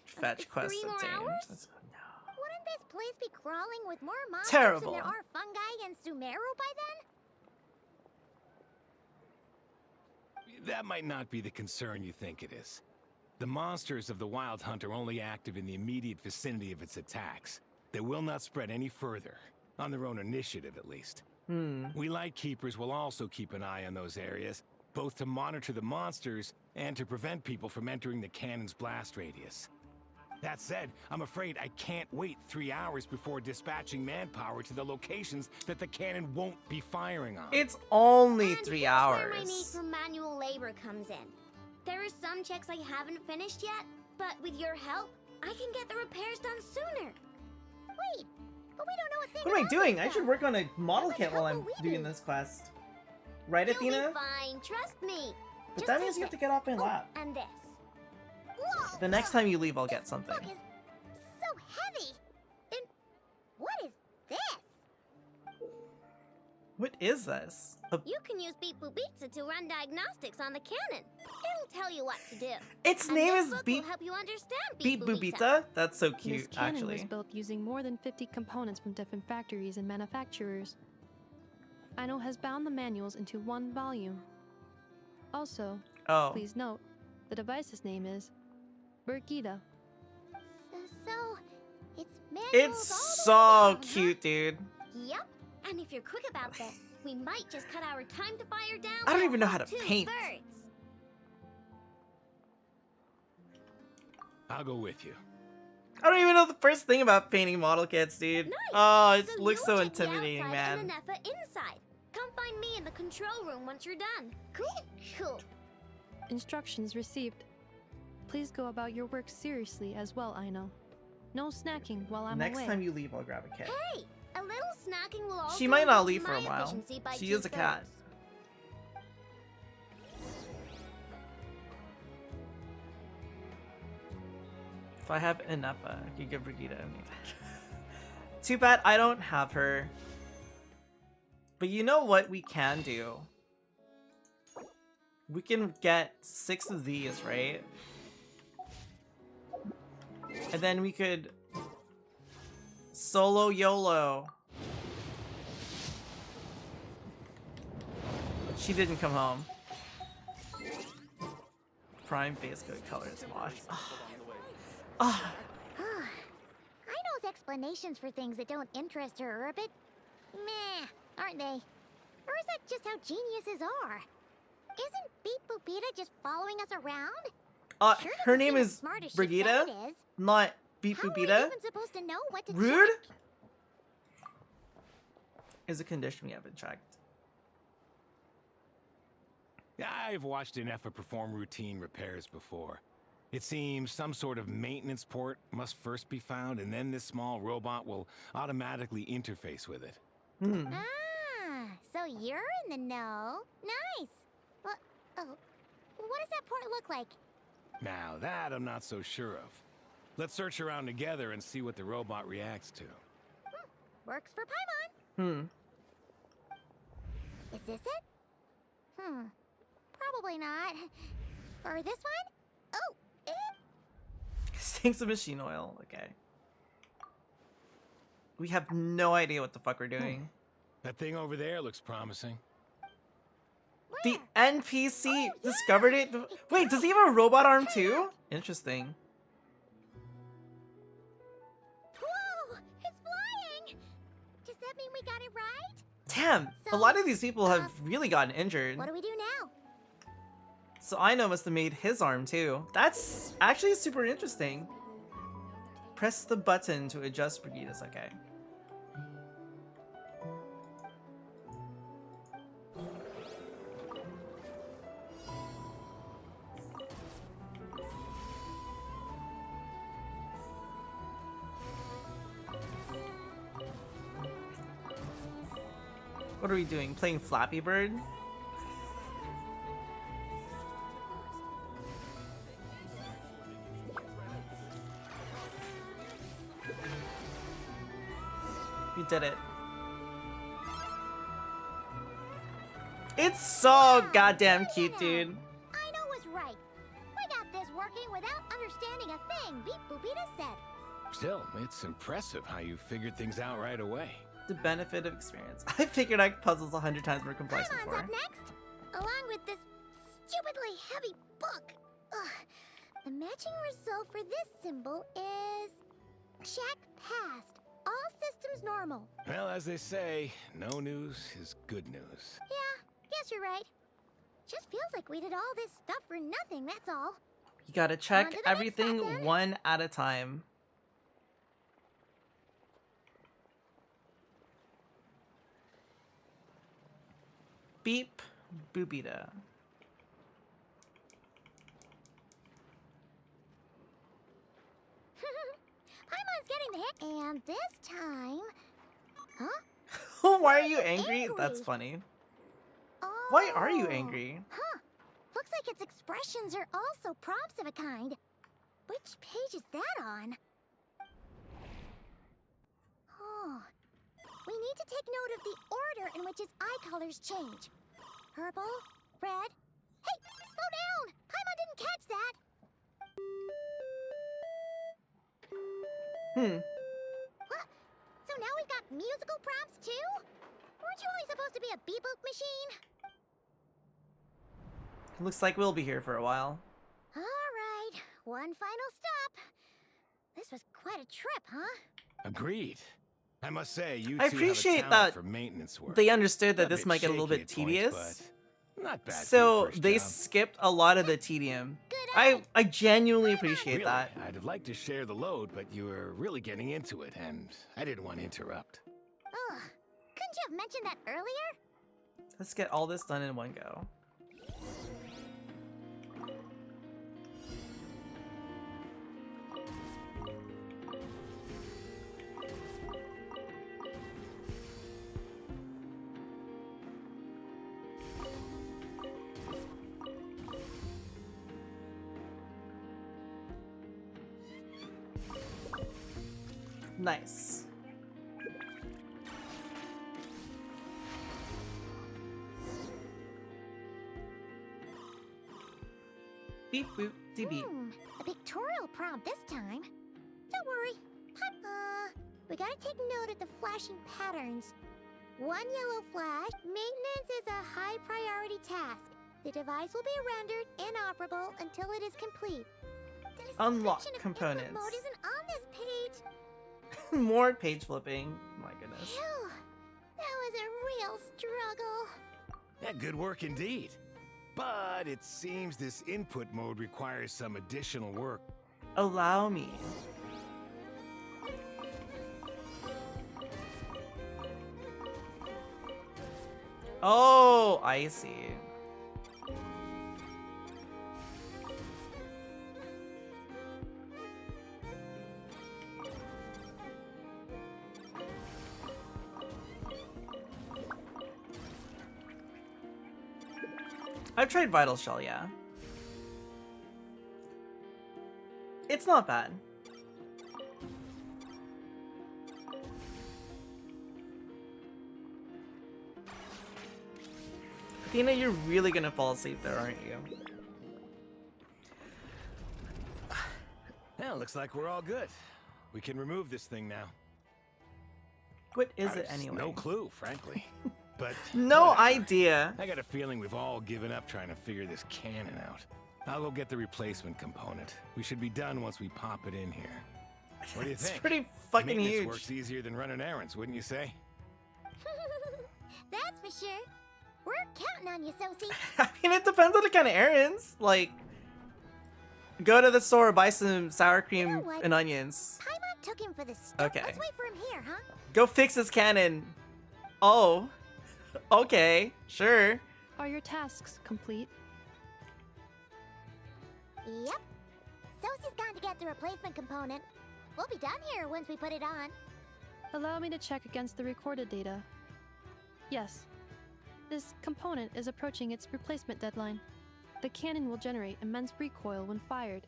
Fetch quest 3 more obtained. hours? That's- Wouldn't this place be crawling with more monsters Terrible. than there are fungi and Sumeru by then? That might not be the concern you think it is. The monsters of the Wild Hunt are only active in the immediate vicinity of its attacks. They will not spread any further, on their own initiative at least. We Lightkeepers will also keep an eye on those areas, both to monitor the monsters and to prevent people from entering the cannon's blast radius. That said, I'm afraid I can't wait 3 hours before dispatching manpower to the locations that the cannon won't be firing on. It's only 3 Where my need hours. for manual labor comes in. There are some checks I haven't finished yet, but with your help, I can get the repairs done sooner. Wait, but we don't know a thing What am I about doing? this I should stuff. work on a model kit while I'm doing this quest. Right, You'll Athena? be fine, trust me. But Just that take means you have to this. get off my lap. And this. Whoa, The next time you leave, I'll get something. book is so heavy. And what is this? What is this? You can use Beep Boop Pizza to run diagnostics on the cannon. It'll tell you what to do. Its And name this is book Beep- will help you understand Beep Boopita. Boopita? That's so This cute, cannon was actually. built using more than 50 components from different factories and manufacturers. Aino has bound the manuals into one volume. Also, please note, the device's name is Burkita. So, it's manuals It's all the way so down, cute, dude. Yep. And if you're quick about this, we might just cut our time to fire down. I don't by even know how to 2/3. paint. I'll go with you. I don't even know the first thing about painting model kits, dude. Nice. Oh, it So looks you'll so check the intimidating, outside man. And the Nepha inside. Come find me in the control room once you're done. Cool? Cool. Instructions received. Please go about your work seriously as well, Aino. No snacking while I'm Next away. time you leave, I'll grab a kit. Hey, a little snacking will also She might not improve leave for a my while. efficiency by She is a cat. 2/3. If I have enough, I could give Brigitte a name. Too bad I don't have her. But you know what we can do? We can get 6 of these, right? And then we could solo YOLO. She didn't come home. Prime base code colors wash. Ah. Aino's explanations for things that don't interest her are a bit meh, aren't they? Or is that just how geniuses are? Isn't Beep Boopita just following us around? Sure Her doesn't name seem as is smart as she Brigitte, said it is. not Beep How are we Boopita. even supposed to know what to Rude check? is a condition we haven't checked. I've watched an Nepha perform routine repairs before. It seems some sort of maintenance port must first be found, and then this small robot will automatically interface with it. Ah, so you're in the know. Nice. Well, oh, what does that port look like? Now that I'm not so sure of. Let's search around together and see what the robot reacts to. Works for Paimon. Hmm. Is this it? Probably not. Or this one? Oh, Stinks of machine oil. Okay. We have no idea what the fuck we're doing. That thing over there looks promising. The NPC discovered it. Wait, does he have a robot arm too? Interesting. Whoa! It's flying! Does that mean we got it right? Damn, a lot of these people have really gotten injured. What do we do now? So Aino must have made his arm too. That's actually super interesting. Press the button to adjust Brigitte's. Okay. What are we doing? Playing Flappy Bird? We did it. It's so goddamn cute, dude. Aino was right. We got this working without understanding a thing Beep Boopita said. Still, it's impressive how you figured things out right away. The benefit of experience. I figured out puzzles 100 times more complex Paimon's before. up next, along with this stupidly heavy book. Ugh. The matching result for this symbol is check passed. All systems normal. Well, as they say, no news is good news. Yeah, guess you're right. Just feels like we did all this stuff for nothing, that's all. You gotta On check to the next everything stop, then. one at a time. Beep Boopita. Paimon's getting the hit, and this time... Huh? Why are you angry? That's funny. Why are you angry? Huh. Looks like its expressions are also prompts of a kind. Which page is that on? Oh. We need to take note of the order in which its eye colors change. Purple, red... Hey! Slow down! Paimon didn't catch that! What? So now we've got musical prompts too? Weren't you only supposed to be a beep-boop machine? Looks like we'll be here for a while. Alright, one final stop. This was quite a trip, huh? Agreed. I must say, you I two appreciate have a talent that for maintenance work. they understood that A this bit might get a little shaky bit at points, tedious. Not bad. So they skipped a lot of the tedium. I genuinely appreciate Really, that. I'd have liked to share the load, but you were really getting into it, and I didn't want to interrupt. Ugh. Couldn't you have mentioned that earlier? Let's get all this done in one go. Nice. Beep boop dee beep. A pictorial prompt this time. Don't worry. We gotta take note of the flashing patterns. One yellow flash. Maintenance is a high priority task. The device will be rendered inoperable until it is complete. Unlock components. Mode isn't on this page. More page flipping. My goodness. Phew. That was a real struggle. Yeah, good work indeed. But it seems this input mode requires some additional work. Allow me. Oh, I see. I've tried Vital Shell, yeah. It's not bad. Athena, you're really gonna fall asleep there, aren't you? Well, looks like we're all good. We can remove this thing now. What is it anyway? No clue, frankly. But no whatever. idea. I got a feeling we've all given up trying to figure this cannon out. I'll go get the replacement component. We should be done once we pop it in here. What do you think? It's pretty fucking Maintenance huge. works easier than running errands, wouldn't you say? That's for sure. We're counting on you, Sosie. I mean, it depends on the kind of errands. Like, go to the store, buy some sour cream and onions. Paimon took him for the stuff. Okay. Let's wait for him here, huh? Go fix his cannon. Oh. Okay, sure. Are your tasks complete? Yep. Sosie's gone to get the replacement component. We'll be done here once we put it on. Allow me to check against the recorded data. Yes. This component is approaching its replacement deadline. The cannon will generate immense recoil when fired.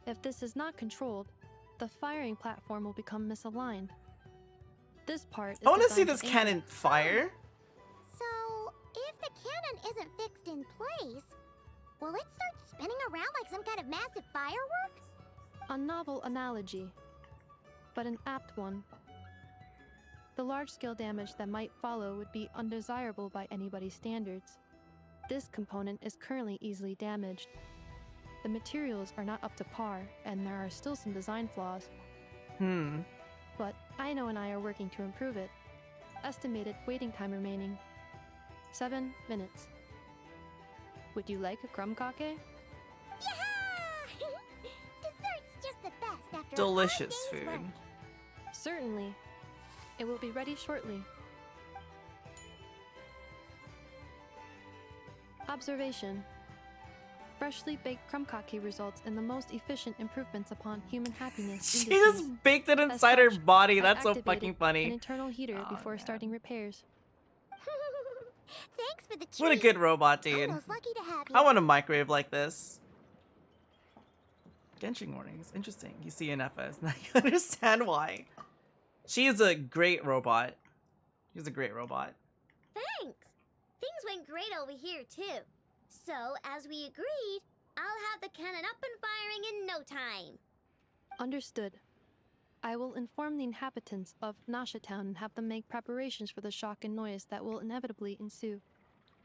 If this is not controlled, the firing platform will become misaligned. This part is I want to see designed this aim- cannon fire. So, if the cannon isn't fixed in place, will it start spinning around like some kind of massive fireworks? A novel analogy, but an apt one. The large-scale damage that might follow would be undesirable by anybody's standards. This component is currently easily damaged. The materials are not up to par, and there are still some design flaws. But Aino and I are working to improve it. Estimated waiting time remaining 7 minutes. Would you like a crumb cake? Yeah! Dessert's just the best after Delicious a hard day's food. work. Certainly. It will be ready shortly. Observation. Freshly baked crumb cake results in the most efficient improvements upon human happiness. She indices. just baked it As inside her such, body. I That's so activated fucking funny. An internal heater Oh, before man. starting repairs. Thanks for the treat. What a good robot, dude. Aino's lucky to have you. I want a microwave like this. Genshin warnings. Interesting. You see an FS. Now you understand why. She is a great robot. She's a great robot. Thanks. Things went great over here, too. So, as we agreed, I'll have the cannon up and firing in no time. Understood. I will inform the inhabitants of Nasha Town and have them make preparations for the shock and noise that will inevitably ensue.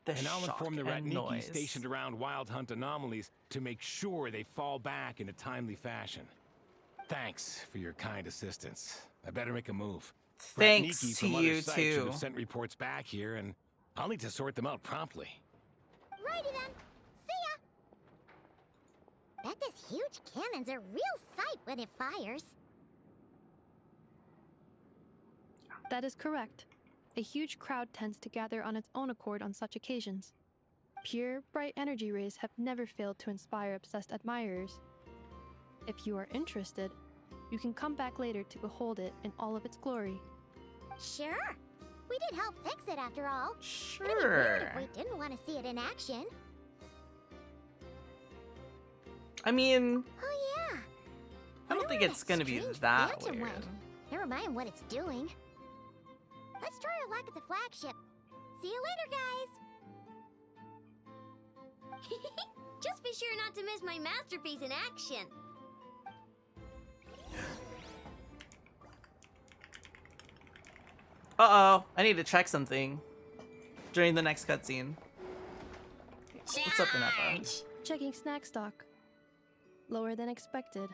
And I'll inform the and Ratniki noise. stationed around Wild Hunt anomalies to make sure they fall back in a timely fashion. Thanks for your kind assistance. I better make a move. Thanks Ratniki to from other you, sites too. should have sent reports back here, and I'll need to sort them out promptly. Alrighty then. See ya. Bet this huge cannon's a real sight when it fires. That is correct. A huge crowd tends to gather on its own accord on such occasions. Pure, bright energy rays have never failed to inspire obsessed admirers. If you are interested, you can come back later to behold it in all of its glory. Sure. We did help fix it after all. Sure. It'd be weird if we didn't want to see it in action. I mean, Oh yeah. I don't think it's gonna be that Phantom weird. went. Never mind what it's doing. Let's try our luck at the flagship. See you later, guys. Just be sure not to miss my masterpiece in action. Uh-oh, I need to check something during the next cutscene. What's up, Natlan? Checking snack stock. Lower than expected.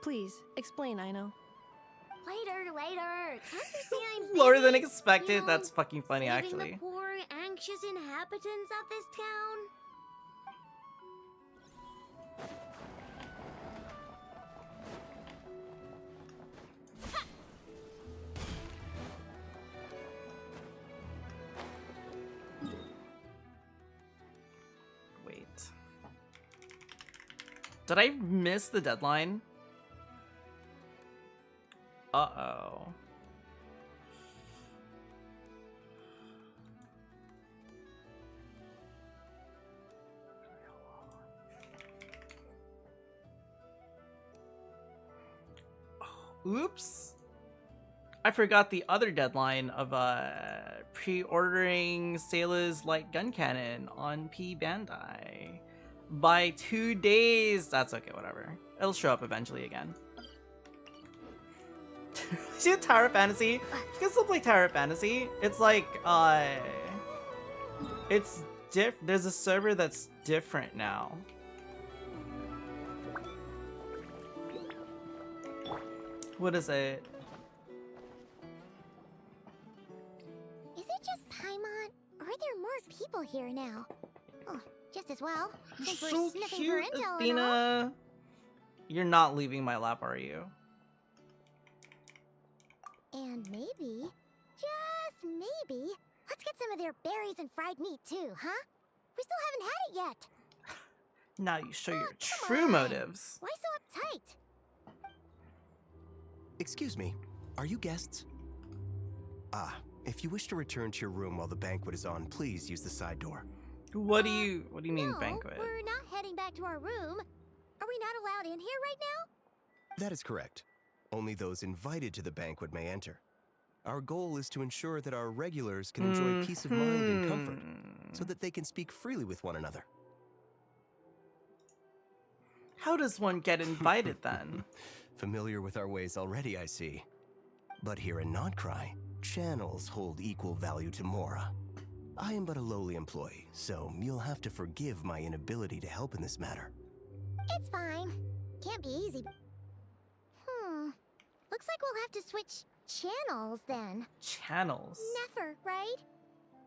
Please, explain, Aino. Later. Can't you see I'm busy? Lower than expected? You know, That's fucking funny, saving actually. the poor, anxious inhabitants of this town. Wait. Did I miss the deadline? Uh-oh. Oops. I forgot the other deadline of pre-ordering Sayla's light gun cannon on P Bandai by 2 days. That's okay, whatever. It'll show up eventually again. See Tower Fantasy? You can still play Tower Fantasy. It's like it's there's a server that's different now. What is it? Is it just Paimon? Or are there more people here now? Oh, just as well. Since we're So sniffing cute, for intel and all. Athena. You're not leaving my lap, are you? And maybe, just maybe, let's get some of their berries and fried meat too, huh? We still haven't had it yet. Now you show your true motives. Why so uptight? Excuse me, are you guests? Ah, if you wish to return to your room while the banquet is on, please use the side door. What do you mean No, banquet? we're not heading back to our room. Are we not allowed in here right now? That is correct. Only those invited to the banquet may enter. Our goal is to ensure that our regulars can enjoy peace of mind and comfort, so that they can speak freely with one another. How does one get invited then? Familiar with our ways already, I see. But here in Krai, channels hold equal value to Mora. I am but a lowly employee, so you'll have to forgive my inability to help in this matter. It's fine. Can't be easy. Looks like we'll have to switch channels then. Channels? Never, right?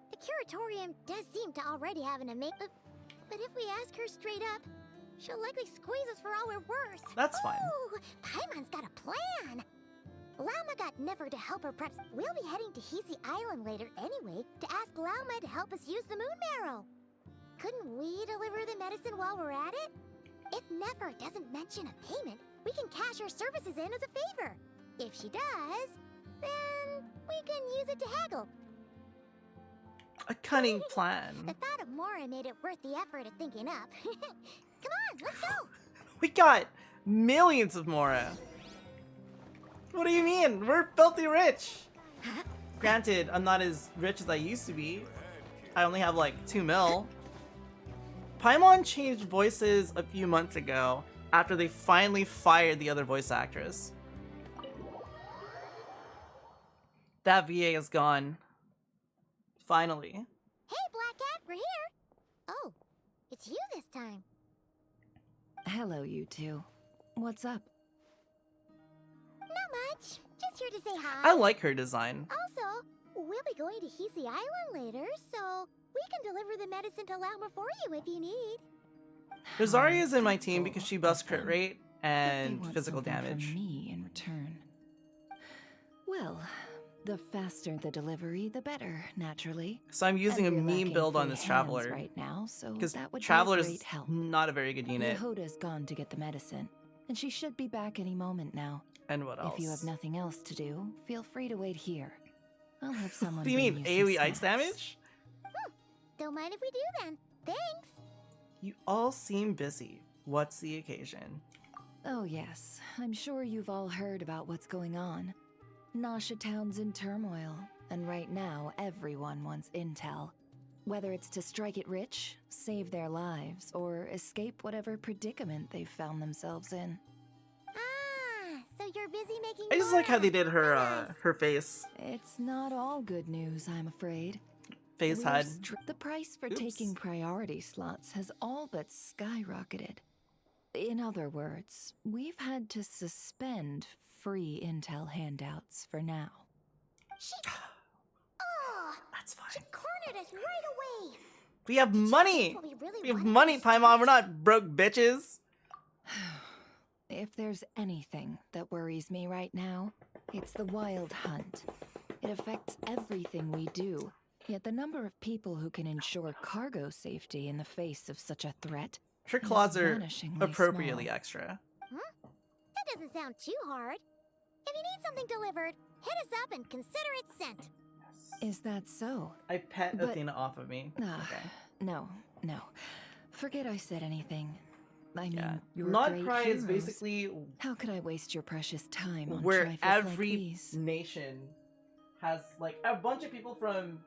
The curatorium does seem to already have an amazing. But if we ask her straight up, she'll likely squeeze us for all we're worth. That's fine. Ooh, Paimon's got a plan. Lauma got Never to help her preps. We'll be heading to Hisi Island later anyway to ask Lauma to help us use the moon marrow. Couldn't we deliver the medicine while we're at it? If Never doesn't mention a payment, we can cash our services in as a favor. If she does, then we can use it to haggle. A cunning plan. The thought of Mora made it worth the effort of thinking up. Come on, let's go! We got millions of Mora. What do you mean? We're filthy rich. Granted, I'm not as rich as I used to be. I only have like 2 mil. Paimon changed voices a few months ago after they finally fired the other voice actress. That VA is gone. Finally. Hey, Black Cat, we're here! Oh, it's you this time. Hello, you two. What's up? Not much. Just here to say hi. I like her design. Also, we'll be going to Hisi Island later, so We can deliver the medicine to Lauma for you if you need. Rosaria is in my team because she buffs crit rate They and want physical something damage. from me in return. Well, the faster the delivery, the better, naturally. So I'm using a And we're meme lacking build on free this hands Traveler. right now, so Because that would be a Traveler's great help. not a very good unit. Yehuda's gone to get the medicine, and she should be back any moment now. And what else? If you have nothing else to do, feel free to wait here. I'll have someone. What do you bring mean, some AoE ice snacks. damage? Don't mind if we do then. Thanks. You all seem busy. What's the occasion? Oh yes, I'm sure you've all heard about what's going on. Nasha Town's in turmoil, and right now everyone wants intel. Whether it's to strike it rich, save their lives, or escape whatever predicament they've found themselves in. Ah, so you're busy making. I just like how they did her face. It's not all good news, I'm afraid. Face HUD. The price for Oops. taking priority slots has all but skyrocketed. In other words, we've had to suspend free intel handouts for now. Oh, that's fine. She cornered us right away. We have money! What we really We have wanted money, was Paimon. We're not broke bitches. If there's anything that worries me right now, it's the wild hunt. It affects everything we do, yet the number of people who can ensure cargo safety in the face of such a threat Her is claws are vanishingly appropriately small. extra. That doesn't sound too hard. If you need something delivered, hit us up and consider it sent. Is that so? I pet But- Athena off of me. Ah, Okay. no. Forget I said anything. I mean, you're Not great Krai is heroes. basically How could I waste your precious time on where trifles every like these? nation has like a bunch of people from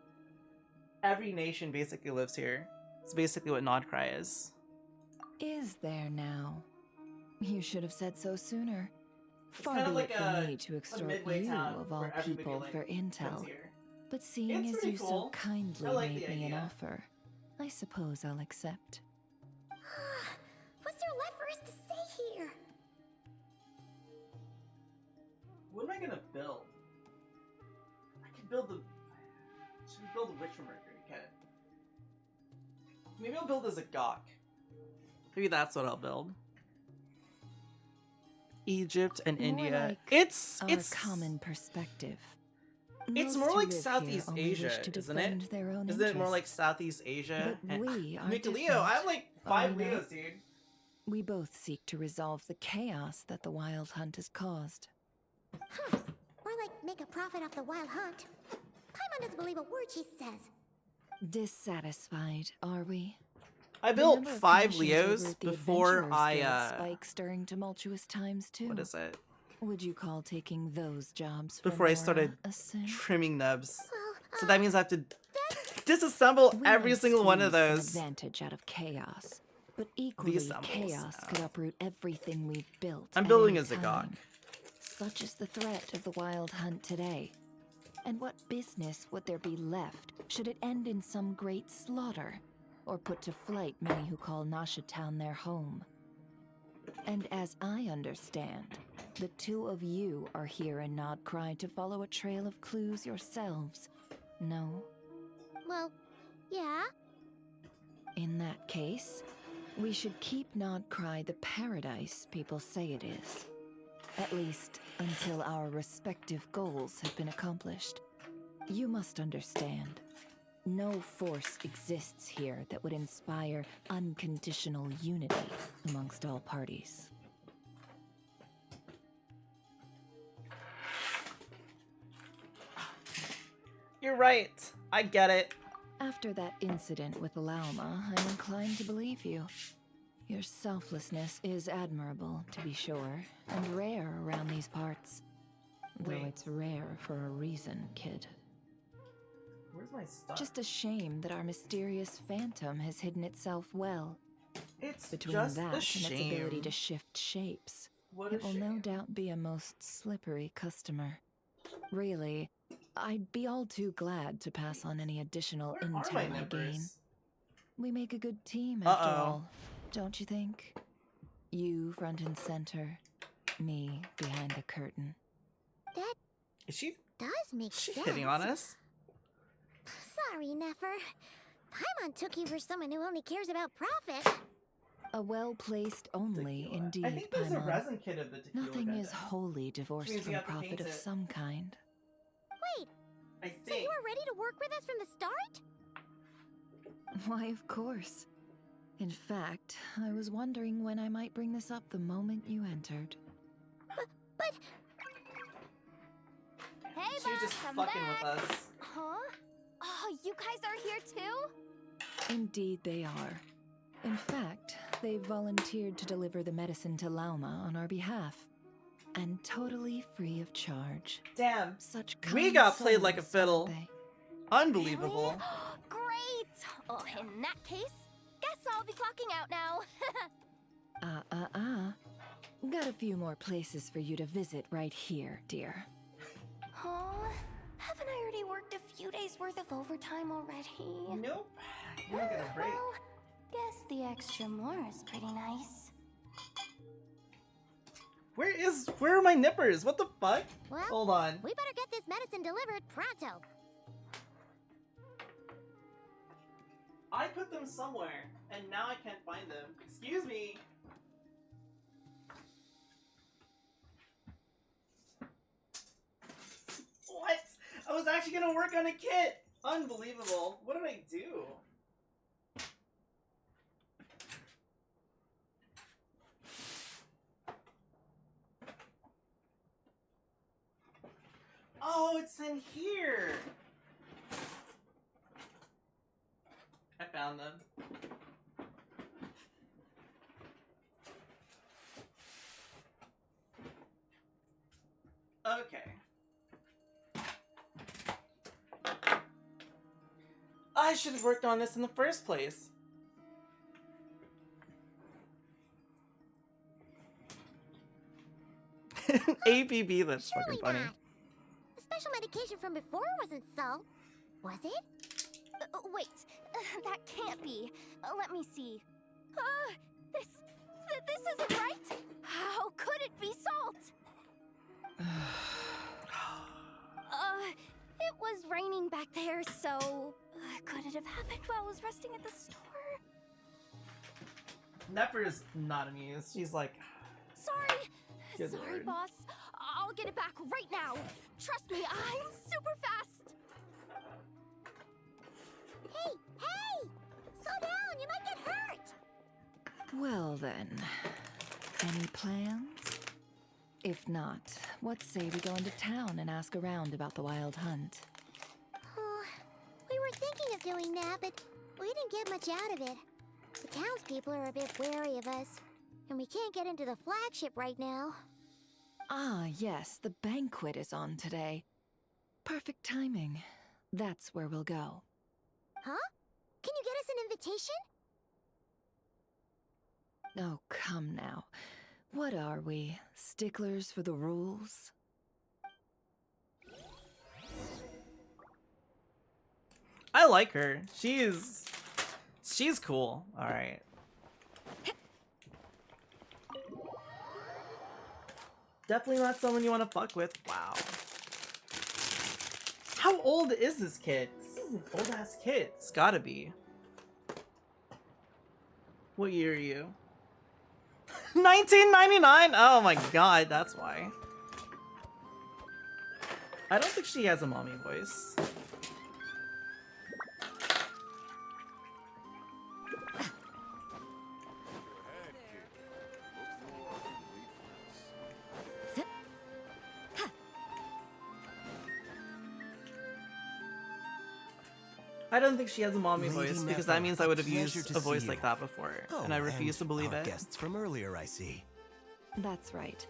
every nation basically lives here. It's basically what Nod Krai is. Is there now? You should have said so sooner. Far kind of be like it for me to a extort midway you, town of all where everybody, people, like, for comes intel. here. But seeing It's as pretty you so cool. kindly I like made the me an idea. offer, I suppose I'll accept. What's there left for us to say here? What am I gonna build? I can build the. Should we build a Witch from Mercury? Okay. Maybe I'll build as a Gawk. Maybe that's what I'll build. Egypt and More India. like It's our common perspective. It's Most more who like live here Southeast only wish Asia, to isn't defend it? their own Isn't it more like interests. Southeast Asia? But we are Make a Leo. different, I have like are 5 we not? Leos, dude. We both seek to resolve the chaos that the wild hunt has caused. Or like make a profit off the wild hunt. Paimon doesn't believe a word she says. Dissatisfied, are we? I The built number of 5 commissions Leos over at the before Adventurers I Guild spikes during tumultuous times too. What is it? Would you call taking those jobs for Before I Nora started a sin? trimming nubs. So that means I have to disassemble We every might single one of squeeze some those. advantage out of chaos, but equally assembles, chaos could uproot everything we've built. I'm at building any as a Gawk. time. Such is the threat of the wild hunt today. And what business would there be left should it end in some great slaughter, or put to flight many who call Nasha Town their home? And as I understand, the two of you are here in Nod Krai to follow a trail of clues yourselves. No? Well, yeah. In that case, we should keep Nod Krai the paradise people say it is. At least until our respective goals have been accomplished. You must understand, no force exists here that would inspire unconditional unity amongst all parties. You're right. I get it. After that incident with Lauma, I'm inclined to believe you. Your selflessness is admirable, to be sure, and rare around these parts. Though Wait. it's rare for a reason, kid. Where's my stuff? Just a shame that our mysterious phantom has hidden itself well. It's Between just that a and its ability shame. to shift shapes, What a it will no doubt be a most slippery customer. Really, I'd be all too glad to pass on any additional Where are my intel I gain. numbers? We make a good team, after Uh-oh. all, don't you think? You front and center, me behind the curtain. That Is she does make sense. hitting on us? Sorry, Nefer. Paimon took you for someone who only cares about profit. A well-placed only, indeed, I think there's a Paimon. resin kit of the tequila. Nothing is Gundam. wholly divorced Which means you from have to profit paint of it. some kind. Wait, I so think. you were ready to work with us from the start? Why, of course. In fact, I was wondering when I might bring this up the moment you entered. But... Hey, She was just fucking with us. Huh? Oh, you guys are here too? Indeed they are. In fact, they volunteered to deliver the medicine to Lauma on our behalf. And totally free of charge. Damn. Such We kind got played like a souls, fiddle. aren't they? Unbelievable. Great! Oh, in that case, guess I'll be clocking out now. Got a few more places for you to visit right here, dear. Huh? Haven't I already worked a few days worth of overtime already? Nope. You don't get a break. Well, guess the extra more is pretty nice. Where are my nippers? What the fuck? Well, Hold on. we better get this medicine delivered pronto. I put them somewhere, and now I can't find them. Excuse me. What? I was actually gonna work on a kit! Unbelievable. What did I do? Oh, it's in here! I found them. Okay. I should have worked on this in the first place. APB, that's fucking funny. Not. The special medication from before wasn't so. Was it? Wait, that can't be. Let me see. This isn't right. How could it be salt? It was raining back there, so could it have happened while I was resting at the store? Nepper's not amused. She's like, Sorry. Good Sorry, lord. boss. I'll get it back right now. Trust me, I'm super fast. Hey! Slow down, you might get hurt! Well then, any plans? If not, what say we go into town and ask around about the wild hunt? Oh, we were thinking of doing that, but we didn't get much out of it. The townspeople are a bit wary of us, and we can't get into the flagship right now. Ah, yes, the banquet is on today. Perfect timing. That's where we'll go. Huh? Can you get us an invitation? Oh, come now. What are we? Sticklers for the rules? I like her. She's cool. Alright. Definitely not someone you want to fuck with. Wow. How old is this kid? This is an old ass kid. It's gotta be. What year are you? 1999! Oh my god, that's why. I don't think she has a mommy voice. I don't think she has a mommy Lady voice because Natlan, that means I would have pleasure used to a voice see like you. that before, Oh, and I refuse to believe our it. guests from earlier, I see. That's right.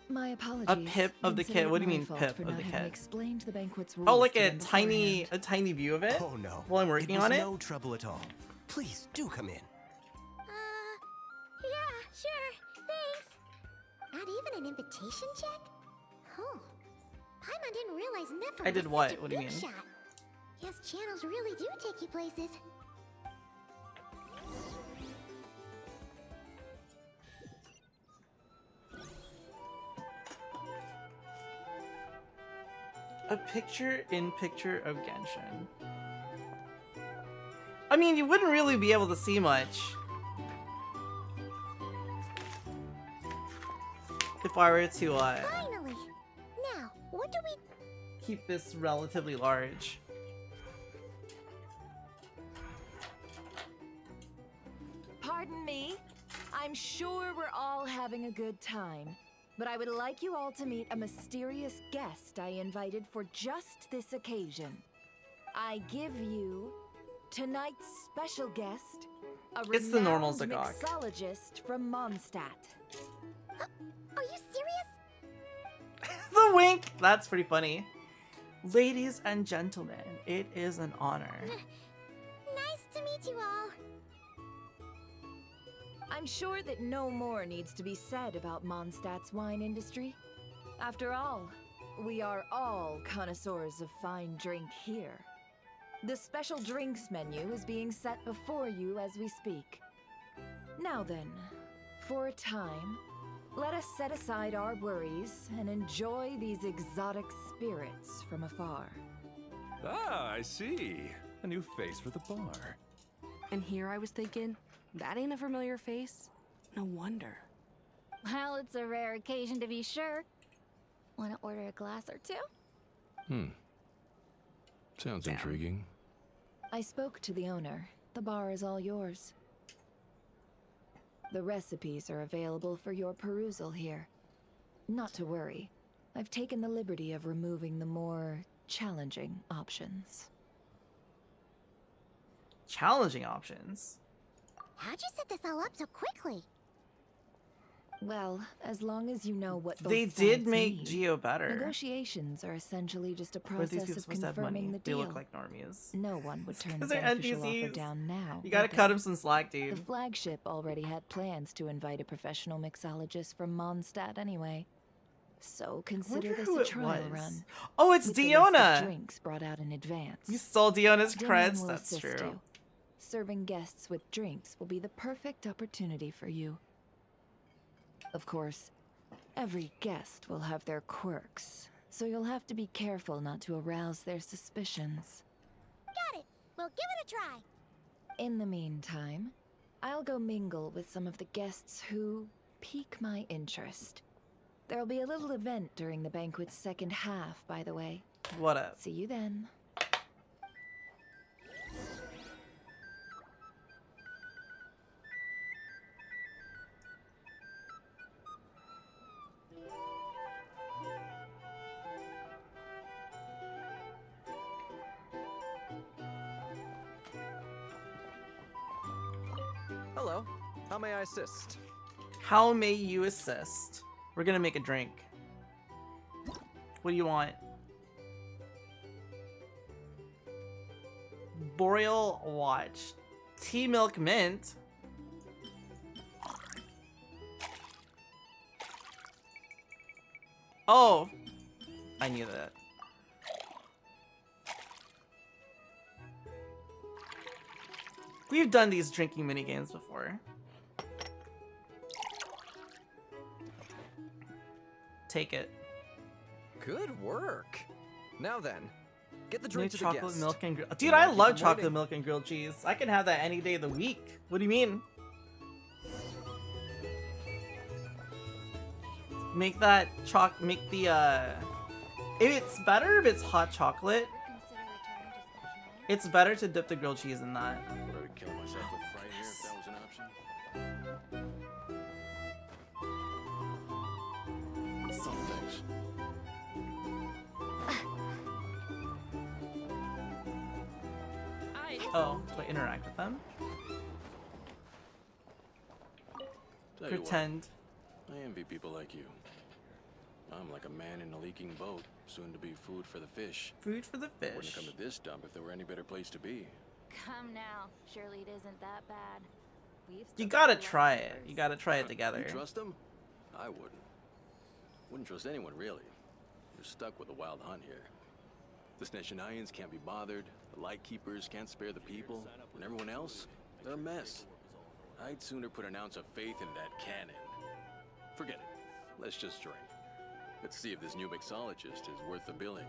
My apologies. A pip of the Consider kit? it What do you my mean fault pip for of not the having kit? explained the banquet's Oh, rules like to a them tiny beforehand. view of it? Oh no. While I'm working it was on it? no trouble at all. Please, do come in. Yeah, sure. Thanks. Not even an invitation check? Oh. Paimon didn't realize Nepher I did was what? such a What do you big mean? shot. Yes, channels really do take you places. A picture in picture of Genshin. I mean, you wouldn't really be able to see much if I were to Finally! Now, what do we... keep this relatively large. Pardon me. I'm sure we're all having a good time, but I would like you all to meet a mysterious guest I invited for just this occasion. I give you tonight's special guest, a It's the normal renowned Zagok. mixologist from Mondstadt. Are you serious? The wink! That's pretty funny. Ladies and gentlemen, it is an honor. Nice to meet you all. I'm sure that no more needs to be said about Mondstadt's wine industry. After all, we are all connoisseurs of fine drink here. The special drinks menu is being set before you as we speak. Now then, for a time, let us set aside our worries and enjoy these exotic spirits from afar. Ah, I see. A new face for the bar. And here I was thinking, that ain't a familiar face. No wonder. Well, it's a rare occasion to be sure. Want to order a glass or two? Sounds intriguing. I spoke to the owner. The bar is all yours. The recipes are available for your perusal here. Not to worry. I've taken the liberty of removing the more challenging options. Challenging options? How'd you set this all up so quickly? Well, as long as you know what both They sides did make need. Geo better. Negotiations are essentially just a But these process people of supposed to have confirming money. the They deal. look like normies. No one would turn a 'Cause they're beneficial offer NPCs. down now. You gotta would cut they? him some slack, dude. The flagship already had plans to invite a professional mixologist from Mondstadt anyway. So consider Wonder this who a it trial was. run. Oh, it's with the list of Diona! drinks brought out in advance. You stole Diona's Dylan creds, will that's assist true. you. Serving guests with drinks will be the perfect opportunity for you. Of course, every guest will have their quirks, so you'll have to be careful not to arouse their suspicions. Got it. We'll give it a try. In the meantime, I'll go mingle with some of the guests who pique my interest. There'll be a little event during the banquet's second half, by the way. What up? See you then. Hello. How may I assist? How may you assist? We're gonna make a drink. What do you want? Boreal Watch. Tea Milk Mint. Oh! I knew that. We've done these drinking minigames before. Take it. Good work. Now then, get the New drink to the chocolate guest. milk and dude, Don't I wanna keep love them chocolate waiting. milk and grilled cheese. I can have that any day of the week. What do you mean? Make that make the it's better if it's hot chocolate. It's better to dip the grilled cheese in that. Would I kill myself with fright here if that was an option? Some things. Oh, do I interact with them? Tell you what, Pretend. I envy people like you. I'm like a man in a leaking boat, soon to be food for the fish. Food for the Wouldn't fish. come to this dump if there were any better place to be. Come now. Surely it isn't that bad. You gotta try it. You gotta try it together. You trust them? I wouldn't. Wouldn't trust anyone, really. You're stuck with a wild hunt here. The Sneshanians can't be bothered, the Lightkeepers can't spare the people, and everyone else, they're a mess. I'd sooner put an ounce of faith in that cannon. Forget it. Let's just drink. Let's see if this new mixologist is worth the billing.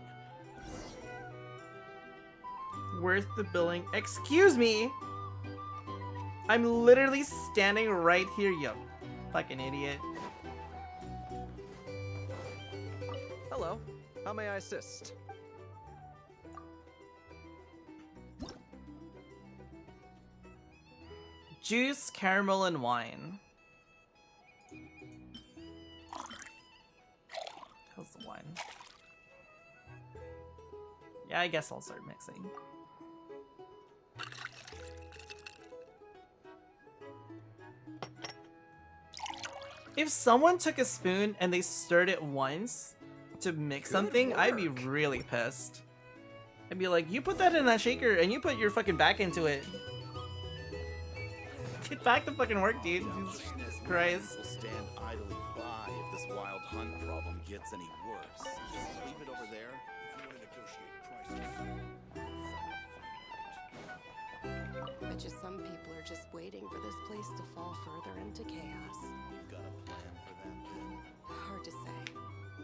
Worth the billing. Excuse me! I'm literally standing right here, you fucking idiot. Hello. How may I assist? Juice, caramel, and wine. How's the wine? Yeah, I guess I'll start mixing. If someone took a spoon and they stirred it once to mix something, I'd be really pissed. I'd be like, you put that in that shaker and you put your fucking back into it. Get back to fucking work, dude. Jesus Christ. Will stand idly by if this wild hunt problem gets any worse. Just leave it over there if you want to negotiate prices. Bet you some people are just waiting for this place to fall further into chaos. You've got a plan for that, then? Hard to say.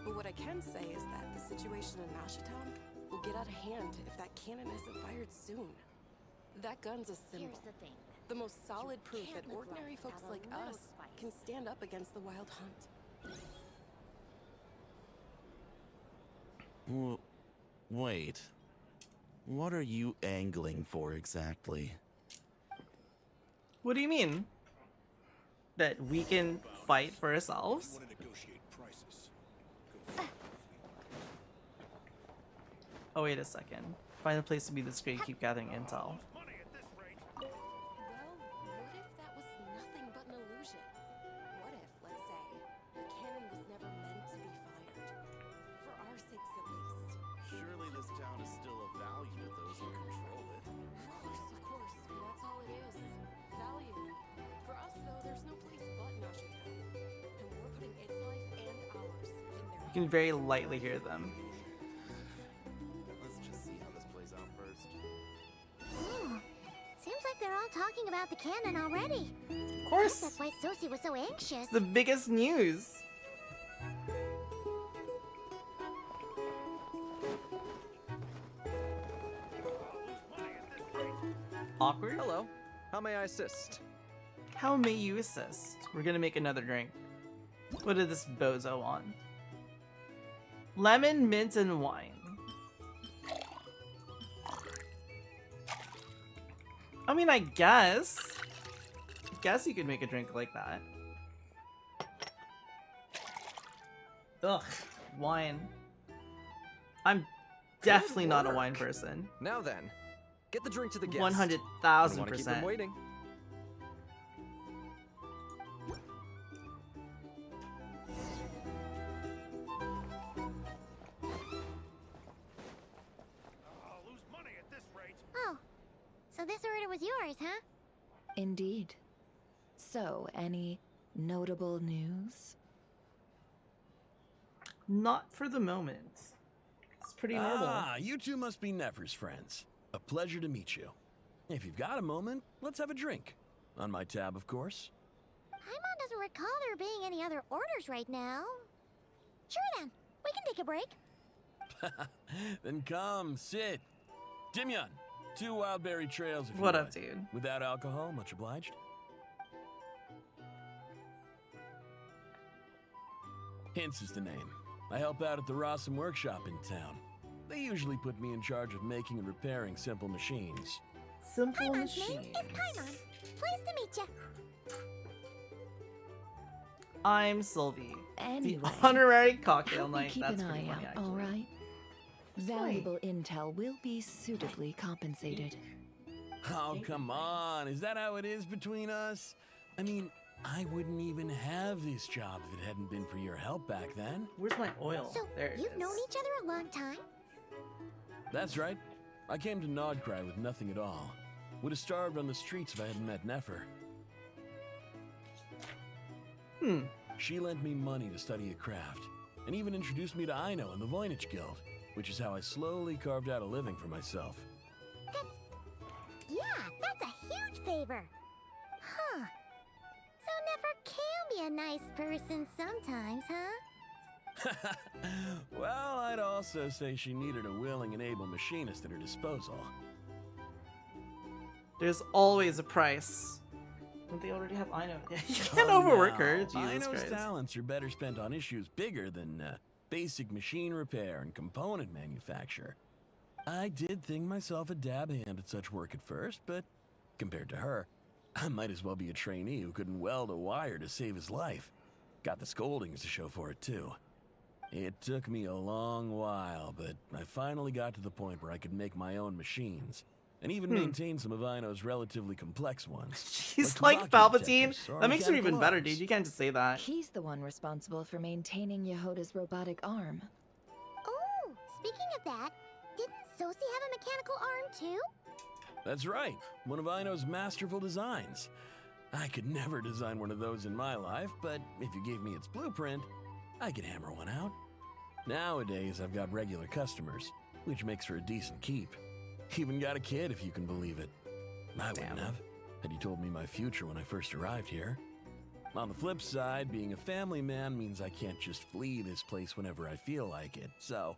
But what I can say is that the situation in Mashitown will get out of hand if that cannon isn't fired soon. That gun's a symbol. Here's the thing. The most solid proof that ordinary folks like us can stand up against the wild hunt. Wait. What are you angling for exactly? What do you mean? That we can fight for ourselves? Oh, wait a second. Find a place to be discreet, keep gathering intel. You can very lightly hear them. Let's just see how this plays out first. Ooh, seems like they're all talking about the cannon already. Of course. That's why Sosie was so anxious. The biggest news. Awkward? Hello. How may I assist? How may you assist? We're gonna make another drink. What did this bozo want? Lemon, mint, and wine. I mean, I guess you could make a drink like that. Ugh, wine. I'm definitely not a wine person. Now then, get the drink to the guests. 100,000%. Keep them waiting. Oh, so this order was yours, huh? Indeed. So, any notable news? Not for the moment. It's pretty normal. Ah, you two must be Nefer's friends. A pleasure to meet you. If you've got a moment, let's have a drink. On my tab, of course. Paimon doesn't recall there being any other orders right now. Sure then, we can take a break. Then come, sit. Dimyon, 2 wildberry trails if you What would. up, dude? Without alcohol, much obliged. Hints is the name. I help out at the Rossum workshop in town. They usually put me in charge of making and repairing simple machines. Simple Paimon's machines. name is Paimon. Pleased to meet you. I'm Sylvie. Anyway, the honorary cocktail help me knight. keep That's an pretty eye funny, out, actually. all right? Valuable intel will be suitably compensated. Oh, come on. Is that how it is between us? I mean, I wouldn't even have this job if it hadn't been for your help back then. Where's my oil? So, There it you've is. known each other a long time? That's right. I came to Krai with nothing at all. Would have starved on the streets if I hadn't met Nefer. She lent me money to study a craft, and even introduced me to Aino and the Voynich Guild, which is how I slowly carved out a living for myself. Yeah, that's a huge favor. Huh. So Nefer can be a nice person sometimes, huh? Well, I'd also say she needed a willing and able machinist at her disposal. There's always a price Don't they already have Aino? You can't overwork her. Jesus Aino's Christ. talents are better spent on issues bigger than basic machine repair and component manufacture. I did think myself a dab hand at such work at first, but compared to her, I might as well be a trainee who couldn't weld a wire to save his life. Got the scoldings to show for it, too. It took me a long while, but I finally got to the point where I could make my own machines, and even maintain some of Aino's relatively complex ones. She's like Palpatine. That makes her even better, dude. You can't just say that. He's the one responsible for maintaining Yehoda's robotic arm. Oh, speaking of that, didn't Sosi have a mechanical arm too? That's right, one of Aino's masterful designs. I could never design one of those in my life, but if you gave me its blueprint, I could hammer one out. Nowadays, I've got regular customers, which makes for a decent keep. Even got a kid, if you can believe it. I wouldn't have, had you told me my future when I first arrived here. On the flip side, being a family man means I can't just flee this place whenever I feel like it, so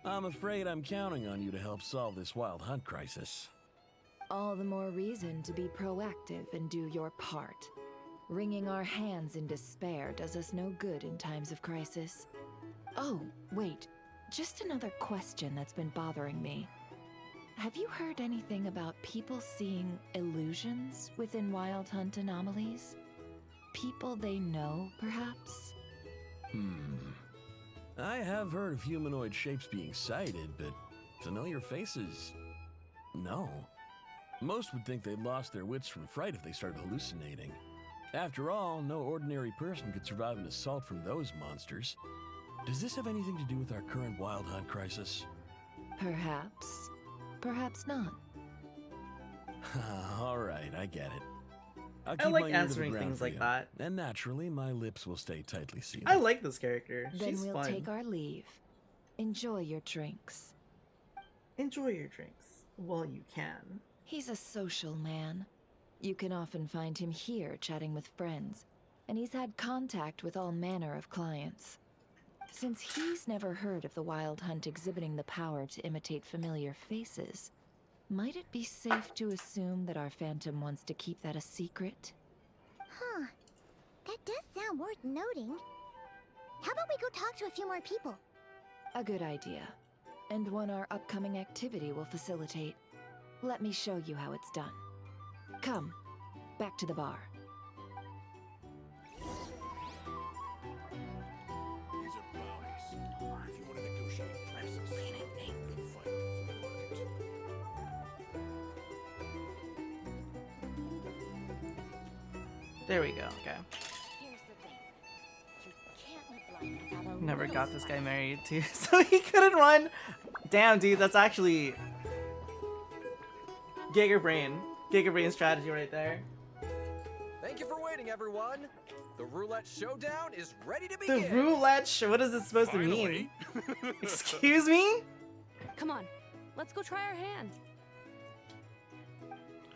I'm afraid I'm counting on you to help solve this wild hunt crisis. All the more reason to be proactive and do your part. Wringing our hands in despair does us no good in times of crisis. Oh, wait. Just another question that's been bothering me. Have you heard anything about people seeing illusions within Wild Hunt anomalies? People they know, perhaps? I have heard of humanoid shapes being sighted, but familiar faces? No. Most would think they'd lost their wits from fright if they started hallucinating. After all, no ordinary person could survive an assault from those monsters. Does this have anything to do with our current Wild Hunt crisis? Perhaps. Perhaps not. All right, I get it. I'll I keep like my ear to the answering ground things for like you. that. And naturally, my lips will stay tightly sealed. I like this character. Then She's we'll fun. take our leave. Enjoy your drinks. Enjoy your drinks while you can. He's a social man. You can often find him here chatting with friends, and he's had contact with all manner of clients. Since he's never heard of the Wild Hunt exhibiting the power to imitate familiar faces, might it be safe to assume that our Phantom wants to keep that a secret? Huh. That does sound worth noting. How about we go talk to a few more people? A good idea, and one our upcoming activity will facilitate. Let me show you how it's done. Come, back to the bar. These are bounties. If you want to negotiate prices, you'll fight for the market. There we go. Okay. Never got this guy married too, so he couldn't run. Damn, dude, that's actually Giga Brain strategy right there. Thank you for waiting, everyone. The roulette showdown is ready to The begin. roulette show. What is this supposed to mean? Excuse me? Come on, let's go try our hand.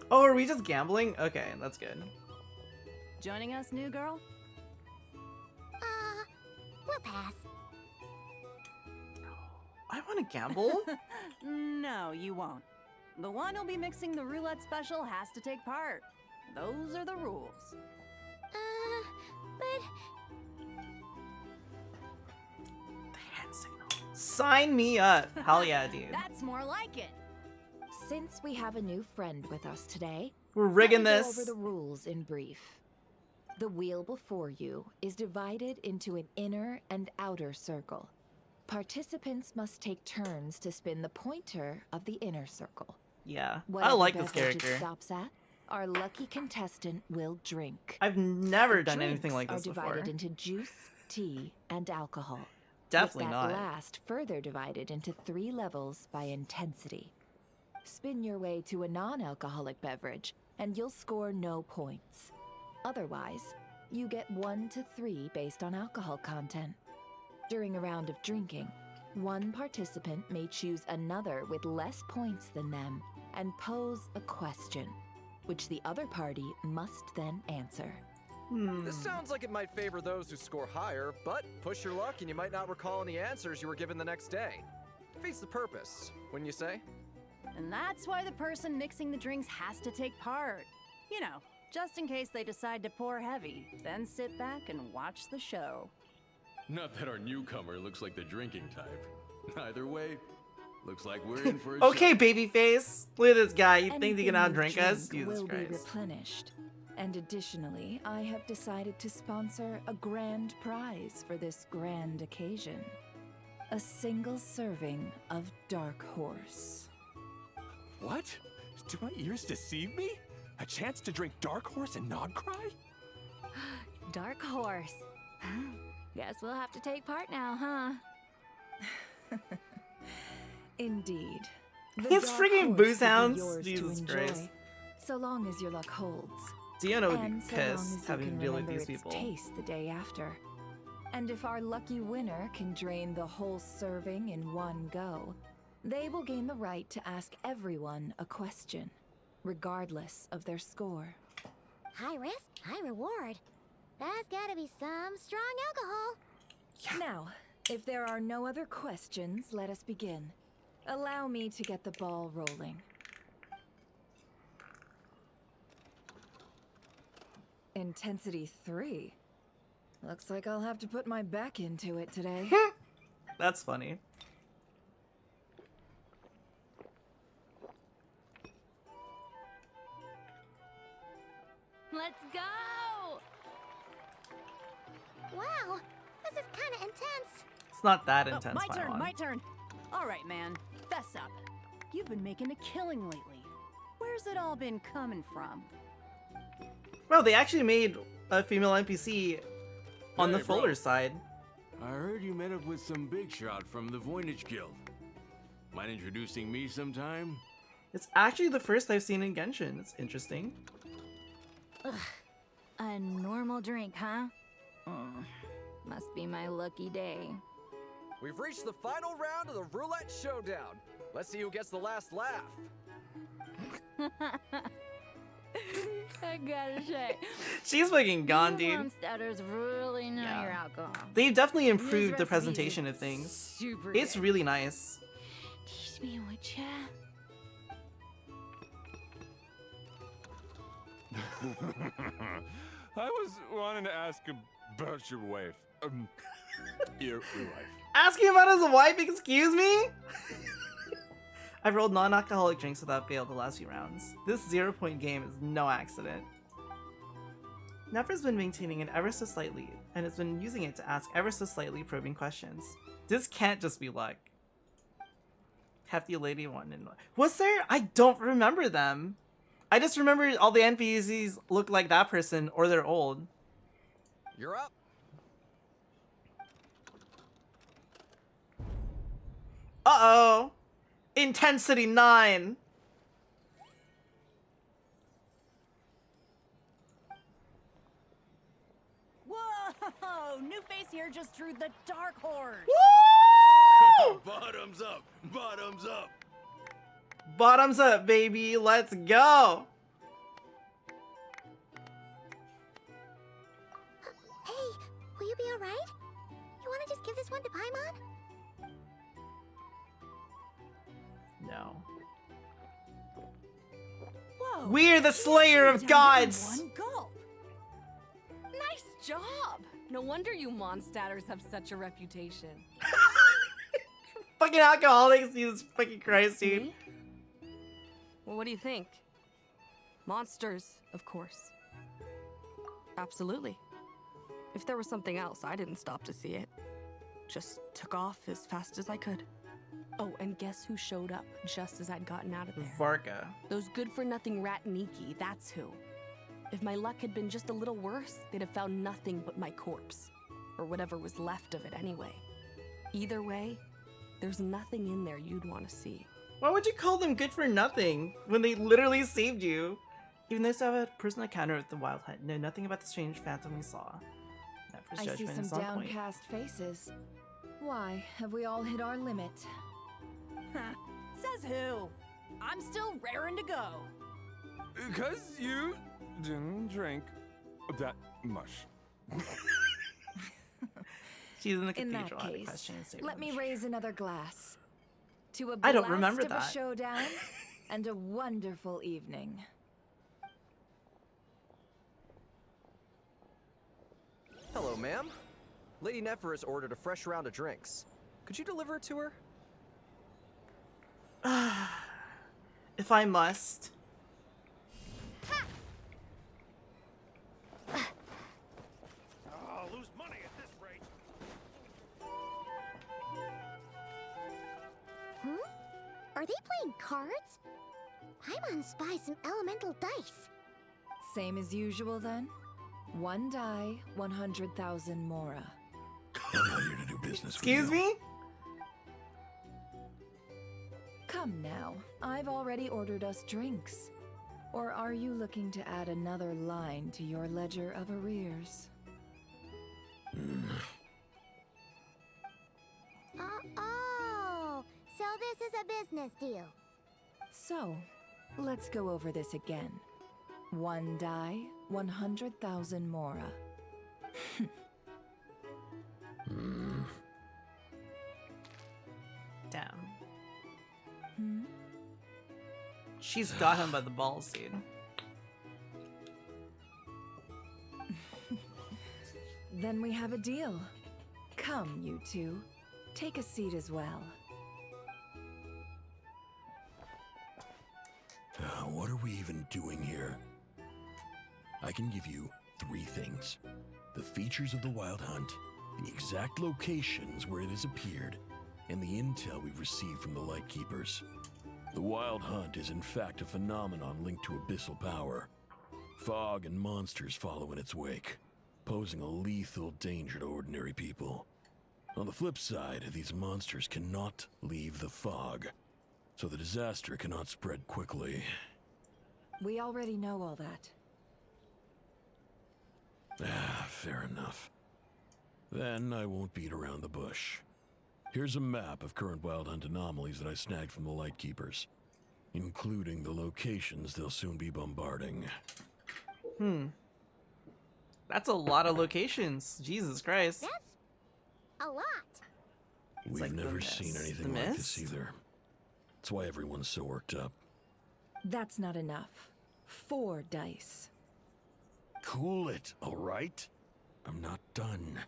Oh, are we just gambling? Okay, that's good. Joining us, new girl? We'll pass. I want to gamble? No, you won't. The one who'll be mixing the roulette special has to take part. Those are the rules. But... Sign me up. Hell yeah, dude. That's more like it. Since we have a new friend with us today, we're rigging let me go this. over the rules in brief. The wheel before you is divided into an inner and outer circle. Participants must take turns to spin the pointer of the inner circle. Yeah, I Whatever like this beverage it character. stops at, our lucky contestant will drink. I've never The done anything like drinks this are divided before. into juice, tea, and alcohol. Definitely with not. that last further divided into 3 levels by intensity. Spin your way to a non-alcoholic beverage, and you'll score no points. Otherwise, you get 1 to 3 based on alcohol content. During a round of drinking, one participant may choose another with less points than them and pose a question, which the other party must then answer. This sounds like it might favor those who score higher, but push your luck and you might not recall any answers you were given the next day. Defeats the purpose, wouldn't you say? And that's why the person mixing the drinks has to take part. You know, just in case they decide to pour heavy, then sit back and watch the show. Not that our newcomer looks like the drinking type. Either way, looks like we're in for a Okay, show. babyface. Look at this guy. You think he can Anything you outdrink us? drink Jesus will be Christ. replenished. And additionally, I have decided to sponsor a grand prize for this grand occasion. A single serving of Dark Horse. What? Do my ears deceive me? A chance to drink Dark Horse and not cry? Dark Horse. Guess we'll have to take part now, huh? Indeed. It's Dark freaking Horse booze will be hounds. yours Jesus to Christ. enjoy, so long as your luck holds. Deanna would be And so long pissed as you having can to deal with remember these its people. taste the day after. And if our lucky winner can drain the whole serving in one go, they will gain the right to ask everyone a question, regardless of their score. High risk, high reward. That's gotta be some strong alcohol. Now, if there are no other questions, let us begin. Allow me to get the ball rolling. Intensity 3. Looks like I'll have to put my back into it today. That's funny. Let's go! Wow, this is kinda intense. It's not that intense, my turn, Pylon. my turn. All right, man. Fess up. You've been making a killing lately. Where's it all been coming from? Bro, they actually made a female NPC on the Hey, bro. Fuller side. I heard you met up with some big shot from the Voynich Guild. Mind introducing me sometime? It's actually the first I've seen in Genshin. It's interesting. Ugh. A normal drink, huh? Must be my lucky day. We've reached the final round of the roulette showdown. Let's see who gets the last laugh. I gotta say, She's fucking gone, dude. Monsters really know Yeah. your alcohol. They've definitely This improved the recipe presentation is of things. super It's good. really nice. Teach me what ya? I was wanting to ask about your wife. Your wife. Asking about his wife, excuse me? I've rolled non-alcoholic drinks without fail the last few rounds. This 0-point game is no accident. Nefer's been maintaining an ever so slight lead, and has been using it to ask ever so slightly probing questions. This can't just be luck. Hefty lady one in... Was there? I don't remember them. I just remember all the NPCs look like that person, or they're old. You're up. Uh-oh. Intensity 9. Whoa! New face here just drew the Dark Horse. Bottoms up! Bottoms up! Bottoms up, baby. Let's go. Hey, will you be alright? You wanna just give this one to Paimon? No. Whoa! We're the slayer of gods. One gulp. Nice job! No wonder you monstatters have such a reputation. Fucking alcoholics, Jesus fucking Christ, dude. Me? Well, what do you think? Monsters, of course. Absolutely. If there was something else, I didn't stop to see it. Just took off as fast as I could. Oh, and guess who showed up just as I'd gotten out of there? Varka. Those good-for-nothing Ratniki, that's who. If my luck had been just a little worse, they'd have found nothing but my corpse. Or whatever was left of it anyway. Either way, there's nothing in there you'd want to see. Why would you call them good for nothing when they literally saved you? Even though I have a personal encounter with the Wild Hunt, know nothing about the strange phantom we saw. Nefer's I see judgment some is on point. downcast faces. Why, have we all hit our limit? Says who? I'm still raring to go. Because you didn't drink that much. She's in the In that cathedral. I had a case, question to say let me much. raise another glass. To a I don't blast remember of that. a showdown and a wonderful evening. Hello, ma'am. Lady Nefer has ordered a fresh round of drinks. Could you deliver it to her? If I must. I'll lose money at this rate. Are they playing cards? Paimon spies some elemental dice. Same as usual then? 1 die, 100,000 Mora. I'm not here to do business Excuse with you. me? Come now, I've already ordered us drinks. Or are you looking to add another line to your ledger of arrears? Oh, so this is a business deal. So, let's go over this again. 1 die, 100,000 Mora. Damn. Hmm? She's got him by the balls, dude. Then we have a deal. Come, you two. Take a seat as well. What are we even doing here? I can give you 3 things. The features of the Wild Hunt, the exact locations where it has appeared, and the intel we've received from the Lightkeepers. The Wild Hunt is in fact a phenomenon linked to abyssal power. Fog and monsters follow in its wake, posing a lethal danger to ordinary people. On the flip side, these monsters cannot leave the fog, so the disaster cannot spread quickly. We already know all that. Fair enough. Then I won't beat around the bush. Here's a map of current Wild Hunt anomalies that I snagged from the Lightkeepers, including the locations they'll soon be bombarding. That's a lot of locations. Jesus Christ. That's a lot. We've like the never mist. seen anything The like mist? this either. That's why everyone's so worked up. That's not enough. 4 dice. Cool it, all right? I'm not done.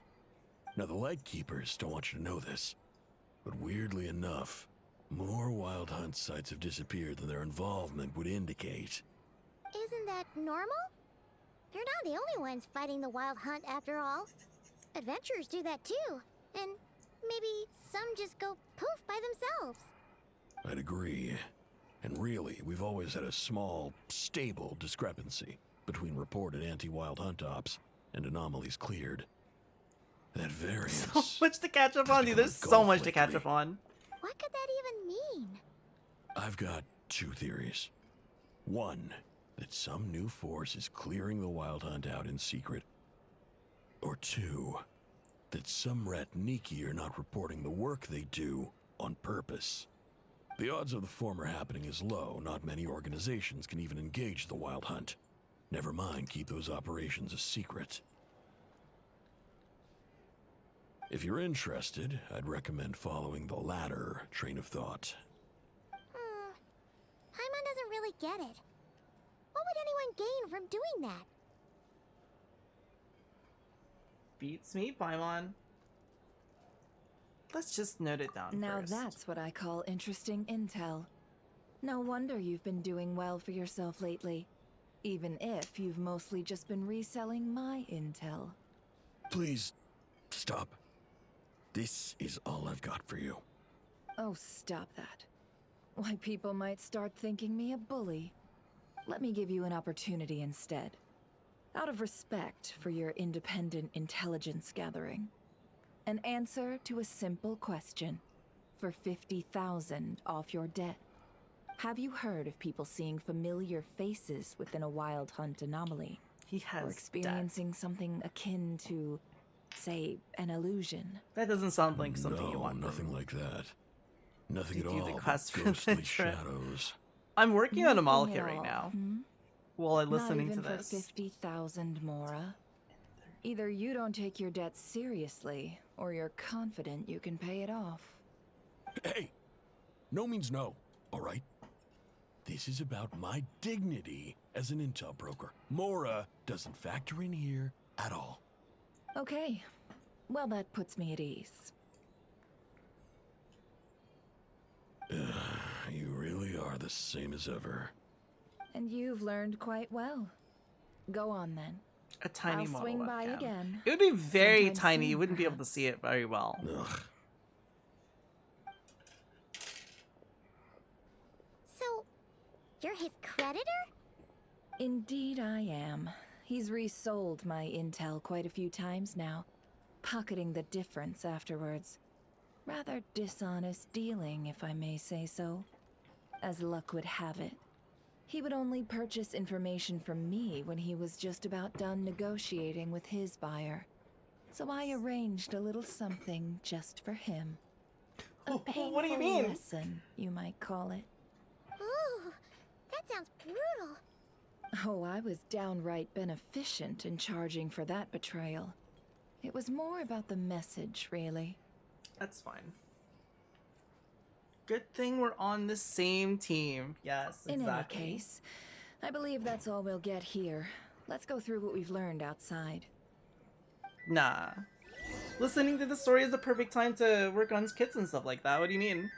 Now, the Lightkeepers don't want you to know this, but weirdly enough, more Wild Hunt sites have disappeared than their involvement would indicate. Isn't that normal? They're not the only ones fighting the Wild Hunt after all. Adventurers do that too. And maybe some just go poof by themselves. I'd agree. And really, we've always had a small, stable discrepancy between reported anti-Wild Hunt ops and anomalies cleared. That variance... So much to catch up on, dude. There's so much to catch up on. What could that even mean? I've got 2 theories. 1, that some new force is clearing the Wild Hunt out in secret. Or 2, that some Ratniki are not reporting the work they do on purpose. The odds of the former happening is low. Not many organizations can even engage the Wild Hunt. Never mind keep those operations a secret. If you're interested, I'd recommend following the latter train of thought. Paimon doesn't really get it. What would anyone gain from doing that? Beats me, Paimon. Let's just note it down Now first. that's what I call interesting intel. No wonder you've been doing well for yourself lately. Even if you've mostly just been reselling my intel. Please, stop. This is all I've got for you. Oh, stop that. Why, people might start thinking me a bully. Let me give you an opportunity instead. Out of respect for your independent intelligence gathering. An answer to a simple question. For 50,000 off your debt. Have you heard of people seeing familiar faces within a Wild Hunt anomaly? He has or experiencing something akin to, say, an illusion? That doesn't sound like something you want. Nothing like that. Nothing to at do all. the but quest for ghostly the trip. shadows. I'm working on a Nothing Malkia at right all, now. hmm? While I'm Not listening even to for this. 50,000 Mora. Either you don't take your debt seriously, or you're confident you can pay it off. Hey! No means no, all right? This is about my dignity as an intel broker. Mora doesn't factor in here at all. Okay. Well, that puts me at ease. You really are the same as ever. And you've learned quite well. Go on then. A tiny I'll model swing by webcam. again. It would be very Sometime tiny. You soon, wouldn't be able to see it very well. Ugh. So, you're his creditor? Indeed I am. He's resold my intel quite a few times now, pocketing the difference afterwards. Rather dishonest dealing, if I may say so. As luck would have it, he would only purchase information from me when he was just about done negotiating with his buyer. So I arranged a little something just for him. A painful What do you mean? lesson, you might call it. Ooh, that sounds brutal. Oh, I was downright beneficent in charging for that betrayal. It was more about the message, really. That's fine. Good thing we're on the same team. Yes, exactly. In any case, I believe that's all we'll get here. Let's go through what we've learned outside. Nah. Listening to the story is the perfect time to work on kits and stuff like that. What do you mean?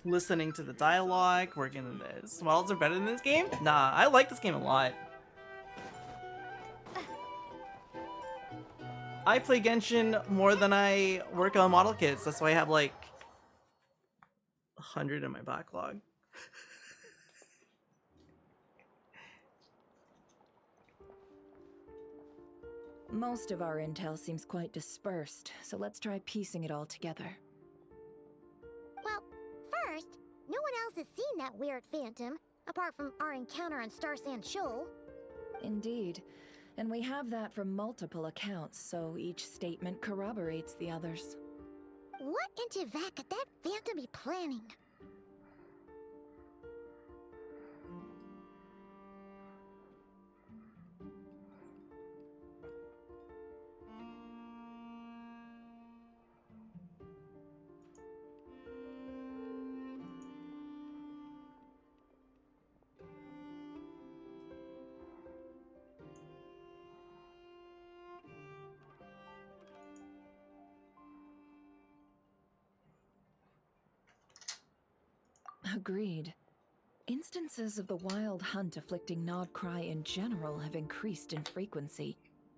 Listening to the dialogue, working on this. Models are better than this game? Nah, I like this game a lot. I play Genshin more than I work on model kits. That's why I have like 100 in my backlog. Most of our intel seems quite dispersed, so let's try piecing it all together. Well, first, no one else has seen that weird phantom, apart from our encounter on Star Sand Shoal. Indeed. And we have that from multiple accounts, so each statement corroborates the others. What in Teyvat could that phantom be planning? Agreed. Instances of the wild hunt afflicting Nod Krai in general have increased in frequency,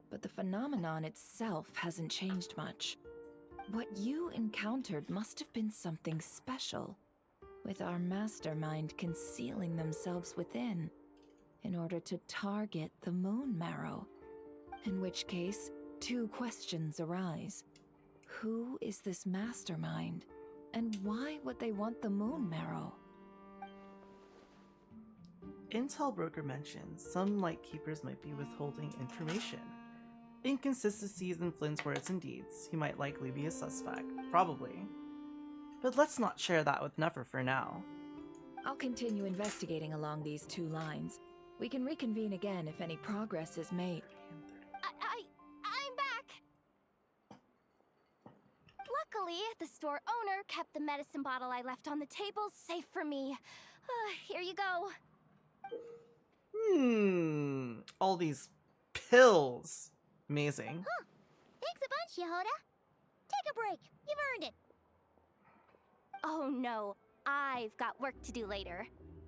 but the phenomenon itself hasn't changed much. What you encountered must have been something special, with our mastermind concealing themselves within, in order to target the Moon Marrow. In which case, two questions arise. Who is this mastermind, and why would they want the Moon Marrow? Intel broker mentions some Lightkeepers might be withholding information. Inconsistencies in Flynn's words and deeds. He might likely be a suspect. Probably. But let's not share that with Nefer for now. I'll continue investigating along these two lines. We can reconvene again if any progress is made. I'm back! Luckily, the store owner kept the medicine bottle I left on the table safe for me. Here you go. All these pills. Amazing. Huh. Thanks a bunch, Yehoda. Take a break. You've earned it. Oh no, I've got work to do later.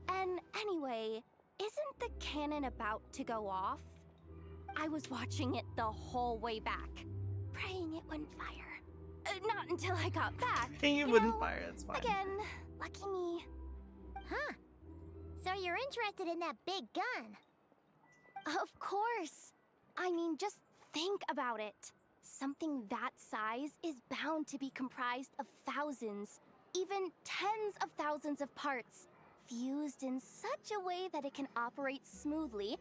And anyway, isn't the cannon about to go off? I was watching it the whole way back, praying it wouldn't fire. Not until I got back. And you wouldn't fire, that's fine. Again, lucky me. Huh. So you're interested in that big gun? Of course. I mean, just think about it. Something that size is bound to be comprised of thousands, even tens of thousands of parts, fused in such a way that it can operate smoothly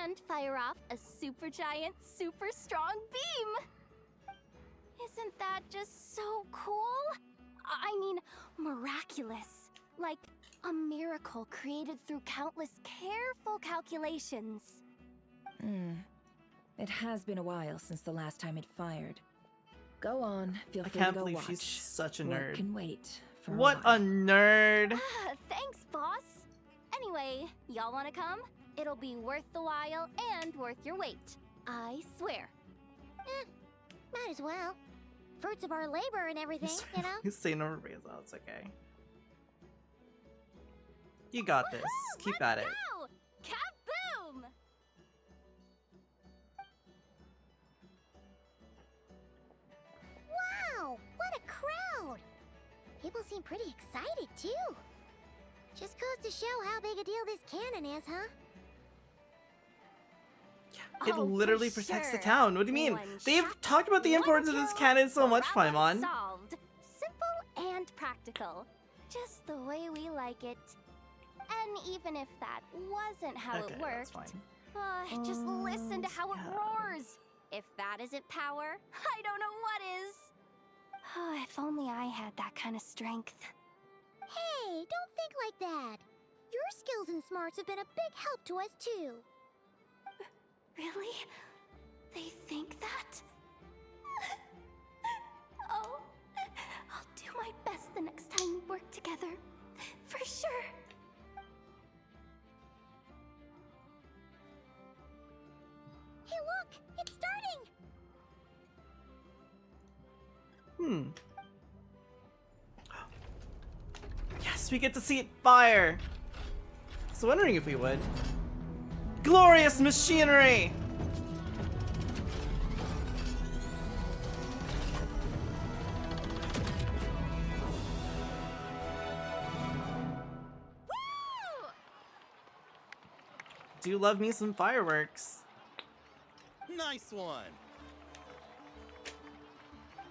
and fire off a supergiant, super strong beam. Isn't that just so cool? I mean, miraculous. Like a miracle created through countless careful calculations. It has been a while since the last time it fired. Go on, feel I free can't to go believe watch. she's such a Work nerd. can wait for What a while. a nerd! Thanks, boss. Anyway, y'all wanna come? It'll be worth the while and worth your wait. I swear. Might as well. Fruits of our labor and everything, you know? You say no reversal, it's okay. You got this. Keep at it. Go! Kaboom! Wow! What a crowd! People seem pretty excited, too. Just goes to show how big a deal this cannon is, huh? It Oh, literally for protects the sure. town. What do you mean? They've talked about the importance of this cannon so much, Paimon. Solved. Simple and practical. Just the way we like it. And even if that wasn't how Okay, it that's worked, fine. just listen to how it yeah. roars. If that isn't power, I don't know what is. If only I had that kind of strength. Hey, don't think like that. Your skills and smarts have been a big help to us, too. Really? They think that? Oh, I'll do my best the next time we work together. For sure. Hey, look! It's starting! Yes, we get to see it fire! I was wondering if we would. Glorious machinery! Do love me some fireworks. Nice one.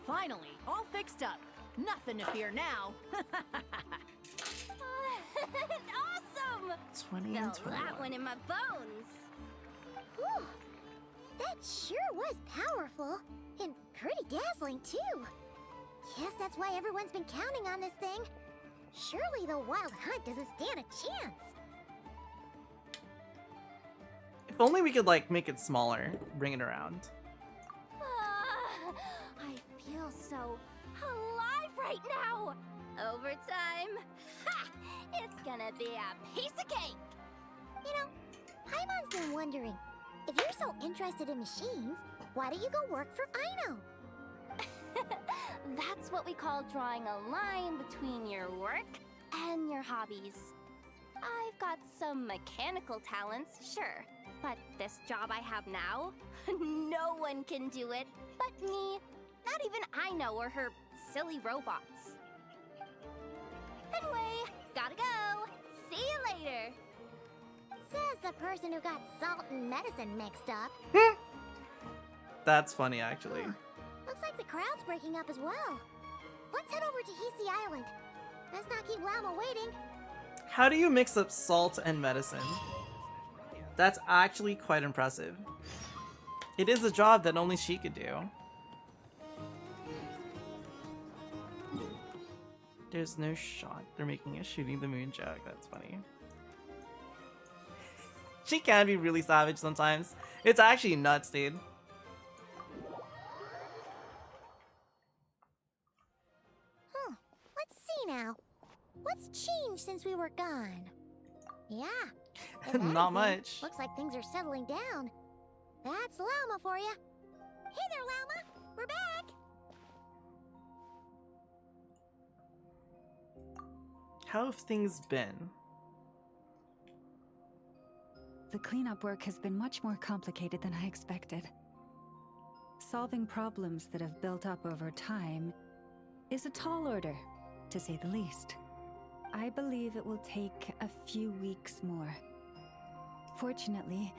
Finally, all fixed up. Nothing to fear now. Awesome! 20 and Felt 21. that one in my bones. Whew! That sure was powerful. And pretty dazzling, too. Guess that's why everyone's been counting on this thing. Surely the Wild Hunt doesn't stand a chance. If only we could, like, make it smaller. Bring it around. I feel so alive right now. Overtime. Ha! It's gonna be a piece of cake. You know, Paimon's been wondering, if you're so interested in machines, why don't you go work for Aino? That's what we call drawing a line between your work and your hobbies. I've got some mechanical talents, sure, but this job I have now, no one can do it but me. Not even Aino or her silly robots. Anyway, gotta go. See you later. Says the person who got salt and medicine mixed up. That's funny, actually. Looks like the crowd's breaking up as well. Let's head over to Hisi Island. Let's not keep Llama waiting. How do you mix up salt and medicine? That's actually quite impressive. It is a job that only she could do. There's no shot. They're making a shooting the moon joke. That's funny. She can be really savage sometimes. It's actually nuts, dude. Let's see now. What's changed since we were gone? Yeah. if Not anything, much. Looks like things are settling down. That's Llama for you. Hey there, Llama. We're back. How have things been? The cleanup work has been much more complicated than I expected. Solving problems that have built up over time is a tall order, to say the least. I believe it will take a few weeks more. Fortunately,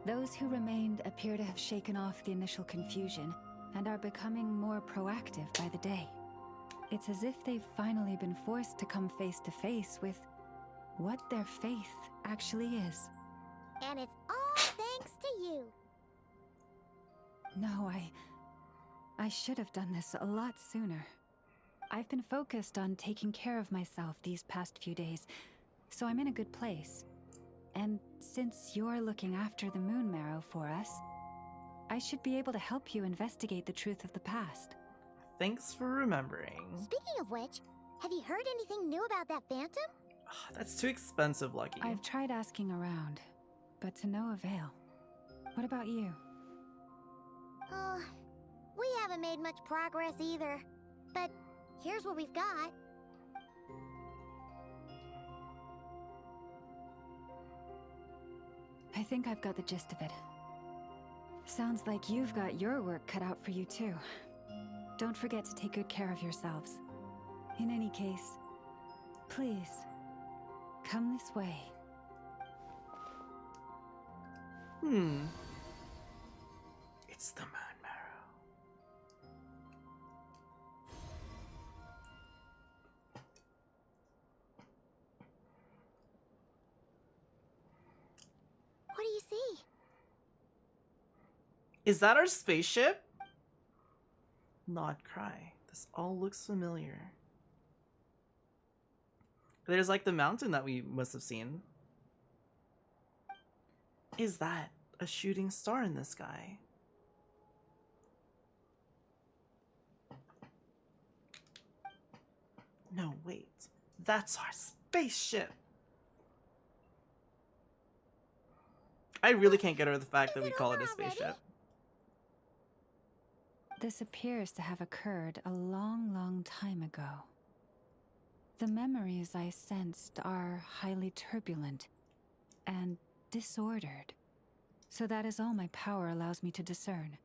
those who remained appear to have shaken off the initial confusion and are becoming more proactive by the day. It's as if they've finally been forced to come face to face with what their faith actually is. And it's all thanks to you. No, I should have done this a lot sooner. I've been focused on taking care of myself these past few days, so I'm in a good place. And since you're looking after the Moon Marrow for us, I should be able to help you investigate the truth of the past. Thanks for remembering. Speaking of which, have you heard anything new about that phantom? That's too expensive, Lucky. I've tried asking around, but to no avail. What about you? We haven't made much progress either. But here's what we've got. I think I've got the gist of it. Sounds like you've got your work cut out for you too. Don't forget to take good care of yourselves. In any case, please, come this way. It's the moon marrow. What do you see? Is that our spaceship? Not Krai. This all looks familiar. There's like the mountain that we must have seen. Is that a shooting star in the sky? No, wait. That's our spaceship! I really can't get over the fact that we call it a spaceship. This appears to have occurred a long, long time ago. The memories I sensed are highly turbulent and disordered. So that is all my power allows me to discern.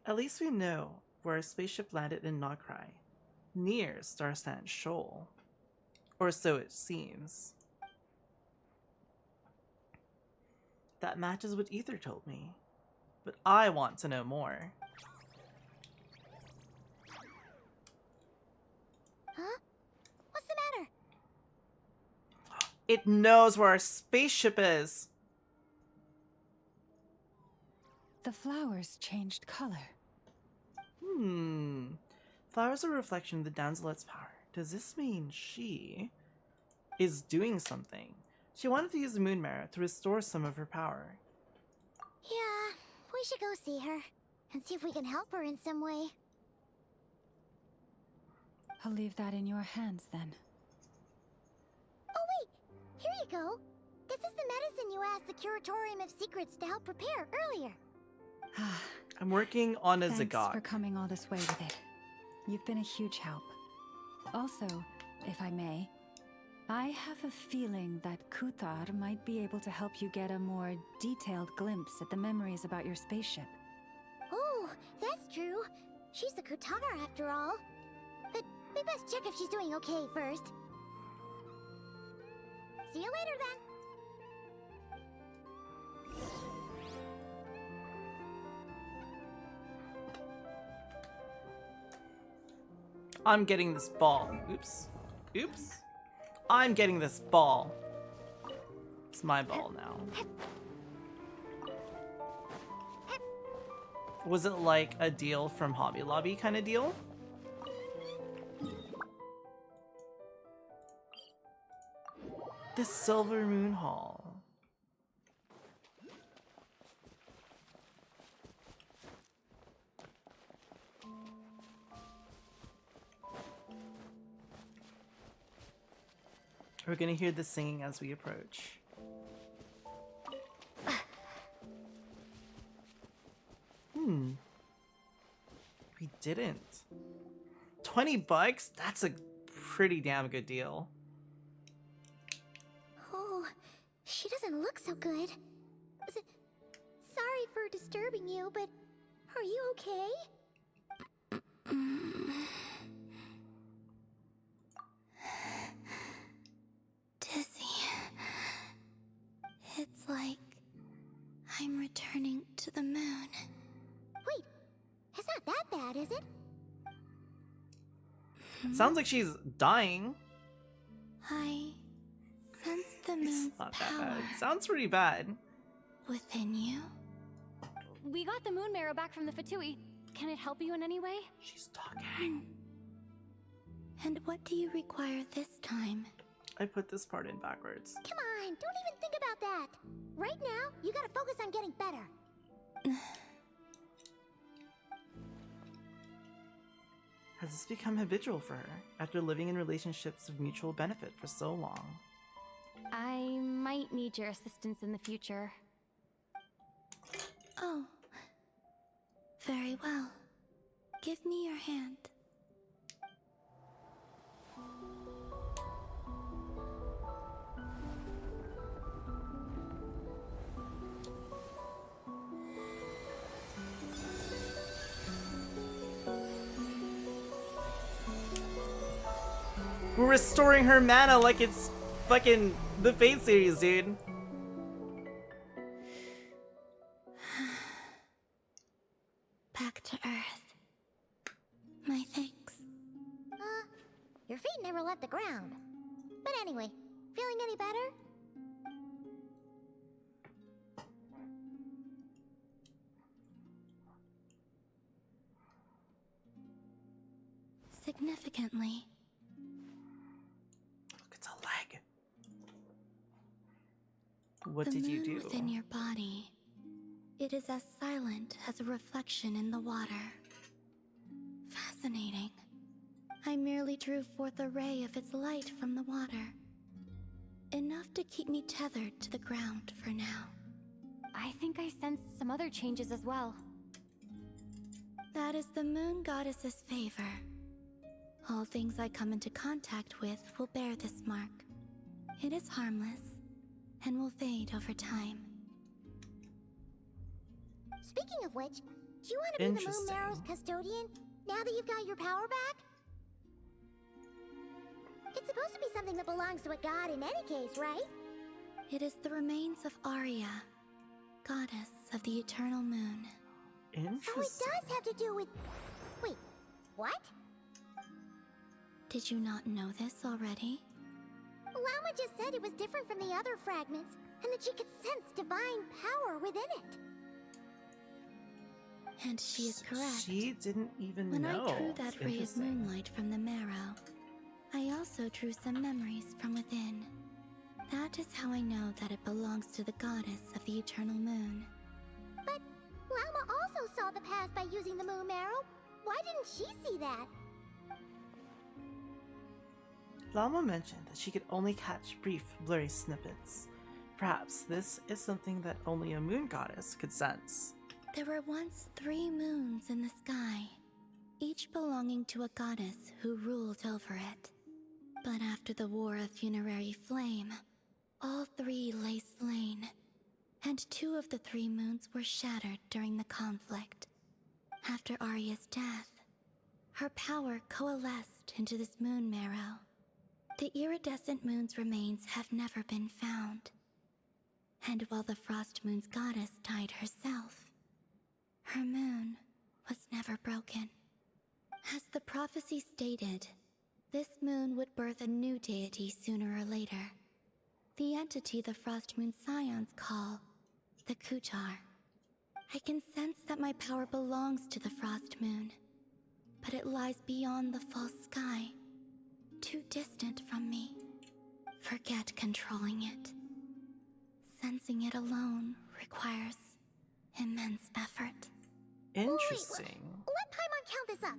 At least we know where our spaceship landed in Krai, near Star Sand Shoal. Or so it seems. That matches what Ether told me. But I want to know more. Huh? What's the matter? It knows where our spaceship is! The flowers changed color. Flowers are a reflection of the damselet's power. Does this mean she is doing something? She wanted to use the moon marrow to restore some of her power. Yeah, we should go see her and see if we can help her in some way. I'll leave that in your hands then. Oh wait, here you go. This is the medicine you asked the Curatorium of Secrets to help prepare earlier. I'm working on a Thanks Zagat. for coming all this way with it. You've been a huge help. Also, if I may, I have a feeling that Kuthar might be able to help you get a more detailed glimpse at the memories about your spaceship. Oh, that's true. She's the Kutara after all. But we best check if she's doing okay first. See you later then. I'm getting this ball. Oops. Oops. I'm getting this ball. It's my ball now. Was it like a deal from Hobby Lobby kind of deal? The Silver Moon Hall. We're gonna hear the singing as we approach. We didn't. 20 bucks? That's a pretty damn good deal. Oh, she doesn't look so good. Sorry for disturbing you, but are you okay? Dizzy. It's like I'm returning to the moon. Wait, it's not that bad, is it? Sounds like she's dying. I sense the moon's Not that power bad. It sounds pretty bad. within you. We got the moon marrow back from the Fatui. Can it help you in any way? She's talking. And what do you require this time? I put this part in backwards. Come on, don't even think about that. Right now, you gotta focus on getting better. Has this become habitual for her after living in relationships of mutual benefit for so long? I might need your assistance in the future. Oh. Very well. Give me your hand. We're restoring her mana like it's fucking the Fate series, dude. Back to Earth. My thanks. Your feet never left the ground. But anyway, feeling any better? Significantly. It's a leg. What did you do? Within your body, it is as silent as a reflection in the water. Fascinating. I merely drew forth a ray of its light from the water. Enough to keep me tethered to the ground for now. I think I sensed some other changes as well. That is the moon goddess's favor. All things I come into contact with will bear this mark. It is harmless and will fade over time. Speaking of which, do you want to be the Moon Marrow's custodian now that you've got your power back? It's supposed to be something that belongs to a god in any case, right? It is the remains of Arya, goddess of the eternal moon. So it does have to do with... Wait, what? Did you not know this already? Llama just said it was different from the other fragments, and that she could sense divine power within it. And she is correct. She didn't even when know. I drew that ray of moonlight from the marrow, I also drew some memories from within. That is how I know that it belongs to the goddess of the eternal moon. But Llama also saw the past by using the moon marrow. Why didn't she see that? Llama mentioned that she could only catch brief, blurry snippets. Perhaps this is something that only a moon goddess could sense. There were once 3 moons in the sky, each belonging to a goddess who ruled over it. But after the War of Funerary Flame, all 3 lay slain, and 2 of the 3 moons were shattered during the conflict. After Arya's death, her power coalesced into this moon marrow. The iridescent moon's remains have never been found. And while the Frost Moon's goddess died herself, her moon was never broken. As the prophecy stated, this moon would birth a new deity sooner or later. The entity the Frost Moon Scions call the Kutar. I can sense that my power belongs to the Frost Moon, but it lies beyond the false sky, too distant from me. Forget controlling it. Sensing it alone requires immense effort. Interesting. Let Paimon count this up.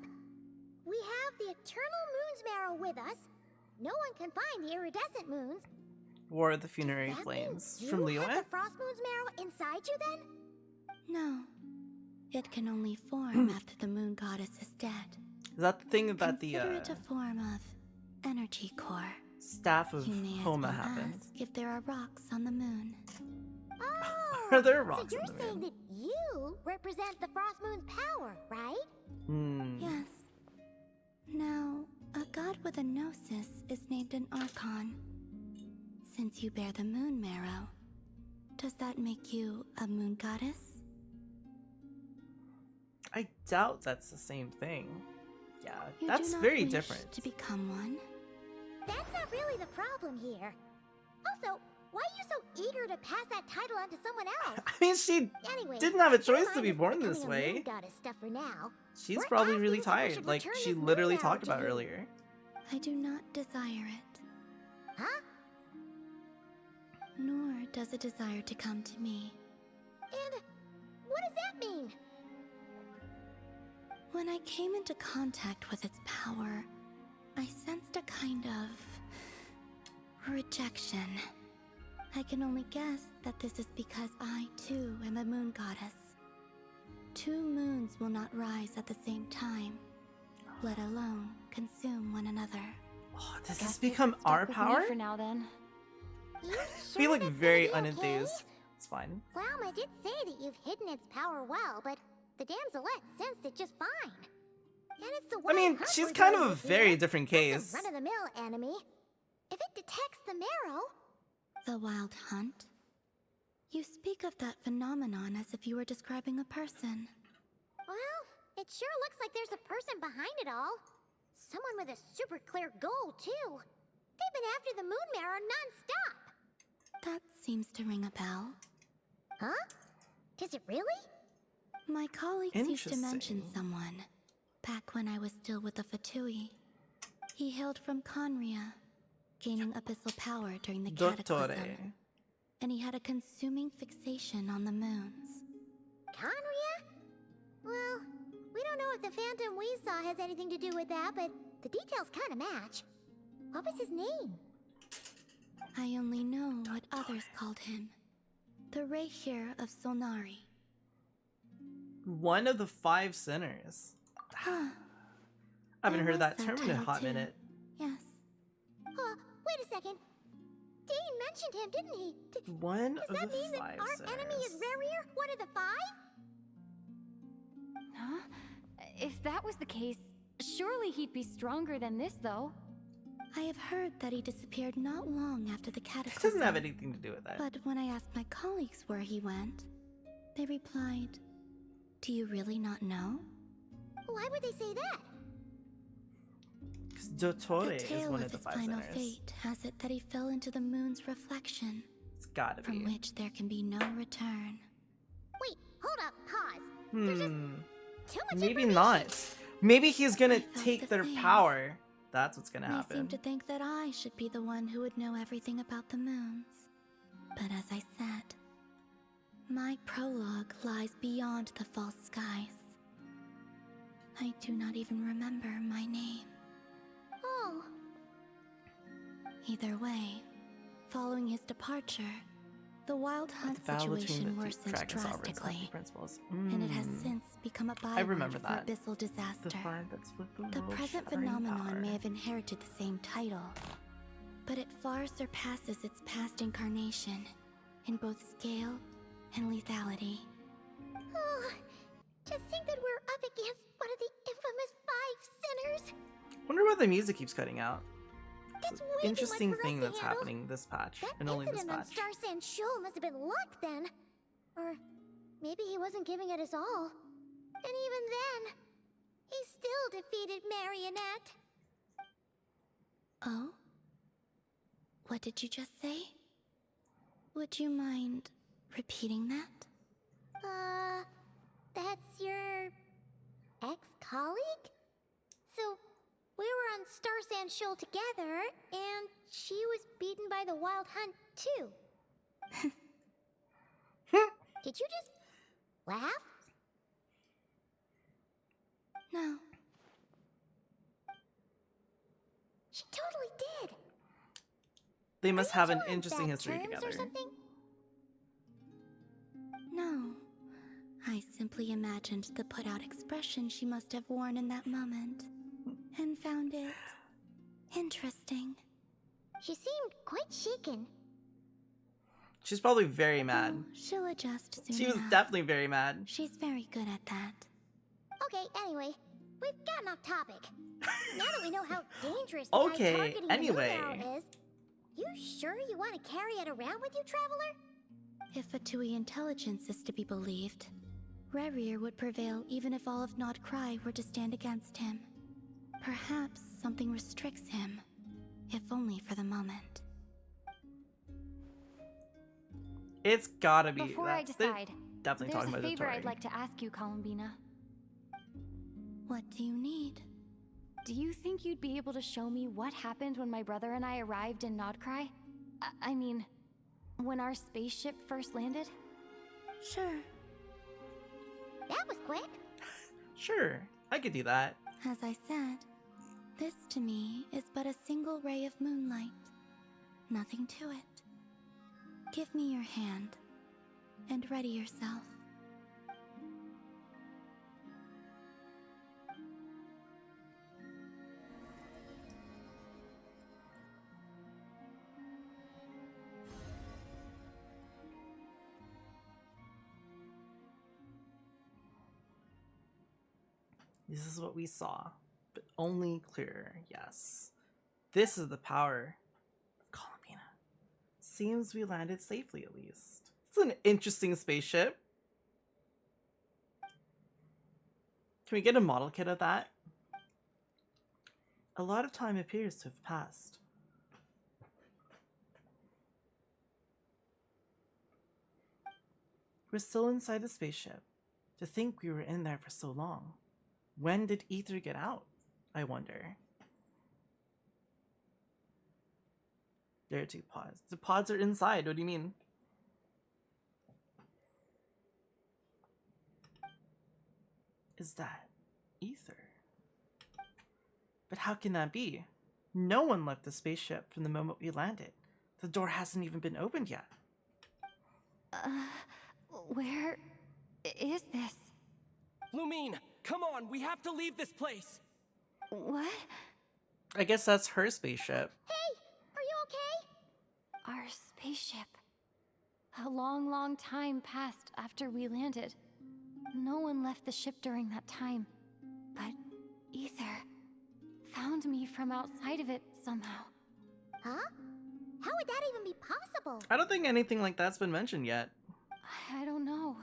We have the eternal moon's marrow with us. No one can find the iridescent moons. War of the Funerary Flames from You have Liyue? the frost moon's marrow inside you then? No. It can only form after the moon goddess is dead. Is that the thing that the Consider it a form of energy core. staff of You may as Homa well happened? ask if there are rocks on the moon. Oh, Are there rocks so on you're the saying moon? that you represent the frost moon's power, right? Hmm. Yes. Now, a god with a gnosis is named an Archon. Since you bear the moon marrow, does that make you a moon goddess? I doubt that's the same thing. Yeah, You that's do not very wish different. to become one. That's not really the problem here. Also, why are you so eager to pass that title on to someone else? I mean, she Anyway, didn't have a never choice mind to be this born becoming this a way. moon goddess stuff for now. She's We're probably asking really if we tired. should Like, return she this moon literally marrow talked to about you. earlier. I do not desire it. Huh? Nor does it desire to come to me. And what does that mean? When I came into contact with its power, I sensed a kind of rejection. I can only guess that this is because I, too, am a moon goddess. 2 moons will not rise at the same time, let alone consume one another. Oh, does this become our power? For now, then. We look very unenthused. It's fine. Flauma did say that you've hidden its power well, but the damselette sensed it just fine. And it's the I mean, hunt she's we're kind dealing of a with very here, different not case. some run-of-the-mill enemy. If it detects the marrow... The wild hunt? You speak of that phenomenon as if you were describing a person. Well, it sure looks like there's a person behind it all. Someone with a super clear goal, too. They've been after the moon marrow non-stop. That seems to ring a bell. Huh? Is it really? My colleagues used to mention Interesting. someone, back when I was still with the Fatui. He hailed from Conria, gaining abyssal power during the Cataclysm. And he had a consuming fixation on the moons. Conria? Well, we don't know if the phantom we saw has anything to do with that, but the details kind of match. What was his name? I only know what others called him. The Reikir of Solnari. One of the 5 sinners. Huh. I haven't There heard was that that term in a title hot too. minute. Yes. Wait a second. Dane mentioned him, didn't he? One Does of that the mean that 5 our sinners. enemy is Rarier, one of the 5? Huh? If that was the case, surely he'd be stronger than this, though. I have heard that he disappeared not long after the It Cataclysm. doesn't have anything to do with that. But when I asked my colleagues where he went, they replied, "Do you really not know?" Why would they say that? Because Dottore The is tale one of of the his 5 final sinners. fate has it that he fell into the moon's reflection, It's gotta from be. which there can be no return. Wait, hold up, pause. Hmm. Too much Maybe information. not. Maybe he's gonna felt take the their same. power. That's what's gonna They happen. seem to think that I should be the one who would know everything about the moons. But as I said, my prologue lies beyond the false skies. I do not even remember my name. Oh, Either way, following his departure, the wild hunt battle between situation the worsened dragon sovereigns, drastically, like principles. and it has Mm. since become a I byword remember for that. abyssal disaster. The fire that split the The world, present shattering phenomenon power. may have inherited the same title, but it far surpasses its past incarnation in both scale and lethality. oh, to think that we're up against one of the infamous 5 sinners. Wonder why the music keeps cutting out. That's way Interesting too much for thing us to that's handle. happening this patch, That and only this incident on patch. Star Sand Shoal must have been luck then. Or maybe he wasn't giving it his all. And even then, he still defeated Marionette. Oh? What did you just say? Would you mind repeating that? That's your ex-colleague? So, we were on Star Sand Shoal together, and she was beaten by the Wild Hunt, too. Did you just laugh? No. She totally did. They must have an on interesting bad history terms together. or something? No. I simply imagined the put-out expression she must have worn in that moment, and found it interesting. She seemed quite shaken. She's probably very mad. She'll adjust soon She was enough. definitely very mad. She's very good at that. Okay, anyway, we've gotten off topic. Now that we know how dangerous the Okay, guy targeting anyway. the moon arrow is, you sure you want to carry it around with you, Traveler? If Fatui intelligence is to be believed, Rerir would prevail even if all of Nod Krai were to stand against him. Perhaps something restricts him, if only for the moment. It's gotta be. Before I they're decide, definitely there's talking a about favor Dottore. I'd like to ask you, Columbina. What do you need? Do you think you'd be able to show me what happened when my brother and I arrived in Nodcry? I mean, when our spaceship first landed? Sure. That was quick. Sure, I could do that. As I said, this to me is but a single ray of moonlight. Nothing to it. Give me your hand, and ready yourself. This is what we saw, but only clearer, yes. This is the power of Columbina. Seems we landed safely, at least. It's an interesting spaceship. Can we get a model kit of that? A lot of time appears to have passed. We're still inside the spaceship. To think we were in there for so long. When did Ether get out? I wonder. There are 2 pods. The pods are inside. What do you mean? Is that Ether? But how can that be? No one left the spaceship from the moment we landed. The door hasn't even been opened yet. Where is this? Lumine, come on, we have to leave this place. What? I guess that's her spaceship. Hey, are you okay? Our spaceship. A long, long time passed after we landed. No one left the ship during that time. But Ether found me from outside of it somehow. Huh? How would that even be possible? I don't think anything like that's been mentioned yet. I don't know.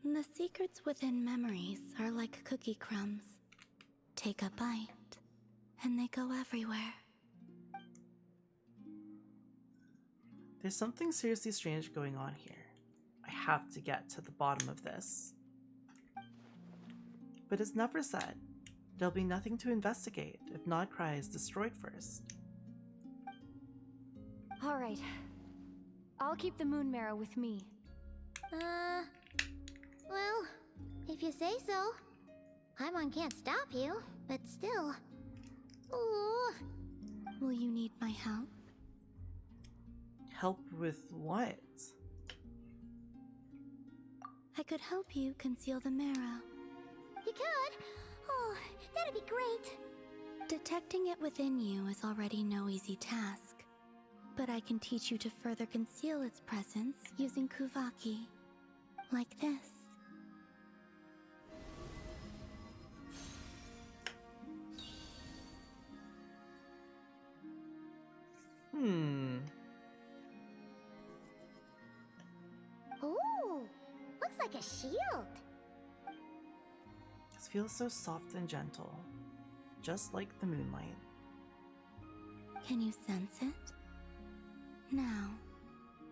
The secrets within memories are like cookie crumbs. Take a bite, and they go everywhere. There's something seriously strange going on here. I have to get to the bottom of this. But as Never said, there'll be nothing to investigate if Krai is destroyed first. All right. I'll keep the moon marrow with me. Well, if you say so. Paimon can't stop you, but still. Ooh. Will you need my help? Help with what? I could help you conceal the marrow. You could? Oh, that'd be great. Detecting it within you is already no easy task. But I can teach you to further conceal its presence using Kuvaki. Like this. Ooh, looks like a shield. This feels so soft and gentle, just like the moonlight. Can you sense it? Now,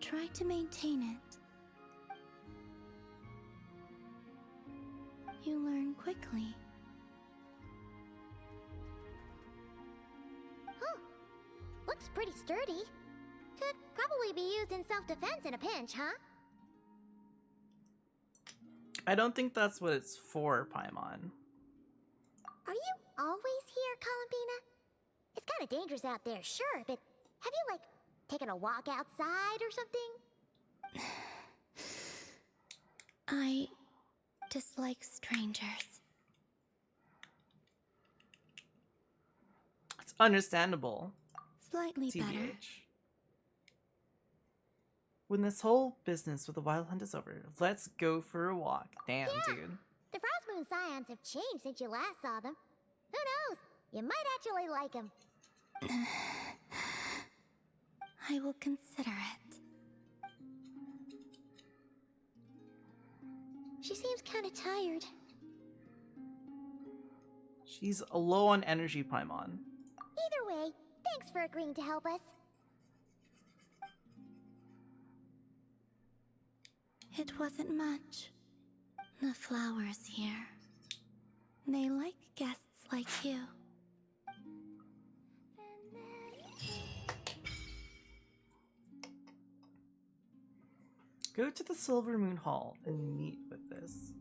try to maintain it. You learn quickly. Huh. Looks pretty sturdy. Could probably be used in self-defense in a pinch, huh? I don't think that's what it's for, Paimon. Are you always here, Columbina? It's kind of dangerous out there, sure, but have you, like, taken a walk outside or something? I dislike strangers. It's understandable. Slightly TBH. better. When this whole business with the Wild Hunt is over, let's go for a walk. Damn, Yeah. dude. The Frost Moon Scions have changed since you last saw them. Who knows? You might actually like them. I will consider it. She seems kind of tired. She's low on energy, Paimon. Either way, thanks for agreeing to help us. It wasn't much. The flowers here. They like guests like you. Go to the Silver Moon Hall and meet with this.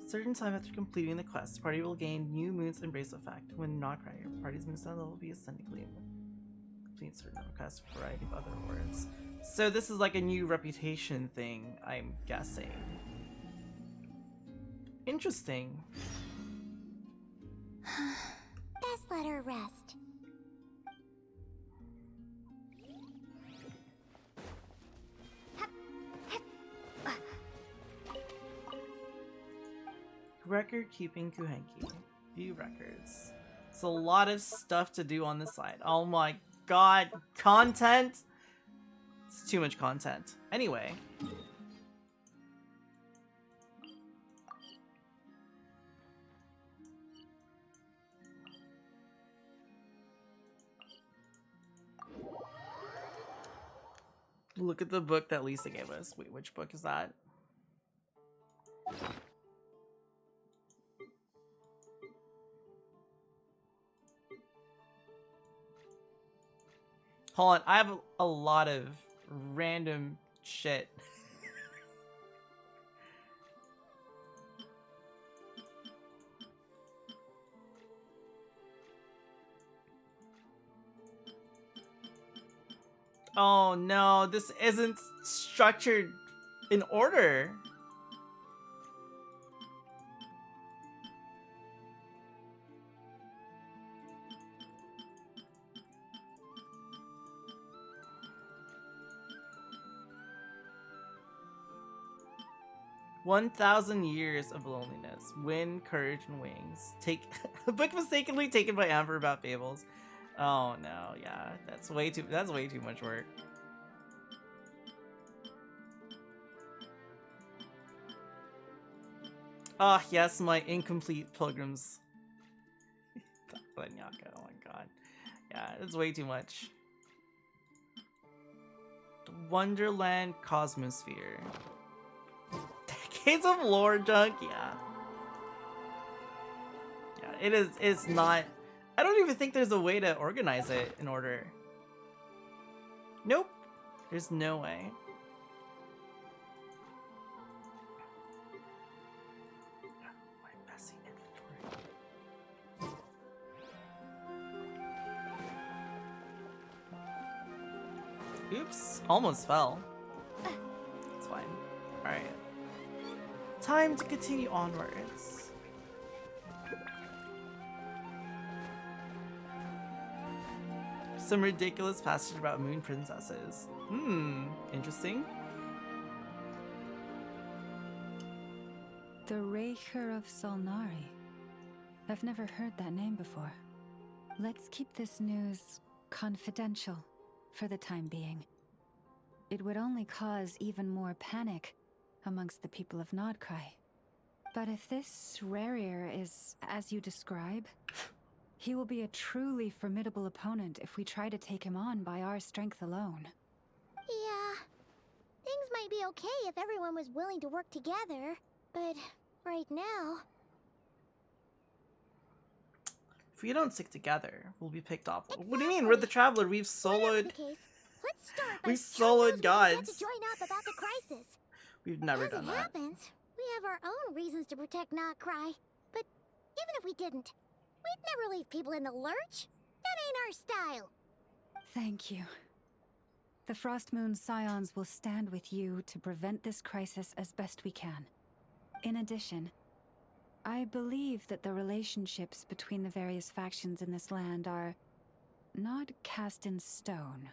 A certain time after completing the quest, the party will gain new Moon's Embrace effect. When not crying, your party's moonstone level will be ascending. Complete certain requests for a variety of other rewards. So this is like a new reputation thing, I'm guessing. Interesting. Best let her rest. record keeping Kuhenki. View records. It's a lot of stuff to do on this side. Oh my god. Content? It's too much content. Anyway. Look at the book that Lisa gave us. Wait, which book is that? Hold on, I have a lot of random shit. Oh no, this isn't structured in order. "1,000 years of loneliness, wind, courage, and wings." A book mistakenly taken by Amber about fables. Oh no, yeah, that's way too much work. Ah, yes, my incomplete pilgrims. Oh my god. Yeah, it's way too much. The Wonderland Cosmosphere. Decades of lore junk, yeah. Yeah, it's not... I don't even think there's a way to organize it in order. Nope. There's no way. My messy inventory. Oops. Almost fell. It's fine. Alright. Time to continue onwards. Some ridiculous passage about moon princesses. Interesting. The Raker of Solnari. I've never heard that name before. Let's keep this news confidential for the time being. It would only cause even more panic amongst the people of Krai. But if this Rarier is as you describe, he will be a truly formidable opponent if we try to take him on by our strength alone. Yeah. Things might be okay if everyone was willing to work together, but right now... If we don't stick together, we'll be picked off. Exactly. What do you mean? We're the Traveler. We've soloed... We've soloed gods. To join up about the crisis. We've never done that. As it happens, we have our own reasons to protect Krai. But even if we didn't, we'd never leave people in the lurch. That ain't our style. Thank you. The Frost Moon Scions will stand with you to prevent this crisis as best we can. In addition, I believe that the relationships between the various factions in this land are not cast in stone.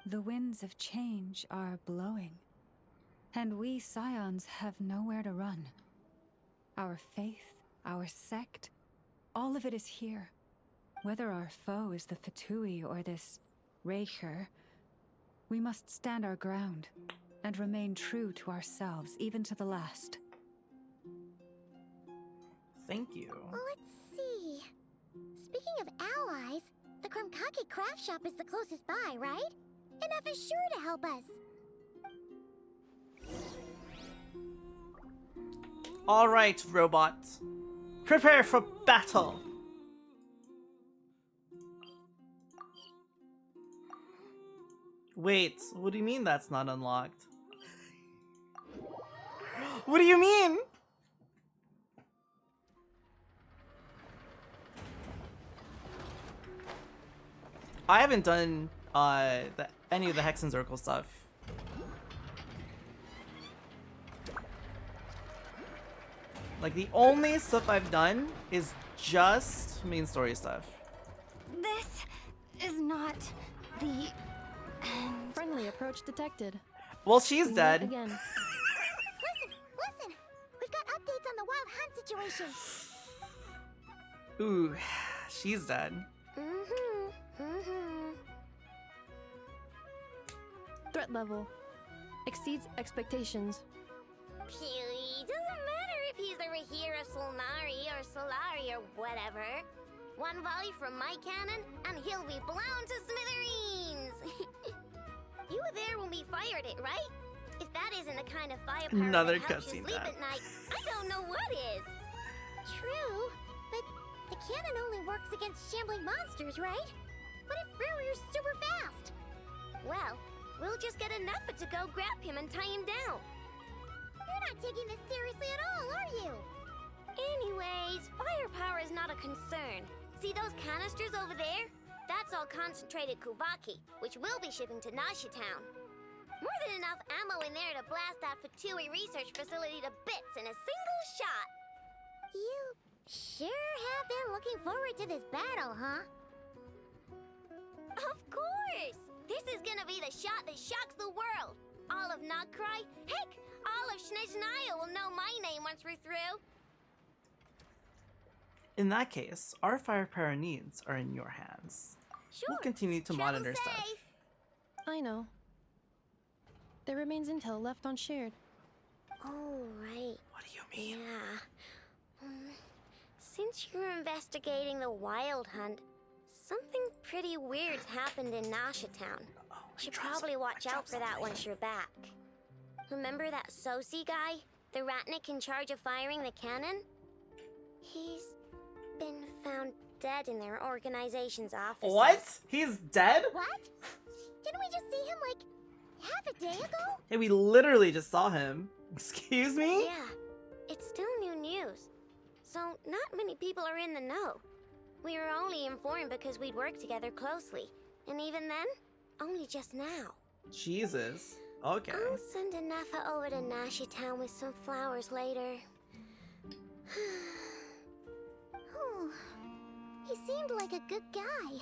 The winds of change are blowing, and we Scions have nowhere to run. Our faith, our sect, all of it is here. Whether our foe is the Fatui or this Raker, we must stand our ground and remain true to ourselves, even to the last. Thank you. Let's see. Speaking of allies, the Krumkake craft shop is the closest by, right? Enough is sure to help us. Alright, robot. Prepare for battle! Wait, what do you mean that's not unlocked? What do you mean? I haven't done any of the Hex and Circle stuff. Like, the only stuff I've done is just main story stuff. This is not the... Friendly approach detected. Well, she's dead. Again. Listen! We've got updates on the wild hunt situation. Ooh, she's dead. Threat level exceeds expectations. Phew, doesn't matter if he's the Rahira Solnari or Solari or whatever. One volley from my cannon, and he'll be blown to smithereens! You were there when we fired it, right? If that isn't the kind of firepower Another that helps you cutscene sleep that. at night, I don't know what is! True, but the cannon only works against shambling monsters, right? What if Barrier's super fast? Well, we'll just get enough to go grab him and tie him down. You're not taking this seriously at all, are you? Anyways, firepower is not a concern. See those canisters over there? That's all concentrated Kuvaki, which we'll be shipping to Nashi Town. More than enough ammo in there to blast that Fatui research facility to bits in a single shot. You sure have been looking forward to this battle, huh? Of course! This is gonna be the shot that shocks the world. All of Krai, heck, all of Snezhnaya will know my name once we're through. In that case, our firepower needs are in your hands. Sure. We'll continue to monitor stuff. I know. There remains intel left unshared. Oh, right. What do you mean? Yeah. Since you're investigating the Wild Hunt, something pretty weird's happened in Nasha Town. Should probably watch out for that once you're back. Remember that Sosi guy? The Ratnik in charge of firing the cannon? He's been found dead in their organization's office. What? He's dead? What? Didn't we just see him like half a day ago? Hey, we literally just saw him. Excuse me? Yeah, it's still new news. So not many people are in the know. We were only informed because we'd worked together closely. And even then, only just now. Jesus. Okay. I'll send Anafa over to Nashi Town with some flowers later. Oh, he seemed like a good guy.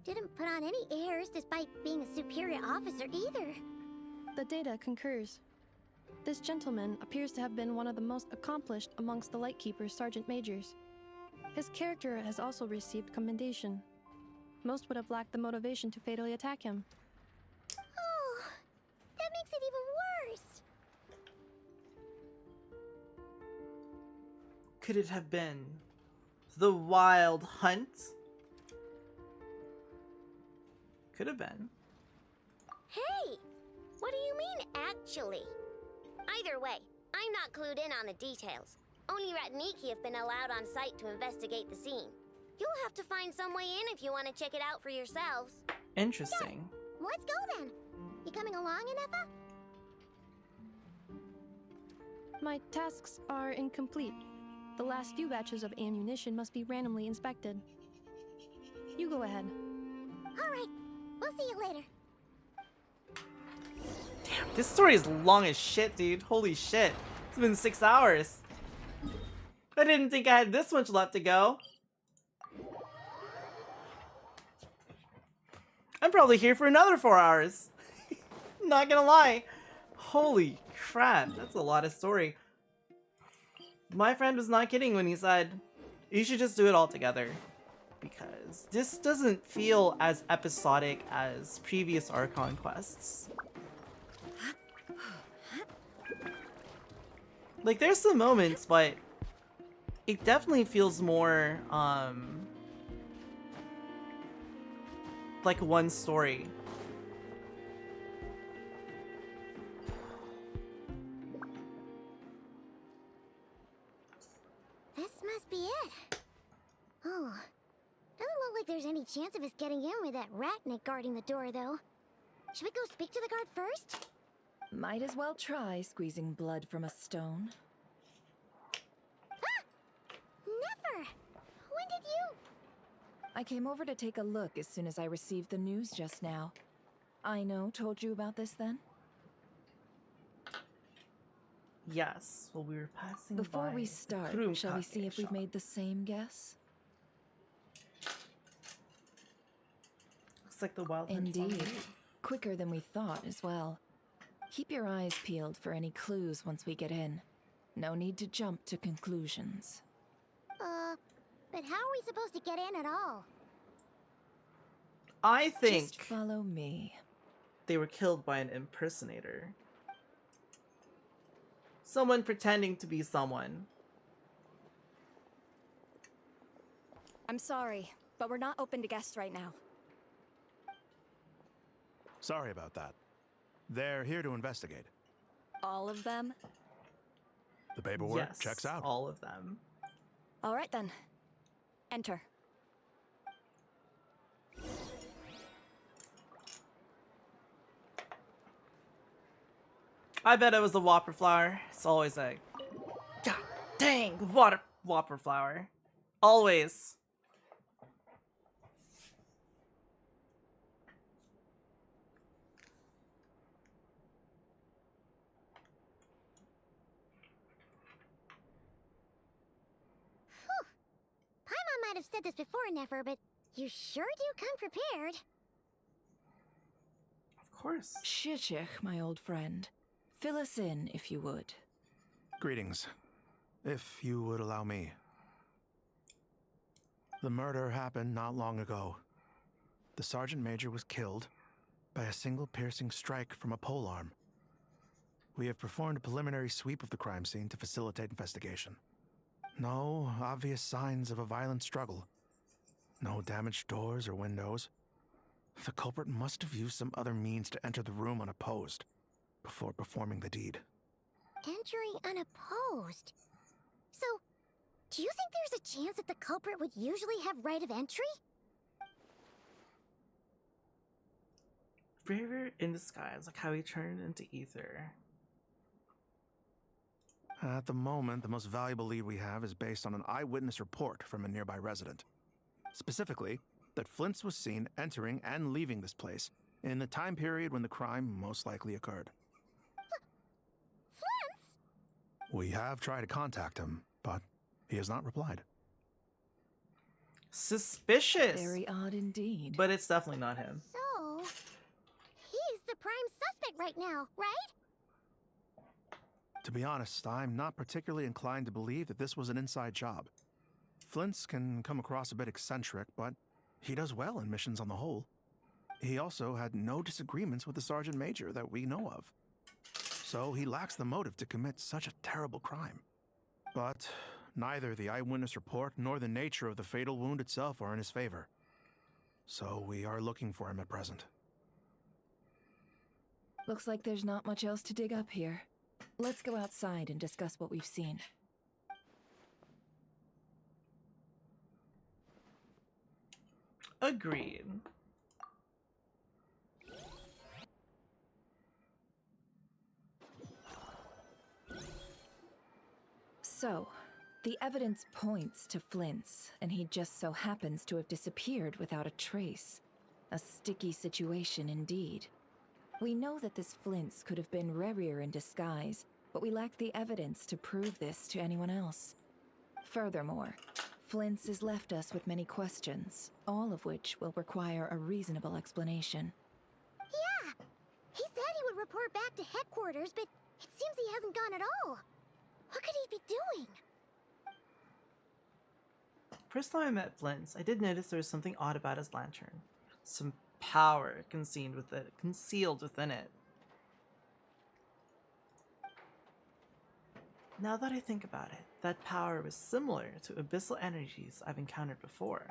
Didn't put on any airs despite being a superior officer either. The data concurs. This gentleman appears to have been one of the most accomplished amongst the Lightkeeper's sergeant majors. His character has also received commendation. Most would have lacked the motivation to fatally attack him. Oh, that makes it even worse. Could it have been the Wild Hunt? Could have been. Hey! What do you mean, actually? Either way, I'm not clued in on the details. Only Ratniki have been allowed on site to investigate the scene. You'll have to find some way in if you want to check it out for yourselves. Interesting. Yeah, let's go then. You coming along, Anafa? My tasks are incomplete. The last few batches of ammunition must be randomly inspected. You go ahead. All right. We'll see you later. Damn, this story is long as shit, dude. Holy shit. It's been 6 hours. I didn't think I had this much left to go. I'm probably here for another 4 hours. Not gonna lie. Holy crap, that's a lot of story. My friend was not kidding when he said, you should just do it all together. Because this doesn't feel as episodic as previous Archon quests. Like, there's some moments, but it definitely feels more, like one story. This must be it. Oh, doesn't look like there's any chance of us getting in with that Ratnik guarding the door, though. Should we go speak to the guard first? Might as well try squeezing blood from a stone. Never! When did you... I came over to take a look as soon as I received the news just now. Aino told you about this then? Yes, well, we were passing Before by we the start, Kurumkake shall we see if we've shop. made the same guess? Looks like the Wild Hunt's on the Indeed. move. Quicker than we thought as well. Keep your eyes peeled for any clues once we get in. No need to jump to conclusions. But how are we supposed to get in at all? I think Just follow me. They were killed by an impersonator. Someone pretending to be someone. I'm sorry, but we're not open to guests right now. Sorry about that. They're here to investigate. All of them? The paperwork Yes, checks out. all of them. All right then. Enter. I bet it was the Whopper flower. It's always a God dang Whopper flower. Always. Paimon might have said this before, Nefer, but you sure do come prepared. Of course. Shishich, my old friend. Fill us in, if you would. Greetings. If you would allow me. The murder happened not long ago. The Sergeant Major was killed by a single piercing strike from a polearm. We have performed a preliminary sweep of the crime scene to facilitate investigation. No obvious signs of a violent struggle. No damaged doors or windows. The culprit must have used some other means to enter the room unopposed before performing the deed. Entering unopposed. So, do you think there's a chance that the culprit would usually have right of entry? River in disguise, like how he turned into ether. At the moment, the most valuable lead we have is based on an eyewitness report from a nearby resident. Specifically, that Flint's was seen entering and leaving this place in the time period when the crime most likely occurred. Flint's? We have tried to contact him, but he has not replied. Suspicious. Very odd indeed. But it's definitely not him. So, he's the prime suspect right now, right? To be honest, I'm not particularly inclined to believe that this was an inside job. Flint's can come across a bit eccentric, but he does well in missions on the whole. He also had no disagreements with the Sergeant Major that we know of. So he lacks the motive to commit such a terrible crime. But neither the eyewitness report nor the nature of the fatal wound itself are in his favor. So we are looking for him at present. Looks like there's not much else to dig up here. Let's go outside and discuss what we've seen. Agreed. So, the evidence points to Flint's, and he just so happens to have disappeared without a trace. A sticky situation indeed. We know that this Flint's could have been Rerir in disguise, but we lack the evidence to prove this to anyone else. Furthermore, Flint's has left us with many questions, all of which will require a reasonable explanation. Yeah! He said he would report back to headquarters, but it seems he hasn't gone at all. What could he be doing? First time I met Flint's, I did notice there was something odd about his lantern. Some power concealed within it. Now that I think about it, that power was similar to abyssal energies I've encountered before.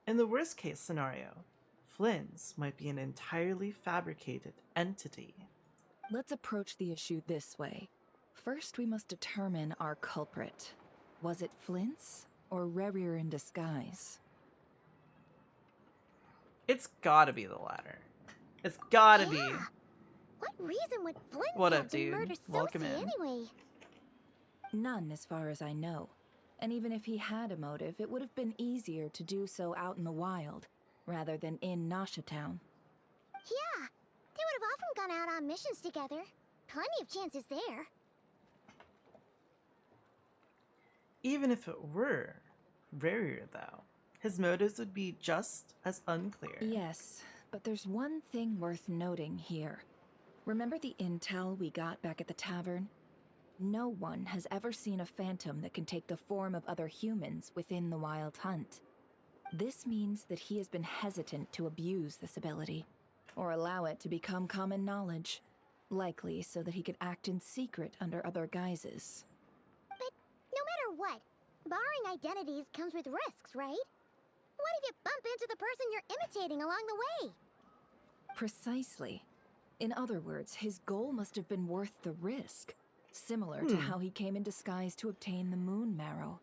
In the worst case scenario, Flint's might be an entirely fabricated entity. Let's approach the issue this way. First, we must determine our culprit. Was it Flint's or Rerir in disguise? It's gotta be the latter. It's gotta be. What reason would Flint What have up, to dude? murder Welcome Sylvie in. anyway? None, as far as I know. And even if he had a motive, it would have been easier to do so out in the wild, rather than in Nasha Town. Yeah, they would have often gone out on missions together. Plenty of chances there. Even if it were Rerir, though, his motives would be just as unclear. Yes, but there's one thing worth noting here. Remember the intel we got back at the tavern? No one has ever seen a phantom that can take the form of other humans within the Wild Hunt. This means that he has been hesitant to abuse this ability, or allow it to become common knowledge, likely so that he could act in secret under other guises. But no matter what, borrowing identities comes with risks, right? What if you bump into the person you're imitating along the way? Precisely. In other words, his goal must have been worth the risk, similar to how he came in disguise to obtain the moon marrow.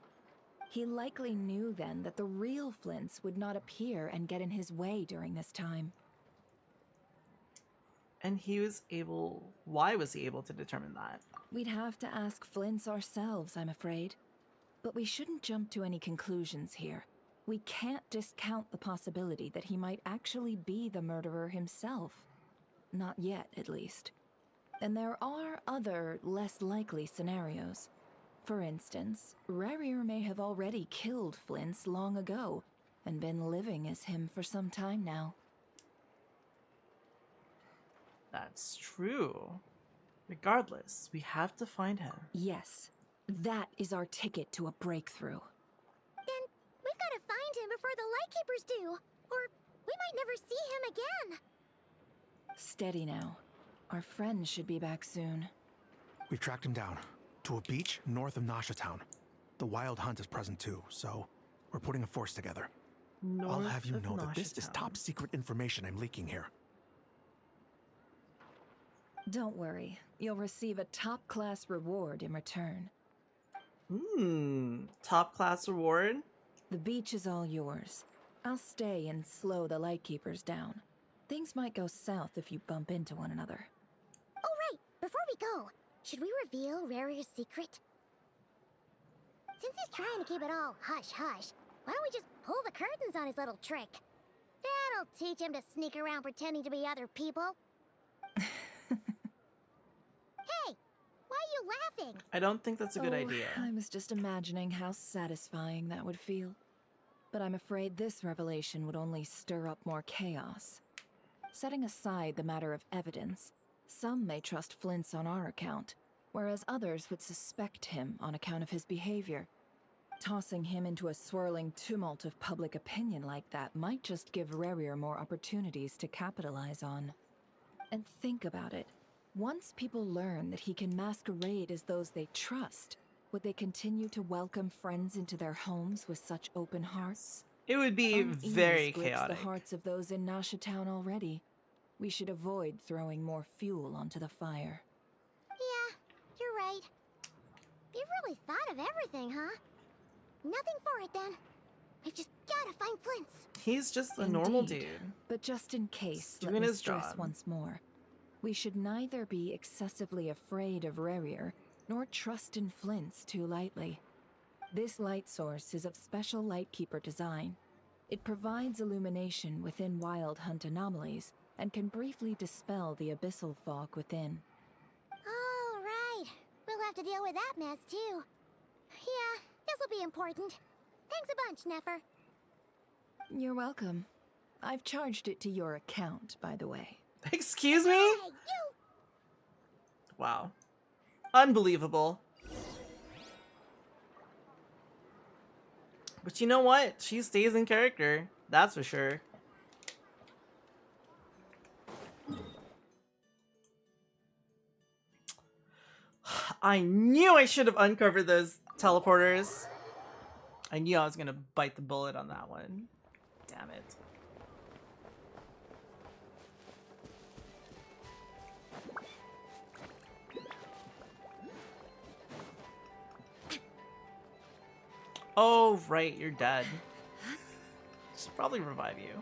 He likely knew then that the real Flints would not appear and get in his way during this time. And he was able... Why was he able to determine that? We'd have to ask Flints ourselves, I'm afraid. But we shouldn't jump to any conclusions here. We can't discount the possibility that he might actually be the murderer himself. Not yet, at least. And there are other, less likely scenarios. For instance, Rarier may have already killed Flints long ago, and been living as him for some time now. That's true. Regardless, we have to find him. Yes, that is our ticket to a breakthrough. Then we've got to find him before the Lightkeepers do, or we might never see him again. Steady now. Our friend should be back soon. We've tracked him down to a beach north of Nasha Town. The Wild Hunt is present too, so we're putting a force together. I'll have you know that this is top secret information I'm leaking here. Don't worry, you'll receive a top-class reward in return. Top-class reward? The beach is all yours. I'll stay and slow the Lightkeepers down. Things might go south if you bump into one another. Oh, right! Before we go, should we reveal Rarier's secret? Since he's trying to keep it all hush-hush, why don't we just pull the curtains on his little trick? That'll teach him to sneak around pretending to be other people. Hey! Why are you laughing? I don't think that's a good idea. I was just imagining how satisfying that would feel. But I'm afraid this revelation would only stir up more chaos. Setting aside the matter of evidence, some may trust Flints on our account, whereas others would suspect him on account of his behavior. Tossing him into a swirling tumult of public opinion like that might just give Rarier more opportunities to capitalize on. And think about it. Once people learn that he can masquerade as those they trust, would they continue to welcome friends into their homes with such open hearts? It would be very chaotic. The hearts of those in Nasha Town already. We should avoid throwing more fuel onto the fire. Yeah, you're right. You've really thought of everything, huh? Nothing for it then. We've just gotta find Flints. He's just a normal dude. But just in case, doing let me his stress job. once more. We should neither be excessively afraid of Rarier, nor trust in Flints too lightly. This light source is of special Lightkeeper design. It provides illumination within Wild Hunt anomalies, and can briefly dispel the abyssal fog within. All right. We'll have to deal with that mess, too. Yeah, this'll be important. Thanks a bunch, Nefer. You're welcome. I've charged it to your account, by the way. Excuse me? Hey, you! Wow. Unbelievable. But you know what? She stays in character. That's for sure. I knew I should have uncovered those teleporters. I knew I was gonna bite the bullet on that one. Damn it. Oh, right, you're dead. Should probably revive you.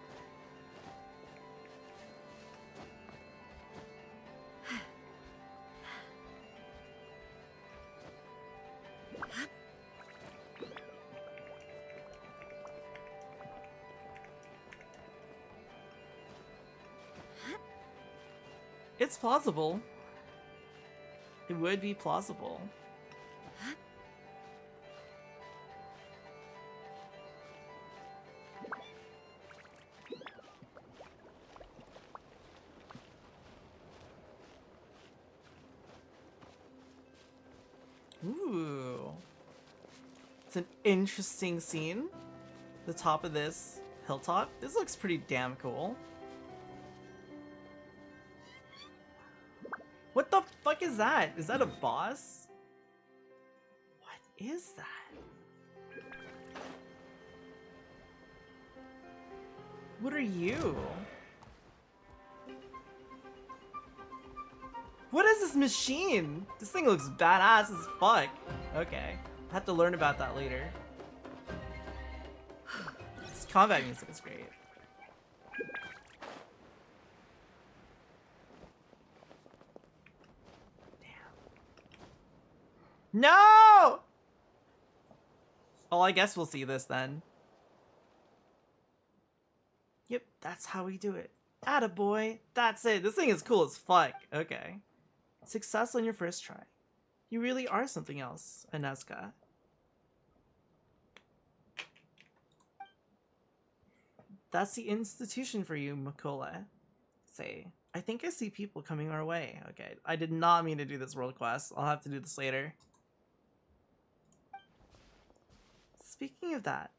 It's plausible. It would be plausible. Ooh. It's an interesting scene. The top of this hilltop. This looks pretty damn cool. What the fuck is that? Is that a boss? What is that? What are you? What is this machine? This thing looks badass as fuck. Okay. I have to learn about that later. This combat music is great. No! Oh, I guess we'll see this then. Yep, that's how we do it. Attaboy. That's it. This thing is cool as fuck. Okay. Success on your first try. You really are something else, Aneska. That's the institution for you, Makola. Say, I think I see people coming our way. Okay, I did not mean to do this world quest. I'll have to do this later. Speaking of that,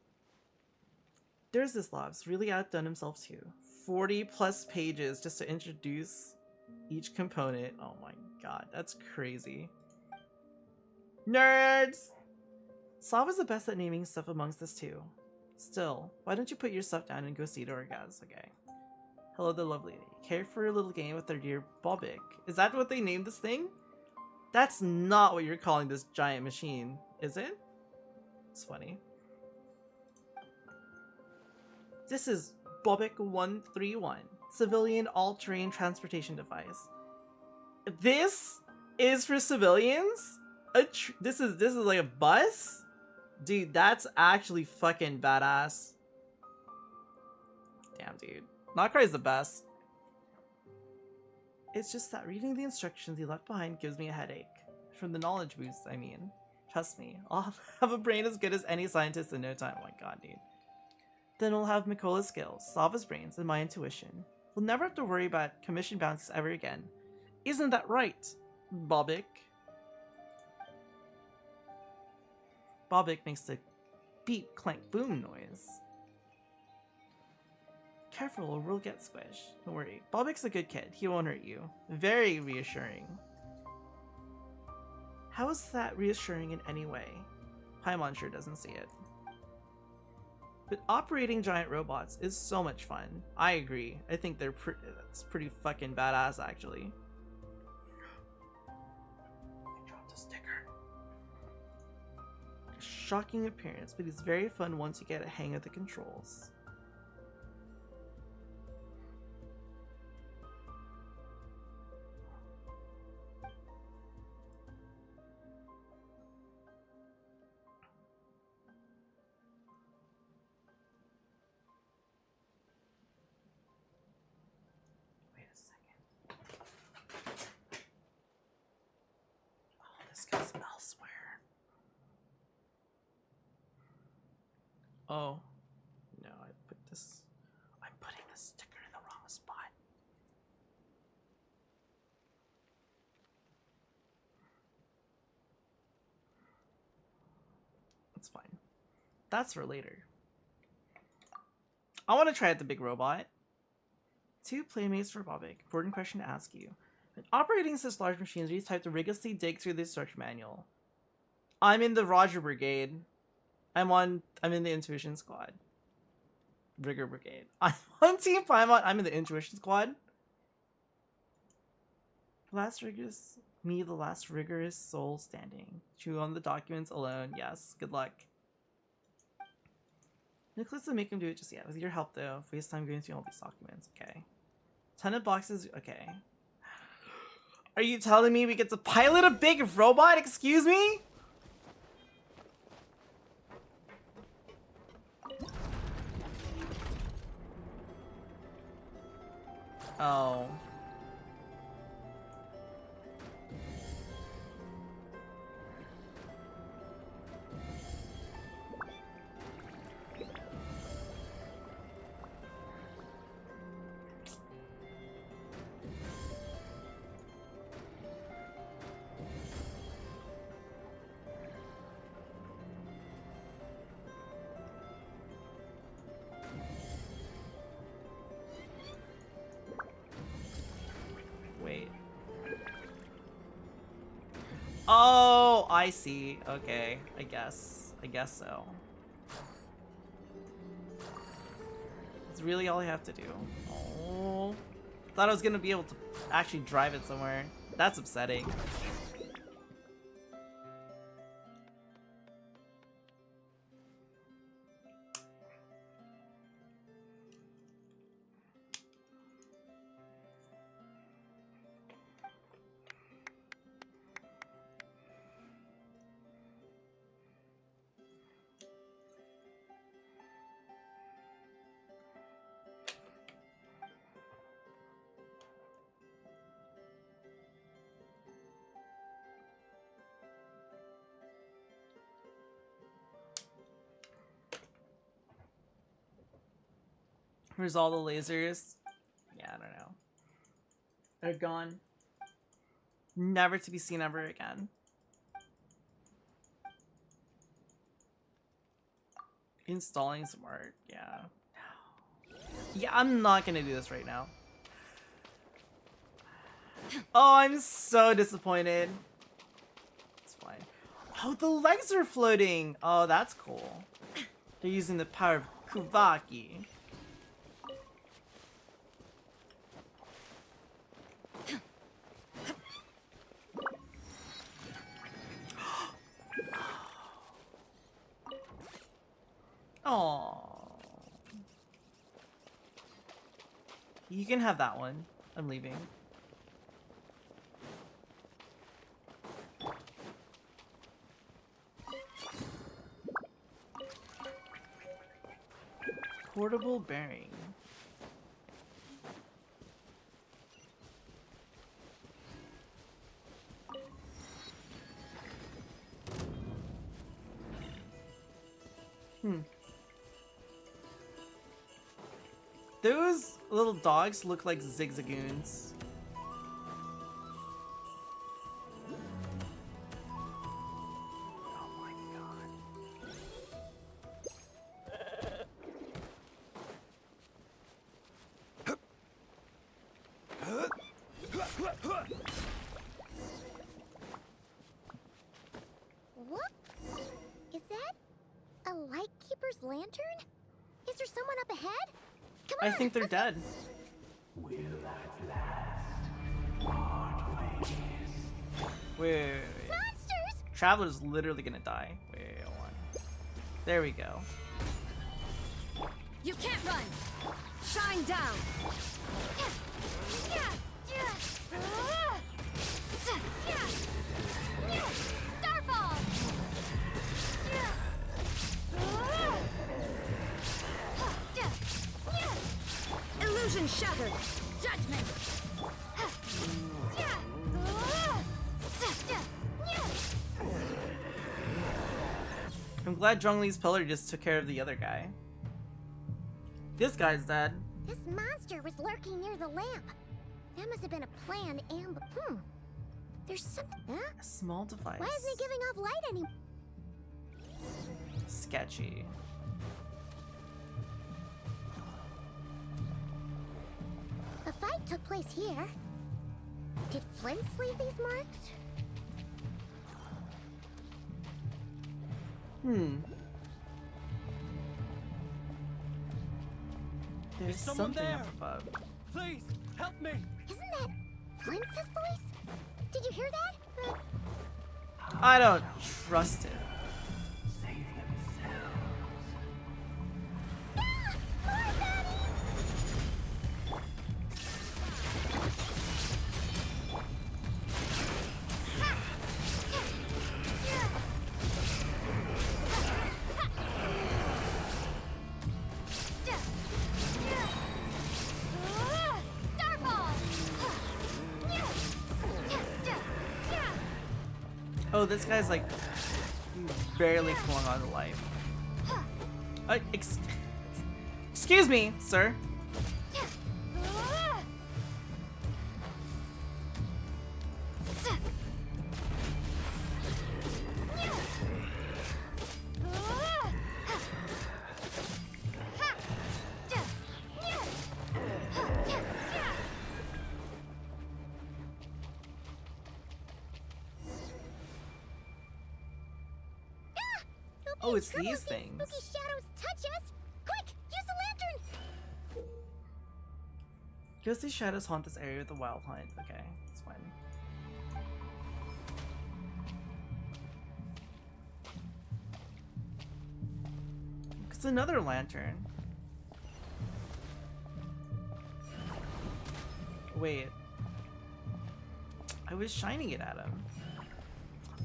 there's this Lob's really outdone himself too. 40 plus pages just to introduce each component. Oh my god, that's crazy. Nerds! Slav is the best at naming stuff amongst us too. Still, why don't you put your stuff down and go see Dorgaz, okay? Hello, the lovely lady. Care for a little game with their dear Bobik. Is that what they named this thing? That's not what you're calling this giant machine, is it? It's funny. This is Bobik 131, civilian all-terrain transportation device. This is for civilians? This is like a bus? Dude, that's actually fucking badass. Damn, dude. Krai is the best. It's just that reading the instructions he left behind gives me a headache. From the knowledge boost, I mean. Trust me, I'll have a brain as good as any scientist in no time. Oh my god, dude. Then we'll have Makola's skills, Sava's brains, and my intuition. We'll never have to worry about commission bounties ever again. Isn't that right, Bobik? Bobik makes the beep, clank, boom noise. Careful or we'll get squished. Don't worry, Bobik's a good kid. He won't hurt you. Very reassuring. How is that reassuring in any way? Paimon sure doesn't see it. But operating giant robots is so much fun. I agree. I think that's pretty fucking badass, actually. I dropped a sticker. Shocking appearance, but it's very fun once you get a hang of the controls. Oh, no, I'm putting this sticker in the wrong spot. That's fine. That's for later. I want to try out the big robot. 2 playmates for Bobik. Important question to ask you. When operating such large machines, you have to rigorously dig through the instruction manual. I'm in the Roger Brigade. I'm in the Intuition Squad. Rigor Brigade. I'm on Team Paimon. I'm in the Intuition Squad. The last rigorous soul standing. Chew on the documents alone. Yes, good luck. Nicholas will make him do it just yet. With your help though, waste time going through all these documents. Okay. Ton of boxes. Okay. Are you telling me we get to pilot a big robot? Excuse me? Oh. I see. Okay, I guess so. That's really all I have to do. Oh, thought I was gonna be able to actually drive it somewhere. That's upsetting. Where's all the lasers? Yeah, I don't know. They're gone. Never to be seen ever again. Installing some art, yeah. Yeah, I'm not gonna do this right now. Oh, I'm so disappointed. It's fine. Oh, the legs are floating! Oh, that's cool. They're using the power of Kuvaki. Oh, you can have that one. I'm leaving. Portable bearing. Those little dogs look like zigzagoons. Oh my god. What? Is that a Lightkeeper's lantern? Is there someone up ahead? Come on, I think they're dead. Will at last part ways. Wait. Monsters! Traveler's literally gonna die. Wait, hold on. There we go. You can't run! Shine down! Starfall! Illusion shattered! Judgment! I'm glad Zhongli's pillar just took care of the other guy. This guy's dead. This monster was lurking near the lamp. That must have been a planned ambush. There's something. Huh? A small device. Why isn't it giving off light anymore? Sketchy. A fight took place here. Did Flint leave these marks? There's someone something there? up above. Please, help me! Isn't that Flint's voice? Did you hear that? I don't trust it. Oh, this guy's like barely pulling on to life. Excuse me, sir. Oh, it's these things. Spooky shadows touch us! Quick, use the lantern! Ghostly shadows haunt this area with the wild hunt. Okay, that's fine. It's another lantern. Wait. I was shining it at him.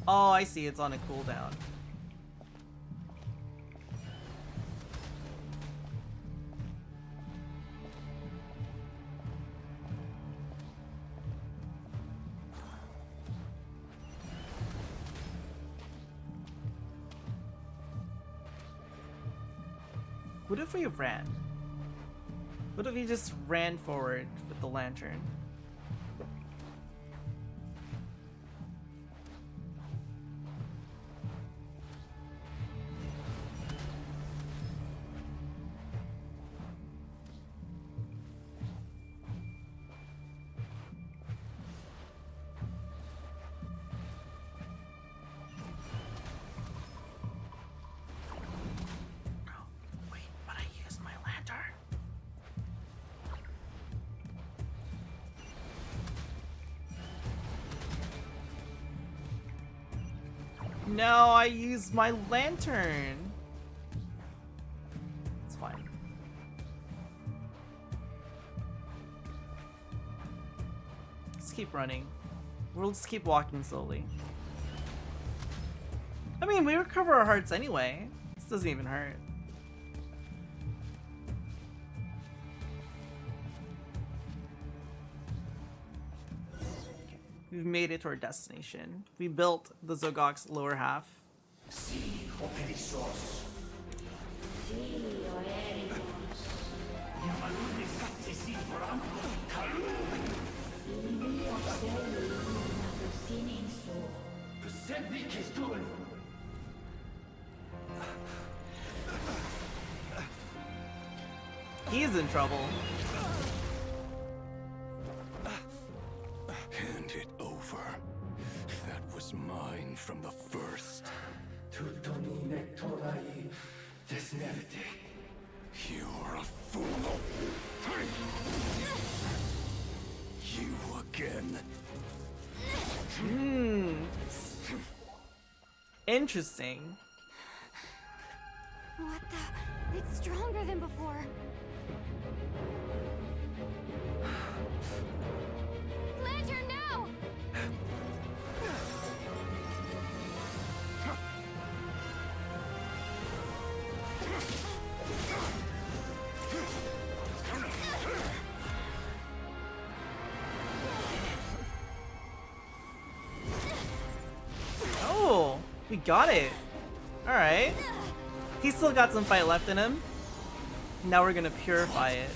Oh, I see. It's on a cooldown. What if we ran? What if we just ran forward with the lantern? No, I used my lantern. It's fine. Let's keep running. We'll just keep walking slowly. I mean, we recover our hearts anyway. This doesn't even hurt. We've made it to our destination. We built the Zogok's lower half. He's in trouble. Hand it over. That was mine from the first. You're a fool. You again. Interesting. What the? It's stronger than before. Lantern now! Oh, we got it. All right. He's still got some fight left in him. Now we're gonna purify it.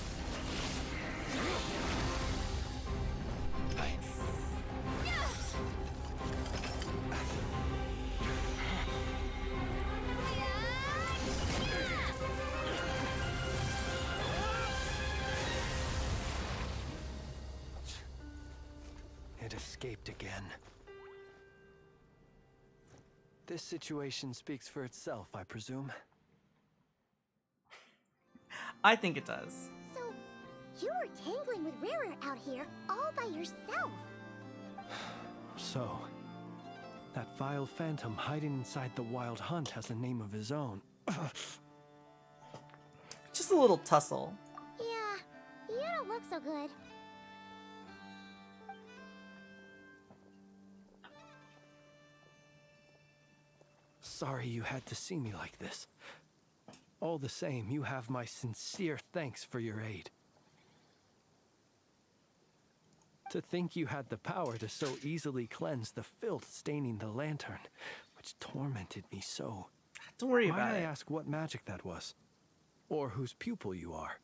It escaped again. This situation speaks for itself, I presume. I think it does. So, you were tangling with Rarer out here all by yourself. So, that vile phantom hiding inside the Wild Hunt has a name of his own. Just a little tussle. Yeah, you don't look so good. Sorry you had to see me like this. All the same, you have my sincere thanks for your aid. To think you had the power to so easily cleanse the filth staining the lantern, which tormented me so. Don't worry about Might I it. ask what magic that was? Or whose pupil you are?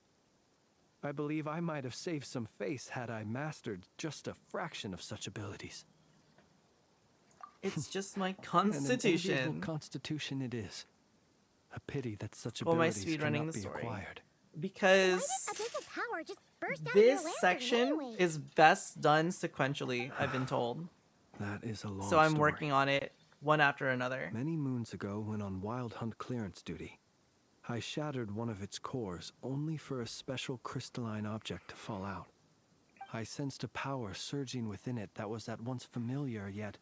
I believe I might have saved some face had I mastered just a fraction of such abilities. It's just my An constitution. enviable constitution it is. A pity that such Well, my abilities speedrunning cannot the be story. acquired. Because Abyssal power just burst out of this your lantern section anyway. is best done sequentially, I've been told. That is a long So I'm story. working on it one after another. Many moons ago, when on Wild Hunt clearance duty, I shattered one of its cores only for a special crystalline object to fall out. I sensed a power surging within it that was at once familiar yet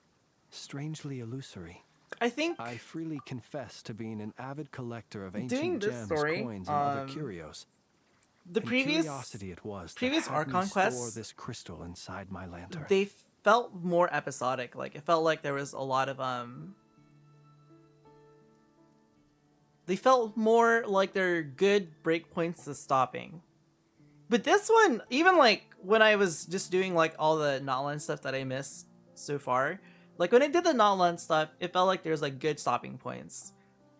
strangely illusory. I freely confess to being an avid collector of doing ancient this gems, story, coins, and other curios. The And previous curiosity it was previous that had Archon me store quests, this crystal inside my lantern. they felt more episodic. Like it felt like there was a lot of they felt more like they're good breakpoints to stopping. But this one, even like when I was just doing like all the Natlan stuff that I missed so far, like when I did the Natlan stuff, it felt like there's like good stopping points.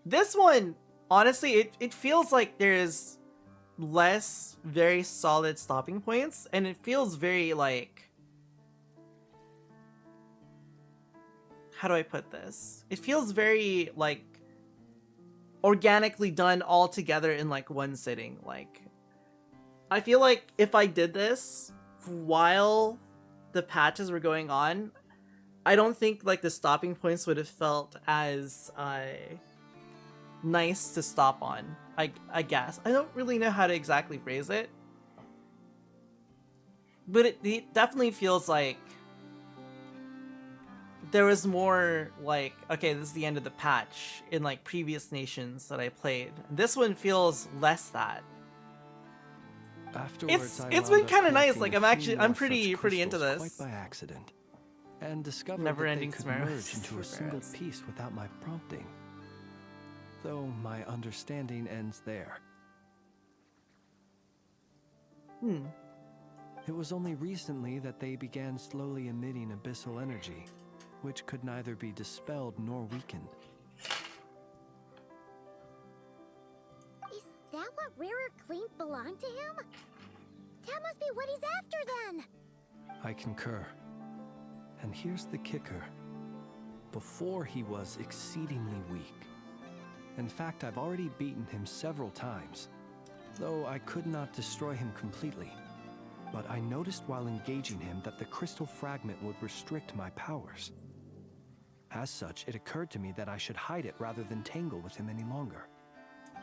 This one, honestly, it feels like there's less very solid stopping points, and it feels very like, how do I put this? It feels very like organically done all together in like one sitting. Like I feel like if I did this while the patches were going on, I don't think like the stopping points would have felt as nice to stop on. I guess. I don't really know how to exactly phrase it. But it definitely feels like there was more like, okay, this is the end of the patch in like previous nations that I played. This one feels less that. Afterwards, It's been kind of nice. Like I'm pretty into this. Quite by accident, and discovered Never-ending that they could merge Samaras. into a single piece without my prompting. Though my understanding ends there. It was only recently that they began slowly emitting abyssal energy, which could neither be dispelled nor weakened. Is that what Rarer claimed belonged to him? That must be what he's after then. I concur. And here's the kicker. Before he was exceedingly weak. In fact, I've already beaten him several times, though I could not destroy him completely. But I noticed while engaging him that the crystal fragment would restrict my powers. As such, it occurred to me that I should hide it rather than tangle with him any longer.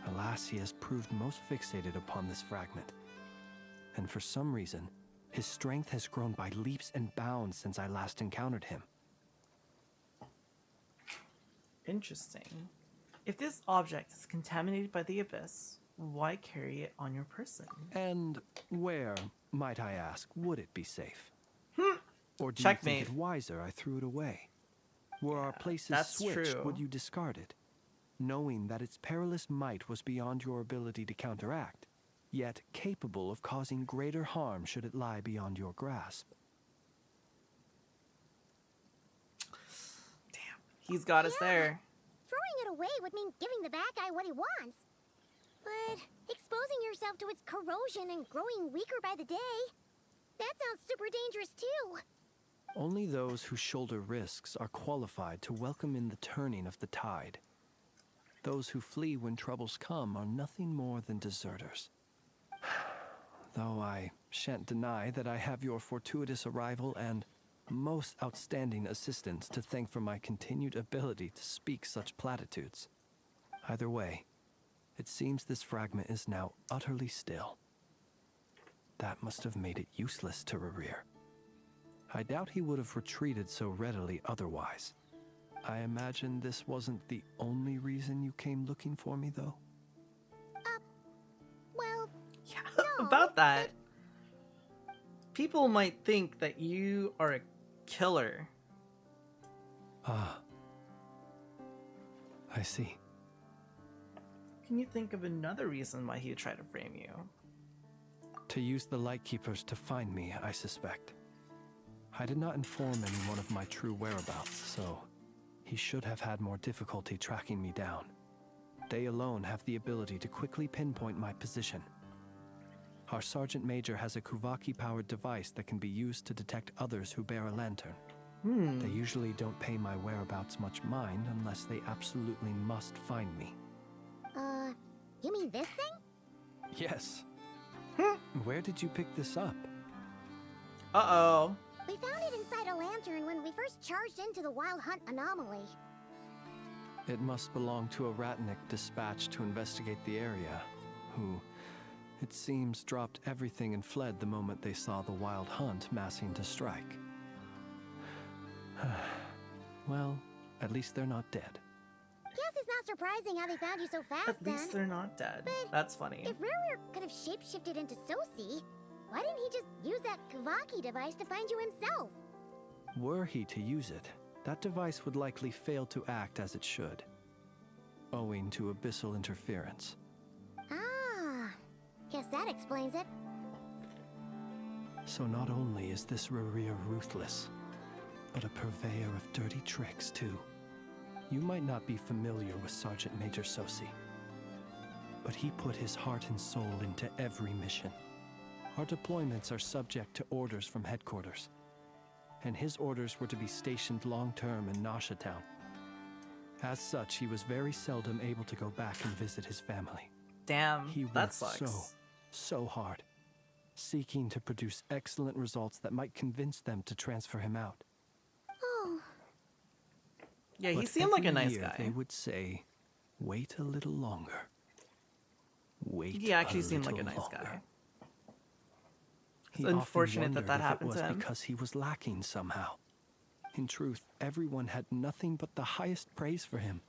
Alas, he has proved most fixated upon this fragment. And for some reason, his strength has grown by leaps and bounds since I last encountered him. Interesting. If this object is contaminated by the abyss, why carry it on your person? And where, might I ask, would it be safe? Or do Checkmate. you think it wiser I threw it away? Were our places that's switched, true. would you discard it? Knowing that its perilous might was beyond your ability to counteract, yet capable of causing greater harm should it lie beyond your grasp. He's got us there. Throwing it away would mean giving the bad guy what he wants. But exposing yourself to its corrosion and growing weaker by the day, that sounds super dangerous too. Only those who shoulder risks are qualified to welcome in the turning of the tide. Those who flee when troubles come are nothing more than deserters. Though I shan't deny that I have your fortuitous arrival and most outstanding assistance to thank for my continued ability to speak such platitudes. Either way, it seems this fragment is now utterly still. That must have made it useless to Rarir. I doubt he would have retreated so readily otherwise. I imagine this wasn't the only reason you came looking for me, though? Well, About that, people might think that you are a killer. Ah. I see. Can you think of another reason why he would try to frame you? To use the Lightkeepers to find me, I suspect. I did not inform anyone of my true whereabouts, so he should have had more difficulty tracking me down. They alone have the ability to quickly pinpoint my position. Our Sergeant Major has a Kuvaki-powered device that can be used to detect others who bear a lantern. They usually don't pay my whereabouts much mind unless they absolutely must find me. You mean this thing? Yes. Where did you pick this up? Uh-oh. We found it inside a lantern when we first charged into the Wild Hunt anomaly. It must belong to a Ratnik dispatched to investigate the area, who, it seems, dropped everything and fled the moment they saw the Wild Hunt massing to strike. Well, at least they're not dead. Guess it's not surprising how they found you so fast, At least they're not dead. But that's funny. If Ruru could have shapeshifted into Sosi, why didn't he just use that Kavaki device to find you himself? Were he to use it, that device would likely fail to act as it should, owing to abyssal interference. Ah, guess that explains it. So not only is this Rurir ruthless, but a purveyor of dirty tricks, too. You might not be familiar with Sergeant Major Sosi, but he put his heart and soul into every mission. Our deployments are subject to orders from headquarters, and his orders were to be stationed long-term in Nasha Town. As such, he was very seldom able to go back and visit his family. Damn, he that worked sucks. so hard, seeking to produce excellent results that might convince them to transfer him out. Oh. Yeah, he But seemed like a every nice year guy. They would say, "Wait a little longer. Wait." He actually seemed like a nice longer. guy. He It's often unfortunate that wondered that if happened it was to him. because he was lacking somehow. In truth, everyone had nothing but the highest praise for him.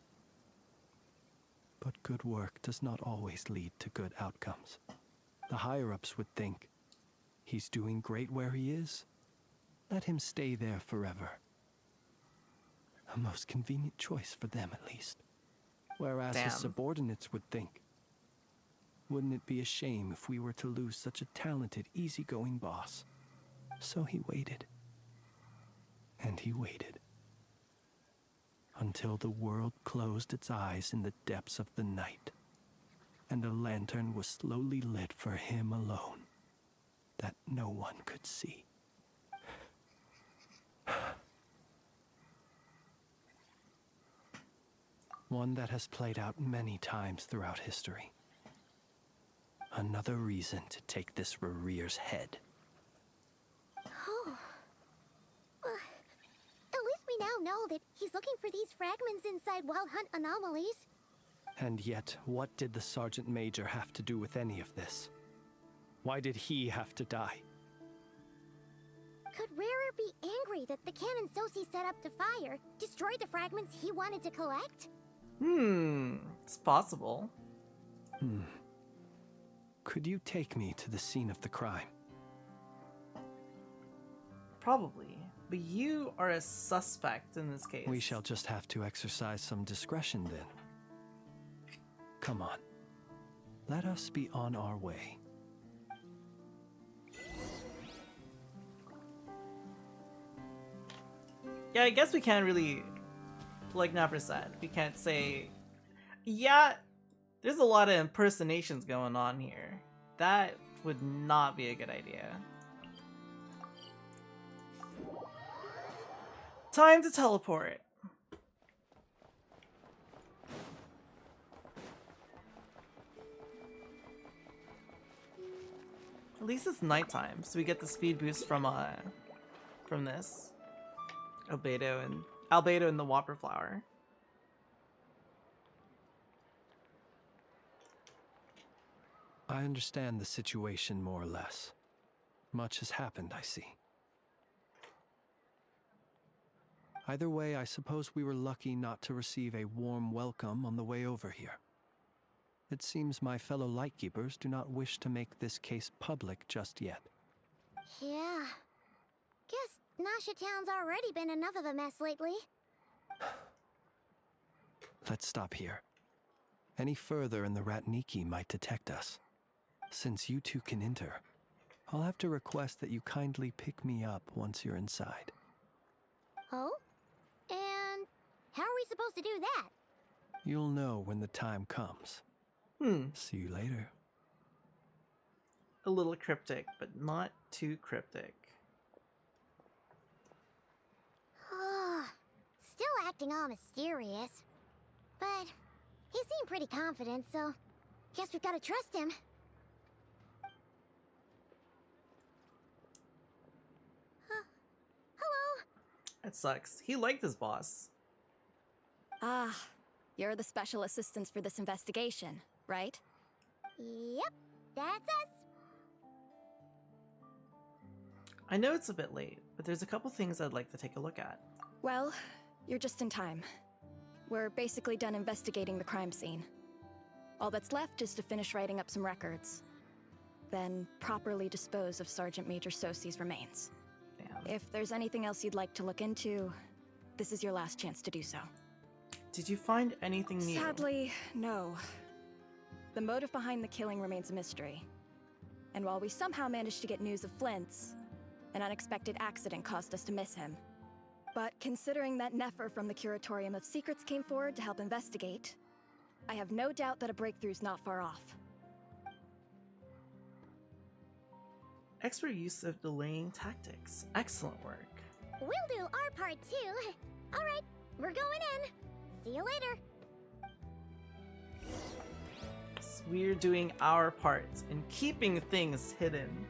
But good work does not always lead to good outcomes. The higher-ups would think, he's doing great where he is. Let him stay there forever. A most convenient choice for them, at least. Whereas Damn. his subordinates would think, wouldn't it be a shame if we were to lose such a talented, easygoing boss? So he waited. And he waited. Until the world closed its eyes in the depths of the night, and a lantern was slowly lit for him alone, that no one could see. One that has played out many times throughout history. Another reason to take this Rurir's head. Oh. At least we now know that he's looking for these fragments inside Wild Hunt anomalies. And yet, what did the Sergeant Major have to do with any of this? Why did he have to die? Could Rarer be angry that the cannon Sosi set up to fire destroyed the fragments he wanted to collect? It's possible. Could you take me to the scene of the crime? Probably. But you are a suspect in this case. We shall just have to exercise some discretion then. Come on. Let us be on our way. Yeah, I guess we can't really, like Nafra said, we can't say, yeah, there's a lot of impersonations going on here. That would not be a good idea. Time to teleport. At least it's nighttime, so we get the speed boost from this. Albedo and the Whopper Flower. I understand the situation more or less. Much has happened, I see. Either way, I suppose we were lucky not to receive a warm welcome on the way over here. It seems my fellow Lightkeepers do not wish to make this case public just yet. Yeah. Guess Nasha Town's already been enough of a mess lately. Let's stop here. Any further and the Ratniki might detect us. Since you two can enter, I'll have to request that you kindly pick me up once you're inside. Oh? And how are we supposed to do that? You'll know when the time comes. See you later. A little cryptic, but not too cryptic. Still acting all mysterious. But he seemed pretty confident, so guess we've got to trust him. It sucks. He liked his boss. Ah, You're the special assistants for this investigation, right? Yep, that's us. I know it's a bit late, but there's a couple things I'd like to take a look at. Well, you're just in time. We're basically done investigating the crime scene. All that's left is to finish writing up some records. Then properly dispose of Sergeant Major Sosie's remains. Damn. If there's anything else you'd like to look into, this is your last chance to do so. Did you find anything new? Sadly, no. The motive behind the killing remains a mystery. And while we somehow managed to get news of Flint's, an unexpected accident caused us to miss him. But considering that Nefer from the Curatorium of Secrets came forward to help investigate, I have no doubt that a breakthrough's not far off. Expert use of delaying tactics. Excellent work. We'll do our part too. All right, we're going in. See you later. So we're doing our part in keeping things hidden.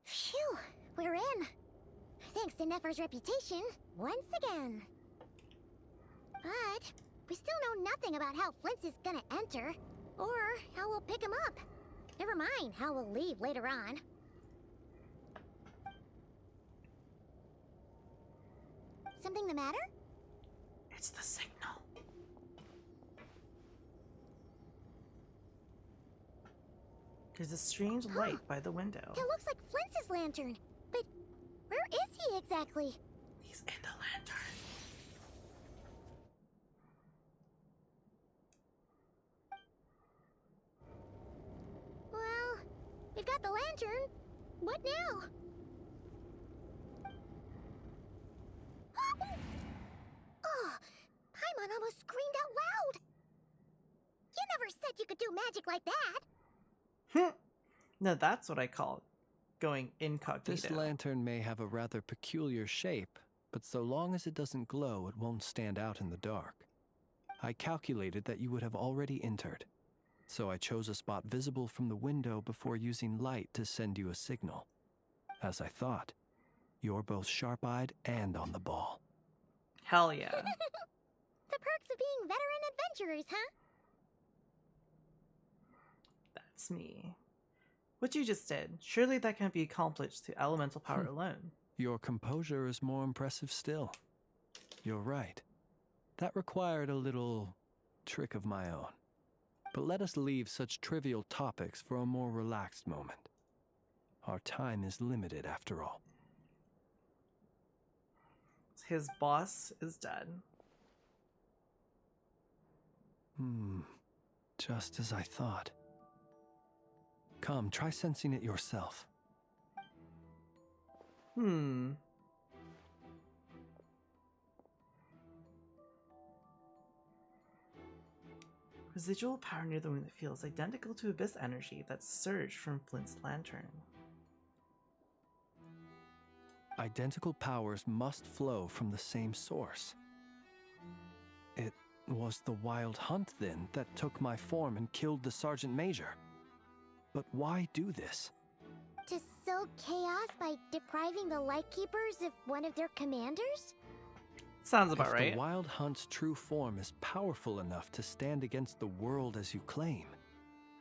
Phew, we're in. Thanks to Nefer's reputation, once again. But we still know nothing about how Flint is gonna enter, or how we'll pick him up. Never mind how we'll leave later on. Something the matter? It's the signal. There's a strange light by the window. It looks like Flint's lantern, but where is he exactly? He's in the lantern. Well, we've got the lantern. What now? Oh, Paimon almost screamed out loud. You never said you could do magic like that. Now that's what I call going incognito. This lantern may have a rather peculiar shape, but so long as it doesn't glow, it won't stand out in the dark. I calculated that you would have already entered, so I chose a spot visible from the window before using light to send you a signal. As I thought, you're both sharp-eyed and on the ball. Hell yeah. The perks of being veteran adventurers, huh? That's me. What you just did, surely that can't be accomplished through elemental power alone. Your composure is more impressive still. You're right. That required a little trick of my own. But let us leave such trivial topics for a more relaxed moment. Our time is limited after all. His boss is dead. Just as I thought. Come, try sensing it yourself. Residual power near the window feels identical to abyss energy that surged from Flint's lantern. Identical powers must flow from the same source. It was the Wild Hunt, then, that took my form and killed the Sergeant Major. But why do this? To sow chaos by depriving the Lightkeepers of one of their commanders? Sounds about if right. The Wild Hunt's true form is powerful enough to stand against the world as you claim,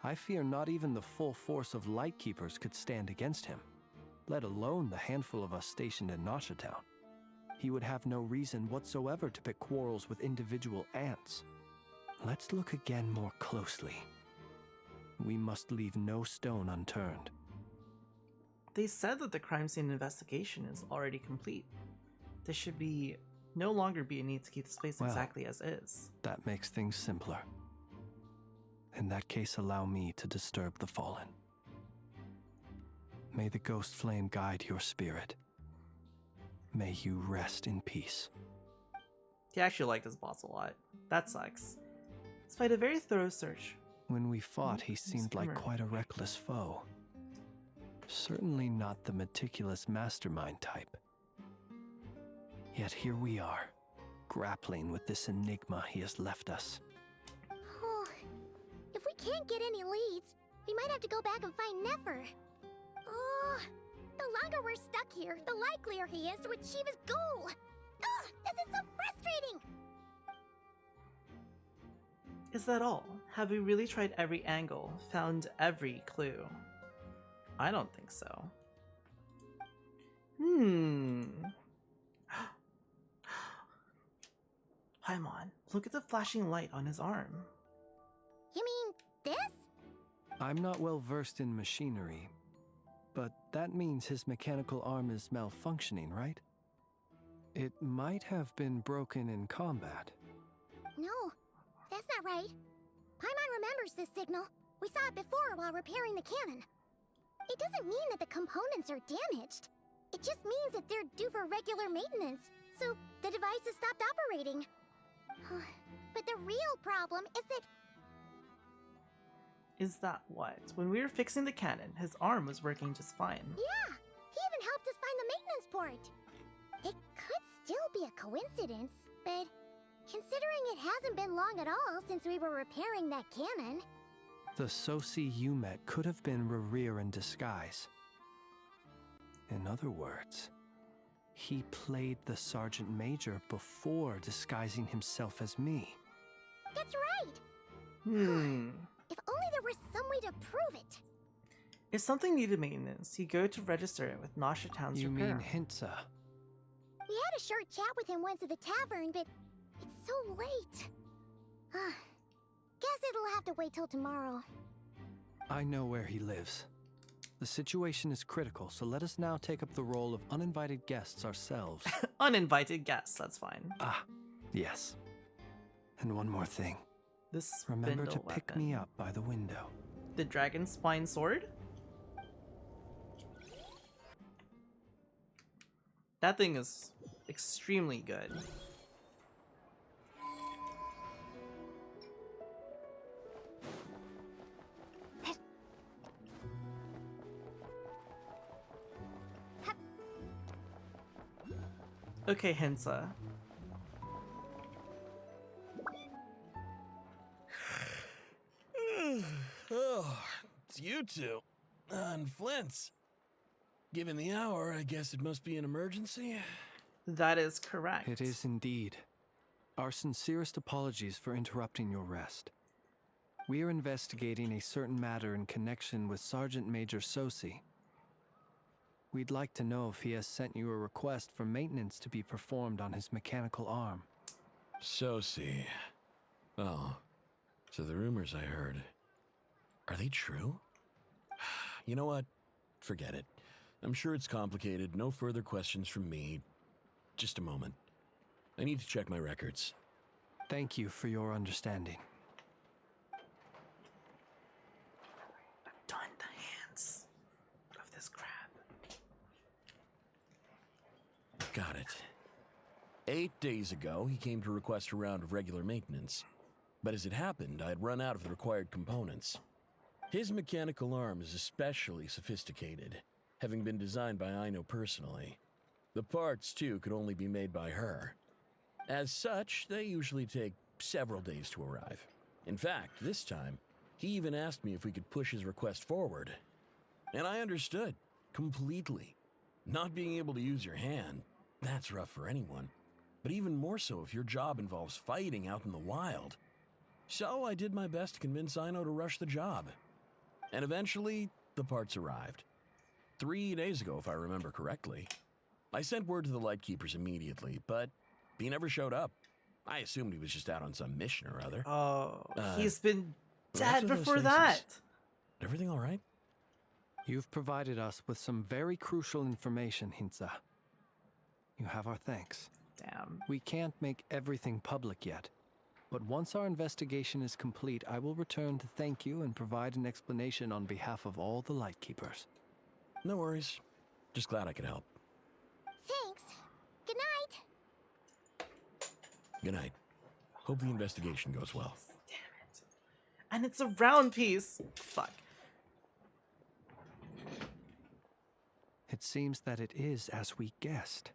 I fear not even the full force of Lightkeepers could stand against him, let alone the handful of us stationed in Nasha. He would have no reason whatsoever to pick quarrels with individual ants. Let's look again more closely. We must leave no stone unturned. They said that the crime scene investigation is already complete. There should be no longer be a need to keep this place exactly as is. That makes things simpler. In that case, allow me to disturb the fallen. May the ghost flame guide your spirit. May you rest in peace. He actually liked his boss a lot. That sucks. Despite a very thorough search. When we fought, he seemed like quite a reckless foe. Certainly not the meticulous mastermind type. Yet here we are, grappling with this enigma he has left us. Oh, if we can't get any leads, we might have to go back and find Nefer. The longer we're stuck here, the likelier he is to achieve his goal. Ugh, this is so frustrating! Is that all? Have we really tried every angle, found every clue? I don't think so. Paimon, look at the flashing light on his arm. You mean this? I'm not well versed in machinery, but that means his mechanical arm is malfunctioning, right? It might have been broken in combat. No, that's not right. Paimon remembers this signal. We saw it before while repairing the cannon. It doesn't mean that the components are damaged. It just means that they're due for regular maintenance, so the device has stopped operating. But the real problem is that... Is that what? When we were fixing the cannon, his arm was working just fine. Yeah! He even helped us find the maintenance port! It could still be a coincidence, but considering it hasn't been long at all since we were repairing that cannon... The Sosi you met could have been Rerir in disguise. In other words, he played the Sergeant Major before disguising himself as me. That's right! If only there was some way to prove it! If something needed maintenance, you go to register it with Nasha Town's You repair. mean Hintsa? We had a short chat with him once at the tavern, but it's so late. Guess it'll have to wait till tomorrow. I know where he lives. The situation is critical, so let us now take up the role of uninvited guests ourselves. Uninvited guests, that's fine. Ah, yes. And one more thing. This Remember to spindle pick weapon. me up by the window. The dragon spine sword? That thing is extremely good. Okay, Hintsa. Oh, it's you two. And Flint's. Given the hour, I guess it must be an emergency. That is correct. It is indeed. Our sincerest apologies for interrupting your rest. We are investigating a certain matter in connection with Sergeant Major Sosi. We'd like to know if he has sent you a request for maintenance to be performed on his mechanical arm. Sosi. Oh, so the rumors I heard, are they true? You know what? Forget it. I'm sure it's complicated. No further questions from me. Just a moment. I need to check my records. Thank you for your understanding. I've done the hands of this crab. Got it. 8 days ago, he came to request a round of regular maintenance. But as it happened, I had run out of the required components. His mechanical arm is especially sophisticated, having been designed by Aino personally. The parts, too, could only be made by her. As such, they usually take several days to arrive. In fact, this time, he even asked me if we could push his request forward. And I understood, completely. Not being able to use your hand, that's rough for anyone. But even more so if your job involves fighting out in the wild. So I did my best to convince Aino to rush the job. And eventually, the parts arrived. 3 days ago, if I remember correctly. I sent word to the Lightkeepers immediately, but he never showed up. I assumed he was just out on some mission or other. Oh, he's been what's dead with those before faces? that. Everything all right? You've provided us with some very crucial information, Hintsa. You have our thanks. Damn. We can't make everything public yet, but once our investigation is complete, I will return to thank you and provide an explanation on behalf of all the Lightkeepers. No worries. Just glad I could help. Thanks. Good night. Good night. Hope the investigation goes well. And it's a round piece. Fuck. It seems that it is as we guessed.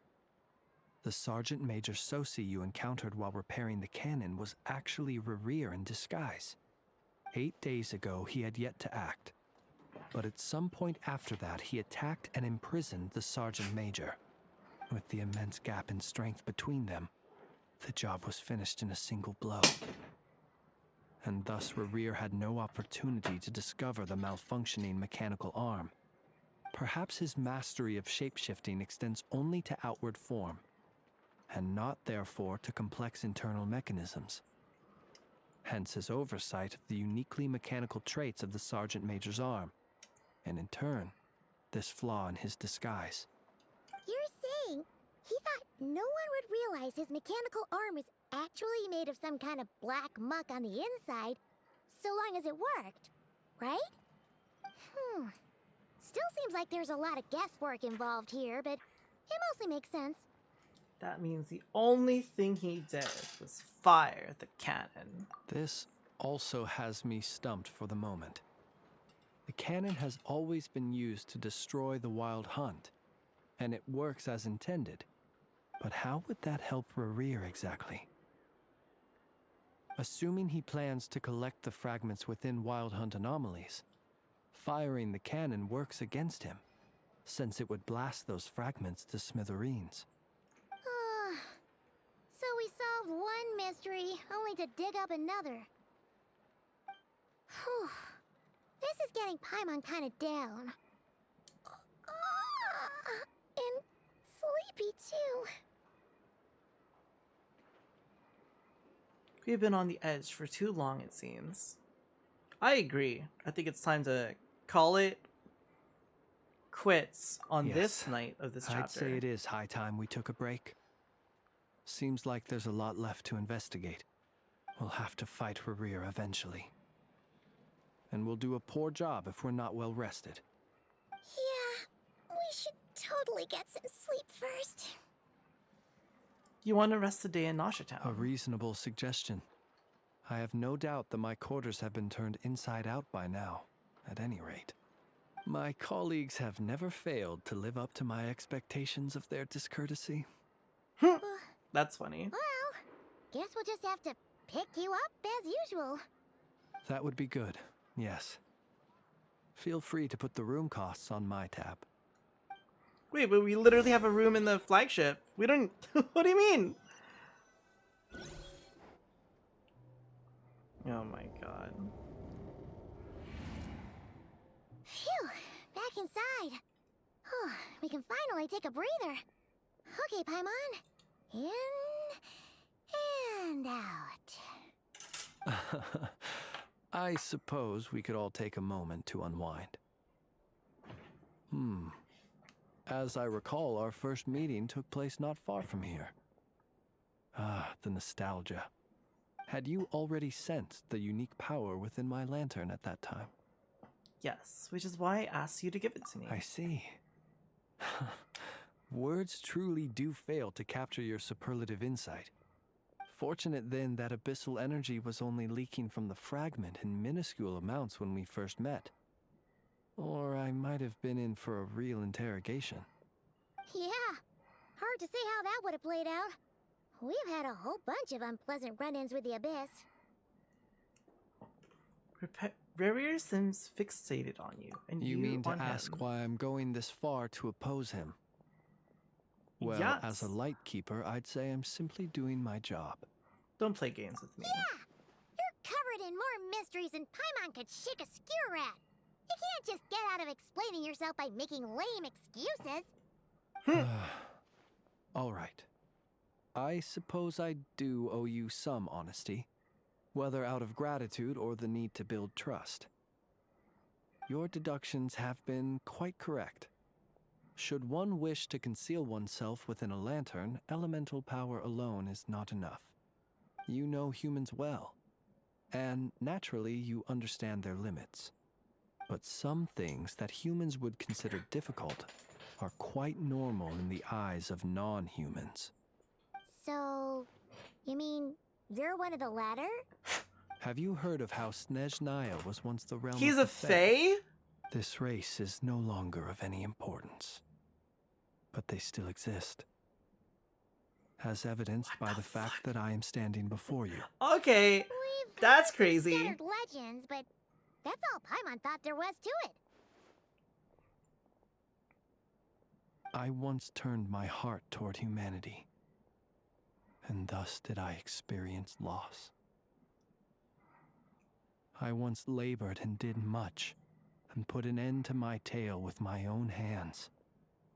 The Sergeant Major Sosi you encountered while repairing the cannon was actually Rerir in disguise. 8 days ago, he had yet to act. But at some point after that, he attacked and imprisoned the Sergeant Major. With the immense gap in strength between them, the job was finished in a single blow. And thus Rerir had no opportunity to discover the malfunctioning mechanical arm. Perhaps his mastery of shapeshifting extends only to outward form, and not therefore to complex internal mechanisms. Hence his oversight of the uniquely mechanical traits of the Sergeant Major's arm, and in turn, this flaw in his disguise. You're saying he thought no one would realize his mechanical arm was actually made of some kind of black muck on the inside, so long as it worked, right? Still seems like there's a lot of guesswork involved here, but it mostly makes sense. That means the only thing he did was fire the cannon. This also has me stumped for the moment. The cannon has always been used to destroy the Wild Hunt, and it works as intended. But how would that help Rerir exactly? Assuming he plans to collect the fragments within Wild Hunt anomalies, firing the cannon works against him, since it would blast those fragments to smithereens. So we solved one mystery, only to dig up another. Whew. This is getting Paimon kind of down. And sleepy too. We've been on the edge for too long, it seems. I agree. I think it's time to call it quits on this night of this chapter. I'd say it is high time we took a break. Seems like there's a lot left to investigate. We'll have to fight Rerir eventually. And we'll do a poor job if we're not well rested. Yeah, we should totally get some sleep first. You want to rest the day in Nasha Town? A reasonable suggestion. I have no doubt that my quarters have been turned inside out by now, at any rate. My colleagues have never failed to live up to my expectations of their discourtesy. That's funny. Well, guess we'll just have to pick you up as usual. That would be good, yes. Feel free to put the room costs on my tab. Wait, but we literally have a room in the flagship. We don't... What do you mean? Oh my god. Phew, back inside. We can finally take a breather. Okay, Paimon. In and out. I suppose we could all take a moment to unwind. As I recall, our first meeting took place not far from here. Ah, the nostalgia. Had you already sensed the unique power within my lantern at that time? Yes, which is why I asked you to give it to me. I see. Words truly do fail to capture your superlative insight. Fortunate then that abyssal energy was only leaking from the fragment in minuscule amounts when we first met. Or I might have been in for a real interrogation. Yeah, hard to say how that would have played out. We've had a whole bunch of unpleasant run-ins with the Abyss. Rerir seems fixated on you, and you mean to on ask him. why I'm going this far to oppose him? Well, yes. As a light keeper, I'd say I'm simply doing my job. Don't play games with me. Yeah! You're covered in more mysteries than Paimon could shake a skewer at. You can't just get out of explaining yourself by making lame excuses. All right. I suppose I do owe you some honesty, whether out of gratitude or the need to build trust. Your deductions have been quite correct. Should one wish to conceal oneself within a lantern, elemental power alone is not enough. You know humans well, and naturally you understand their limits. But some things that humans would consider difficult are quite normal in the eyes of non-humans. So, you mean you're one of the latter? Have you heard of how Snezhnaya was once the realm He's of a the Fae? Fae? This race is no longer of any importance, but they still exist. As evidenced by the fact that I am standing before you. Okay, that's crazy. Scattered legends, but that's all Paimon thought there was to it. I once turned my heart toward humanity, and thus did I experience loss. I once labored and did much, and put an end to my tale with my own hands.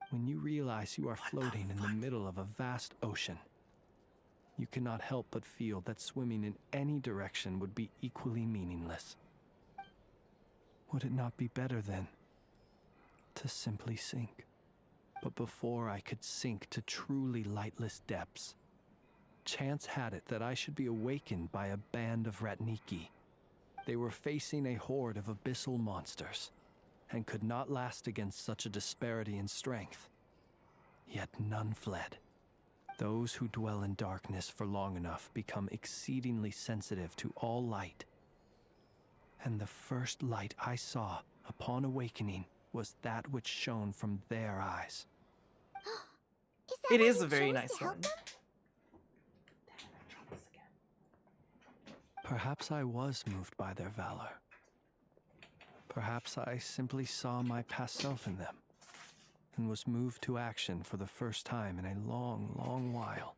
When you realize you are floating in the middle of a vast ocean, you cannot help but feel that swimming in any direction would be equally meaningless. Would it not be better, then, to simply sink? But before I could sink to truly lightless depths, chance had it that I should be awakened by a band of Ratniki. They were facing a horde of abyssal monsters, and could not last against such a disparity in strength. Yet none fled. Those who dwell in darkness for long enough become exceedingly sensitive to all light. And the first light I saw upon awakening was that which shone from their eyes. It is a very nice one. Perhaps I was moved by their valor. Perhaps I simply saw my past self in them, and was moved to action for the first time in a long, long while.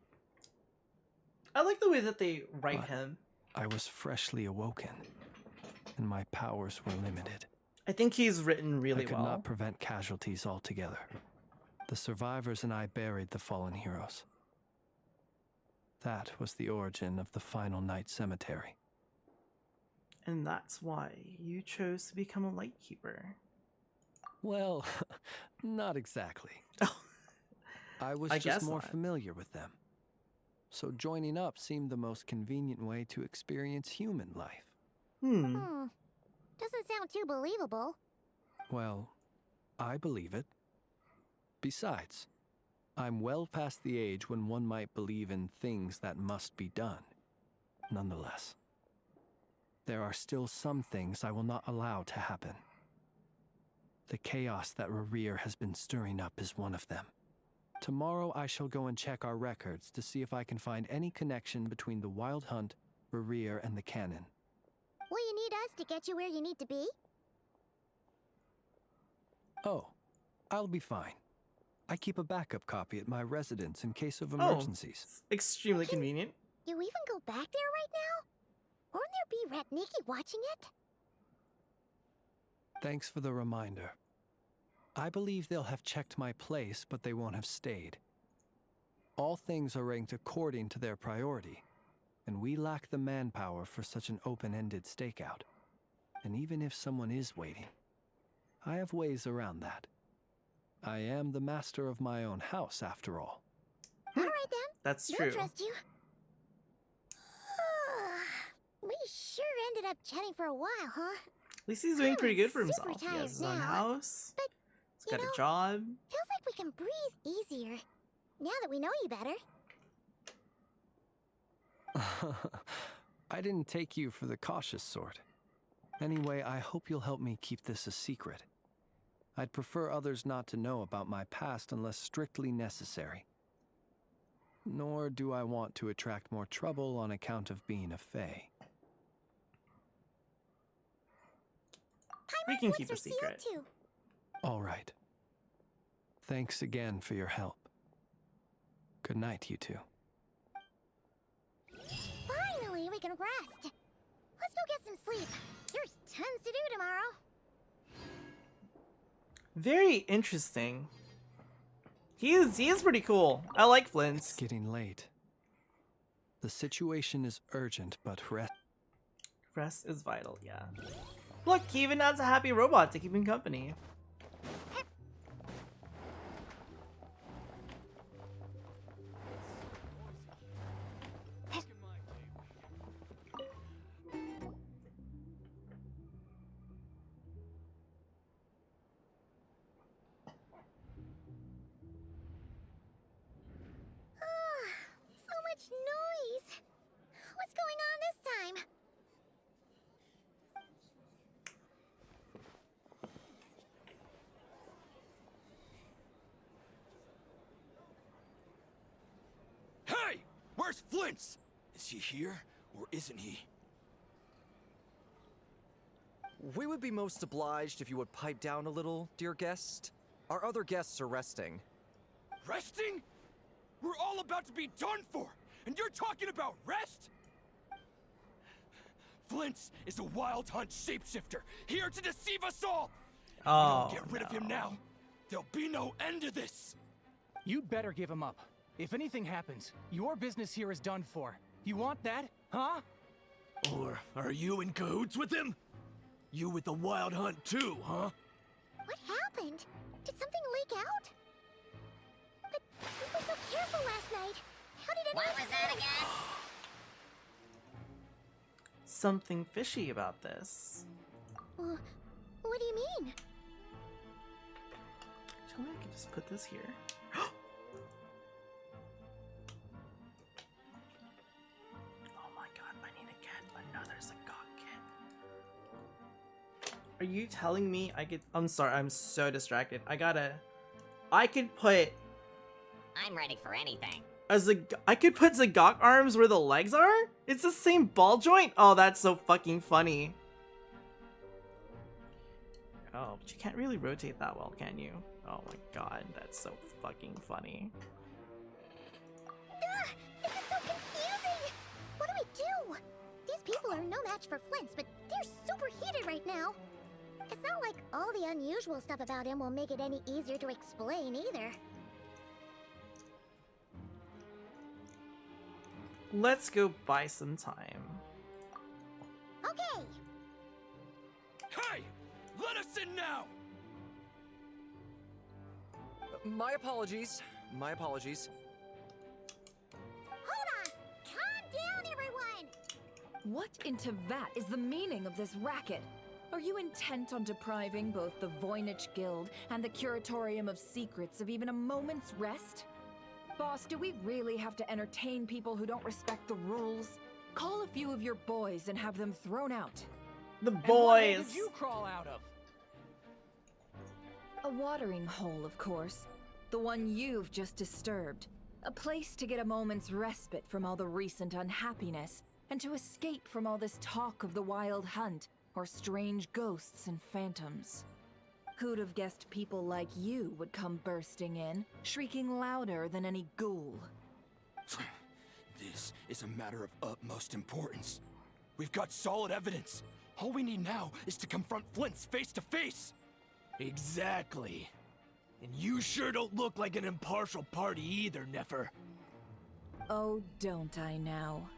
I like the way that they write him. I was freshly awoken, and my powers were limited. I think he's written really I could well. not prevent casualties altogether. The survivors and I buried the fallen heroes. That was the origin of the final night cemetery. And that's why you chose to become a lightkeeper. Well, not exactly. I was I just guess more not. familiar with them. So joining up seemed the most convenient way to experience human life. Doesn't sound too believable. Well, I believe it. Besides, I'm well past the age when one might believe in things that must be done. Nonetheless, there are still some things I will not allow to happen. The chaos that Rerir has been stirring up is one of them. Tomorrow I shall go and check our records to see if I can find any connection between the Wild Hunt, Rerir, and the Canon. Will you need us to get you where you need to be? Oh, I'll be fine. I keep a backup copy at my residence in case of emergencies. Extremely convenient. You even go back there right now? Won't there be Ratniki watching it? Thanks for the reminder. I believe they'll have checked my place, but they won't have stayed. All things are ranked according to their priority, and we lack the manpower for such an open-ended stakeout. And even if someone is waiting, I have ways around that. I am the master of my own house, after all. All right then. That's We'll true. trust you. We sure ended up chatting for a while, huh? At least he's doing pretty good for Super himself. He has his tired own now, house. But He's got a job. feels like we can breathe easier now that we know you better. I didn't take you for the cautious sort. Anyway, I hope you'll help me keep this a secret. I'd prefer others not to know about my past unless strictly necessary. Nor do I want to attract more trouble on account of being a fae. We can keep a secret. All right. Thanks again for your help. Good night, you two. Finally, we can rest. Let's go get some sleep. There's tons to do tomorrow. Very interesting. He is pretty cool. I like Flint's. It's getting late. The situation is urgent, but Rest is vital, yeah. Look, he even has a happy robot to keep him company. So much noise. What's going on this time? Hey! Where's Flint's? Is he here, or isn't he? We would be most obliged if you would pipe down a little, dear guest. Our other guests are resting. Resting? We're all about to be done for, and you're talking about rest? Flint's is a wild hunt shapeshifter, here to deceive us all! If we don't get rid of him now, there'll be no end to this! You'd better give him up. If anything happens, your business here is done for. You want that, huh? Or are you in cahoots with him? You with the wild hunt too, huh? What happened? Did something leak out? But we were so careful last night. How did anyone... What was that again? Something fishy about this. What do you mean? Tell me I can just put this here. Oh my god, I need to get another Zagok kit. Are you telling me I could... I'm sorry, I'm so distracted. I could put... I'm ready for anything. I could put Zagok arms where the legs are? It's the same ball joint? Oh, that's so fucking funny. Oh, but you can't really rotate that well, can you? Oh my god, that's so fucking funny. This is so confusing! What do we do? These people are no match for Flint's, but they're super heated right now. It's not like all the unusual stuff about him will make it any easier to explain either. Let's go buy some time. Okay! Hey! Let us in now! My apologies. My apologies. Hold on! Calm down, everyone! What in Tevat is the meaning of this racket? Are you intent on depriving both the Voynich Guild and the Curatorium of Secrets of even a moment's rest? Boss, do we really have to entertain people who don't respect the rules? Call a few of your boys and have them thrown out. The And what boys! hole did you crawl out of? A watering hole, of course. The one you've just disturbed. A place to get a moment's respite from all the recent unhappiness, and to escape from all this talk of the wild hunt, or strange ghosts and phantoms. Who'd have guessed people like you would come bursting in, shrieking louder than any ghoul? This is a matter of utmost importance. We've got solid evidence. All we need now is to confront Flint's face to face. Exactly. And you sure don't look like an impartial party either, Nefer. Oh, don't I now?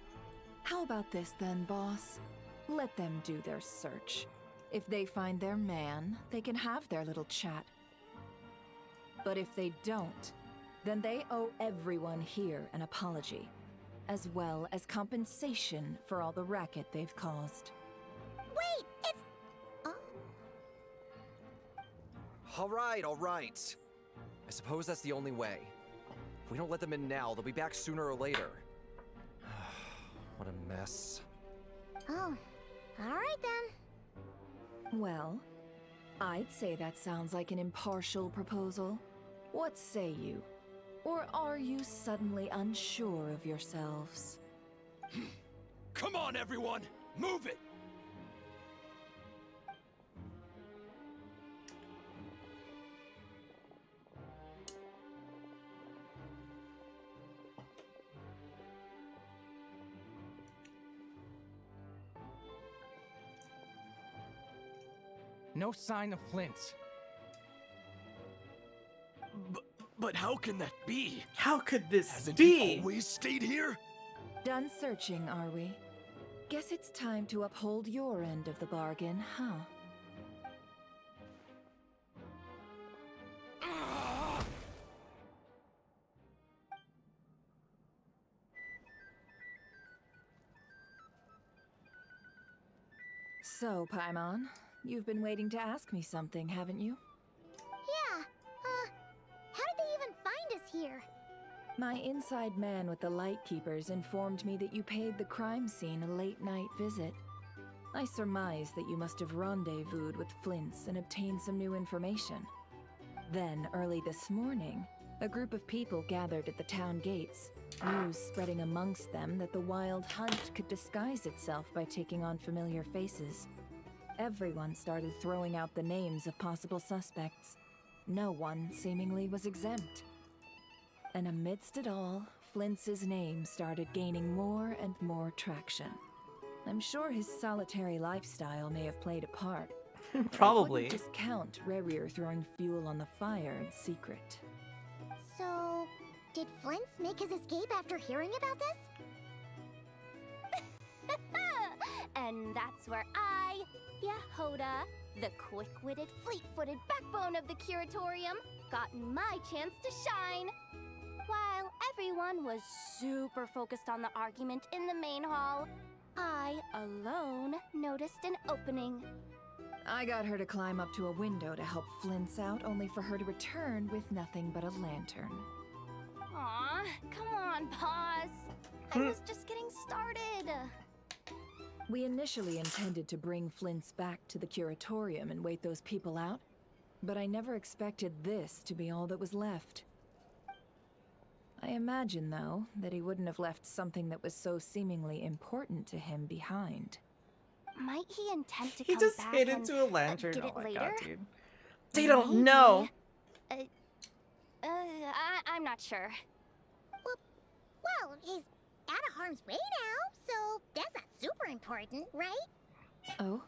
How about this then, boss? Let them do their search. If they find their man, they can have their little chat. But if they don't, then they owe everyone here an apology, as well as compensation for all the racket they've caused. Wait, it's... Oh. All right. I suppose that's the only way. If we don't let them in now, they'll be back sooner or later. What a mess. Oh, alright then. Well, I'd say that sounds like an impartial proposal. What say you? Or are you suddenly unsure of yourselves? Come on, everyone! Move it! No sign of Flint's. But how can that be? How could this Hasn't be? he always stayed here? Done searching, are we? Guess it's time to uphold your end of the bargain, huh? So, Paimon, you've been waiting to ask me something, haven't you? Yeah, how did they even find us here? My inside man with the Lightkeepers informed me that you paid the crime scene a late-night visit. I surmise that you must have rendezvoused with Flint's and obtained some new information. Then, early this morning, a group of people gathered at the town gates, news spreading amongst them that the wild hunt could disguise itself by taking on familiar faces. Everyone started throwing out the names of possible suspects. No one, seemingly, was exempt. And amidst it all, Flintz's name started gaining more and more traction. I'm sure his solitary lifestyle may have played a part. but Probably. I wouldn't discount Rerir throwing fuel on the fire in secret. So, did Flint's make his escape after hearing about this? And that's where I, Yehoda, the quick-witted, fleet-footed backbone of the Curatorium, got my chance to shine. While everyone was super focused on the argument in the main hall, I alone noticed an opening. I got her to climb up to a window to help Flint's out, only for her to return with nothing but a lantern. Aw, come on, pause. I was just getting started. We initially intended to bring Flint's back to the Curatorium and wait those people out, but I never expected this to be all that was left. I imagine, though, that he wouldn't have left something that was so seemingly important to him behind. Might he intend to He come just back hid and, into a lantern. get Oh it my later? god, dude. They don't know. I'm not sure. Well, he's out of harm's way now, so that's not super important, right? Oh?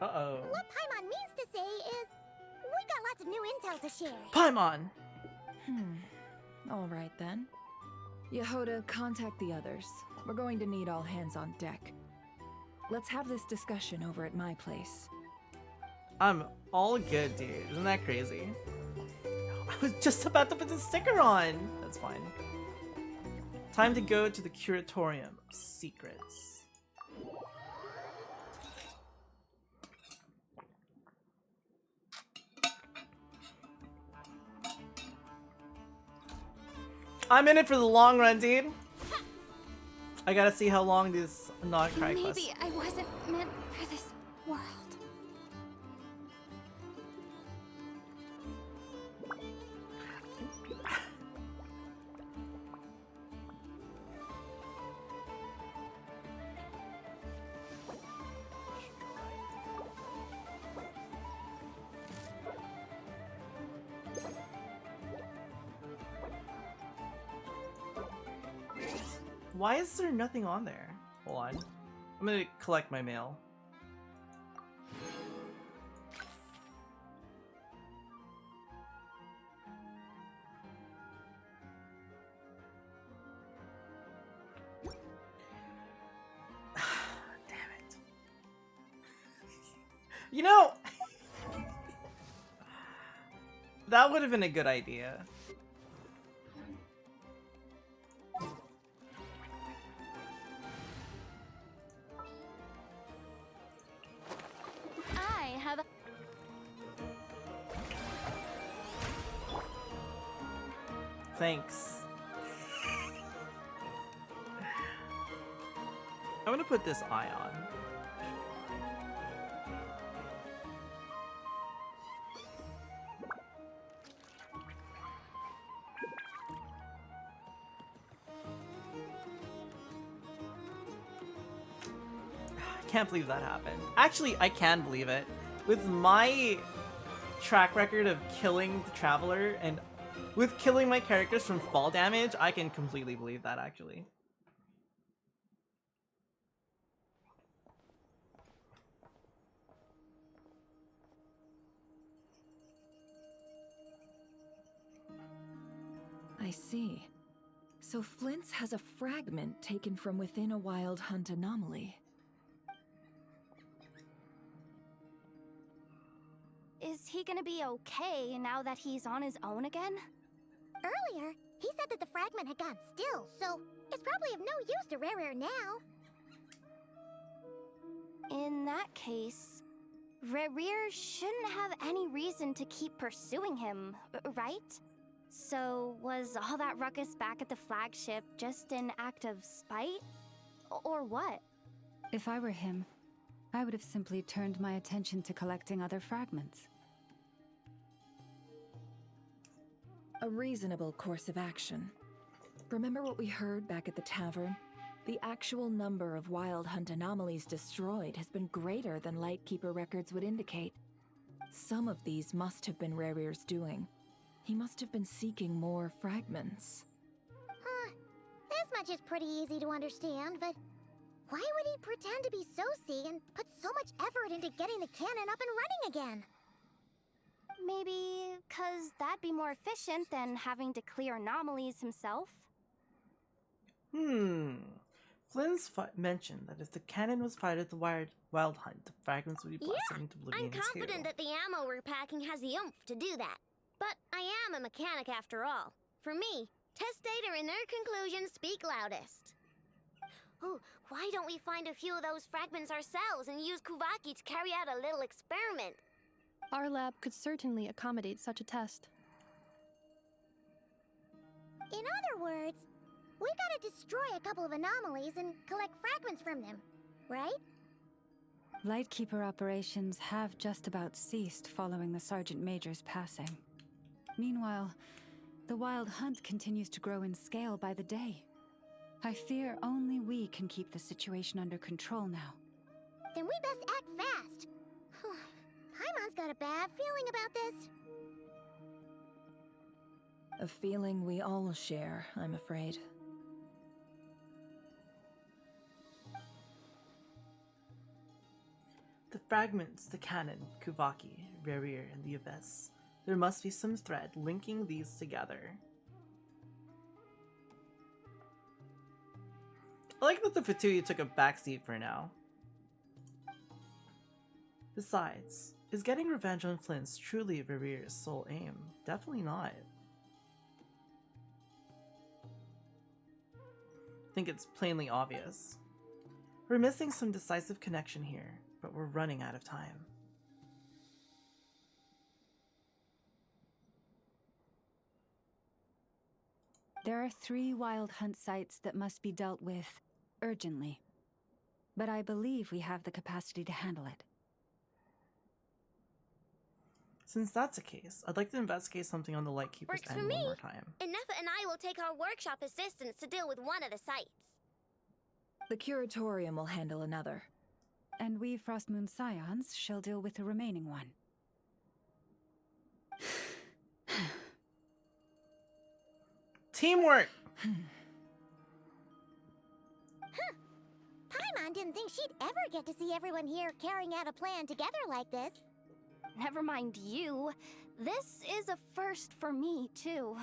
Uh-oh. What Paimon means to say is, we got lots of new intel to share. Paimon! All right then. Yehoda, contact the others. We're going to need all hands on deck. Let's have this discussion over at my place. I'm all good, dude. Isn't that crazy? I was just about to put the sticker on. That's fine. Time to go to the Curatorium. Secrets. I'm in it for the long run, dude. I gotta see how long this non-Krai quest. Maybe I wasn't meant for this world. Why is there nothing on there? Hold on. I'm gonna collect my mail. Damn it. You know, that would have been a good idea. I have a... Thanks. I'm gonna put this eye on. I can't believe that happened. Actually, I can believe it. With my track record of killing the Traveler and with killing my characters from fall damage, I can completely believe that, actually. I see. So Flint's has a fragment taken from within a Wild Hunt anomaly. Is he gonna be okay now that he's on his own again? Earlier, he said that the fragment had gone still, so it's probably of no use to Rerir now. In that case, Rerir shouldn't have any reason to keep pursuing him, right? So, was all that ruckus back at the flagship just an act of spite? Or what? If I were him, I would have simply turned my attention to collecting other fragments. A reasonable course of action. Remember what we heard back at the tavern? The actual number of Wild Hunt anomalies destroyed has been greater than Lightkeeper records would indicate. Some of these must have been Rerir's doing. He must have been seeking more fragments. This much is pretty easy to understand, but why would he pretend to be Sosie and put so much effort into getting the cannon up and running again? Maybe 'cause that'd be more efficient than having to clear anomalies himself. Flynn's mentioned that if the cannon was fired at the Wild Hunt, the fragments would be blossomed into oblivion I'm confident too. that the ammo we're packing has the oomph to do that. But I am a mechanic after all. For me, test data and their conclusions speak loudest. Oh, why don't we find a few of those fragments ourselves and use Kuvaki to carry out a little experiment? Our lab could certainly accommodate such a test. In other words, we gotta destroy a couple of anomalies and collect fragments from them, right? Lightkeeper operations have just about ceased following the Sergeant Major's passing. Meanwhile, the Wild Hunt continues to grow in scale by the day. I fear only we can keep the situation under control now. Then we best act fast. Paimon's got a bad feeling about this. A feeling we all share, I'm afraid. The fragments, the cannon, Kuvaki, Rerir, and the Abyss. There must be some thread linking these together. I like that the Fatui took a backseat for now. Besides, is getting revenge on Flynn's truly Rerir's sole aim? Definitely not. I think it's plainly obvious. We're missing some decisive connection here, but we're running out of time. There are 3 Wild Hunt sites that must be dealt with urgently. But I believe we have the capacity to handle it. Since that's the case, I'd like to investigate something on the Lightkeeper's Works for end me. one more time. Enough and I will take our workshop assistants to deal with one of the sites. The Curatorium will handle another. And we Frostmoon Scions shall deal with the remaining one. Teamwork! Paimon didn't think she'd ever get to see everyone here carrying out a plan together like this. Never mind you. This is a first for me, too.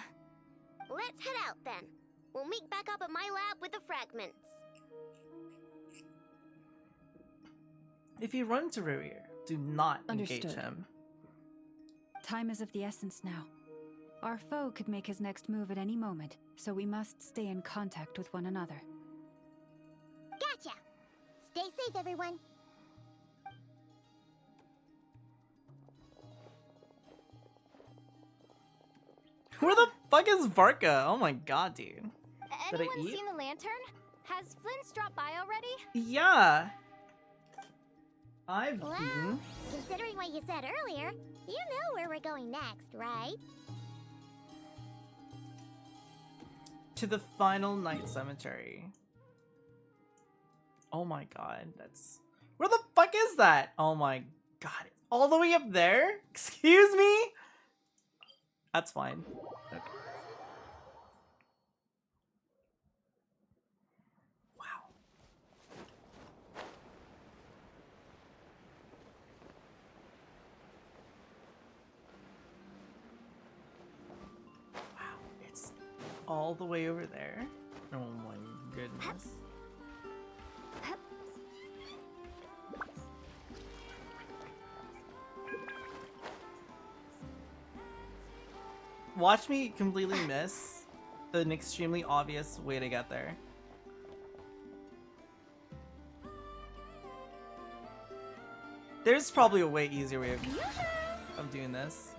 Let's head out then. We'll meet back up at my lab with the fragments. If you run to Rerir, do not engage Understood. him. Time is of the essence now. Our foe could make his next move at any moment, so we must stay in contact with one another. Gotcha! Stay safe, everyone. Where the fuck is Varka? Oh my god, dude. Did I Anyone eat? seen the lantern? Has Flint's dropped by already? Yeah. I've Well, eaten. considering what you said earlier, you know where we're going next, right? To the final night cemetery. Oh my god, that's... Where the fuck is that? Oh my god, it's all the way up there? Excuse me? That's fine. Okay. All the way over there. Oh my goodness. Watch me completely miss an extremely obvious way to get there. There's probably a way easier way of doing this.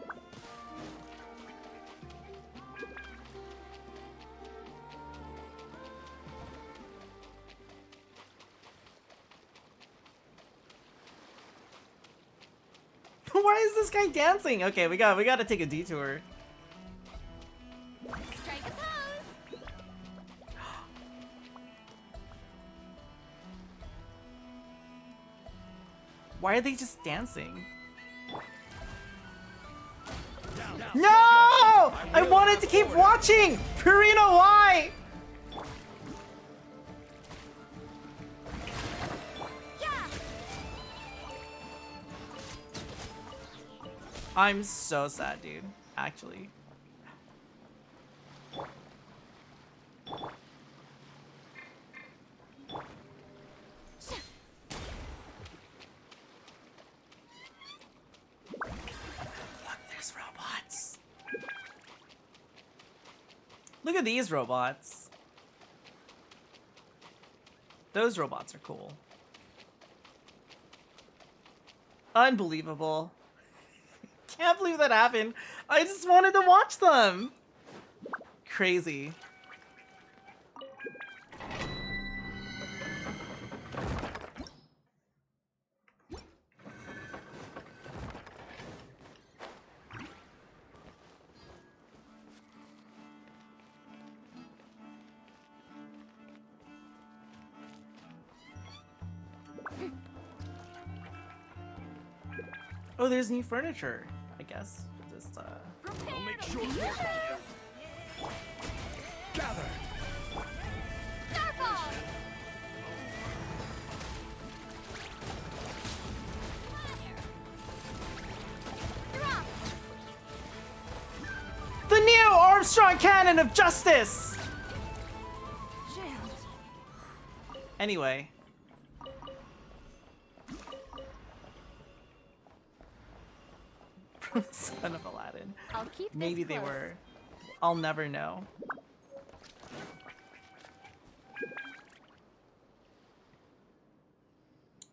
Why is this guy dancing? Okay, we gotta take a detour. Strike a pose! Why are they just dancing? No! No! I wanted to keep watching! Purina, why? I'm so sad, dude. Actually. Look, there's robots. Look at these robots. Those robots are cool. Unbelievable. Can't believe that happened. I just wanted to watch them. Crazy. Oh, there's new furniture, I guess. Just, I'll make sure gather. Starfall! the new Armstrong Cannon of Justice! Anyway. Son of Aladdin. I'll keep Maybe this they close. were. I'll never know.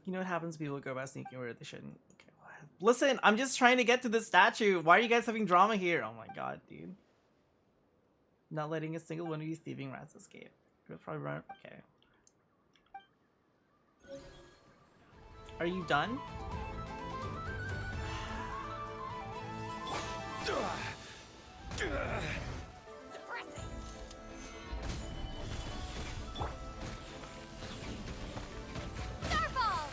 You know what happens? People go about sneaking where they shouldn't. Okay, listen, I'm just trying to get to the statue. Why are you guys having drama here? Oh my god, dude. Not letting a single one of you thieving rats escape. You'll probably run. Okay. Are you done? Starfall!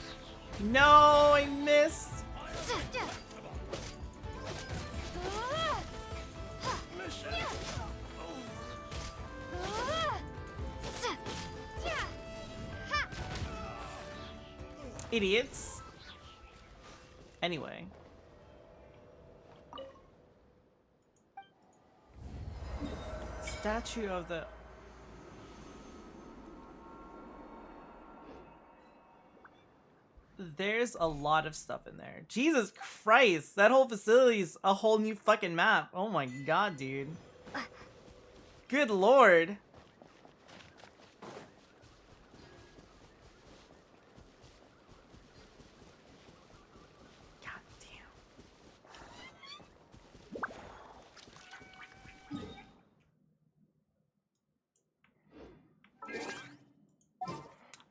No, I missed. Idiots. Anyway. Statue of the... There's a lot of stuff in there. Jesus Christ, that whole facility's a whole new fucking map. Oh my god, dude. Good lord.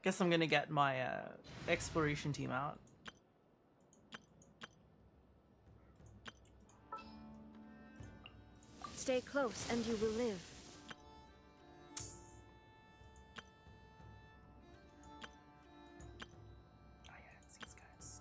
Guess I'm gonna get my exploration team out. Stay close and you will live. Oh yeah, it's these guys.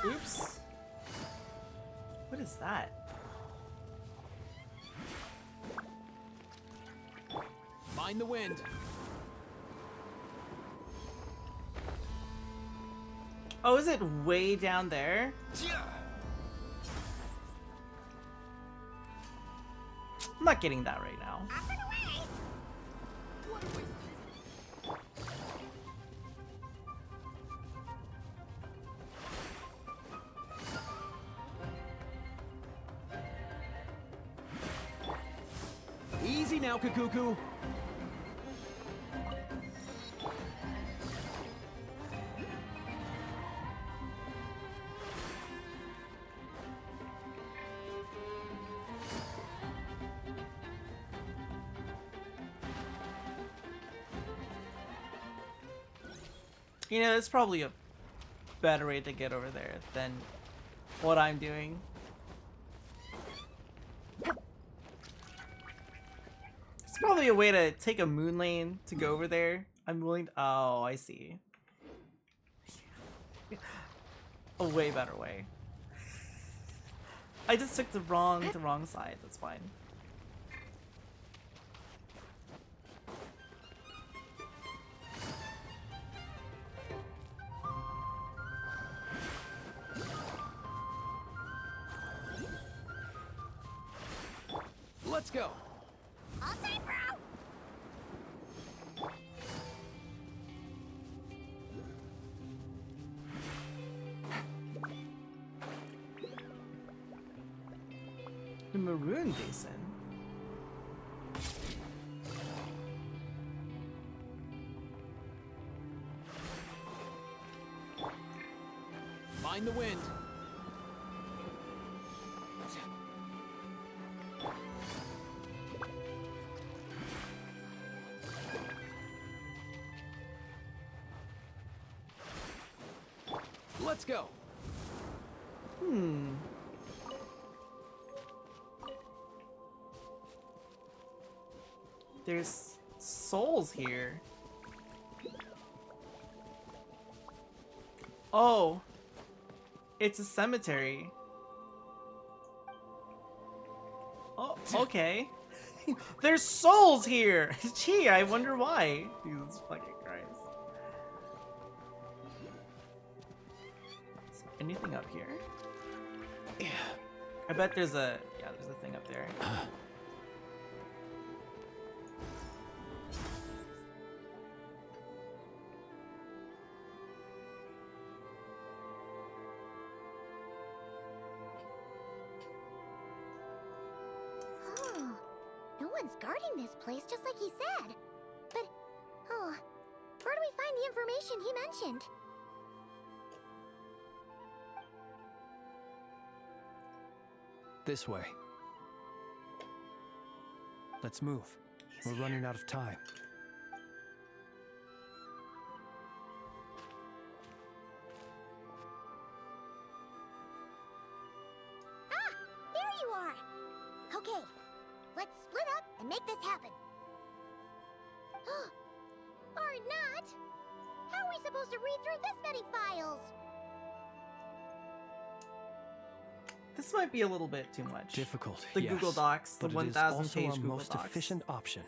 Oops. What is that? Mind the wind. Oh, is it way down there? I'm not getting that right now. Easy now, Kakuku. You know, it's probably a better way to get over there than what I'm doing. It's probably a way to take a moon lane to go over there. I'm willing to... Oh, I see. A way better way. I just took the wrong side. That's fine. Let's go. All time, bro. The Maroon Basin. Mind the wind. Let's go. There's souls here. Oh. It's a cemetery. Oh, okay. There's souls here! Gee, I wonder why. Jesus fucking Christ. Is there anything up here? Yeah. I bet there's a... Yeah, there's a thing up there. Guarding this place just like he said. But, oh, where do we find the information he mentioned? This way. Let's move. We're running out of time. Ah! There you are! Okay. Let's split up and make this happen. Or not! How are we supposed to read through this many files? This might be a little bit too much. Difficult, The yes, Google Docs, the but 1,000 page it is also our Google most Docs. efficient option.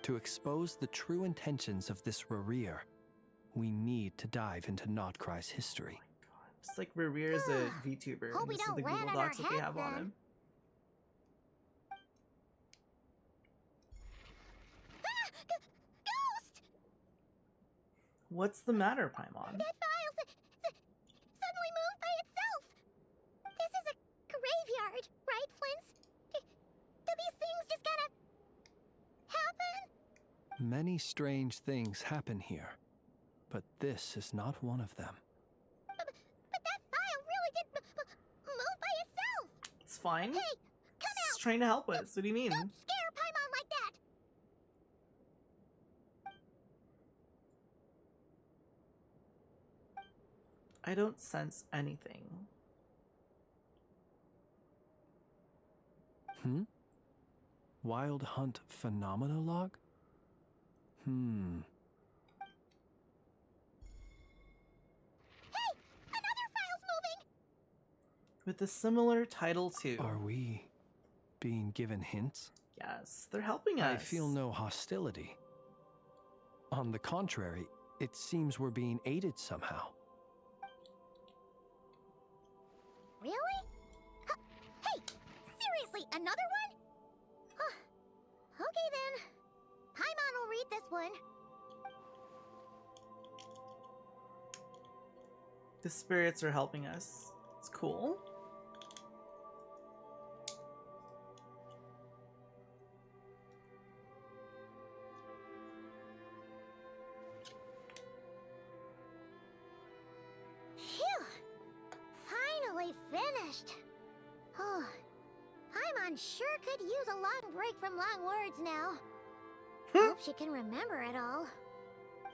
To expose the true intentions of this Rereer, we need to dive into Krai's history. It's like Rereer is a VTuber. Hope And we this is don't the land Google on our Docs that they heads, have on then. him. Ghost! What's the matter, Paimon? That file suddenly moved by itself. This is a graveyard, right, Flint's? Do these things just gotta happen? Many strange things happen here, but this is not one of them. But that file really did move by itself. It's fine. Hey, come It's trying to help us. What do you mean? Don't scare Paimon like that. I don't sense anything. Wild Hunt Phenomenologue? Hey, another file's moving. With a similar title too. Are we being given hints? Yes, they're helping us. I feel no hostility. On the contrary, it seems we're being aided somehow. Really? Hey, seriously, another one? Okay then. Paimon will read this one. The spirits are helping us. It's cool. Phew! Finally finished. Oh, Paimon sure could use a long break from long words now. Hope she can remember it all.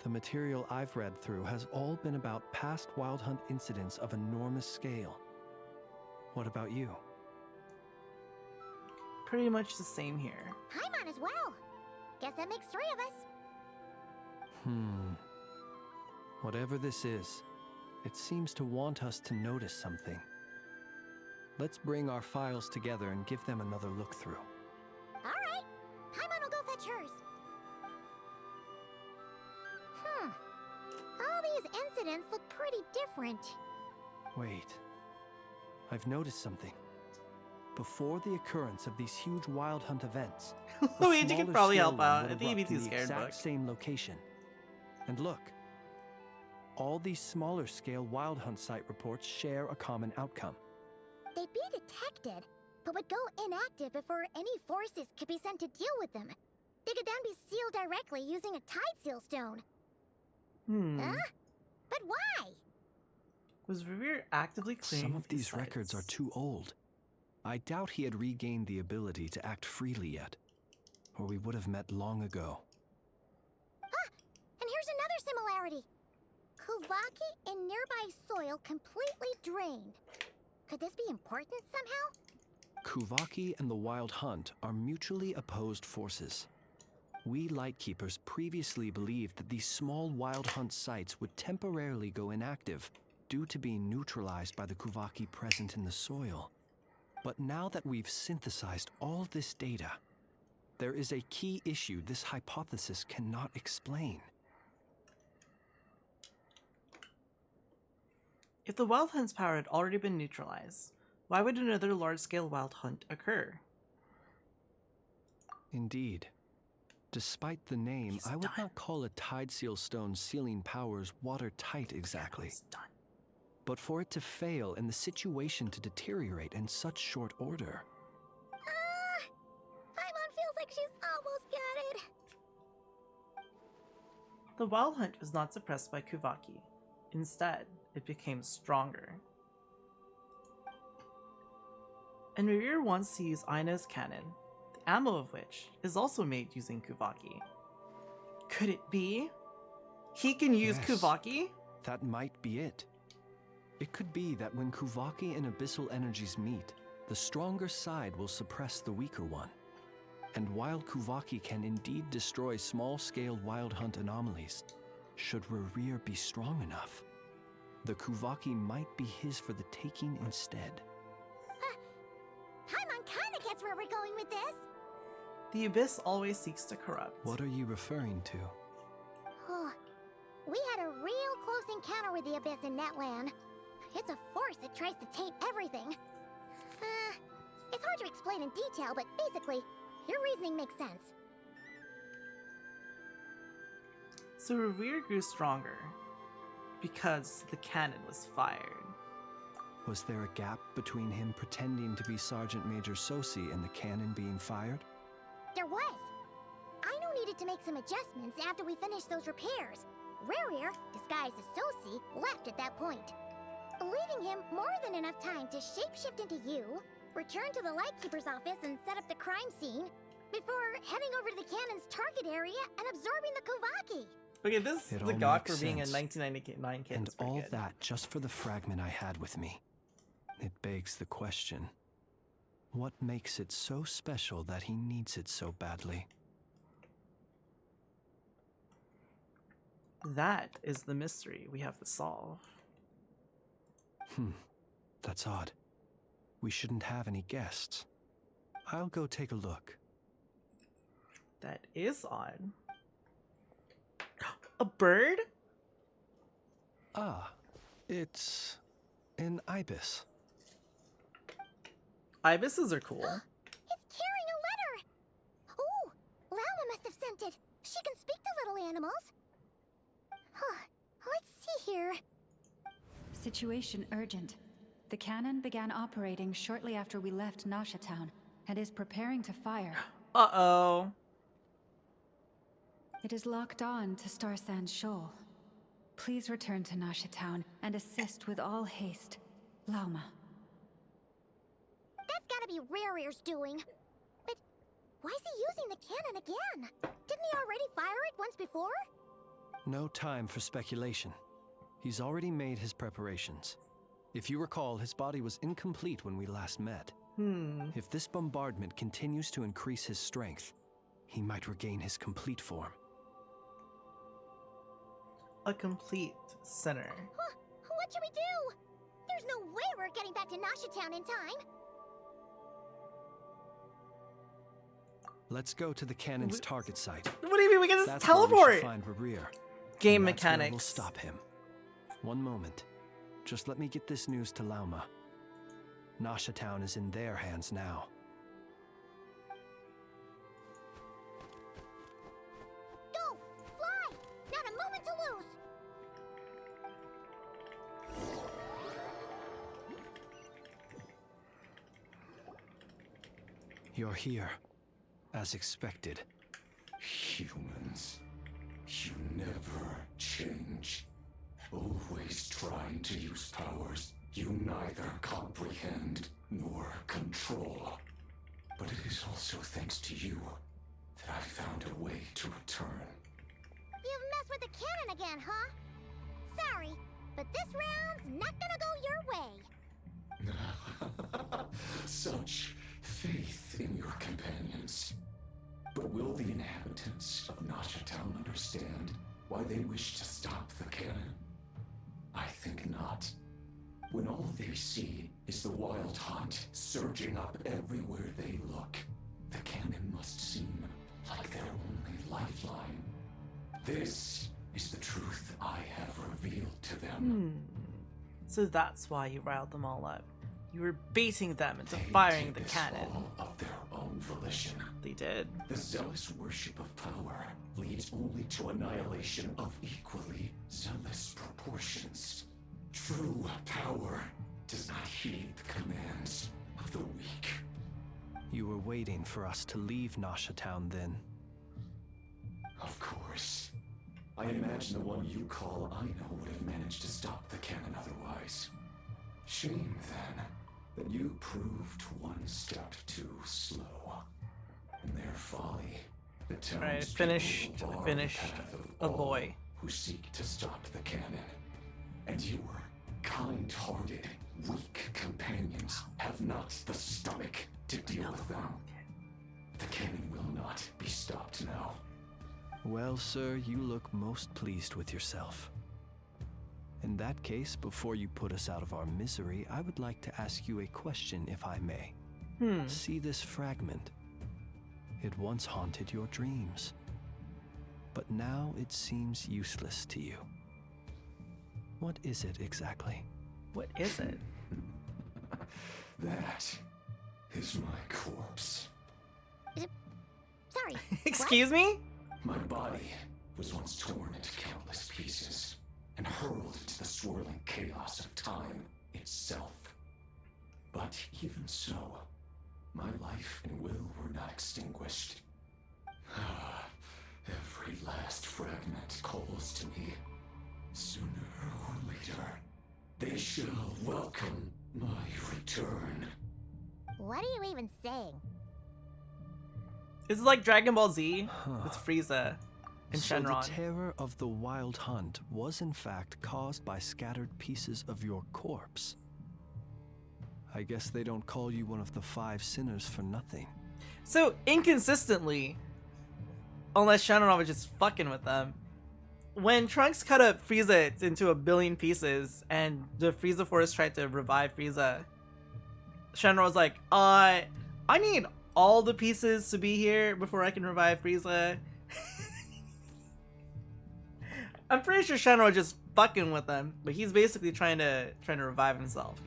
The material I've read through has all been about past Wild Hunt incidents of enormous scale. What about you? Pretty much the same here. I'm on as well. Guess that makes 3 of us. Whatever this is, it seems to want us to notice something. Let's bring our files together and give them another look through. All right. Paimon will go fetch hers. All these incidents look pretty different. Wait. I've noticed something. Before the occurrence of these huge Wild Hunt events, Luigi can probably help out. I think he'd be too too scared, exact but same location. And look, all these smaller scale Wild Hunt site reports share a common outcome. They'd be detected, but would go inactive before any forces could be sent to deal with them. They could then be sealed directly using a tide seal stone. Huh? But why? Was Revere actively clearing Some of these records are too old. I doubt he had regained the ability to act freely yet, or we would have met long ago. Ah! And here's another similarity. Kuvaki in nearby soil completely drained. Could this be important somehow? Kuvaki and the Wild Hunt are mutually opposed forces. We Lightkeepers previously believed that these small Wild Hunt sites would temporarily go inactive due to being neutralized by the Kuvaki present in the soil. But now that we've synthesized all this data, there is a key issue this hypothesis cannot explain. If the Wild Hunt's power had already been neutralized, why would another large-scale Wild Hunt occur? Indeed. Despite the name, I would not call a Tide Seal Stone sealing powers watertight exactly. But for it to fail and the situation to deteriorate in such short order. Paimon feels like she's almost got it. The Wild Hunt was not suppressed by Kuvaki. Instead, it became stronger. And Revere wants to use Aina's cannon, the ammo of which is also made using Kuvaki. Could it be? He can use Kuvaki? That might be it. It could be that when Kuvaki and Abyssal energies meet, the stronger side will suppress the weaker one. And while Kuvaki can indeed destroy small-scale Wild Hunt anomalies, should Revere be strong enough, the Kuvaki might be his for the taking instead. Paimon kinda gets where we're going with this. The Abyss always seeks to corrupt. What are you referring to? Oh, we had a real close encounter with the Abyss in Natlan. It's a force that tries to taint everything. It's hard to explain in detail, but basically, your reasoning makes sense. So Revere grew stronger because the cannon was fired. Was there a gap between him pretending to be Sergeant Major Sosi and the cannon being fired? There was. Aino needed to make some adjustments after we finished those repairs. Revere, disguised as Sosi, left at that point, leaving him more than enough time to shapeshift into you, return to the Lightkeeper's office and set up the crime scene, before heading over to the cannon's target area and absorbing the Kuvaki. Okay, this is the GOT for being a 1999 kid. And all that just for the fragment I had with me. It begs the question, what makes it so special that he needs it so badly? That is the mystery we have to solve. That's odd. We shouldn't have any guests. I'll go take a look. That is odd. A bird? Ah, it's an ibis. Ibises are cool. It's carrying a letter! Oh, Lauma must have sent it. She can speak to little animals. Let's see here. Situation urgent. The cannon began operating shortly after we left Nasha Town and is preparing to fire. Uh-oh. It is locked on to Star Sand Shoal. Please return to Nasha Town and assist with all haste. Lauma. That's gotta be Rere's doing. But why is he using the cannon again? Didn't he already fire it once before? No time for speculation. He's already made his preparations. If you recall, his body was incomplete when we last met. If this bombardment continues to increase his strength, he might regain his complete form. A complete center. Huh, what should we do? There's no way we're getting back to Nasha Town in time. Let's go to the cannon's target site. What do you mean we can just That's teleport? Where we should find Rerir. Game And that's where mechanics. We'll stop him. One moment. Just let me get this news to Lauma. Nasha Town is in their hands now. Go! Fly! Not a moment to lose! You're here, as expected. Humans, you never change. Always trying to use powers you neither comprehend nor control. But it is also thanks to you that I found a way to return. You've messed with the cannon again, huh? Sorry, but this round's not gonna go your way. Such faith in your companions. But will the inhabitants of Nasha Town understand why they wish to stop the cannon? I think not. When all they see is the wild hunt surging up everywhere they look, the cannon must seem like their only lifeline. This is the truth I have revealed to them. So that's why you riled them all up. You were baiting them into firing the cannon. All of their own volition. They did. The zealous worship of power leads only to annihilation of equally zealous proportions. True power does not heed the commands of the weak. You were waiting for us to leave Nasha Town then. Of course. I imagine the one you call Aino would have managed to stop the cannon otherwise. Shame, then, that you proved one step too slow. In their folly, the town's finish the path of a boy who seek to stop the cannon. And your kind-hearted, weak companions have not the stomach to deal with them. The cannon will not be stopped now. Well, sir, you look most pleased with yourself. In that case, before you put us out of our misery, I would like to ask you a question, if I may. See this fragment? It once haunted your dreams, but now it seems useless to you. What is it exactly? What is it? That is my corpse. Sorry. Excuse me? My body was once torn into countless pieces and hurled into the swirling chaos of time itself. But even so, my life and will were not extinguished. Every last fragment calls to me. Sooner or later, they shall welcome my return. What are you even saying? This is like Dragon Ball Z with Frieza and So Shenron. the terror of the wild hunt was in fact caused by scattered pieces of your corpse. I guess they don't call you one of the 5 sinners for nothing. So inconsistently, unless Shenron was just fucking with them, when Trunks cut up Frieza into a billion pieces and the Frieza Force tried to revive Frieza, Shenron was like, I need all the pieces to be here before I can revive Frieza. I'm pretty sure Shenron was just fucking with them, but he's basically trying to revive himself.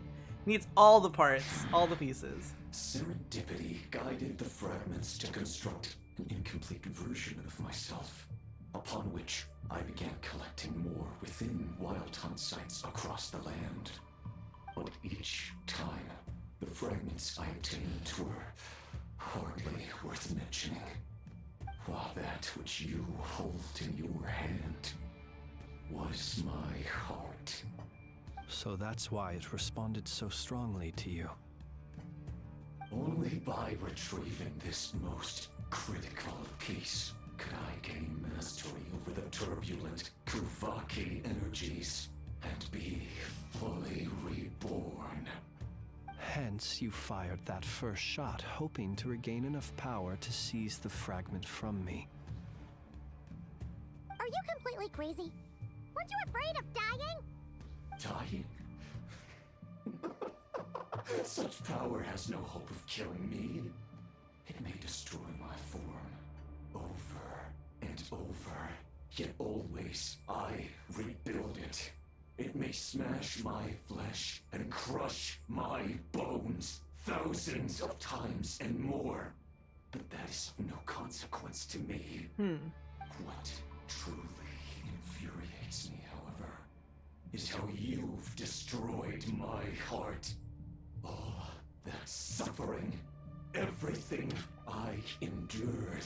He needs all the parts, all the pieces. Serendipity guided the fragments to construct an incomplete version of myself, upon which I began collecting more within wild hunt sites across the land. But each time, the fragments I obtained were hardly worth mentioning, while that which you hold in your hand was my heart. So that's why it responded so strongly to you. Only by retrieving this most critical piece could I gain mastery over the turbulent once you fired that first shot, hoping to regain enough power to seize the fragment from me. Are you completely crazy? Weren't you afraid of dying? Dying? Such power has no hope of killing me. It may destroy my form over and over, yet always I rebuild it. It may smash my flesh and crush my bones thousands of times and more, but that is of no consequence to me. What truly infuriates me, however, is how you've destroyed my heart. All that suffering, everything I endured,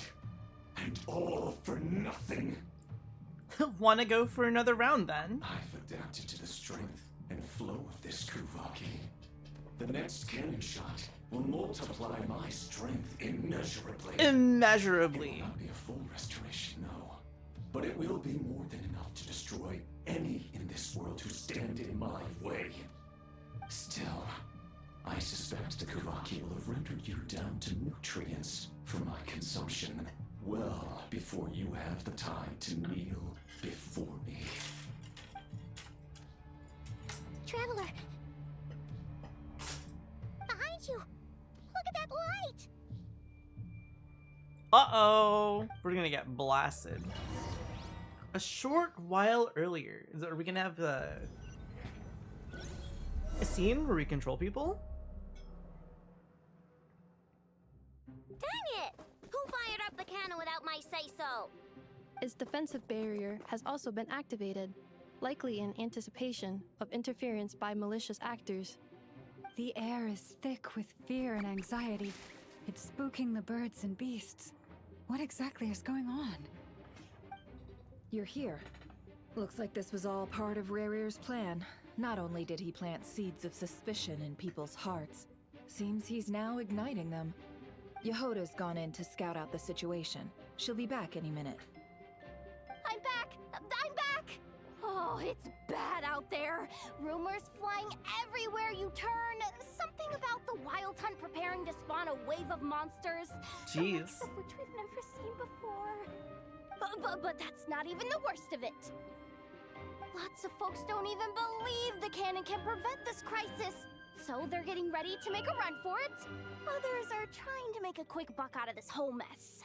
and all for nothing. Wanna go for another round then? I've adapted to the strength and flow of this Kuvaki. The next cannon shot will multiply my strength immeasurably. Immeasurably. It will not be a full restoration, no. But it will be more than enough to destroy any in this world who stand in my way. Still, I suspect the Kuvaki will have rendered you down to nutrients for my consumption well before you have the time to kneel before me. Traveler! Behind you! Look at that light! Uh-oh! We're gonna get blasted. A short while earlier. Are we gonna have a scene where we control people? Dang it! Who fired up the cannon without my say-so? Its defensive barrier has also been activated, likely in anticipation of interference by malicious actors. The air is thick with fear and anxiety. It's spooking the birds and beasts. What exactly is going on? You're here. Looks like this was all part of Rarir's plan. Not only did he plant seeds of suspicion in people's hearts, seems he's now igniting them. Yehoda's gone in to scout out the situation. She'll be back any minute. I'm back! I'm back! Oh, it's bad out there. Rumors flying everywhere you turn. Something about the Wild Hunt preparing to spawn a wave of monsters. Jeez. Of which we've never seen before. But that's not even the worst of it. Lots of folks don't even believe the cannon can prevent this crisis. So they're getting ready to make a run for it. Others are trying to make a quick buck out of this whole mess.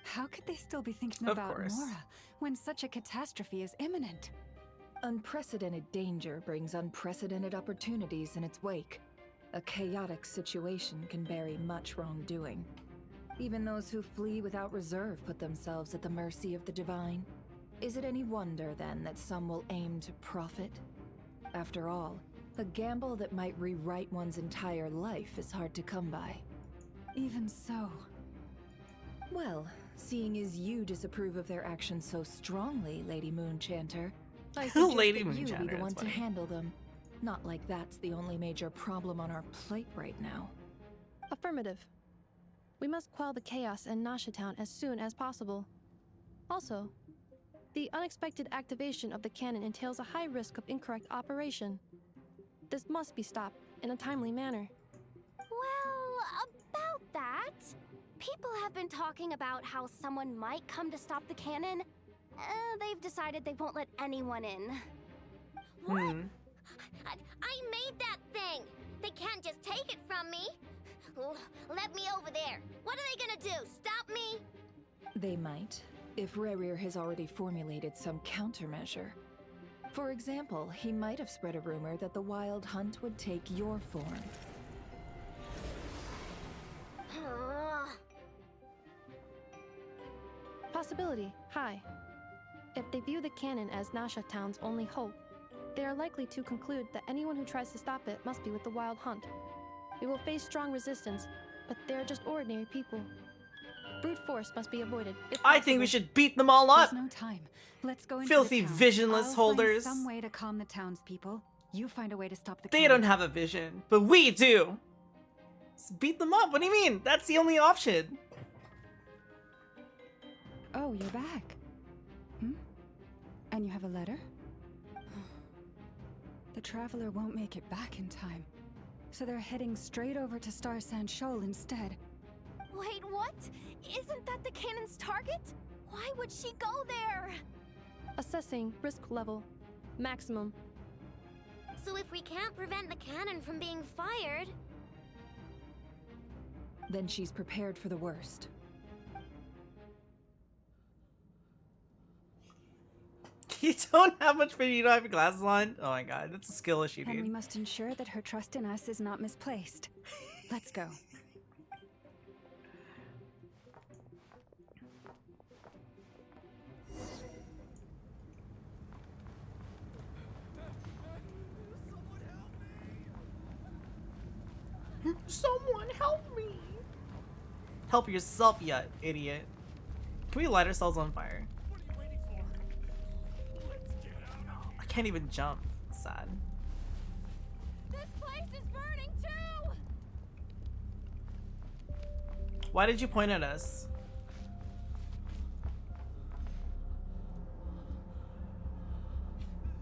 How could they still be thinking Of about course. Mora when such a catastrophe is imminent? Unprecedented danger brings unprecedented opportunities in its wake. A chaotic situation can bury much wrongdoing. Even those who flee without reserve put themselves at the mercy of the divine. Is it any wonder, then, that some will aim to profit? After all, a gamble that might rewrite one's entire life is hard to come by. Even so. Well, seeing as you disapprove of their actions so strongly, Lady Moonchanter, I suggest Lady that you be Moonchanter, the one that's to funny. handle them. Not like that's the only major problem on our plate right now. Affirmative. We must quell the chaos in Nasha Town as soon as possible. Also, the unexpected activation of the cannon entails a high risk of incorrect operation. This must be stopped in a timely manner. Well, about that, people have been talking about how someone might come to stop the cannon. They've decided they won't let anyone in. What? I made that thing! They can't just take it from me! Oh, let me over there! What are they gonna do? Stop me? They might, if Rarir has already formulated some countermeasure. For example, he might have spread a rumor that the Wild Hunt would take your form. Possibility high. If they view the cannon as Nasha Town's only hope, they are likely to conclude that anyone who tries to stop it must be with the Wild Hunt. We will face strong resistance, but they are just ordinary people. Brute force must be avoided. I think we should beat them all up! There's no time. Let's go into Filthy the town. visionless I'll holders. Find some way to calm the townspeople. You find a way to stop the They cannon. don't have a vision, but we do! Just beat them up, what do you mean? That's the only option. Oh, you're back. And you have a letter? The traveler won't make it back in time. so they're heading straight over to Star Sand Shoal instead. Wait, what? Isn't that the cannon's target? Why would she go there? Assessing risk level. Maximum. So if we can't prevent the cannon from being fired... Then she's prepared for the worst. You don't have much for you don't have your glasses on? Oh my god, that's a skill issue, And we dude. must ensure that her trust in us is not misplaced. Let's go. Someone help me! Help yourself, you idiot. Can we light ourselves on fire? I can't even jump. It's sad. This place is burning too! Why did you point at us?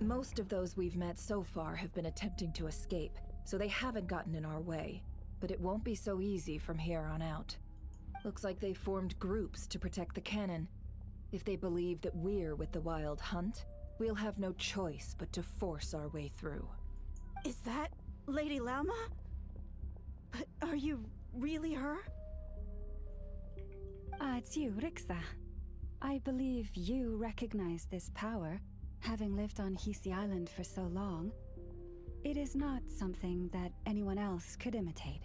Most of those we've met so far have been attempting to escape, so they haven't gotten in our way. But it won't be so easy from here on out. Looks like they formed groups to protect the cannon. If they believe that we're with the Wild Hunt, we'll have no choice but to force our way through. Is that Lady Lauma? But are you really her? It's you, Rixa. I believe you recognize this power, having lived on Hisi Island for so long. It is not something that anyone else could imitate.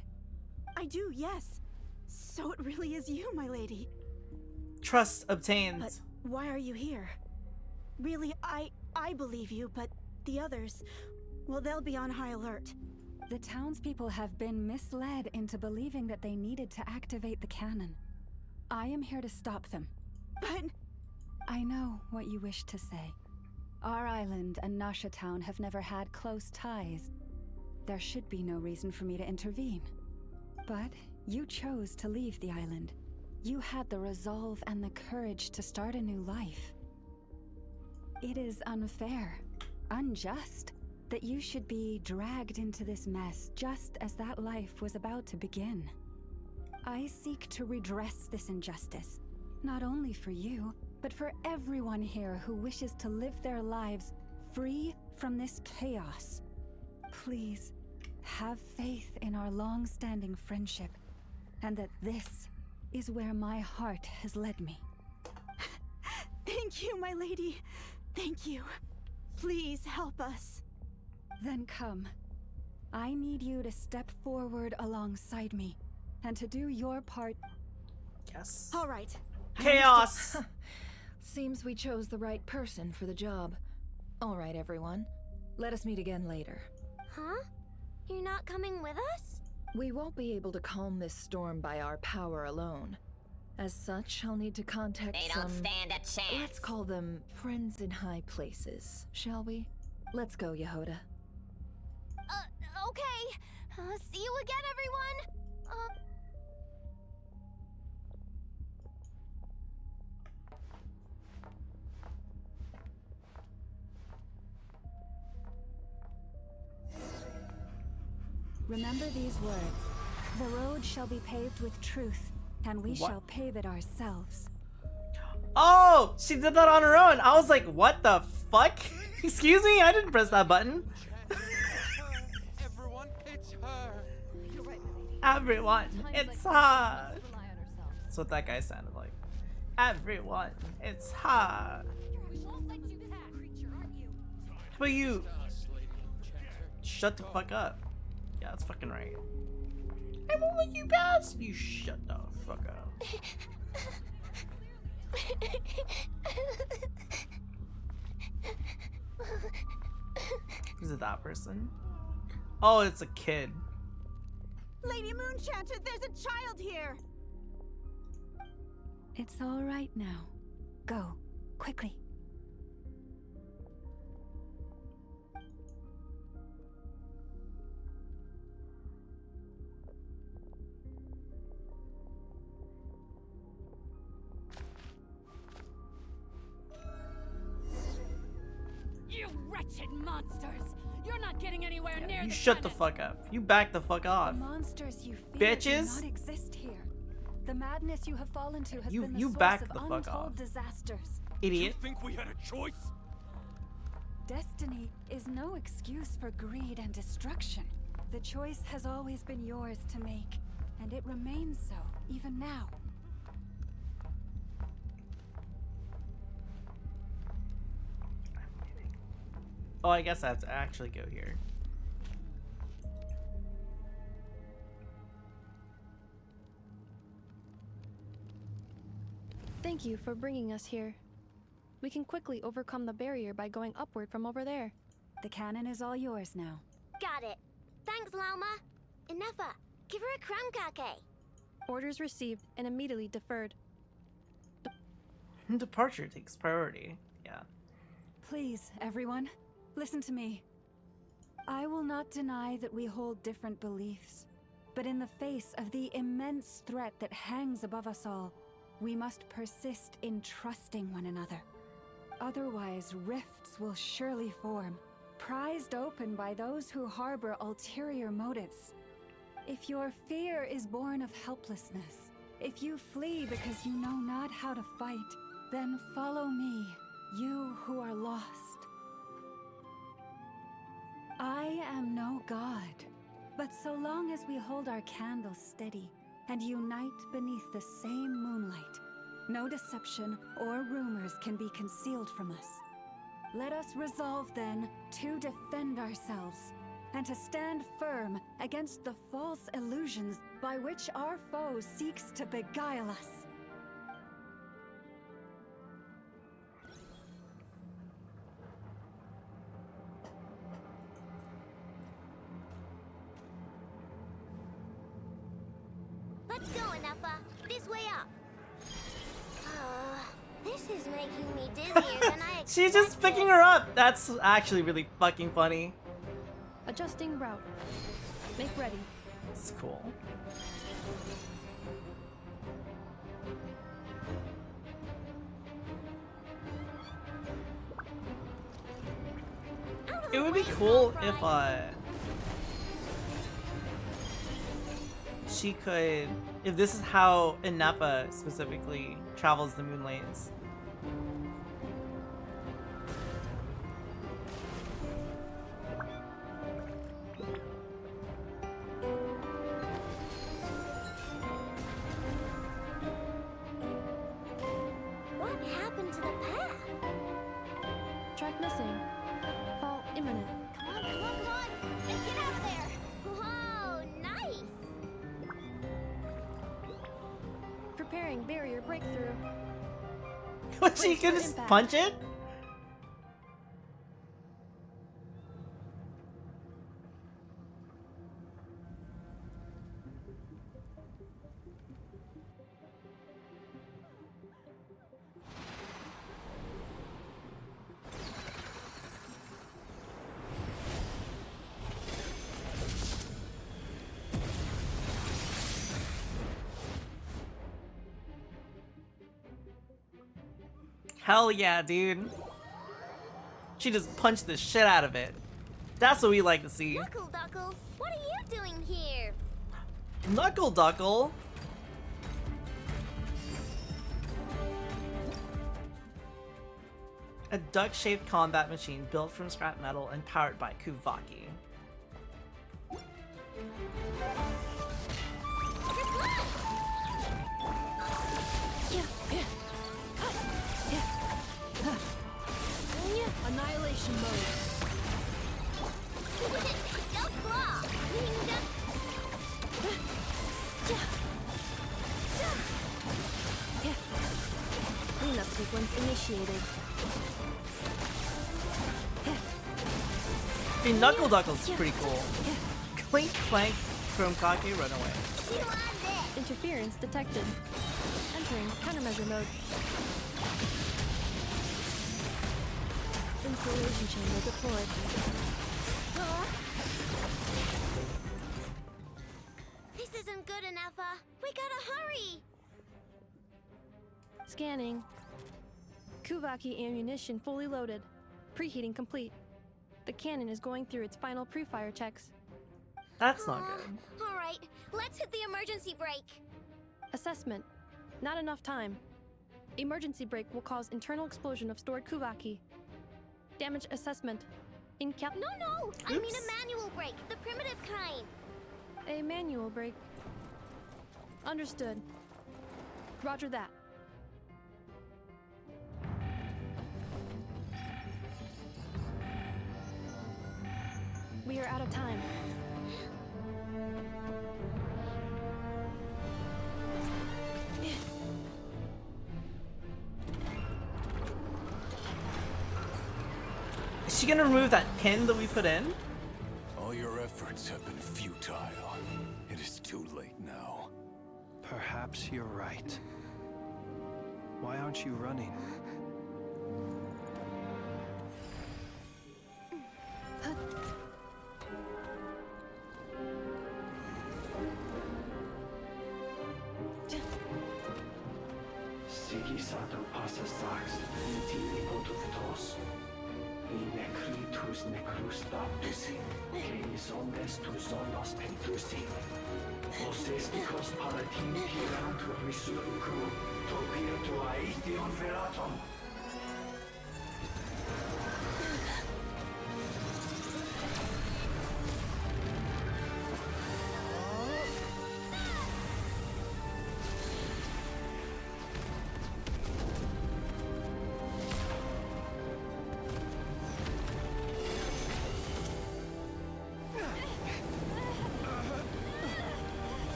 I do, yes. So it really is you, my lady. Trust obtained. But why are you here? Really, I believe you, but the others, well, they'll be on high alert. The townspeople have been misled into believing that they needed to activate the cannon. I am here to stop them. But... I know what you wish to say. Our island and Nasha Town have never had close ties. There should be no reason for me to intervene. But you chose to leave the island. You had the resolve and the courage to start a new life. It is unfair, unjust, that you should be dragged into this mess just as that life was about to begin. I seek to redress this injustice, not only for you, but for everyone here who wishes to live their lives free from this chaos. Please, have faith in our long-standing friendship, and that this is where my heart has led me. Thank you, my lady. Thank you. Please help us. Then come. I need you to step forward alongside me, and to do your part. Yes. All right. Chaos! Seems we chose the right person for the job. All right, everyone. Let us meet again later. Huh? You're not coming with us? We won't be able to calm this storm by our power alone. As such, I'll need to contact They some... don't stand a chance. Let's call them friends in high places, shall we? Let's go, Yehoda. Okay. See you again, everyone! Remember these words. The road shall be paved with truth, and we shall pave it ourselves. Oh, she did that on her own. I was like, what the fuck? Excuse me? I didn't press that button. Everyone, it's her. You're right, my lady. Everyone, it's her. That's what that guy sounded like. Everyone, it's her. How about you? Shut the fuck up. Yeah, that's fucking right. I won't let you pass. You shut the fuck up. Is it that person? Oh, it's a kid. Lady Moonchanter, there's a child here. It's all right now. Go, quickly. You wretched monsters! You're not getting anywhere near You the shut the cannon. fuck up. You back the fuck off. The monsters you fear Bitches. do not exist here. The madness you have fallen to has been the You source back of the fuck untold off. disasters. Idiot. You think we had a choice? Destiny is no excuse for greed and destruction. The choice has always been yours to make, and it remains so, even now. Oh, I guess I have to actually go here. Thank you for bringing us here. We can quickly overcome the barrier by going upward from over there. The cannon is all yours now. Got it. Thanks, Lauma. Enougha, give her a crown kake. Orders received and immediately deferred. Departure takes priority. Yeah. Please, everyone, listen to me. I will not deny that we hold different beliefs, but in the face of the immense threat that hangs above us all, we must persist in trusting one another. Otherwise, rifts will surely form, prized open by those who harbor ulterior motives. If your fear is born of helplessness, if you flee because you know not how to fight, then follow me, you who are lost. I am no god, but so long as we hold our candles steady and unite beneath the same moonlight, no deception or rumors can be concealed from us. Let us resolve then to defend ourselves and to stand firm against the false illusions by which our foe seeks to beguile us. Let's go, Enougha. This way up. This is making me dizzier than I expected. She's just picking her up. That's actually really fucking funny. Adjusting route. Make ready. It's cool. It would be cool if she could, if this is how Enougha specifically travels the moonlanes. What happened to the path? Track missing. Fall imminent. Come on, come on, come on! Let's get out of there! Whoa, nice! Preparing barrier breakthrough. Was she gonna just punch it? Hell yeah, dude. She just punched the shit out of it. That's what we like to see. Knuckle Duckle, what are you doing here? Knuckle Duckle? A duck-shaped combat machine built from scrap metal and powered by Kuvaki. Annihilation mode. Go Claw! Cleanup sequence initiated. Hey, Knuckle Duckle's pretty cool. Clink clank from Kake, run away. Interference detected. Entering countermeasure mode. Insulation chamber deployed. This isn't good enough, we gotta hurry! Scanning. Kuvaki ammunition fully loaded. Preheating complete. The cannon is going through its final pre-fire checks. That's not good. All right, let's hit the emergency brake. Assessment. Not enough time. Emergency brake will cause internal explosion of stored Kuvaki. Damage assessment. No, I mean a manual brake, the primitive kind. A manual brake. Understood. Roger that. We are out of time. Is she gonna remove that pin that we put in? All your efforts have been futile. It is too late now. Perhaps you're right. Why aren't you running? Sigisato passa sax, intimi potuvitos. Necritus necrus baptisi, que omnes tu zonos pentusi. Osesticos palatin pirantur resurrecru, topieto aethion veratum.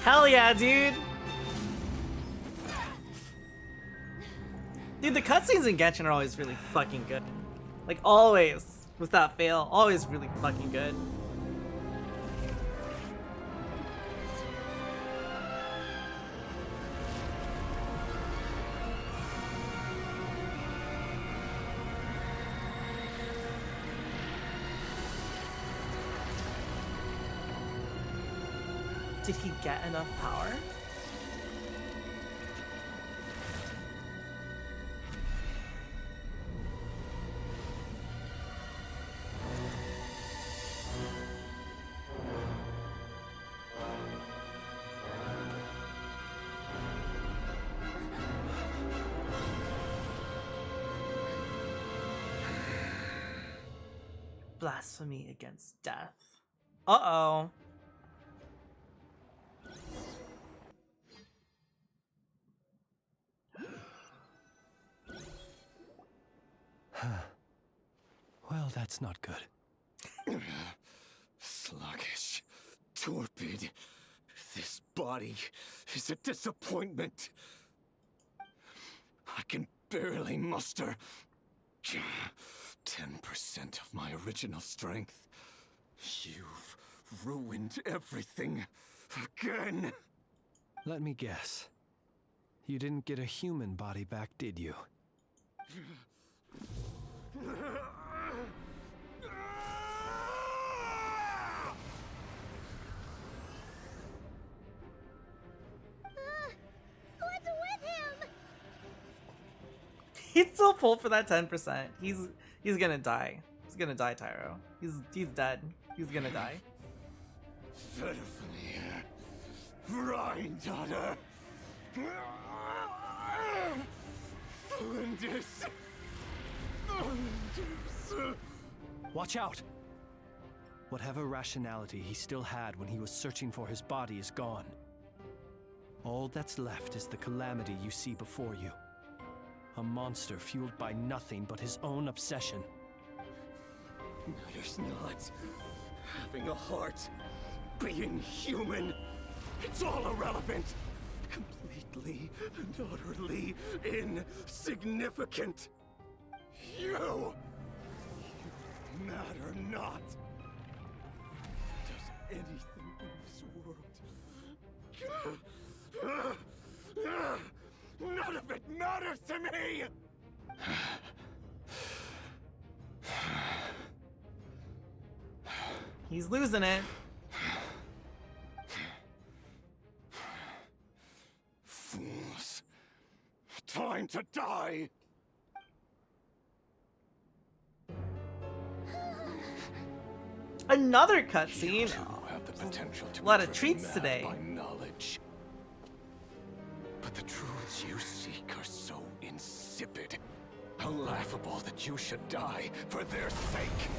Hell yeah, dude! Dude, the cutscenes in Genshin are always really fucking good. Like, always, without fail, always really fucking good. Did he get enough power? Blasphemy against death. Uh-oh. Well, that's not good. Sluggish, torpid. This body is a disappointment. I can barely muster 10% of my original strength. You've ruined everything again. Let me guess. You didn't get a human body back, did you? What's with him? He'd still pull for that 10%. He's gonna die. He's gonna die, Tyro. He's dead. He's gonna die. Verfnir, Rheindaughter, Flinders. Watch out! Whatever rationality he still had when he was searching for his body is gone. All that's left is the calamity you see before you. A monster fueled by nothing but his own obsession. Matters not. Having a heart, being human, it's all irrelevant. Completely and utterly insignificant. You matter not. anything in this world. None of it matters to me! He's losing it. Fools. Time to die! Another cutscene. Have the potential to A lot of be treats mad today. by knowledge. But the truths you seek are so insipid. How laughable that you should die for their sake.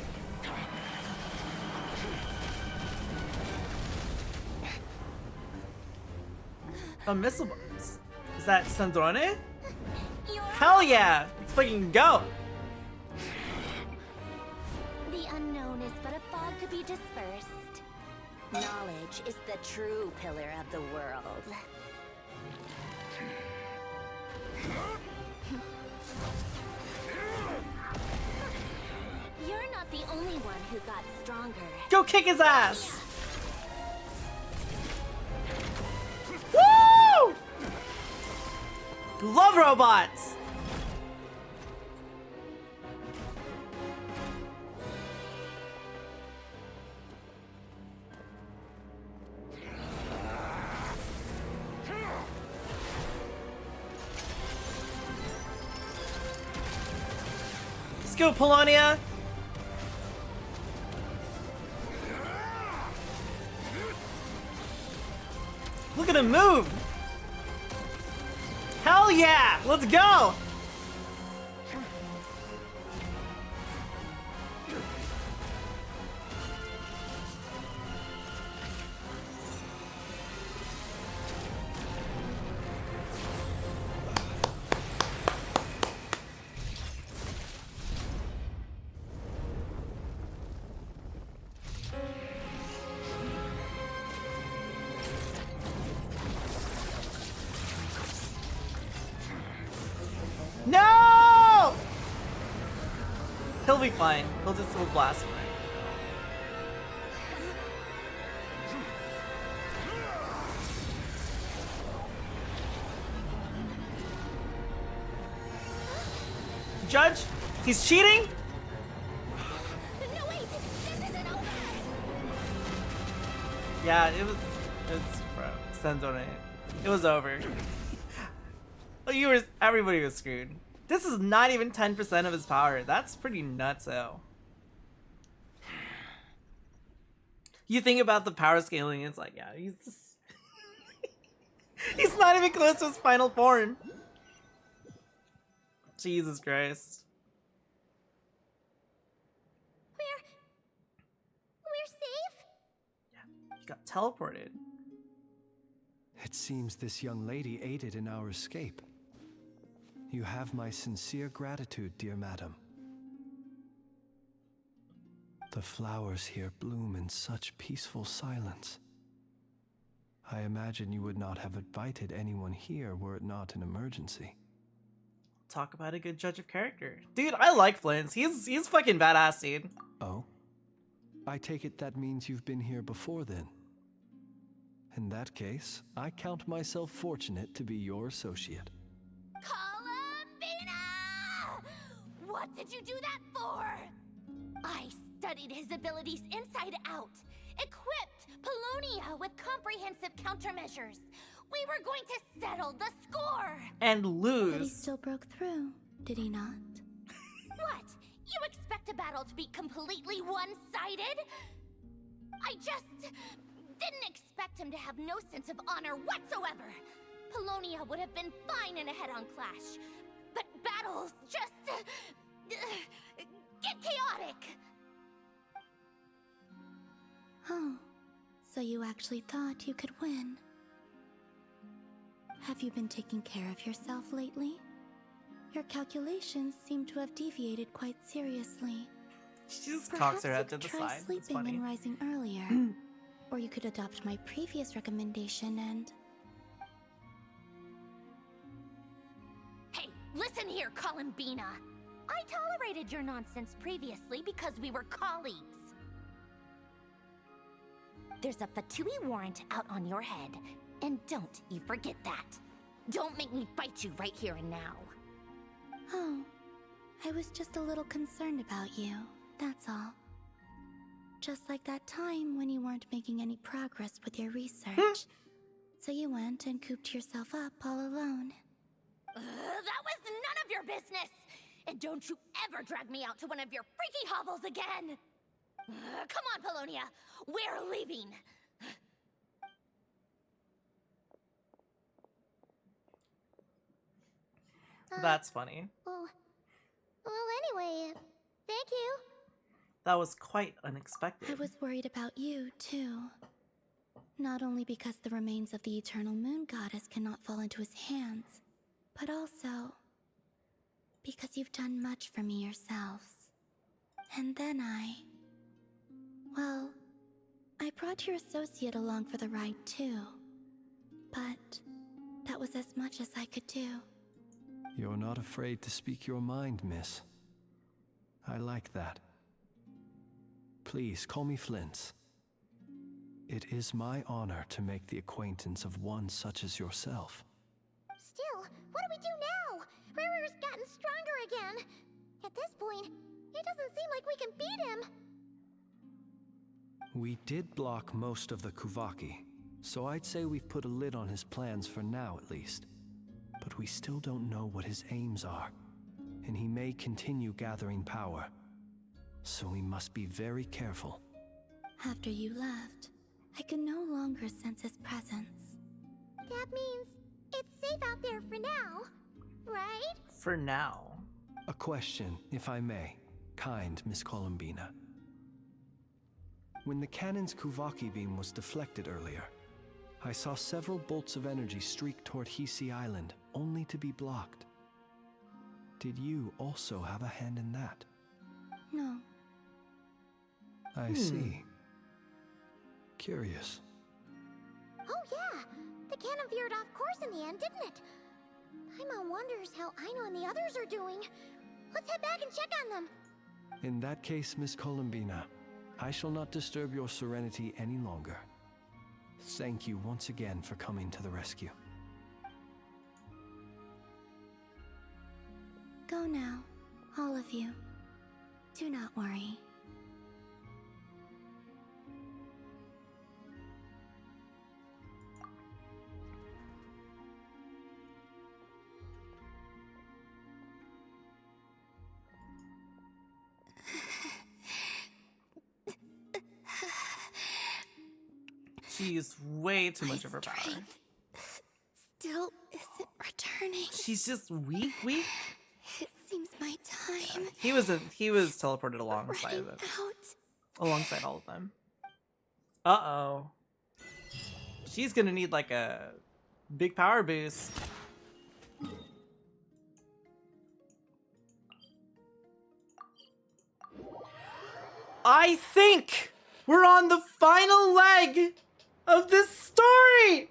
A missile box. Is that Sandrone? Hell yeah! Let's fucking go! The unknown is but a fog to be dispersed. Knowledge is the true pillar of the world. You're not the only one who got stronger. Go kick his ass! Woo! Love robots! Let's go, Polonia! Look at him move! Hell yeah! Let's go! No! He'll be fine. He'll just will blast me. Judge, he's cheating? No, wait! This isn't over! Yeah, it's bro. Sandrone. It was over. Everybody was screwed. This is not even 10% of his power. That's pretty nutso. You think about the power scaling, it's like, yeah, he's just... he's not even close to his final form. Jesus Christ. We're safe? Yeah, he got teleported. It seems this young lady aided in our escape. You have my sincere gratitude, dear madam. The flowers here bloom in such peaceful silence. I imagine you would not have invited anyone here were it not an emergency. Talk about a good judge of character. Dude, I like Flint. He's fucking badass, dude. Oh? I take it that means you've been here before then. In that case, I count myself fortunate to be your associate. What did you do that for? I studied his abilities inside out, equipped Polonia with comprehensive countermeasures. We were going to settle the score! And lose. But he still broke through, did he not? What? You expect a battle to be completely one-sided? I just didn't expect him to have no sense of honor whatsoever. Polonia would have been fine in a head-on clash, but battles just get chaotic. Oh, so you actually thought you could win. Have you been taking care of yourself lately? Your calculations seem to have deviated quite seriously. She just cocks her head to the try side. That's sleeping funny. and rising earlier. Or you could adopt my previous recommendation and... Hey, listen here, Columbina. I tolerated your nonsense previously because we were colleagues. There's a Fatui warrant out on your head. And don't you forget that. Don't make me fight you right here and now. Oh, I was just a little concerned about you, that's all. Just like that time when you weren't making any progress with your research. So you went and cooped yourself up all alone. That was none of your business! And don't you ever drag me out to one of your freaky hovels again! Come on, Polonia! We're leaving! That's funny. Well, anyway, thank you. That was quite unexpected. I was worried about you, too. Not only because the remains of the Eternal Moon Goddess cannot fall into his hands, but also because you've done much for me yourselves. And then well, I brought your associate along for the ride, too. But that was as much as I could do. You're not afraid to speak your mind, miss. I like that. Please, call me Flint. It is my honor to make the acquaintance of one such as yourself. Still, what do we do now? Rarer's gotten stronger again. At this point, it doesn't seem like we can beat him. We did block most of the Kuvaki, so I'd say we've put a lid on his plans for now at least. But we still don't know what his aims are, and he may continue gathering power. So we must be very careful. After you left, I could no longer sense his presence. That means it's safe out there for now, right? For now. A question, if I may, kind Miss Columbina. When the cannon's Kuvaki beam was deflected earlier, I saw several bolts of energy streak toward Hisi Island, only to be blocked. Did you also have a hand in that? No. I see. Curious. Oh yeah, the cannon veered off course in the end, didn't it? Paimon wonders how Aino and the others are doing. Let's head back and check on them. In that case, Miss Columbina, I shall not disturb your serenity any longer. Thank you once again for coming to the rescue. Go now, all of you. Do not worry. She's way too much of her power. Still isn't returning. She's just weak. It seems my time. He was teleported alongside of them. Alongside all of them. Uh-oh. She's gonna need like a big power boost. I think we're on the final leg of this story!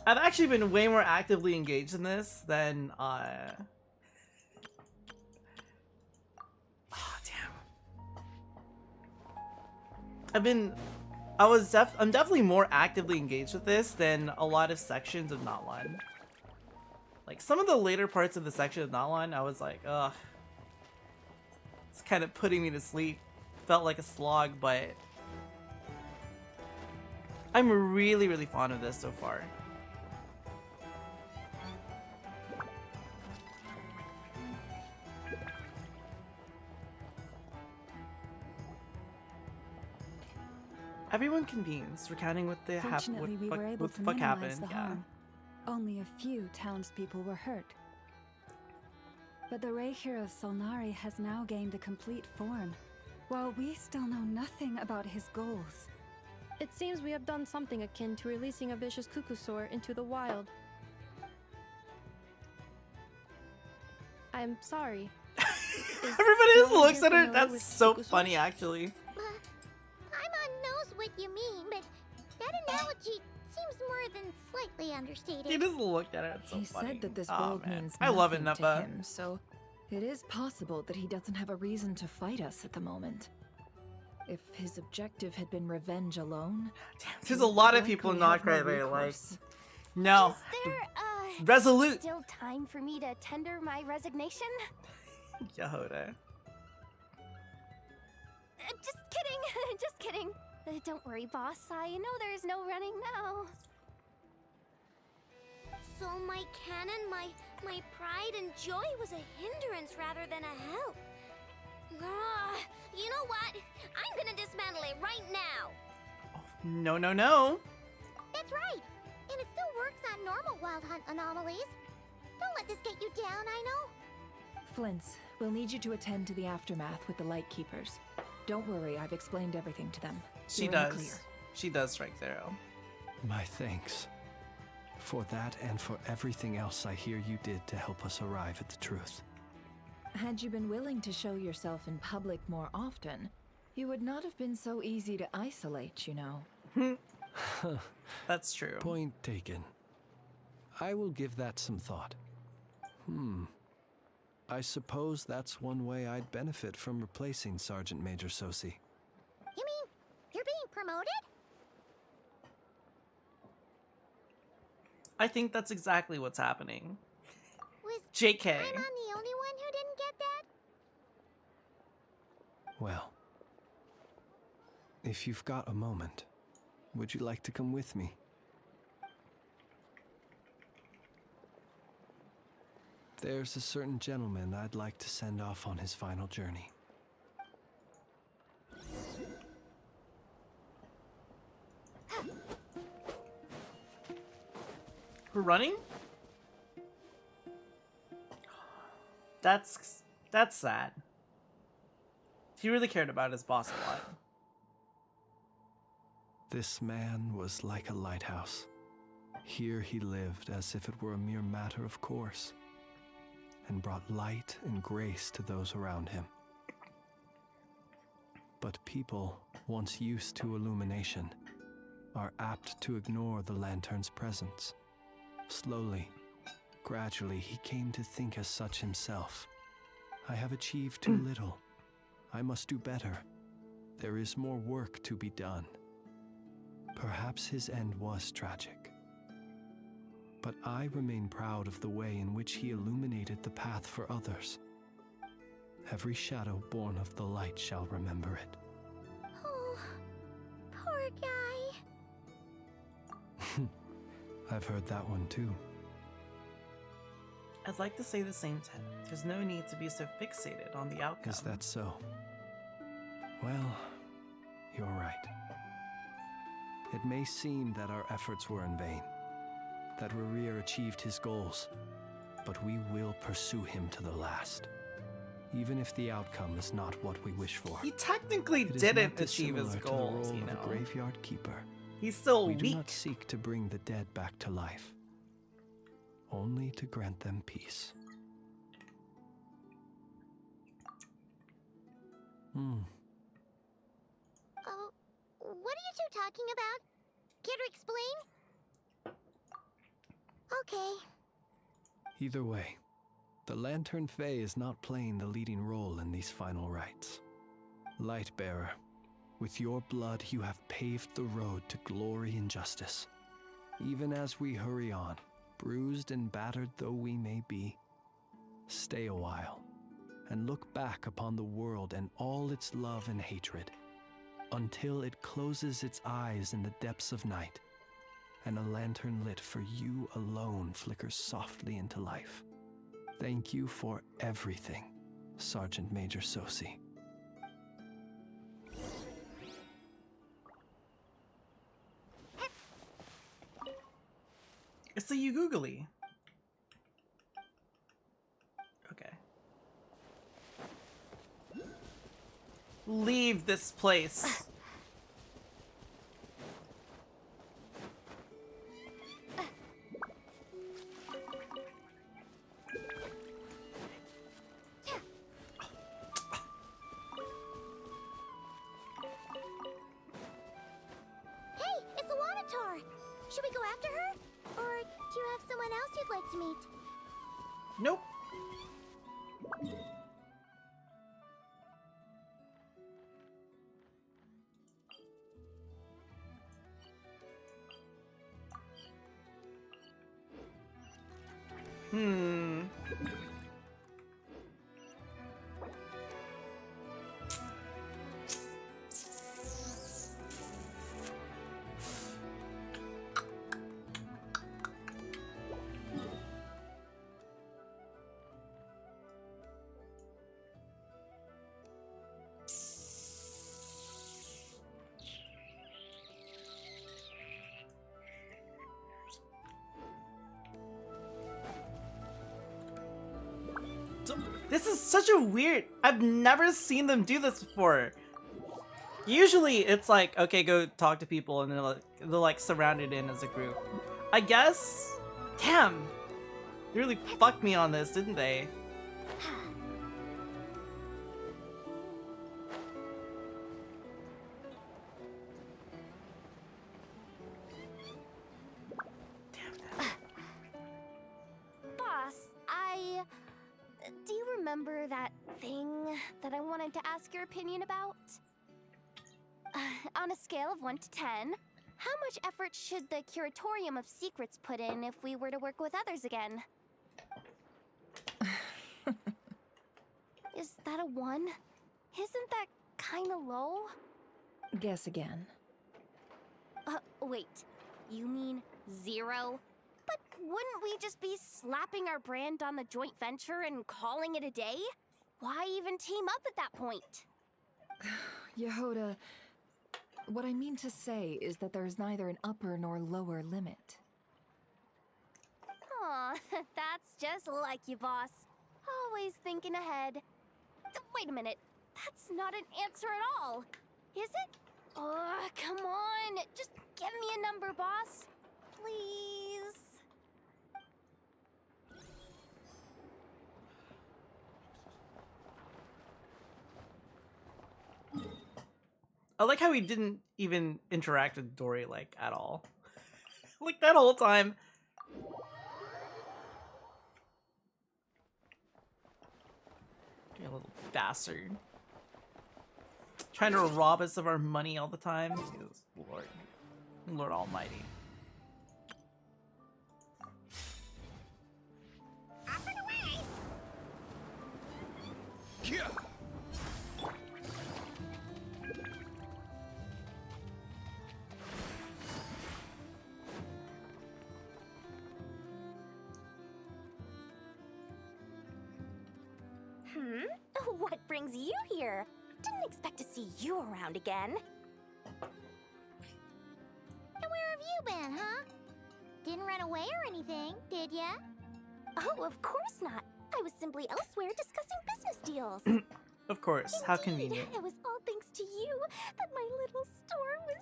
I've actually been way more actively engaged in this than, oh, damn. I'm definitely more actively engaged with this than a lot of sections of Natlan. Like, some of the later parts of the section of Natlan, I was like, ugh. It's kind of putting me to sleep. Felt like a slog, but I'm really, really fond of this so far. Everyone convenes, recounting what the Fortunately, we were able to fuck minimize happened. the harm. Only a few townspeople were hurt. But the Reikir of Solnari has now gained a complete form, while we still know nothing about his goals. It seems we have done something akin to releasing a vicious Kukusaur into the wild. I'm sorry. Everybody just looks at her. That's so funny, actually. Paimon knows what you mean, but that analogy seems more than slightly understated. He just looked at it. It's so He funny. said that this Oh, world man. means I love it, nothing to Neppa. him, so It is possible that he doesn't have a reason to fight us at the moment. If his objective had been revenge alone... There's a lot of people not quite very like... No. Is there, Resolute! still time for me to tender my resignation? Yahoda. Just kidding, just kidding. Don't worry, boss. I know there's no running now. So my cannon, my pride and joy was a hindrance rather than a help. You know what? I'm gonna dismantle it right now. No, no, no. That's right. And it still works on normal wild hunt anomalies. Don't let this get you down, I know. Flints, we'll need you to attend to the aftermath with the Lightkeepers. Don't worry, I've explained everything to them. She You're in the does. clear. She does, Strike Zero. My thanks. For that and for everything else I hear you did to help us arrive at the truth. Had you been willing to show yourself in public more often, you would not have been so easy to isolate, you know. That's true. Point taken. I will give that some thought. I suppose that's one way I'd benefit from replacing Sergeant Major Sosi. You mean you're being promoted? I think that's exactly what's happening. Was JK. I'm the only one who didn't get that? Well, if you've got a moment, would you like to come with me? There's a certain gentleman I'd like to send off on his final journey. We're running? That's sad. He really cared about his boss a lot. This man was like a lighthouse. Here he lived as if it were a mere matter of course, and brought light and grace to those around him. But people, once used to illumination, are apt to ignore the lantern's presence. Slowly, gradually, he came to think as such himself. I have achieved too little. I must do better. There is more work to be done. Perhaps his end was tragic. But I remain proud of the way in which he illuminated the path for others. Every shadow born of the light shall remember it. Oh, poor guy. I've heard that one too. I'd like to say the same time. There's no need to be so fixated on the outcome. Is that so? Well, you're right. It may seem that our efforts were in vain, that Rerir achieved his goals, but we will pursue him to the last, even if the outcome is not what we wish for. He technically didn't achieve his goals, you know. The graveyard keeper. He's still we weak. We do not seek to bring the dead back to life, only to grant them peace. Oh, what are you two talking about? Care to explain? Okay. Either way, the Lantern Fae is not playing the leading role in these final rites. Lightbearer, with your blood you have paved the road to glory and justice. Even as we hurry on, bruised and battered though we may be, stay a while and look back upon the world and all its love and hatred, until it closes its eyes in the depths of night, and a lantern lit for you alone flickers softly into life. Thank you for everything, Sergeant Major Sosi. It's the Ugoogly. Okay. Leave this place. Hey, it's the Wanatar! Should we go after her? Or do you have someone else you'd like to meet? Nope. This is such a weird... I've never seen them do this before. Usually it's like, okay, go talk to people and they're like surrounded in as a group. I guess... Damn! They really fucked me on this, didn't they? Do you remember that thing that I wanted to ask your opinion about? On a scale of 1 to 10, how much effort should the Curatorium of Secrets put in if we were to work with others again? Is that a 1? Isn't that kinda low? Guess again. Wait. You mean 0? But wouldn't we just be slapping our brand on the joint venture and calling it a day? Why even team up at that point? Yehoda, what I mean to say is that there's neither an upper nor lower limit. Aw, that's just like you, boss. Always thinking ahead. Wait a minute. That's not an answer at all. Is it? Oh, come on. Just give me a number, boss. Please. I like how he didn't even interact with Dory, like, at all. Like, that whole time. You little bastard. Trying to rob us of our money all the time. Jesus, Lord. Lord Almighty. Up and away! Yeah. What brings you here? Didn't expect to see you around again. And where have you been, huh? Didn't run away or anything, did ya? Oh, of course not. I was simply elsewhere discussing business deals. Of course, how convenient. It was all thanks to you that my little store was...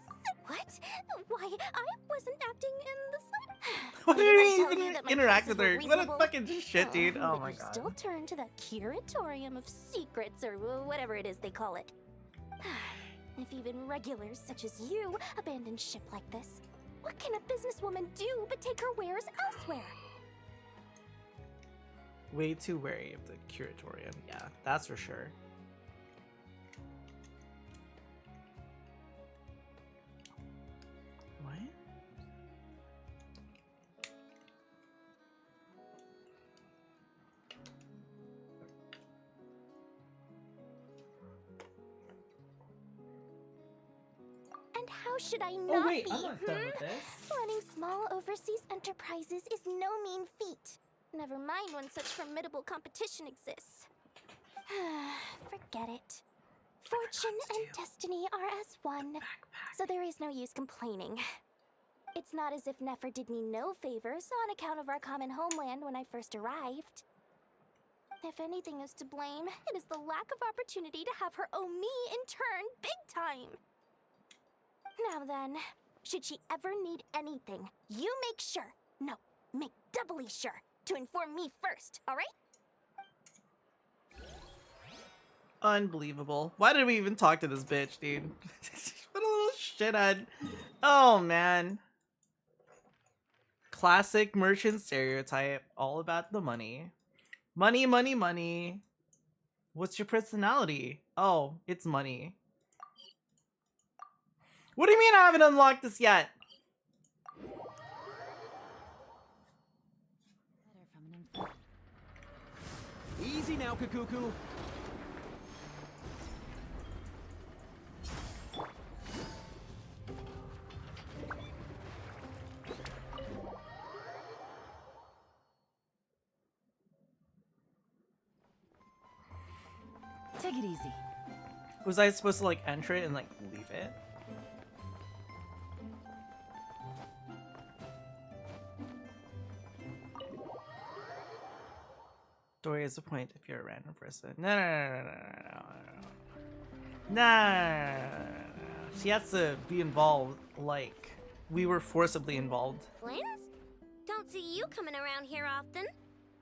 What? Why, I wasn't acting in the sun. Why did you even interact with her? What a fucking shit, dude. Oh my god. Still turn to the Curatorium of Secrets, or whatever it is they call it. If even regulars such as you abandon ship like this, what can a businesswoman do but take her wares elsewhere? Way too wary of the Curatorium. Yeah, that's for sure. What? And how should I not wait, be? I'm not done with this. Running small overseas enterprises is no mean feat. Never mind when such formidable competition exists. Forget it. Fortune and destiny are as one, so there is no use complaining. It's not as if Nefer did me no favors on account of our common homeland when I first arrived. If anything is to blame, it is the lack of opportunity to have her owe me in turn big time. Now then, should she ever need anything, you make sure, no, make doubly sure, to inform me first, alright? Unbelievable. Why did we even talk to this bitch, dude? What a little shithead. Oh, man. Classic merchant stereotype. All about the money. Money, money, money. What's your personality? Oh, it's money. What do you mean I haven't unlocked this yet? Easy now, Kakuku. Take it easy. Was I supposed to like enter it and like leave it? Story is a point if you're a random person. No. She has to be involved like we were forcibly involved. Friends? Don't see you coming around here often.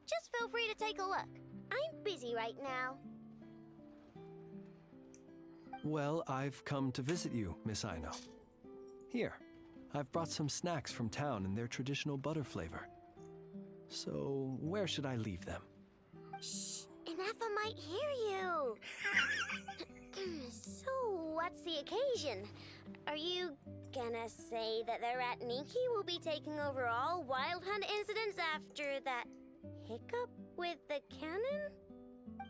Just feel free to take a look. I'm busy right now. Well, I've come to visit you, Miss Aino. Here, I've brought some snacks from town in their traditional butter flavor. So, where should I leave them? Shh, Inefa might hear you. So, what's the occasion? Are you gonna say that the Rat Niki will be taking over all Wild Hunt incidents after that hiccup with the cannon?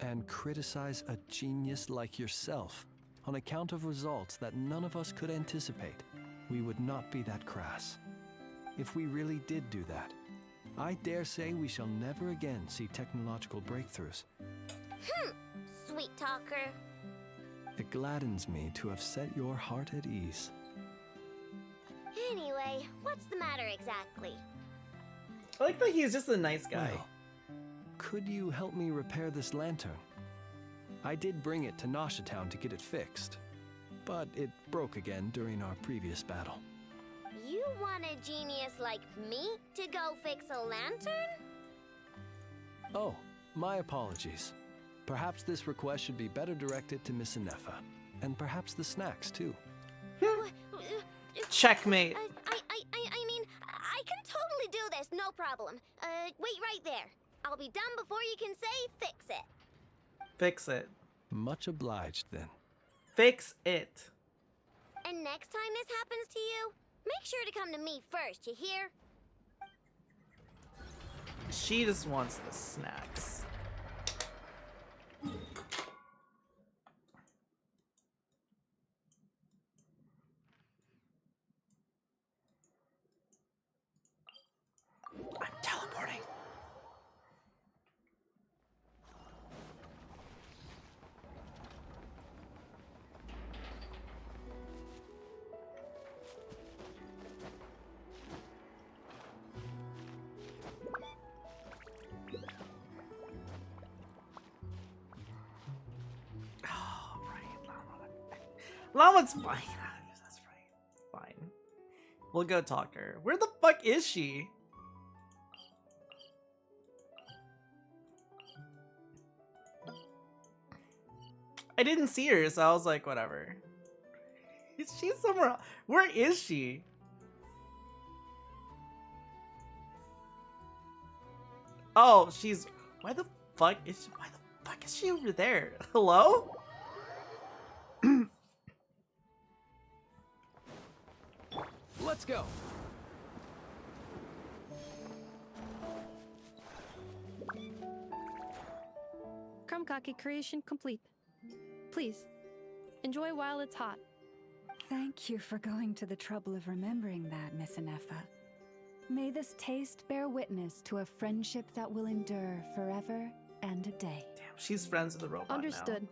And criticize a genius like yourself on account of results that none of us could anticipate? We would not be that crass. If we really did do that, I dare say we shall never again see technological breakthroughs. Sweet talker. It gladdens me to have set your heart at ease. Anyway, what's the matter exactly? I like that he's just a nice guy. Well, could you help me repair this lantern? I did bring it to Nasha Town to get it fixed, but it broke again during our previous battle. You want a genius like me to go fix a lantern? Oh, my apologies. Perhaps this request should be better directed to Miss Inefa, and perhaps the snacks too. Checkmate. I mean, I can totally do this, no problem. Wait right there. I'll be done before you can say fix it. Fix it. Much obliged then. Fix it. And next time this happens to you, make sure to come to me first, you hear? She just wants the snacks. I'm teleporting. Oh, right, Llama's fine. That's right. Fine. We'll go talk to her. Where the fuck is she? I didn't see her, so I was like, whatever. Is she somewhere else? Where is she? Oh, she's... Why the fuck is she over there? Hello? Let's go. Krumkake creation complete. Please, enjoy while it's hot. Thank you for going to the trouble of remembering that, Miss Inefa. May this taste bear witness to a friendship that will endure forever and a day. Damn, she's friends with the robot Understood.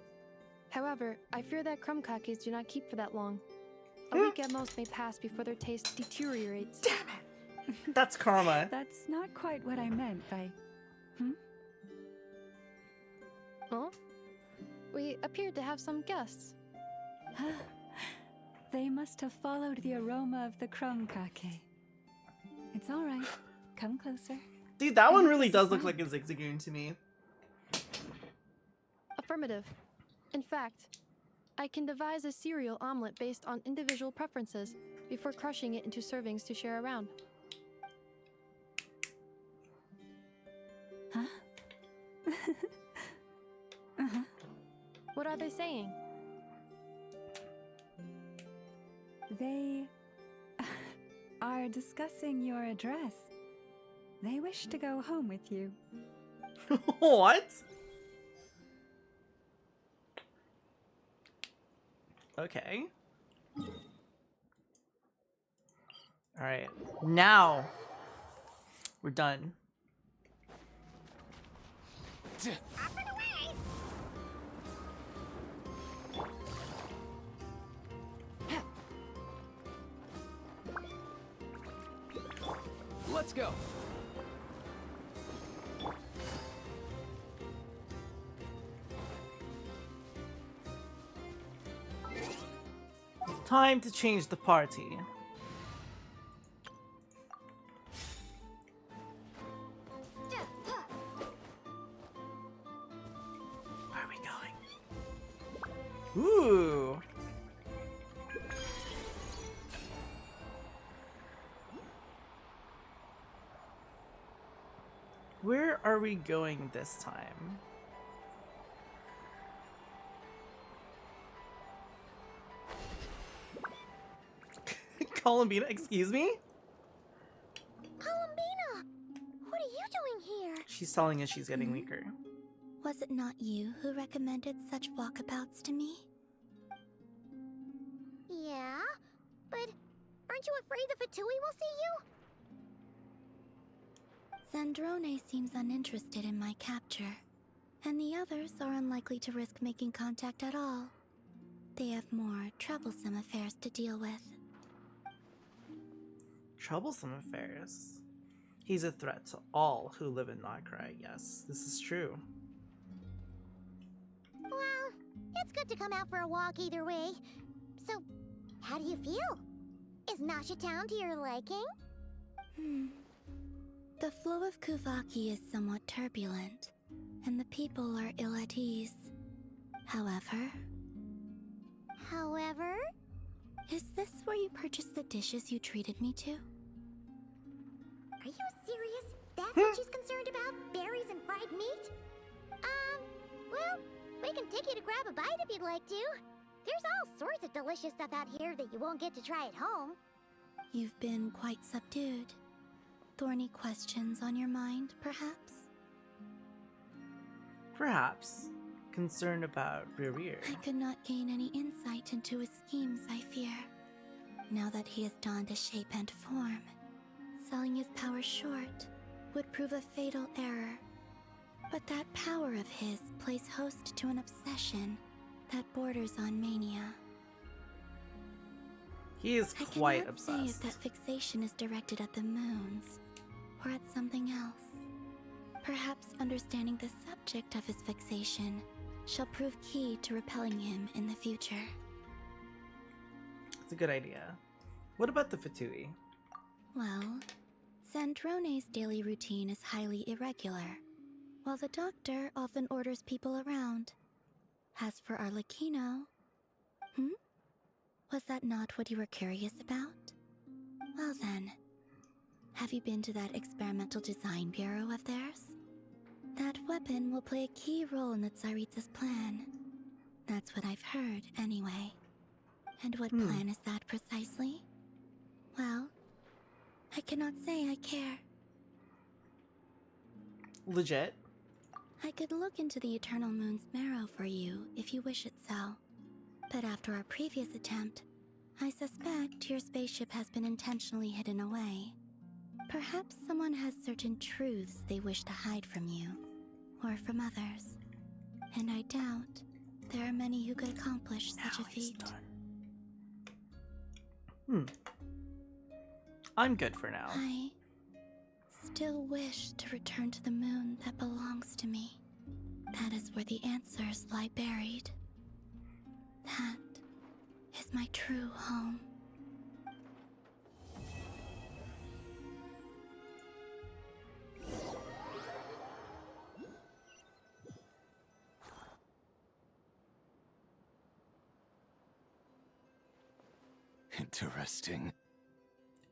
However, I fear that crumcakes do not keep for that long. A week at most may pass before their taste deteriorates. Damn it! That's karma. That's not quite what I meant by... Oh? We appeared to have some guests. They must have followed the aroma of the crumcake. It's all right. Come closer. Dude, that one really does look like a Zigzagoon to me. Affirmative. In fact, I can devise a cereal omelet based on individual preferences before crushing it into servings to share around. Huh? What are they saying? They are discussing your address. They wish to go home with you. What? Okay. Alright. Now we're done. Let's go. Time to change the party. Where are we going? Ooh. Where are we going this time? Columbina, excuse me? Columbina! What are you doing here? She's telling us she's getting weaker. Was it not you who recommended such walkabouts to me? Yeah, but aren't you afraid the Fatui will see you? Zandrone seems uninterested in my capture, and the others are unlikely to risk making contact at all. They have more troublesome affairs to deal with. Troublesome affairs. He's a threat to all who live in Krai. Yes, this is true. Well, it's good to come out for a walk either way. So, how do you feel? Is Nasha Town to your liking? The flow of Kuvaki is somewhat turbulent, and the people are ill at ease. However... Is this where you purchased the dishes you treated me to? Are you serious? That's what she's concerned about? Berries and fried meat? Well, we can take you to grab a bite if you'd like to. There's all sorts of delicious stuff out here that you won't get to try at home. You've been quite subdued. Thorny questions on your mind, perhaps? Perhaps. Concerned about Rear. I could not gain any insight into his schemes, I fear. Now that he has donned a shape and form, selling his power short would prove a fatal error. But that power of his plays host to an obsession that borders on mania. He is quite obsessed. I cannot say if that fixation is directed at the moons or at something else. Perhaps understanding the subject of his fixation shall prove key to repelling him in the future. It's a good idea. What about the Fatui? Well, Zandrone's daily routine is highly irregular, while the doctor often orders people around. As for Arlecchino... Was that not what you were curious about? Well then, have you been to that experimental design bureau of theirs? That weapon will play a key role in the Tsaritsa's plan. That's what I've heard, anyway. And what plan is that precisely? Well, I cannot say I care. Legit? I could look into the Eternal Moon's marrow for you if you wish it so. But after our previous attempt, I suspect your spaceship has been intentionally hidden away. Perhaps someone has certain truths they wish to hide from you, or from others. And I doubt there are many who could accomplish such a feat. I'm good for now. I still wish to return to the moon that belongs to me. That is where the answers lie buried. That is my true home. Interesting.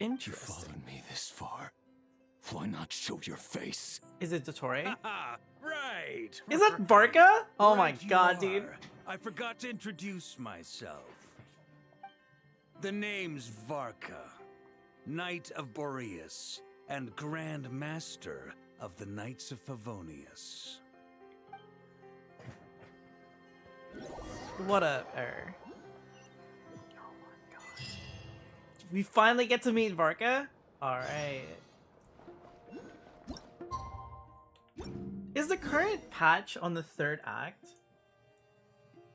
You followed me this far. Why not show your face? Is it Dottore? Right. Is that Barca? Oh my god, dude. I forgot to introduce myself. The name's Varka, Knight of Boreas, and Grand Master of the Knights of Favonius. What a error. Oh my god. We finally get to meet Varka? Alright. Is the current patch on the 3rd act?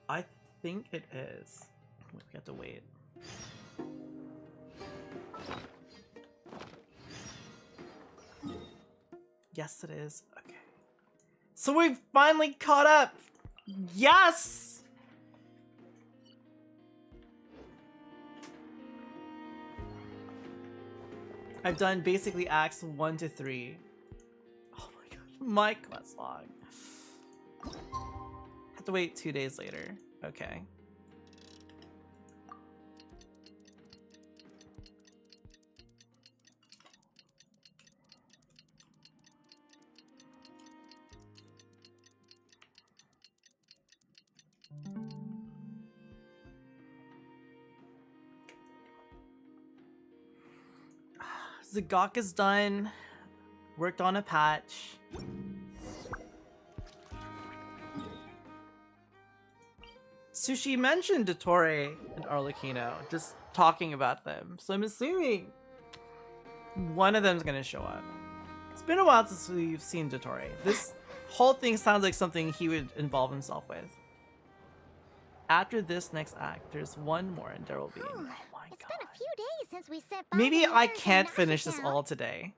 I think it is. We have to wait. Yes, it is. Okay. So we've finally caught up! Yes! I've done basically acts 1 to 3. Oh my gosh, my quest log. Have to wait 2 days later. Okay. Zagok is done. Worked on a patch. Sushi mentioned Dottore and Arlecchino, just talking about them. So I'm assuming one of them's gonna show up. It's been a while since we've seen Dottore. This whole thing sounds like something he would involve himself with. After this next act, there's one more and there will be. Oh my It's been a few days since we set by Maybe the I letters can't in finish this Nashtown. all today.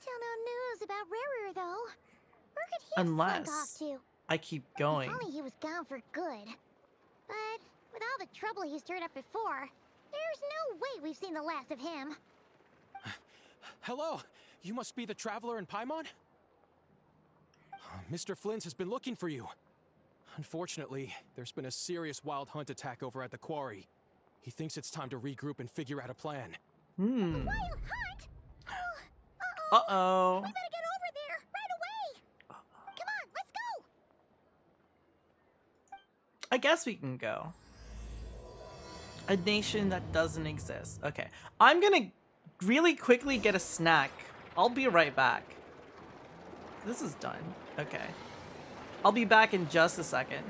Still no news about Rarer though. Where could he have Unless slunk off to? I keep going. If only he was gone for good. But with all the trouble he stirred up before, there's no way we've seen the last of him. Hello, you must be the traveler in Paimon? Mr. Flint has been looking for you. Unfortunately, there's been a serious wild hunt attack over at the quarry. He thinks it's time to regroup and figure out a plan. Hmm. Wild hunt? Uh-oh. We better get over there right away. Come on, let's go. I guess we can go. A nation that doesn't exist. Okay. I'm gonna really quickly get a snack. I'll be right back. This is done. Okay. I'll be back in just a second.